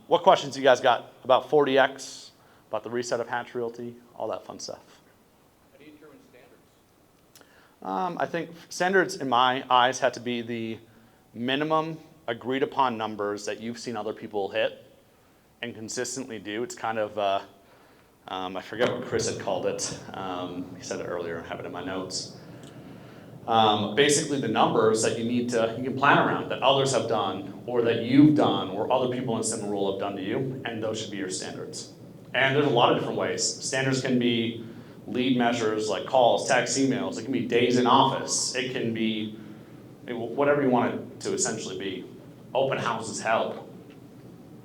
what questions you guys got about 40X, about the reset of Hatch Realty, all that fun stuff? How do you determine standards? I think standards, in my eyes, had to be the minimum agreed upon numbers that you've seen other people hit and consistently do. It's kind of, I forget what Chris had called it. He said it earlier, I have it in my notes. Basically the numbers that you can plan around, that others have done, or that you've done, or other people in a similar role have done to you, and those should be your standards. And there's a lot of different ways. Standards can be lead measures like calls, texts, emails. It can be days in office. It can be whatever you want it to essentially be. Open houses help.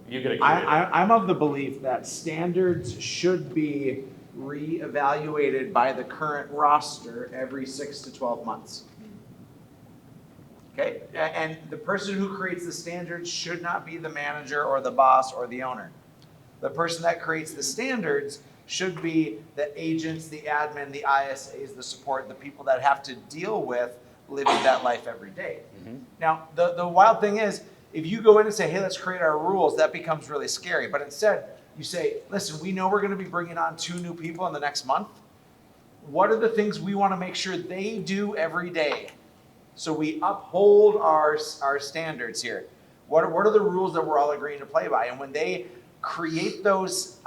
You get a I'm of the belief that standards should be reevaluated by the current roster every 6 to 12 months. Okay? And the person who creates the standards should not be the manager or the boss or the owner. The person that creates the standards should be the agents, the admin, the ISAs, the support, the people that have to deal with living that life every day. Mm-hmm. Now, the wild thing is, if you go in and say, hey, let's create our rules, that becomes really scary. But instead, you say, listen, we know we're going to be bringing on 2 new people in the next month. What are the things we want to make sure they do every day? So we uphold our standards here. What are the rules that we're all agreeing to play by? And when they create those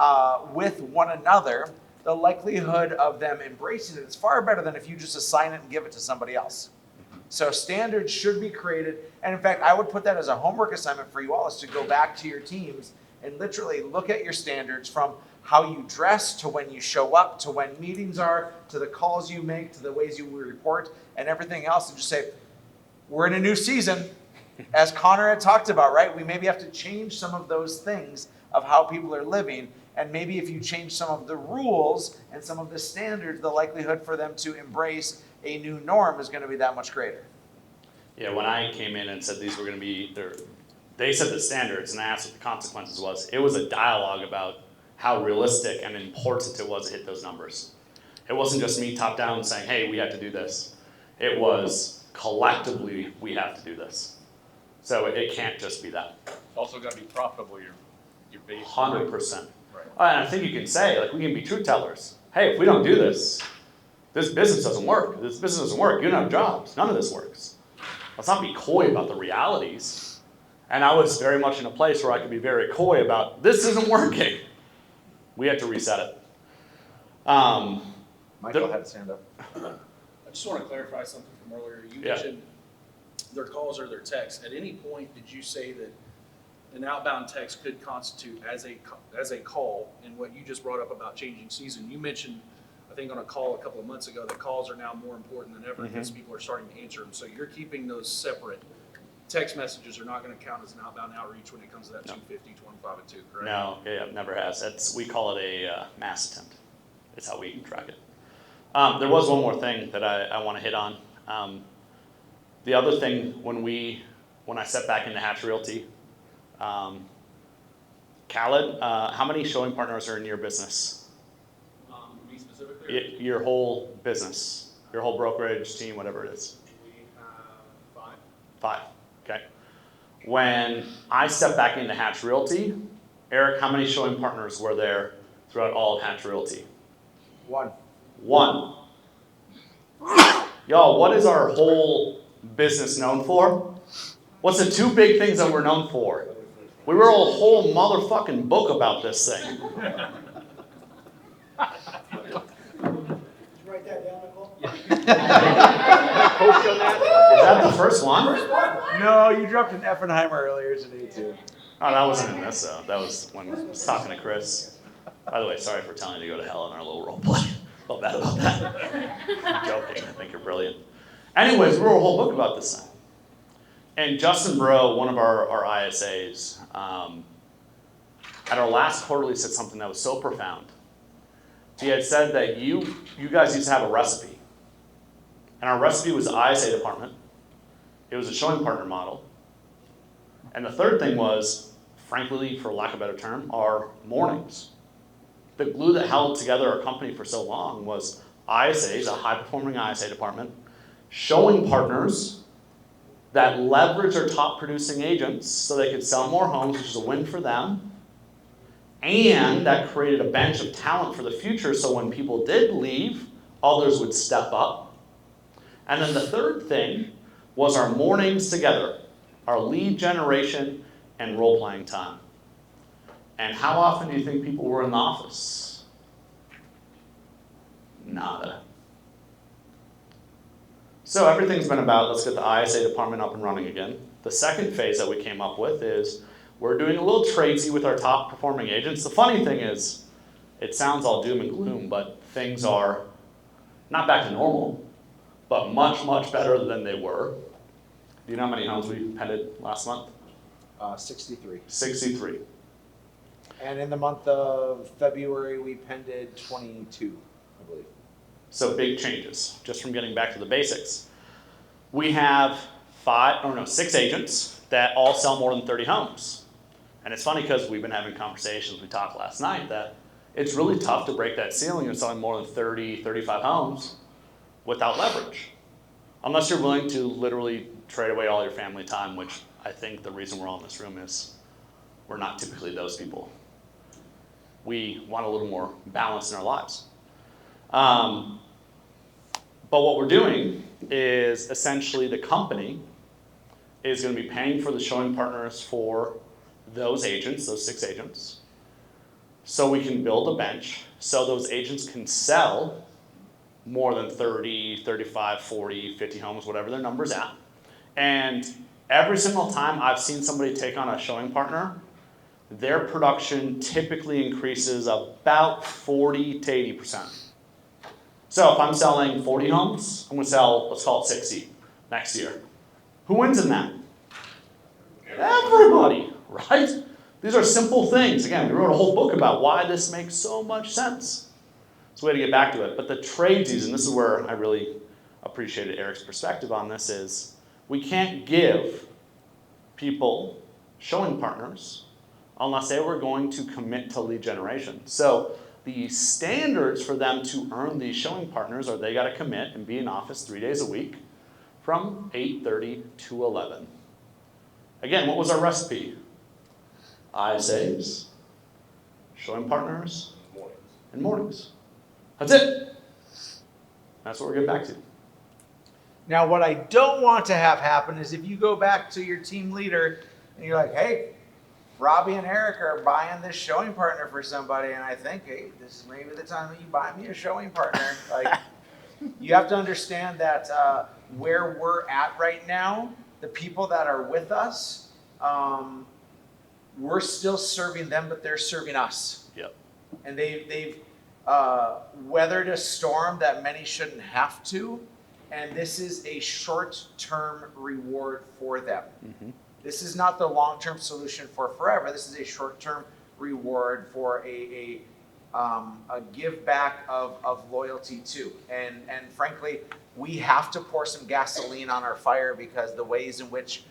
with one another, the likelihood of them embracing it is far better than if you just assign it and give it to somebody else. So standards should be created. And in fact, I would put that as a homework assignment for you all, is to go back to your teams and literally look at your standards from how you dress to when you show up to when meetings are to the calls you make to the ways you report and everything else, and just say, we're in a new season. As Connor had talked about, right? We maybe have to change some of those things of how people are living. And maybe if you change some of the rules and some of the standards, the likelihood for them to embrace a new norm is going to be that much greater. Yeah, when I came in and said these were going to be, they said the standards, and I asked what the consequences was. It was a dialogue about how realistic and important it was to hit those numbers. It wasn't just me top down saying, hey, we have to do this. It was collectively, we have to do this. So it can't just be that. It's also got to be profitable, your base. 100%. Right. And I think you can say, like, we can be truth tellers. Hey, if we don't do this, this business doesn't work. This business doesn't work. You don't have jobs. None of this works. Let's not be coy about the realities. And I was very much in a place where I could be very coy about, this isn't working. We had to reset it. Michael had to stand up. I just want to clarify something from earlier. You Yeah. mentioned their calls or their texts. At any point, did you say that an outbound text could constitute as a call? And what you just brought up about changing season, you mentioned, I think on a call a couple of months ago, that calls are now more important than ever because people are starting to answer them. So you're keeping those separate. Text messages are not going to count as an outbound outreach when it comes to that 250, 25, and 2, correct? No, yeah, never has. We call it a mass attempt. It's how we track it. There was one more thing that I want to hit on. The other thing, when I stepped back into Hatch Realty, Khaled, how many showing partners are in your business? Me specifically? Your whole business, your whole brokerage team, whatever it is. We have 5. 5, okay. When I stepped back into Hatch Realty, Eric, how many showing partners were there throughout all of Hatch Realty? 1. 1. Y'all, what is our whole business known for? What's the 2 big things that we're known for? We wrote a whole motherfucking book about this thing. Did you write that down, Nicole? Post on that? Is that the first one? No, you dropped an Effenheimer earlier today too. Oh, that wasn't in this though. That was when I was talking to Chris. By the way, sorry for telling you to go to hell in our little role play. Felt bad about that. I'm joking. I think you're brilliant. Anyways, we wrote a whole book about this thing. And Justin Bro, one of our ISAs, at our last quarterly said something that was so profound. He had said that you guys used to have a recipe. And our recipe was the ISA department. It was a showing partner model. And the third thing was, frankly, for lack of a better term, our mornings. The glue that held together our company for so long was ISAs, a high-performing ISA department, showing partners that leverage their top-producing agents so they could sell more homes, which is a win for them, and that created a bench of talent for the future so when people did leave, others would step up. And then the third thing was our mornings together, our lead generation and role-playing time. And how often do you think people were in the office? Nada. So everything's been about, let's get the ISA department up and running again. The second phase that we came up with is we're doing a little tradesy with our top performing agents. The funny thing is, it sounds all doom and gloom, but things are not back to normal, but much, much better than they were. Do you know how many homes we pended last month? 63. 63. And in the month of February, we pended 22, I believe. So big changes, just from getting back to the basics. We have 6 agents that all sell more than 30 homes. And it's funny because we've been having conversations, we talked last night, that it's really tough to break that ceiling of selling more than 30, 35 homes without leverage. Unless you're willing to literally trade away all your family time, which I think the reason we're all in this room is we're not typically those people. We want a little more balance in our lives. But what we're doing is essentially the company is going to be paying for the showing partners for those agents, those 6 agents, so we can build a bench, so those agents can sell more than 30, 35, 40, 50 homes, whatever their number's at. And every single time I've seen somebody take on a showing partner, their production typically increases about 40 to 80%. So if I'm selling 40 homes, I'm gonna sell, let's call it 60 next year. Who wins in that? Everybody, right? These are simple things. Again, we wrote a whole book about why this makes so much sense. So we had to get back to it. But the tradesies, and this is where I really appreciated Eric's perspective on this, is we can't give people showing partners unless they were going to commit to lead generation. So the standards for them to earn these showing partners are they got to commit and be in office 3 days a week from 8:30 to 11. Again, what was our recipe? ISAs, showing partners, and mornings. That's it. That's what we're getting back to. Now, what I don't want to have happen is if you go back to your team leader and you're like, hey, Robbie and Eric are buying this showing partner for somebody, and I think, hey, this is maybe the time that you buy me a showing partner. Like, you have to understand that where we're at right now, the people that are with us, we're still serving them, but they're serving us. Yep. And they've weathered a storm that many shouldn't have to, and this is a short-term reward for them. Mm-hmm. This is not the long-term solution for forever. This is a short-term reward for a give back of loyalty too. And frankly, we have to pour some gasoline on our fire because the ways in which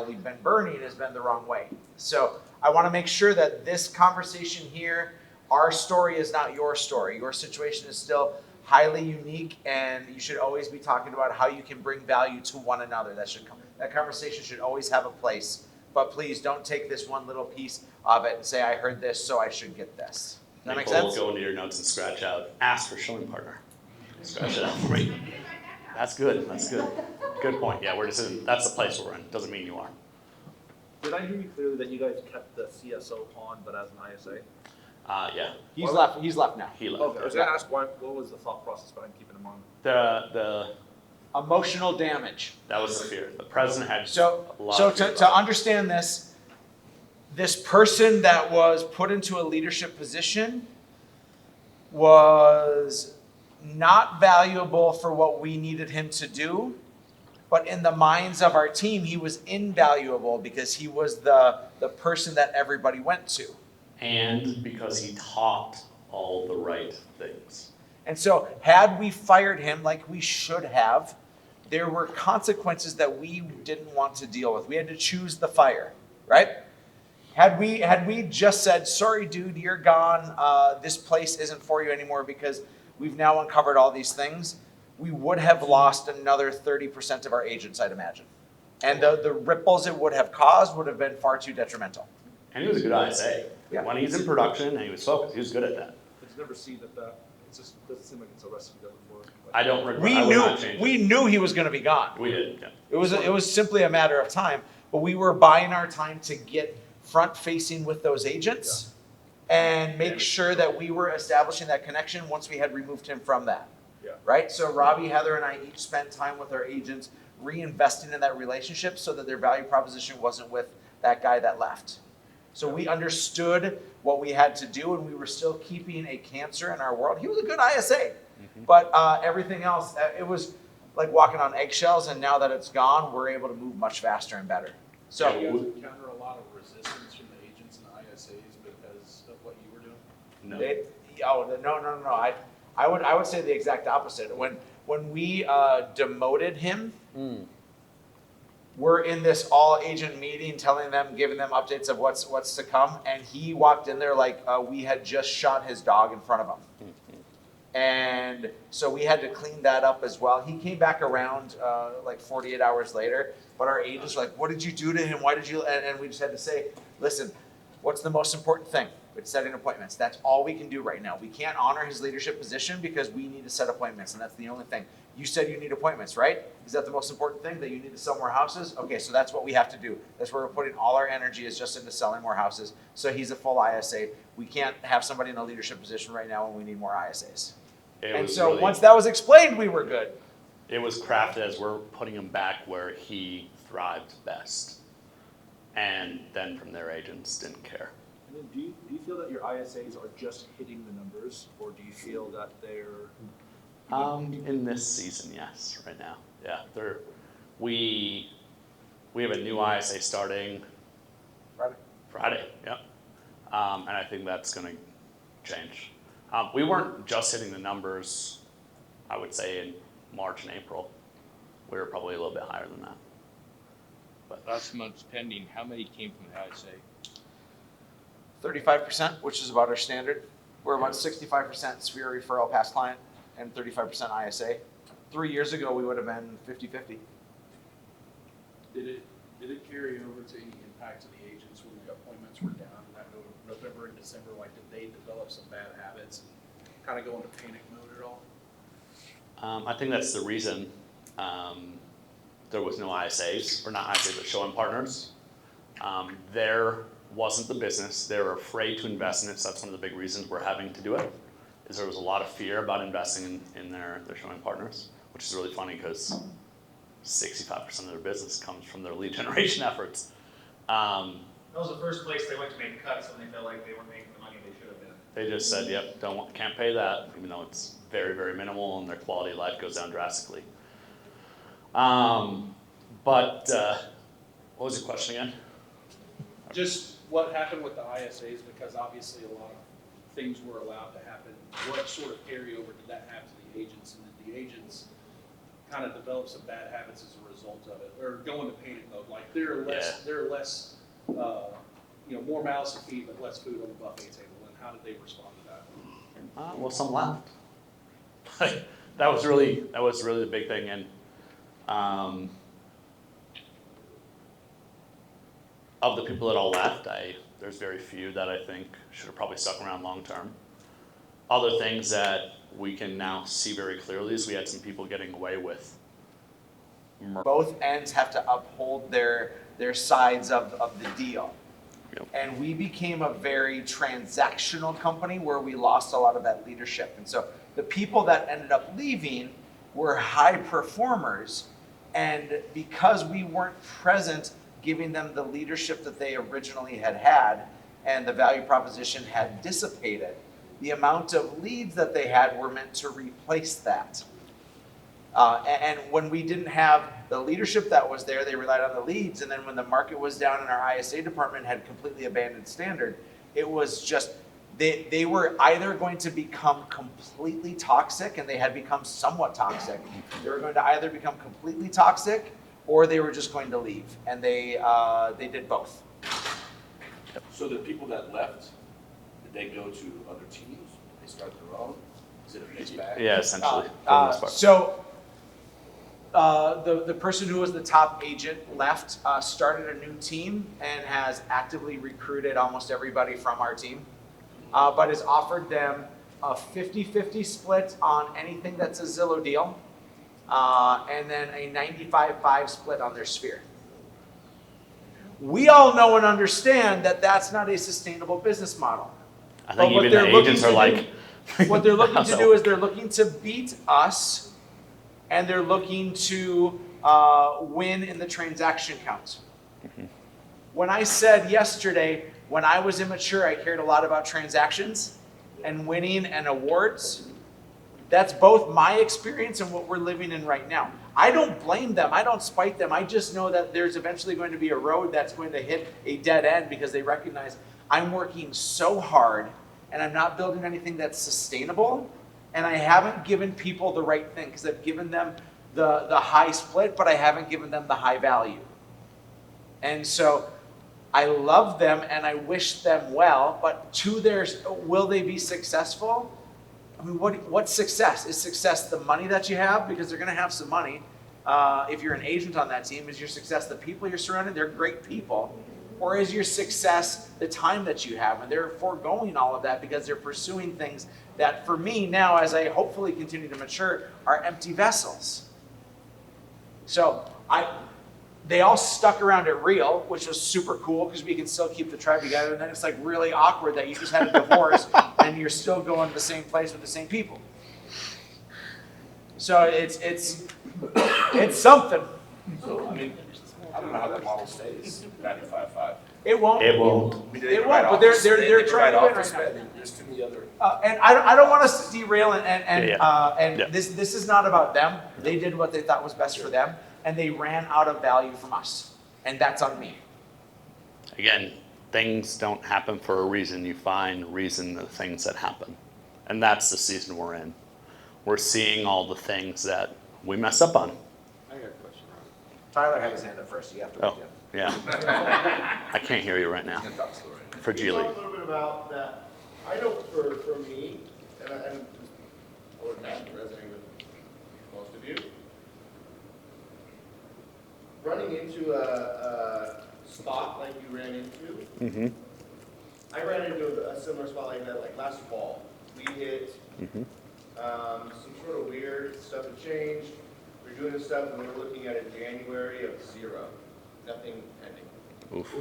we've been burning has been the wrong way. So I want to make sure that this conversation here, our story is not your story. Your situation is still highly unique, and you should always be talking about how you can bring value to one another. That conversation should always have a place. But please don't take this one little piece of it and say, I heard this, so I should get this. Does that make sense? Go into your notes and scratch out, ask for showing partner. Scratch it out for me. That's good, that's good. Good point. Yeah, that's the place we're in. Doesn't mean you are. Did I hear you clearly that you guys kept the CSO on, but as an ISA? Yeah. He's left now. He left. Okay, I was gonna ask what was the thought process behind keeping him on? The Emotional damage. That was the fear. The president had So a lot of fear to understand this person that was put into a leadership position was not valuable for what we needed him to do, but in the minds of our team, he was invaluable because he was the person that everybody went to. And because he taught all the right things. And so had we fired him like we should have, there were consequences that we didn't want to deal with. We had to choose the fire, right? Had we just said, sorry, dude, you're gone. This place isn't for you anymore because we've now uncovered all these things, we would have lost another 30% of our agents, I'd imagine. And the ripples it would have caused would have been far too detrimental. And he was a good ISA. Yeah. When he's in production and he was focused, he was good at that. Did you never see that it just doesn't seem like it's a recipe that would work? I don't regret. We knew he was going to be gone. We did. Yeah. It was simply a matter of time, but we were buying our time to get front facing with those agents and make sure that we were establishing that connection once we had removed him from that. Yeah. Right? So Robbie, Heather, and I each spent time with our agents reinvesting in that relationship so that their value proposition wasn't with that guy that left. So we understood what we had to do, and we were still keeping a cancer in our world. He was a good ISA, but everything else, it was like walking on eggshells, and now that it's gone, we're able to move much faster and better. So you guys encounter a lot of resistance from the agents and the ISAs because of what you were doing? No. I would say the exact opposite. When we demoted him, we're in this all agent meeting, telling them, giving them updates of what's to come, and he walked in there like we had just shot his dog in front of him. And so we had to clean that up as well. He came back around like 48 hours later, but our agents were like, what did you do to him? Why did you? And we just had to say, listen, what's the most important thing? with setting appointments. That's all we can do right now. We can't honor his leadership position because we need to set appointments, and that's the only thing. You said you need appointments, right? Is that the most important thing, that you need to sell more houses? Okay, so that's what we have to do. That's where we're putting all our energy, is just into selling more houses. So he's a full ISA. We can't have somebody in a leadership position right now when we need more ISAs. And so once that was explained, we were good. It was crafted as we're putting him back where he thrived best. And then from there, agents didn't care. And then do you feel that your ISAs are just hitting the numbers, or do you feel that they're... In this season, yes, right now. Yeah, we have a new ISA starting Friday, yep. And I think that's gonna change. We weren't just hitting the numbers, I would say in March and April. We were probably a little bit higher than that. But last month's pending, how many came from the ISA? 35%, which is about our standard. We're about 65% Sphere referral past client and 35% ISA. 3 years ago, we would have been 50-50. Did it carry over to any impact to the agents when the appointments were down in that November and December? Like, did they develop some bad habits and kind of go into panic mode at all? I think that's the reason there was no ISAs, or not ISAs, but showing partners. There wasn't the business. They were afraid to invest in it, so that's one of the big reasons we're having to do it, is there was a lot of fear about investing in their showing partners, which is really funny because 65% of their business comes from their lead generation efforts. That was the first place they went to make cuts when they felt like they weren't making the money they should have been. They just said, yep, can't pay that, even though it's very, very minimal and their quality of life goes down drastically. What was your question again? Just what happened with the ISAs, because obviously a lot of things were allowed to happen. What sort of carryover did that have to the agents, and did the agents kind of develop some bad habits as a result of it, or go into panic mode? Like they're less, more mouths to feed, but less food on the buffet table. And how did they respond to that? Well, some left. that was really the big thing, and of the people that all left, there's very few that I think should have probably stuck around long term. Other things that we can now see very clearly is we had some people getting away with murder. Both ends have to uphold their sides of the deal. Yep. And we became a very transactional company where we lost a lot of that leadership. And so the people that ended up leaving were high performers, and because we weren't present giving them the leadership that they originally had, and the value proposition had dissipated, the amount of leads that they had were meant to replace that. And when we didn't have the leadership that was there, they relied on the leads. And then when the market was down and our ISA department had completely abandoned standard, it was just, they were either going to become completely toxic, and they had become somewhat toxic. They were going to either become completely toxic, or they were just going to leave. And they did both. So the people that left, did they go to other teams? Did they start their own? Is it a mixed bag? Yeah, essentially. The person who was the top agent left, started a new team, and has actively recruited almost everybody from our team, but has offered them a 50-50 split on anything that's a Zillow deal, and then a 95-5 split on their Sphere. We all know and understand that that's not a sustainable business model. I think even the agents are like... What they're looking to do is they're looking to beat us, and they're looking to win in the transaction count. Mm-hmm. When I said yesterday, when I was immature, I cared a lot about transactions and winning and awards, that's both my experience and what we're living in right now. I don't blame them. I don't spite them. I just know that there's eventually going to be a road that's going to hit a dead end, because they recognize I'm working so hard and I'm not building anything that's sustainable, and I haven't given people the right thing, because I've given them the high split, but I haven't given them the high value. And so I love them and I wish them well, but will they be successful? I mean, what's success? Is success the money that you have? Because they're going to have some money. If you're an agent on that team, is your success the people you're surrounded? They're great people. Or is your success the time that you have? And they're foregoing all of that because they're pursuing things that, for me now, as I hopefully continue to mature, are empty vessels. So they all stuck around at real, which was super cool because we can still keep the tribe together. And then it's like really awkward that you just had a divorce and you're still going to the same place with the same people. So it's something. So, I mean, I don't know how that model stays 95.5. It won't. It won't. I mean, It won't, but they're trying to win right now. There's too many other. And I don't want us to derail and Yeah. this is not about them. They did what they thought was best for them, and they ran out of value from us, and that's on me. Again, things don't happen for a reason. You find reason the things that happen, and that's the season we're in. We're seeing all the things that we mess up on. I got a question. Tyler had his hand up first. You have to. Oh, yeah. I can't hear you right now. For Can you Julie. talk a little bit about that? I know for me, and I would imagine resonating with most of you, running into a spot like you ran into, Mm-hmm. I ran into a similar spot like that like last fall. We hit Mm-hmm. some sort of weird stuff had changed. We were doing this stuff and we were looking at it in January of 0. Nothing pending. Oof.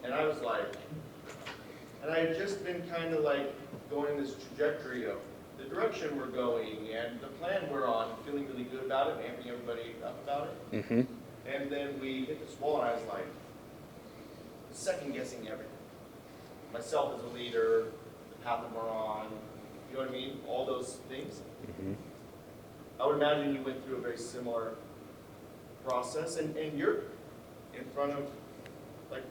And I was like, and I had just been kind of like going this trajectory of the direction we're going and the plan we're on, feeling really good about it, amping everybody up about it. Mm-hmm. And then we hit this wall and I was like, second guessing everything. Myself as a leader, the path that we're on, you know what I mean? All those things. Mm-hmm. I would imagine you went through a very similar process and you're in front of, like,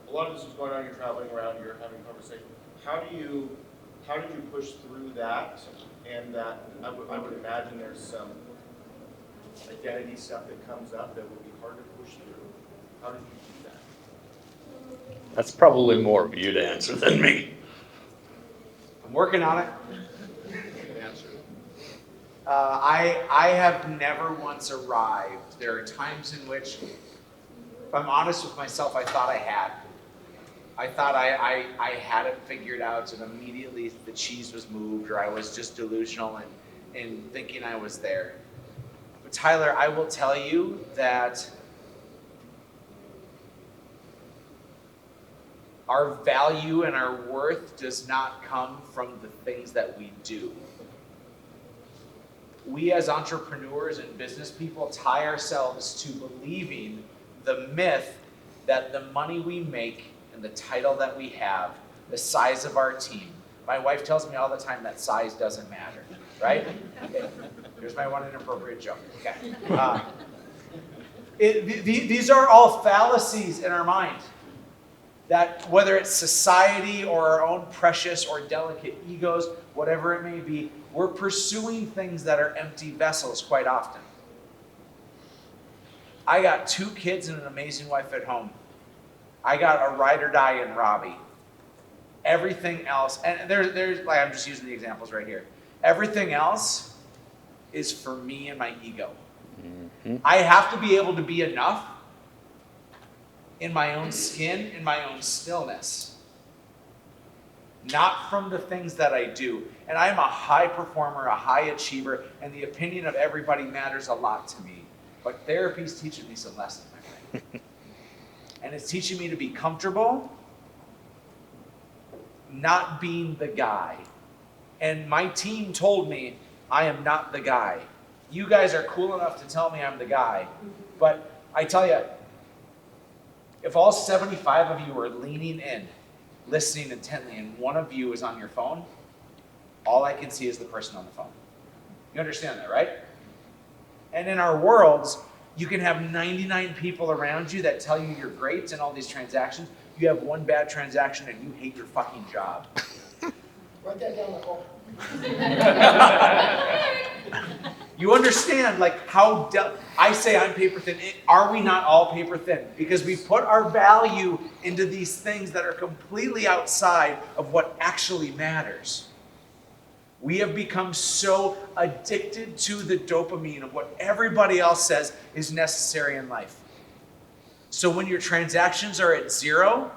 a lot of this is going on, you're traveling around, you're having conversation. How did you push through that? And that, I would imagine there's some identity stuff that comes up that would be hard to push through. How did you do that? That's probably more of you to answer than me. I'm working on it. Good answer. I have never once arrived. There are times in which, if I'm honest with myself, I thought I had. I thought I had it figured out, and immediately the cheese was moved, or I was just delusional in thinking I was there. But Tyler, I will tell you that our value and our worth does not come from the things that we do. We as entrepreneurs and business people tie ourselves to believing the myth that the money we make and the title that we have, the size of our team. My wife tells me all the time that size doesn't matter, right? Okay. Here's my one inappropriate joke. Okay. These are all fallacies in our mind. That whether it's society or our own precious or delicate egos, whatever it may be, we're pursuing things that are empty vessels quite often. I got 2 kids and an amazing wife at home. I got a ride or die in Robbie. Everything else, and there's like I'm just using the examples right here. Everything else is for me and my ego. Mm-hmm. I have to be able to be enough in my own skin, in my own stillness. Not from the things that I do. And I'm a high performer, a high achiever, and the opinion of everybody matters a lot to me. But therapy's teaching me some lessons, my friend. And it's teaching me to be comfortable, not being the guy. And my team told me I am not the guy. You guys are cool enough to tell me I'm the guy. But I tell you, if all 75 of you are leaning in, listening intently, and one of you is on your phone, all I can see is the person on the phone. You understand that, right? And in our worlds, you can have 99 people around you that tell you you're great and all these transactions. You have one bad transaction and you hate your fucking job. Write that down, Nicole. You understand, like, how I say I'm paper thin. Are we not all paper thin? Because we put our value into these things that are completely outside of what actually matters. We have become so addicted to the dopamine of what everybody else says is necessary in life. So when your transactions are at 0,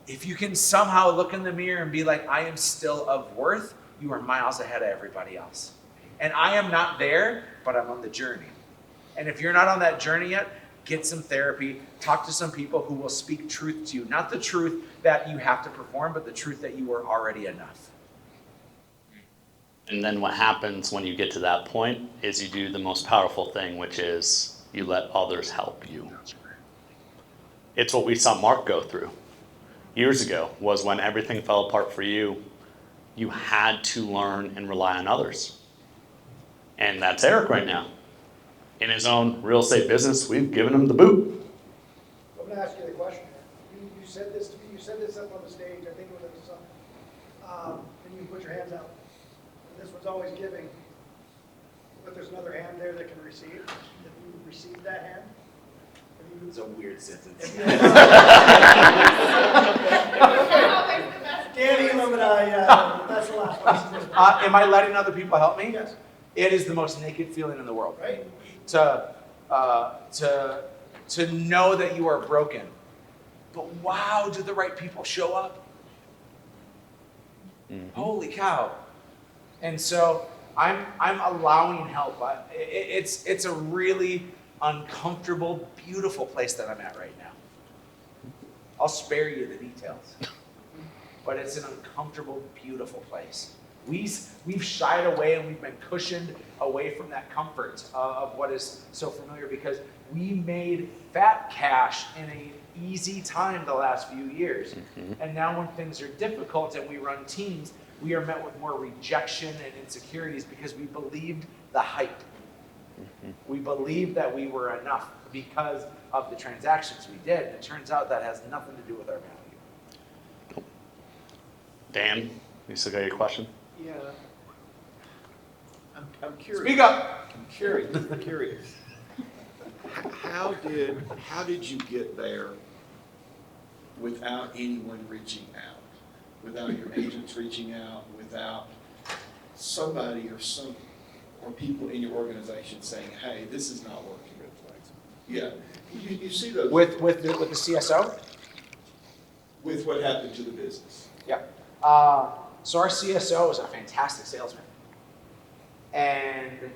if you can somehow look in the mirror and be like, I am still of worth, you are miles ahead of everybody else. And I am not there, but I'm on the journey. And if you're not on that journey yet, get some therapy, talk to some people who will speak truth to you. Not the truth that you have to perform, but the truth that you are already enough. And then what happens when you get to that point is you do the most powerful thing, which is you let others help you. It's what we saw Mark go through years ago, was when everything fell apart for you, you had to learn and rely on others. And that's Eric right now. In his own real estate business, we've given him the boot. I'm gonna ask you the question. You said this to me, you said this up on the stage, I think it was at the summit. And you put your hands out. And this one's always giving, but there's another hand there that can receive. If you receive that hand, It's a weird sentence. Danny, Illuminati, that's the last question. Am I letting other people help me? Yes. It is the most naked feeling in the world. Right? To know that you are broken. But wow, do the right people show up? Holy cow. And so I'm allowing help. It's a really uncomfortable, beautiful place that I'm at right now. I'll spare you the details. But it's an uncomfortable, beautiful place. We've shied away and we've been cushioned away from that comfort of what is so familiar, because we made fat cash in an easy time the last few years. And now when things are difficult and we run teams, we are met with more rejection and insecurities because we believed the hype. We believed that we were enough because of the transactions we did. And it turns out that has nothing to do with our value. Dan, you still got your question? Yeah. I'm curious. Speak up. I'm curious. How did you get there without anyone reaching out? Without your agents reaching out, without somebody or people in your organization saying, hey, this is not working. Yeah. You see those. With the CSO? With what happened to the business. Yeah. So our CSO is a fantastic salesman. And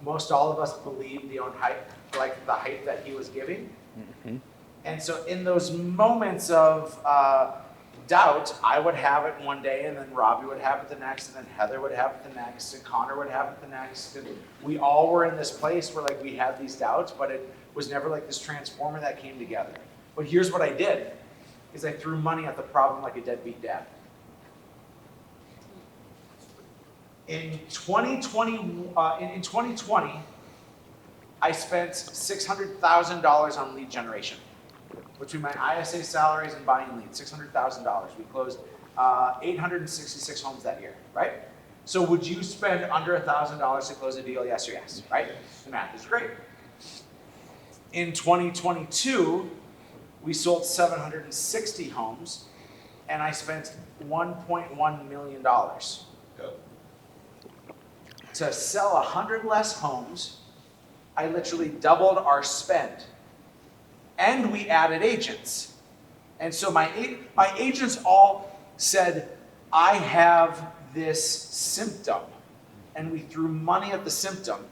most all of us believed the own hype, like the hype that he was giving. And so in those moments of doubt, I would have it one day, and then Robbie would have it the next, and then Heather would have it the next, and Connor would have it the next. And we all were in this place where like we had these doubts, but it was never like this transformer that came together. But here's what I did, is I threw money at the problem like a deadbeat dad. In 2020, I spent $600,000 on lead generation. Between my ISA salaries and buying leads, $600,000. We closed 866 homes that year, right? So would you spend under $1,000 to close a deal? Yes or yes, right? The math is great. In 2022, we sold 760 homes, and I spent $1.1 million. To sell 100 less homes, I literally doubled our spend. And we added agents. And so my agents all said, I have this symptom. And we threw money at the symptom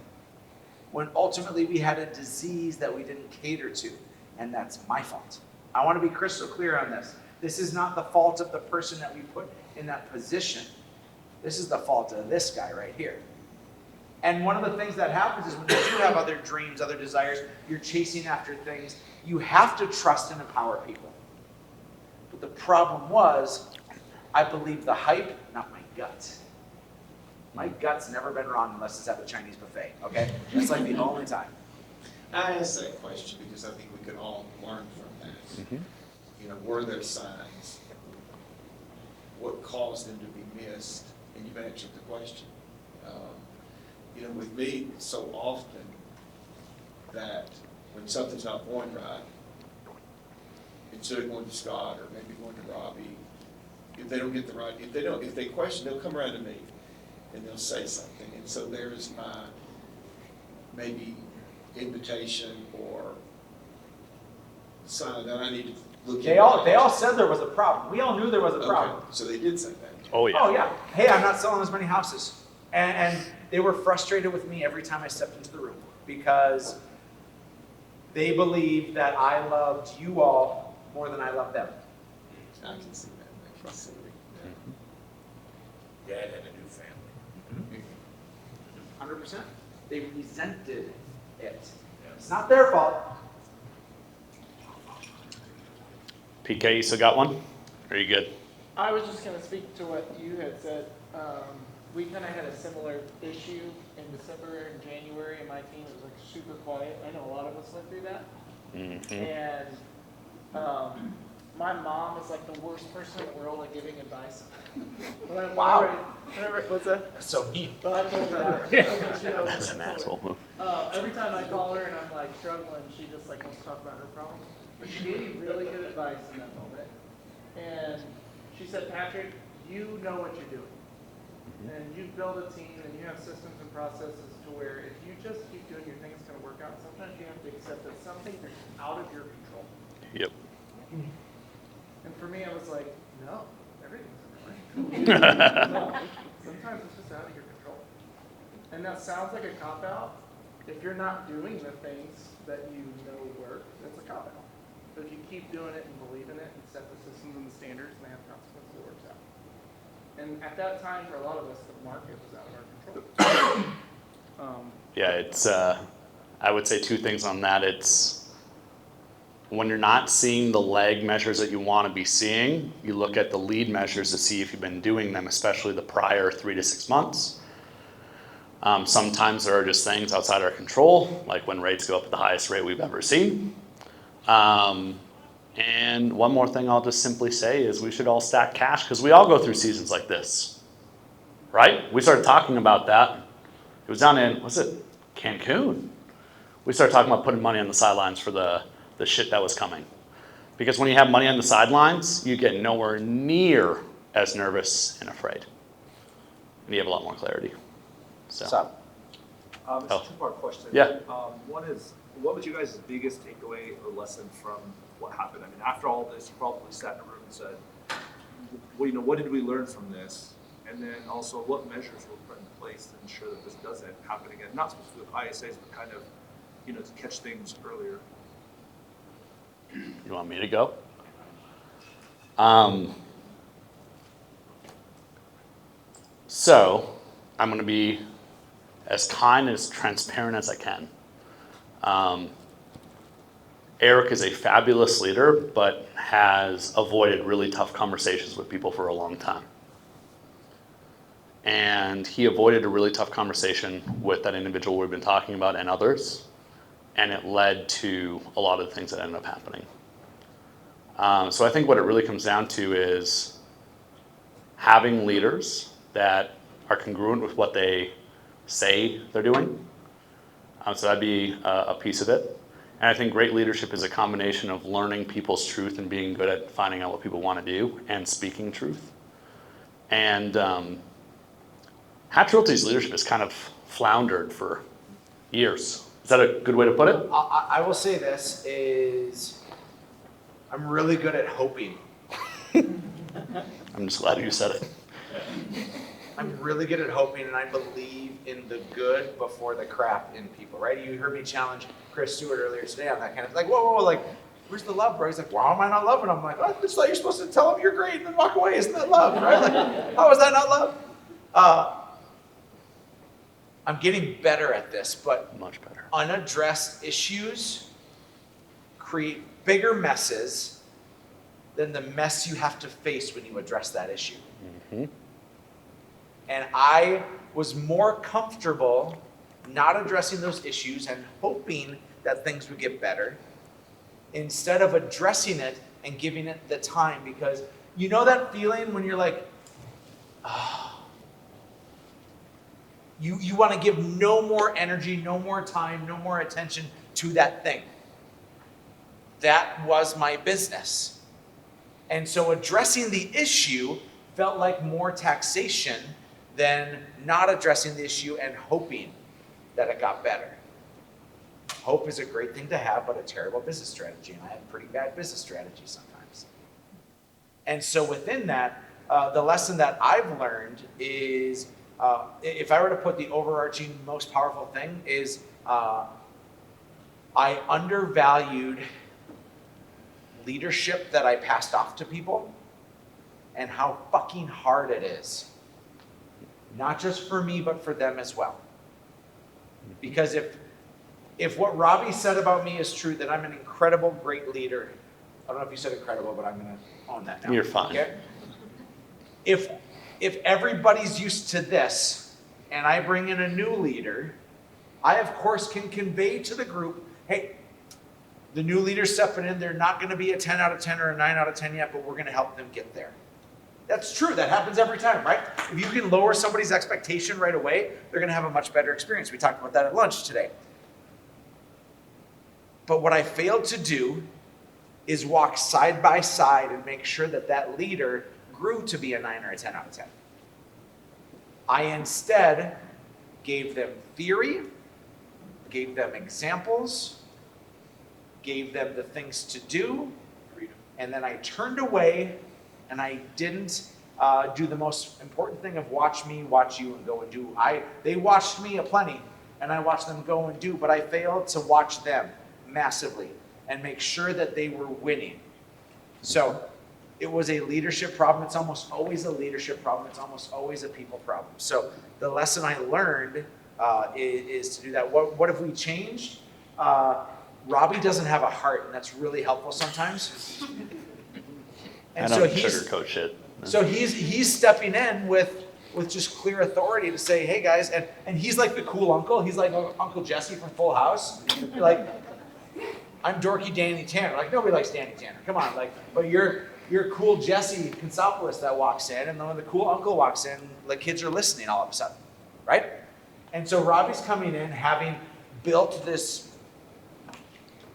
when ultimately we had a disease that we didn't cater to. And that's my fault. I want to be crystal clear on this. This is not the fault of the person that we put in that position. This is the fault of this guy right here. And one of the things that happens is when you do have other dreams, other desires, you're chasing after things, you have to trust and empower people. But the problem was, I believed the hype, not my gut. My gut's never been wrong unless it's at the Chinese buffet, okay? That's like the only time. I asked that question because I think we could all learn from that. You know, were there signs? What caused them to be missed? And you've answered the question. You know, with me, so often that when something's not going right, instead of going to Scott or maybe going to Robbie, if they don't get the right, if they question, they'll come around to me and they'll say something. And so there's my maybe invitation or sign that I need to look They all said there was a problem. We all knew there was a problem. Okay, so they did say that. Oh yeah. Oh yeah. Hey, I'm not selling as many houses. And they were frustrated with me every time I stepped into the room because they believed that I loved you all more than I loved them. I can see that. I can see that. Dad had a new family. 100%. They resented it. It's not their fault. PK, you still got one? Are you good? I was just gonna speak to what you had said. We kind of had a similar issue in December and January, and my team was like super quiet. I know a lot of us went through that. And my mom is like the worst person in the world at giving advice. Wow. What's that? That's so mean. But I told her that. That's an asshole. Every time I call her and I'm like struggling, she just like wants to talk about her problems. But she gave me really good advice in that moment. And she said, Patrick, you know what you're doing. And you've built a team and you have systems and processes to where if you just keep doing your thing, it's going to work out. Sometimes you have to accept that something is out of your control. Yep. And for me, I was like, no, everything's under my control. No, sometimes it's just out of your control. And that sounds like a cop-out. If you're not doing the things that you know work, that's a cop-out. But if you keep doing it and believe in it and set the systems and the standards and they have consequences, it works out. And at that time, for a lot of us, the market was out of our control. Yeah, it's, I would say two things on that. It's when you're not seeing the lag measures that you want to be seeing, you look at the lead measures to see if you've been doing them, especially the prior 3 to 6 months. Sometimes there are just things outside our control, like when rates go up at the highest rate we've ever seen. And one more thing I'll just simply say is we should all stack cash because we all go through seasons like this, right? We started talking about that. It was down in, was it Cancun? We started talking about putting money on the sidelines for the shit that was coming. Because when you have money on the sidelines, you get nowhere near as nervous and afraid. And you have a lot more clarity. So. What's up? It's a two-part question. Yeah. One is, what was you guys' biggest takeaway or lesson from what happened? I mean, after all this, you probably sat in a room and said, well, what did we learn from this? And then also, what measures were put in place to ensure that this doesn't happen again? Not specifically with ISAs, but kind of, to catch things earlier. You want me to go? So, I'm going to be as kind and as transparent as I can. Eric is a fabulous leader, but has avoided really tough conversations with people for a long time. And he avoided a really tough conversation with that individual we've been talking about and others, and it led to a lot of the things that ended up happening. So I think what it really comes down to is having leaders that are congruent with what they say they're doing. So that'd be a piece of it. And I think great leadership is a combination of learning people's truth and being good at finding out what people want to do and speaking truth. And Hatch Realty's leadership has kind of floundered for years. Is that a good way to put it? I will say this is, I'm really good at hoping. I'm just glad you said it. I'm really good at hoping, and I believe in the good before the crap in people, right? You heard me challenge Chris Stewart earlier today on that kind of, like, whoa, like, where's the love, bro? He's like, why am I not loving him? I'm like, oh, I just thought you're supposed to tell him you're great and then walk away. Isn't that love, right? Like, how is that not love? I'm getting better at this, but much better. Unaddressed issues create bigger messes than the mess you have to face when you address that issue. Mm-hmm. And I was more comfortable not addressing those issues and hoping that things would get better instead of addressing it and giving it the time, because you know that feeling when you're like, oh, you want to give no more energy, no more time, no more attention to that thing. That was my business. And so addressing the issue felt like more taxation than not addressing the issue and hoping that it got better. Hope is a great thing to have, but a terrible business strategy. And I have pretty bad business strategy sometimes. And so within that, the lesson that I've learned is, if I were to put the overarching most powerful thing is, I undervalued leadership that I passed off to people and how fucking hard it is. Not just for me, but for them as well. Because if what Robbie said about me is true, that I'm an incredible, great leader. I don't know if you said incredible, but I'm going to own that now. You're fine. Okay? If everybody's used to this and I bring in a new leader, I of course can convey to the group, hey, the new leader's stepping in, they're not going to be a 10 out of 10 or a 9 out of 10 yet, but we're going to help them get there. That's true. That happens every time, right? If you can lower somebody's expectation right away, they're going to have a much better experience. We talked about that at lunch today. But what I failed to do is walk side by side and make sure that that leader grew to be a 9 or a 10 out of 10. I instead gave them theory, gave them examples, gave them the things to do, and then I turned away and I didn't do the most important thing of watch me, watch you, and go and do. They watched me aplenty, and I watched them go and do, but I failed to watch them massively and make sure that they were winning. So it was a leadership problem. It's almost always a leadership problem. It's almost always a people problem. So the lesson I learned is to do that. What have we changed? Robbie doesn't have a heart, and that's really helpful sometimes. And I don't sugarcoat shit. So he's stepping in with just clear authority to say, hey guys, and he's like the cool uncle. He's like Uncle Jesse from Full House. You're like, I'm dorky Danny Tanner. Like, nobody likes Danny Tanner. Come on, like, but you're cool Jesse Consopoulos that walks in, and then when the cool uncle walks in, like, kids are listening all of a sudden, right? And so Robbie's coming in having built this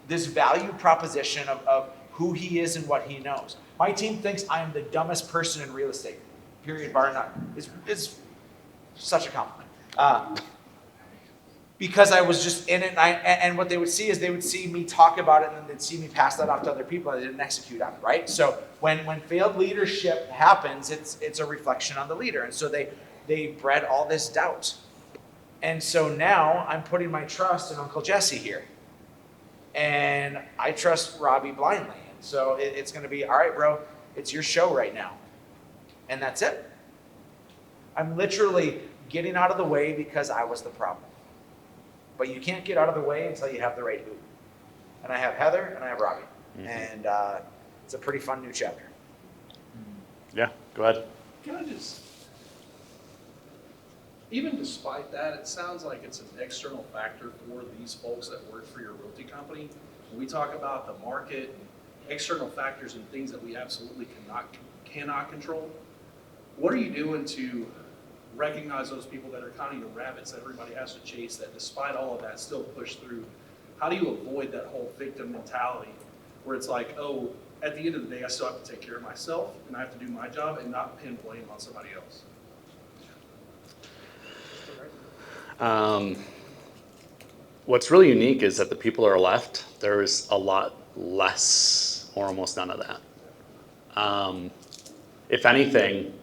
value proposition of who he is and what he knows. My team thinks I am the dumbest person in real estate, period, bar none. It's such a compliment. Because I was just in it, and what they would see is they would see me talk about it, and then they'd see me pass that off to other people, and they didn't execute on it, right? So when failed leadership happens, it's a reflection on the leader, and so they bred all this doubt. And so now I'm putting my trust in Uncle Jesse here, and I trust Robbie blindly. And so it's going to be, all right, bro, it's your show right now, and that's it. I'm literally getting out of the way because I was the problem. But you can't get out of the way until you have the right who. And I have Heather and I have Robbie. Mm-hmm. And it's a pretty fun new chapter. Yeah, go ahead. Can I just, even despite that, it sounds like it's an external factor for these folks that work for your realty company. When we talk about the market, external factors and things that we absolutely cannot control, what are you doing to recognize those people that are kind of your rabbits that everybody has to chase, that despite all of that still push through? How do you avoid that whole victim mentality where it's like, oh, at the end of the day, I still have to take care of myself and I have to do my job and not pin blame on somebody else? What's really unique is that the people that are left, there is a lot less or almost none of that. If anything,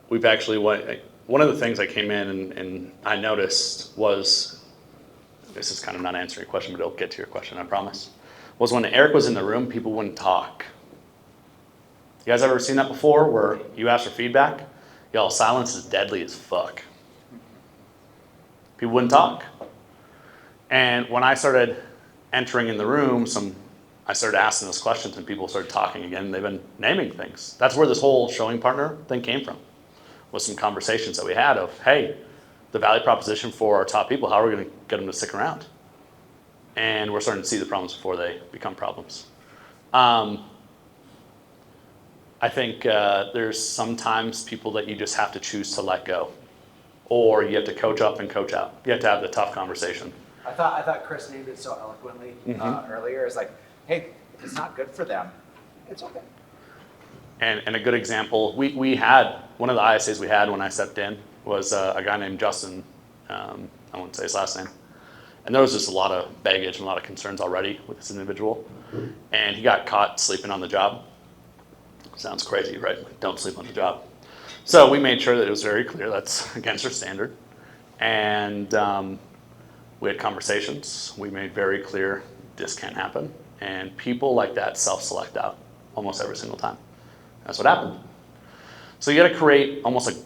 we've actually, one of the things I came in and I noticed was, this is kind of not answering your question, but it'll get to your question, I promise, was when Eric was in the room, people wouldn't talk. You guys ever seen that before, where you ask for feedback? Y'all, silence is deadly as fuck. People wouldn't talk. And when I started entering in the room, I started asking those questions and people started talking again. They've been naming things. That's where this whole showing partner thing came from. Was some conversations that we had of, hey, the value proposition for our top people, how are we going to get them to stick around? And we're starting to see the problems before they become problems. I think there's sometimes people that you just have to choose to let go, or you have to coach up and coach out. You have to have the tough conversation. I thought Chris named it so eloquently earlier. It's like, hey, if it's not good for them, it's okay. And a good example, we had, one of the ISAs we had when I stepped in was a guy named Justin, I won't say his last name. And there was just a lot of baggage and a lot of concerns already with this individual. And he got caught sleeping on the job. Sounds crazy, right? Don't sleep on the job. So we made sure that it was very clear that's against our standard. And we had conversations. We made very clear this can't happen. And people like that self-select out almost every single time. That's what happened. So you got to create almost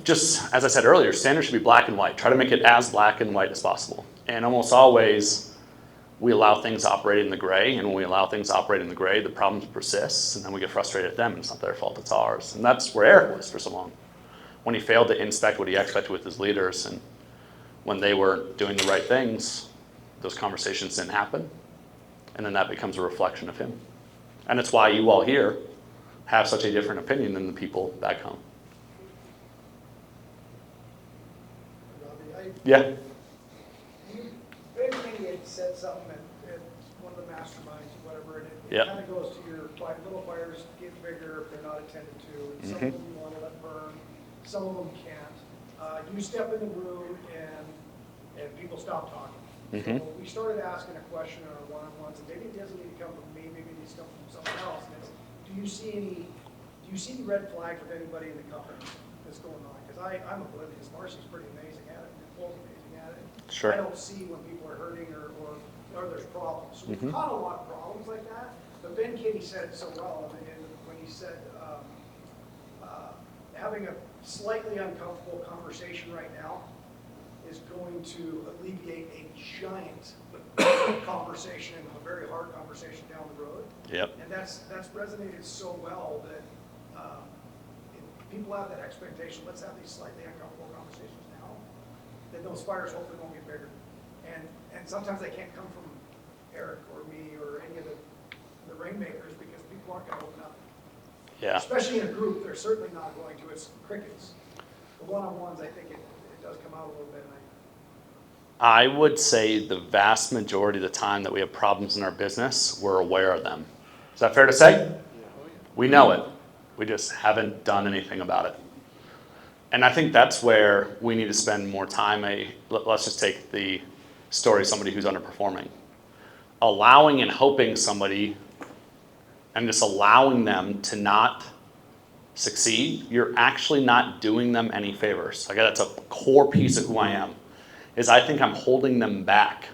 just, as I said earlier, standards should be black and white. Try to make it as black and white as possible. And almost always, we allow things to operate in the gray. And when we allow things to operate in the gray, the problems persist. And then we get frustrated at them. And it's not their fault, it's ours. And that's where Eric was for so long. When he failed to inspect what he expected with his leaders, and when they weren't doing the right things, those conversations didn't happen. And then that becomes a reflection of him. And it's why you all here have such a different opinion than the people back home. Yeah. Ben Kenny had said something at one of the masterminds, whatever, and it Yep. kind of goes to your little fires get bigger if they're not attended to. And some of them you want to let burn, some of them can't. You step in the room and people stop talking. So we started asking a question in our one-on-ones, and maybe it doesn't need to come from me, maybe it needs to come from someone else. And it's, do you see any red flags with anybody in the company that's going on? Because I'm oblivious. Marcy's pretty amazing at it. Nicole's amazing at it. Sure. I don't see when people are hurting or there's problems. So we've caught a lot of problems like that. But Ben Kinney said it so well when he said having a slightly uncomfortable conversation right now is going to alleviate a giant conversation and a very hard conversation down the road. Yep. And that's resonated so well that people have that expectation. Let's have these slightly uncomfortable conversations now. Then those fires hopefully won't get bigger. And sometimes they can't come from Eric or me or any of the rainmakers because people aren't going to open up. Yeah. Especially in a group, they're certainly not going to. It's crickets. The one-on-ones, I think it does come out a little bit. I would say the vast majority of the time that we have problems in our business, we're aware of them. Is that fair to say? We know it. We just haven't done anything about it. And I think that's where we need to spend more time. Let's just take the story of somebody who's underperforming. Allowing and hoping somebody and just allowing them to not succeed, you're actually not doing them any favors. Like, that's a core piece of who I am, is I think I'm holding them back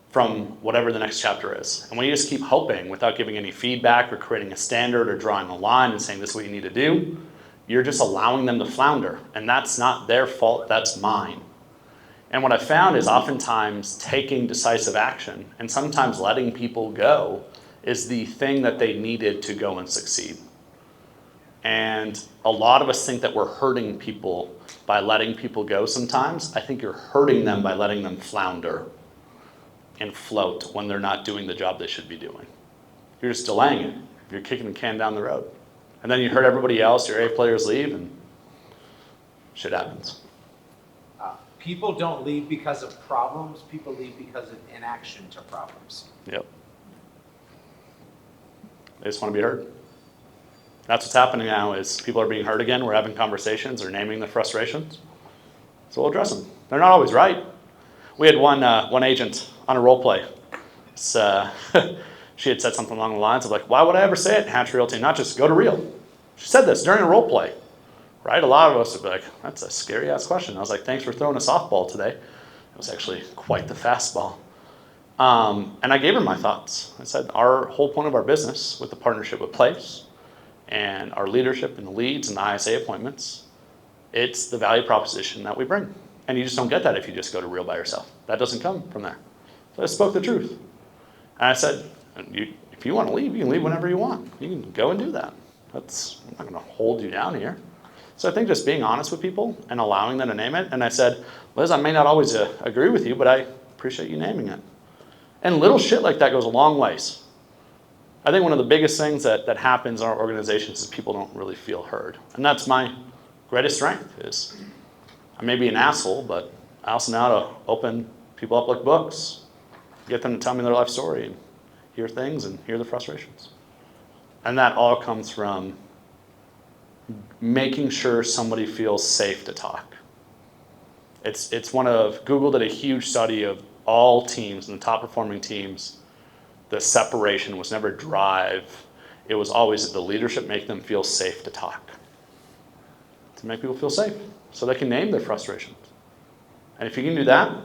from whatever the next chapter is. And when you just keep hoping without giving any feedback or creating a standard or drawing a line and saying this is what you need to do, you're just allowing them to flounder. And that's not their fault, that's mine. And what I found is oftentimes taking decisive action and sometimes letting people go is the thing that they needed to go and succeed. And a lot of us think that we're hurting people by letting people go sometimes. I think you're hurting them by letting them flounder and float when they're not doing the job they should be doing. You're just delaying it. You're kicking the can down the road. And then you hurt everybody else, your A players leave, and shit happens. People don't leave because of problems, people leave because of inaction to problems. Yep. They just want to be heard. That's what's happening now is people are being heard again. We're having conversations. They're naming the frustrations. So we'll address them. They're not always right. We had one agent on a role play. She had said something along the lines of like, why would I ever say it in Hatch Realty, not just go to real? She said this during a role play, right? A lot of us would be like, that's a scary ass question. I was like, thanks for throwing a softball today. It was actually quite the fastball. And I gave her my thoughts. I said, our whole point of our business with the partnership with Place and our leadership and the leads and the ISA appointments, it's the value proposition that we bring. And you just don't get that if you just go to real by yourself. That doesn't come from there. So I spoke the truth. And I said, if you want to leave, you can leave whenever you want. You can go and do that. I'm not going to hold you down here. So I think just being honest with people and allowing them to name it. And I said, Liz, I may not always agree with you, but I appreciate you naming it. And little shit like that goes a long ways. I think one of the biggest things that happens in our organizations is people don't really feel heard. And that's my greatest strength is I may be an asshole, but I also know how to open people up like books, get them to tell me their life story and hear things and hear the frustrations. And that all comes from making sure somebody feels safe to talk. It's one of, Google did a huge study of all teams and the top performing teams. The separation was never drive. It was always the leadership make them feel safe to talk. To make people feel safe so they can name their frustrations. And if you can do that,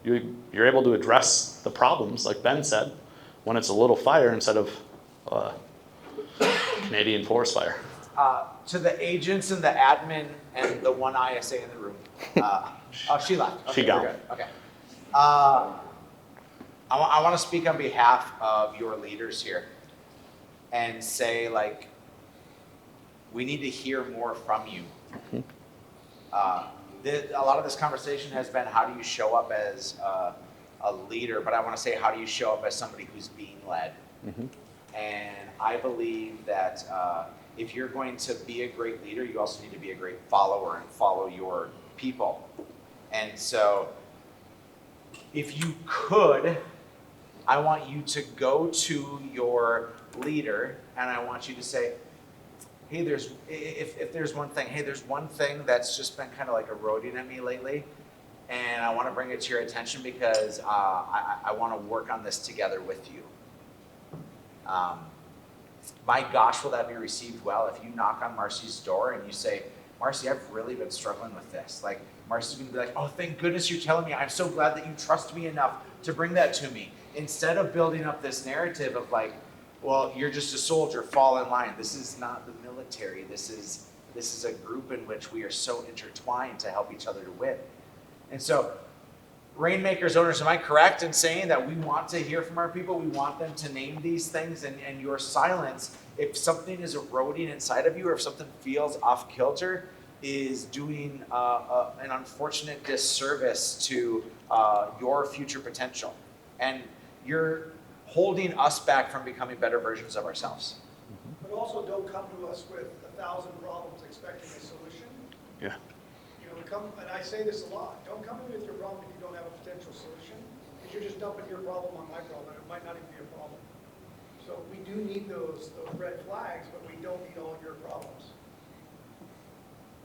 you're able to address the problems, like Ben said, when it's a little fire instead of Canadian forest fire. To the agents and the admin and the one ISA in the room. Oh, she left. Okay, She gone. we're good. Okay. I want to speak on behalf of your leaders here and say, like, we need to hear more from you. A lot of this conversation has been, how do you show up as a leader? But I want to say, how do you show up as somebody who's being led? And I believe that if you're going to be a great leader, you also need to be a great follower and follow your people. And so if you could, I want you to go to your leader and I want you to say, hey, if there's one thing that's just been kind of like eroding at me lately, and I want to bring it to your attention because I want to work on this together with you. My gosh, will that be received well if you knock on Marcy's door and you say, Marcy, I've really been struggling with this. Like, Marcy's going to be like, oh, thank goodness you're telling me. I'm so glad that you trust me enough to bring that to me. Instead of building up this narrative of like, well, you're just a soldier, fall in line. This is not the military. This is a group in which we are so intertwined to help each other to win. And so, Rainmakers owners, am I correct in saying that we want to hear from our people? We want them to name these things, and your silence, if something is eroding inside of you or if something feels off kilter, is doing an unfortunate disservice to your future potential. And you're holding us back from becoming better versions of ourselves. But also don't come to us with 1,000 problems expecting a solution. Yeah. You know, and I say this a lot, don't come in with your problem if you don't have a potential solution, because you're just dumping your problem on my problem, and it might not even be a problem. So we do need those red flags, but we don't need all of your problems.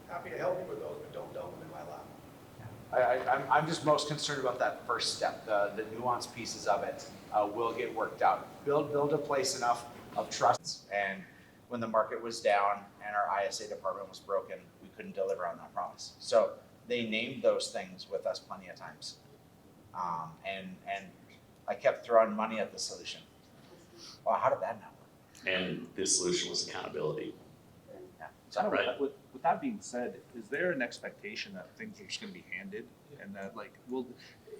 Happy to help you with those, but don't dump them in my lap. I'm just most concerned about that first step. The nuanced pieces of it will get worked out. Build a place enough of trust. And when the market was down and our ISA department was broken, we couldn't deliver on that promise. So they named those things with us plenty of times. And I kept throwing money at the solution. Well, how did that not work? And the solution was accountability. Yeah. So Right. with that being said, is there an expectation that things are just going to be handed, and that like,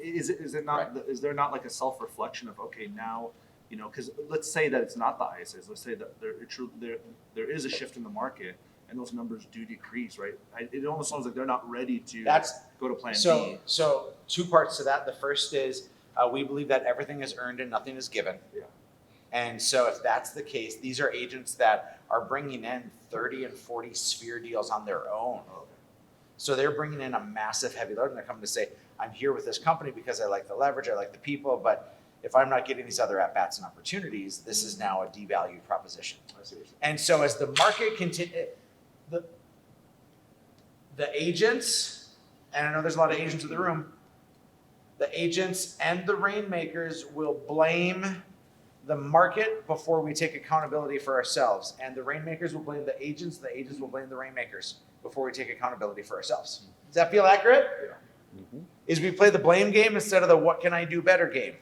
is it not? Right. Is there not like a self-reflection of, okay, now, you know, because let's say that it's not the ISAs. Let's say that there is a shift in the market, and those numbers do decrease, right? It almost sounds like they're not ready to go to plan B. So two parts to that. The first is we believe that everything is earned and nothing is given. Yeah. And so if that's the case, these are agents that are bringing in 30 and 40 sphere deals on their own. So they're bringing in a massive heavy load, and they're coming to say, I'm here with this company because I like the leverage, I like the people, but if I'm not getting these other at-bats and opportunities, this is now a devalued proposition. And so as the market continues, the agents, and I know there's a lot of agents in the room, the agents and the rainmakers will blame the market before we take accountability for ourselves. And the rainmakers will blame the agents will blame the rainmakers before we take accountability for ourselves. Does that feel accurate? Yeah. Mm-hmm. Is we play the blame game instead of the what can I do better game.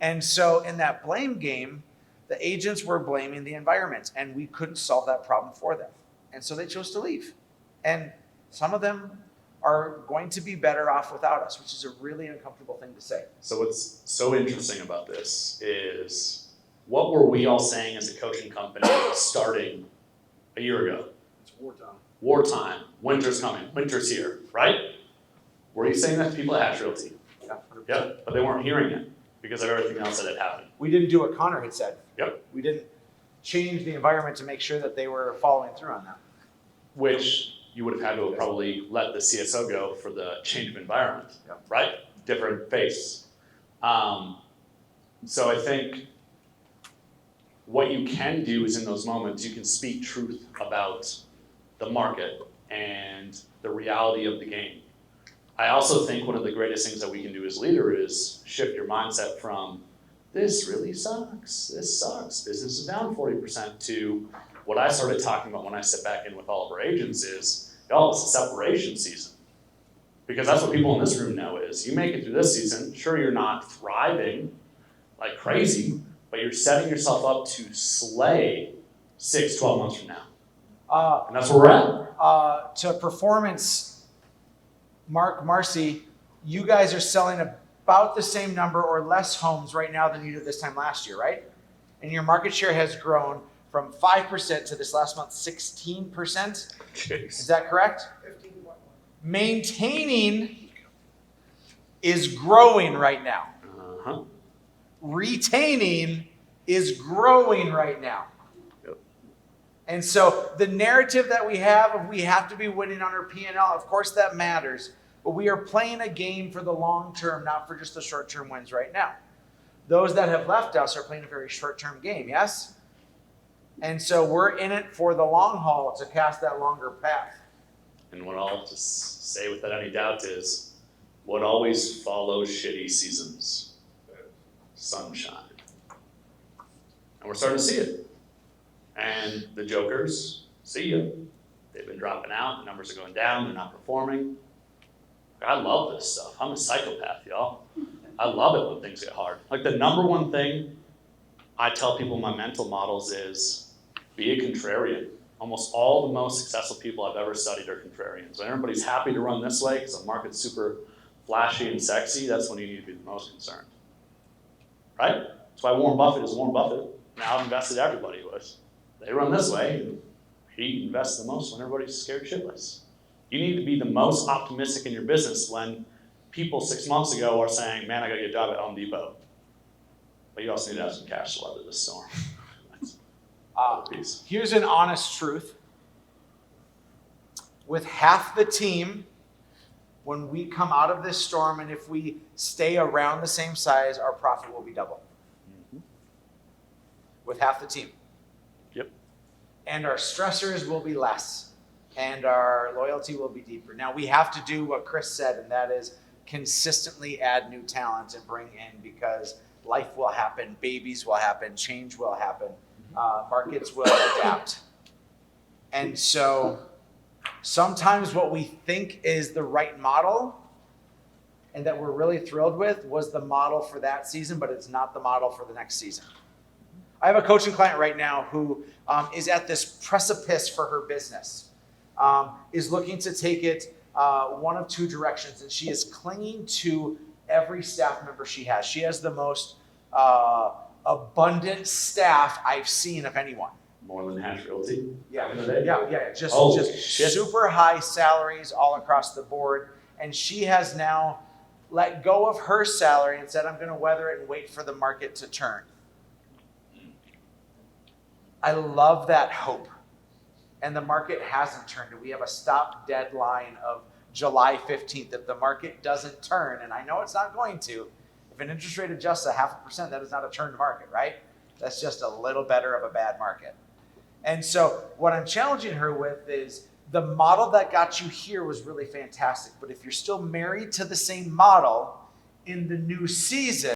And so in that blame game, the agents were blaming the environment, and we couldn't solve that problem for them. And so they chose to leave. And some of them are going to be better off without us, which is a really uncomfortable thing to say. So what's so interesting about this is, what were we all saying as a coaching company starting a year ago? It's wartime. Wartime, winter's coming, winter's here, right? Were you saying that to people at Hatch Realty? Yeah, 100%. Yeah, but they weren't hearing it because of everything else that had happened. We didn't do what Connor had said. Yep. We didn't change the environment to make sure that they were following through on that. Which you would have had to have probably let the CSO go for the change of environment, right? Different face. So I think what you can do is in those moments, you can speak truth about the market and the reality of the game. I also think one of the greatest things that we can do as leader is shift your mindset from this really sucks, this sucks, business is down 40%, to what I started talking about when I sit back in with all of our agents is, y'all, it's a separation season. Because that's what people in this room know is, you make it through this season, sure you're not thriving like crazy, but you're setting yourself up to slay 6-12 months from now. And that's where we're at. To performance, Marcy, you guys are selling about the same number or less homes right now than you did this time last year, right? And your market share has grown from 5% to this last month, 16%. Jeez. Is that correct? 15.1. Maintaining is growing right now. Uh-huh. Retaining is growing right now. Yep. And so the narrative that we have of we have to be winning on our P&L, of course that matters, but we are playing a game for the long term, not for just the short-term wins right now. Those that have left us are playing a very short-term game, yes? And so we're in it for the long haul to cast that longer path. And what I'll just say without any doubt is, what always follows shitty seasons? Sunshine. And we're starting to see it. And the jokers, see you. They've been dropping out, the numbers are going down, they're not performing. I love this stuff. I'm a psychopath, y'all. I love it when things get hard. Like the number one thing I tell people in my mental models is be a contrarian. Almost all the most successful people I've ever studied are contrarians. When everybody's happy to run this way because the market's super flashy and sexy, that's when you need to be the most concerned. Right? That's why Warren Buffett is Warren Buffett. Now I've invested everybody was. They run this way, and he invests the most when everybody's scared shitless. You need to be the most optimistic in your business when people 6 months ago are saying, man, I gotta get a job at Home Depot. But you also need to have some cash to weather this storm. Here's an honest truth. With half the team, when we come out of this storm, and if we stay around the same size, our profit will be double. Mm-hmm. With half the team. Yep. And our stressors will be less. And our loyalty will be deeper. Now, we have to do what Chris said, and that is consistently add new talent and bring in, because life will happen, babies will happen, change will happen, markets will adapt. And so sometimes what we think is the right model and that we're really thrilled with was the model for that season, but it's not the model for the next season. I have a coaching client right now who is at this precipice for her business, is looking to take it one of two directions, and she is clinging to every staff member she has. She has the most abundant staff I've seen of anyone. More than Hatch Realty? Yeah. Just shit. Super high salaries all across the board. And she has now let go of her salary and said, I'm going to weather it and wait for the market to turn. I love that hope. And the market hasn't turned. We have a stop deadline of July 15th. If the market doesn't turn, and I know it's not going to, if an interest rate adjusts 0.5%, that is not a turned market, right? That's just a little better of a bad market. And so what I'm challenging her with is the model that got you here was really fantastic. But if you're still married to the same model in the new season,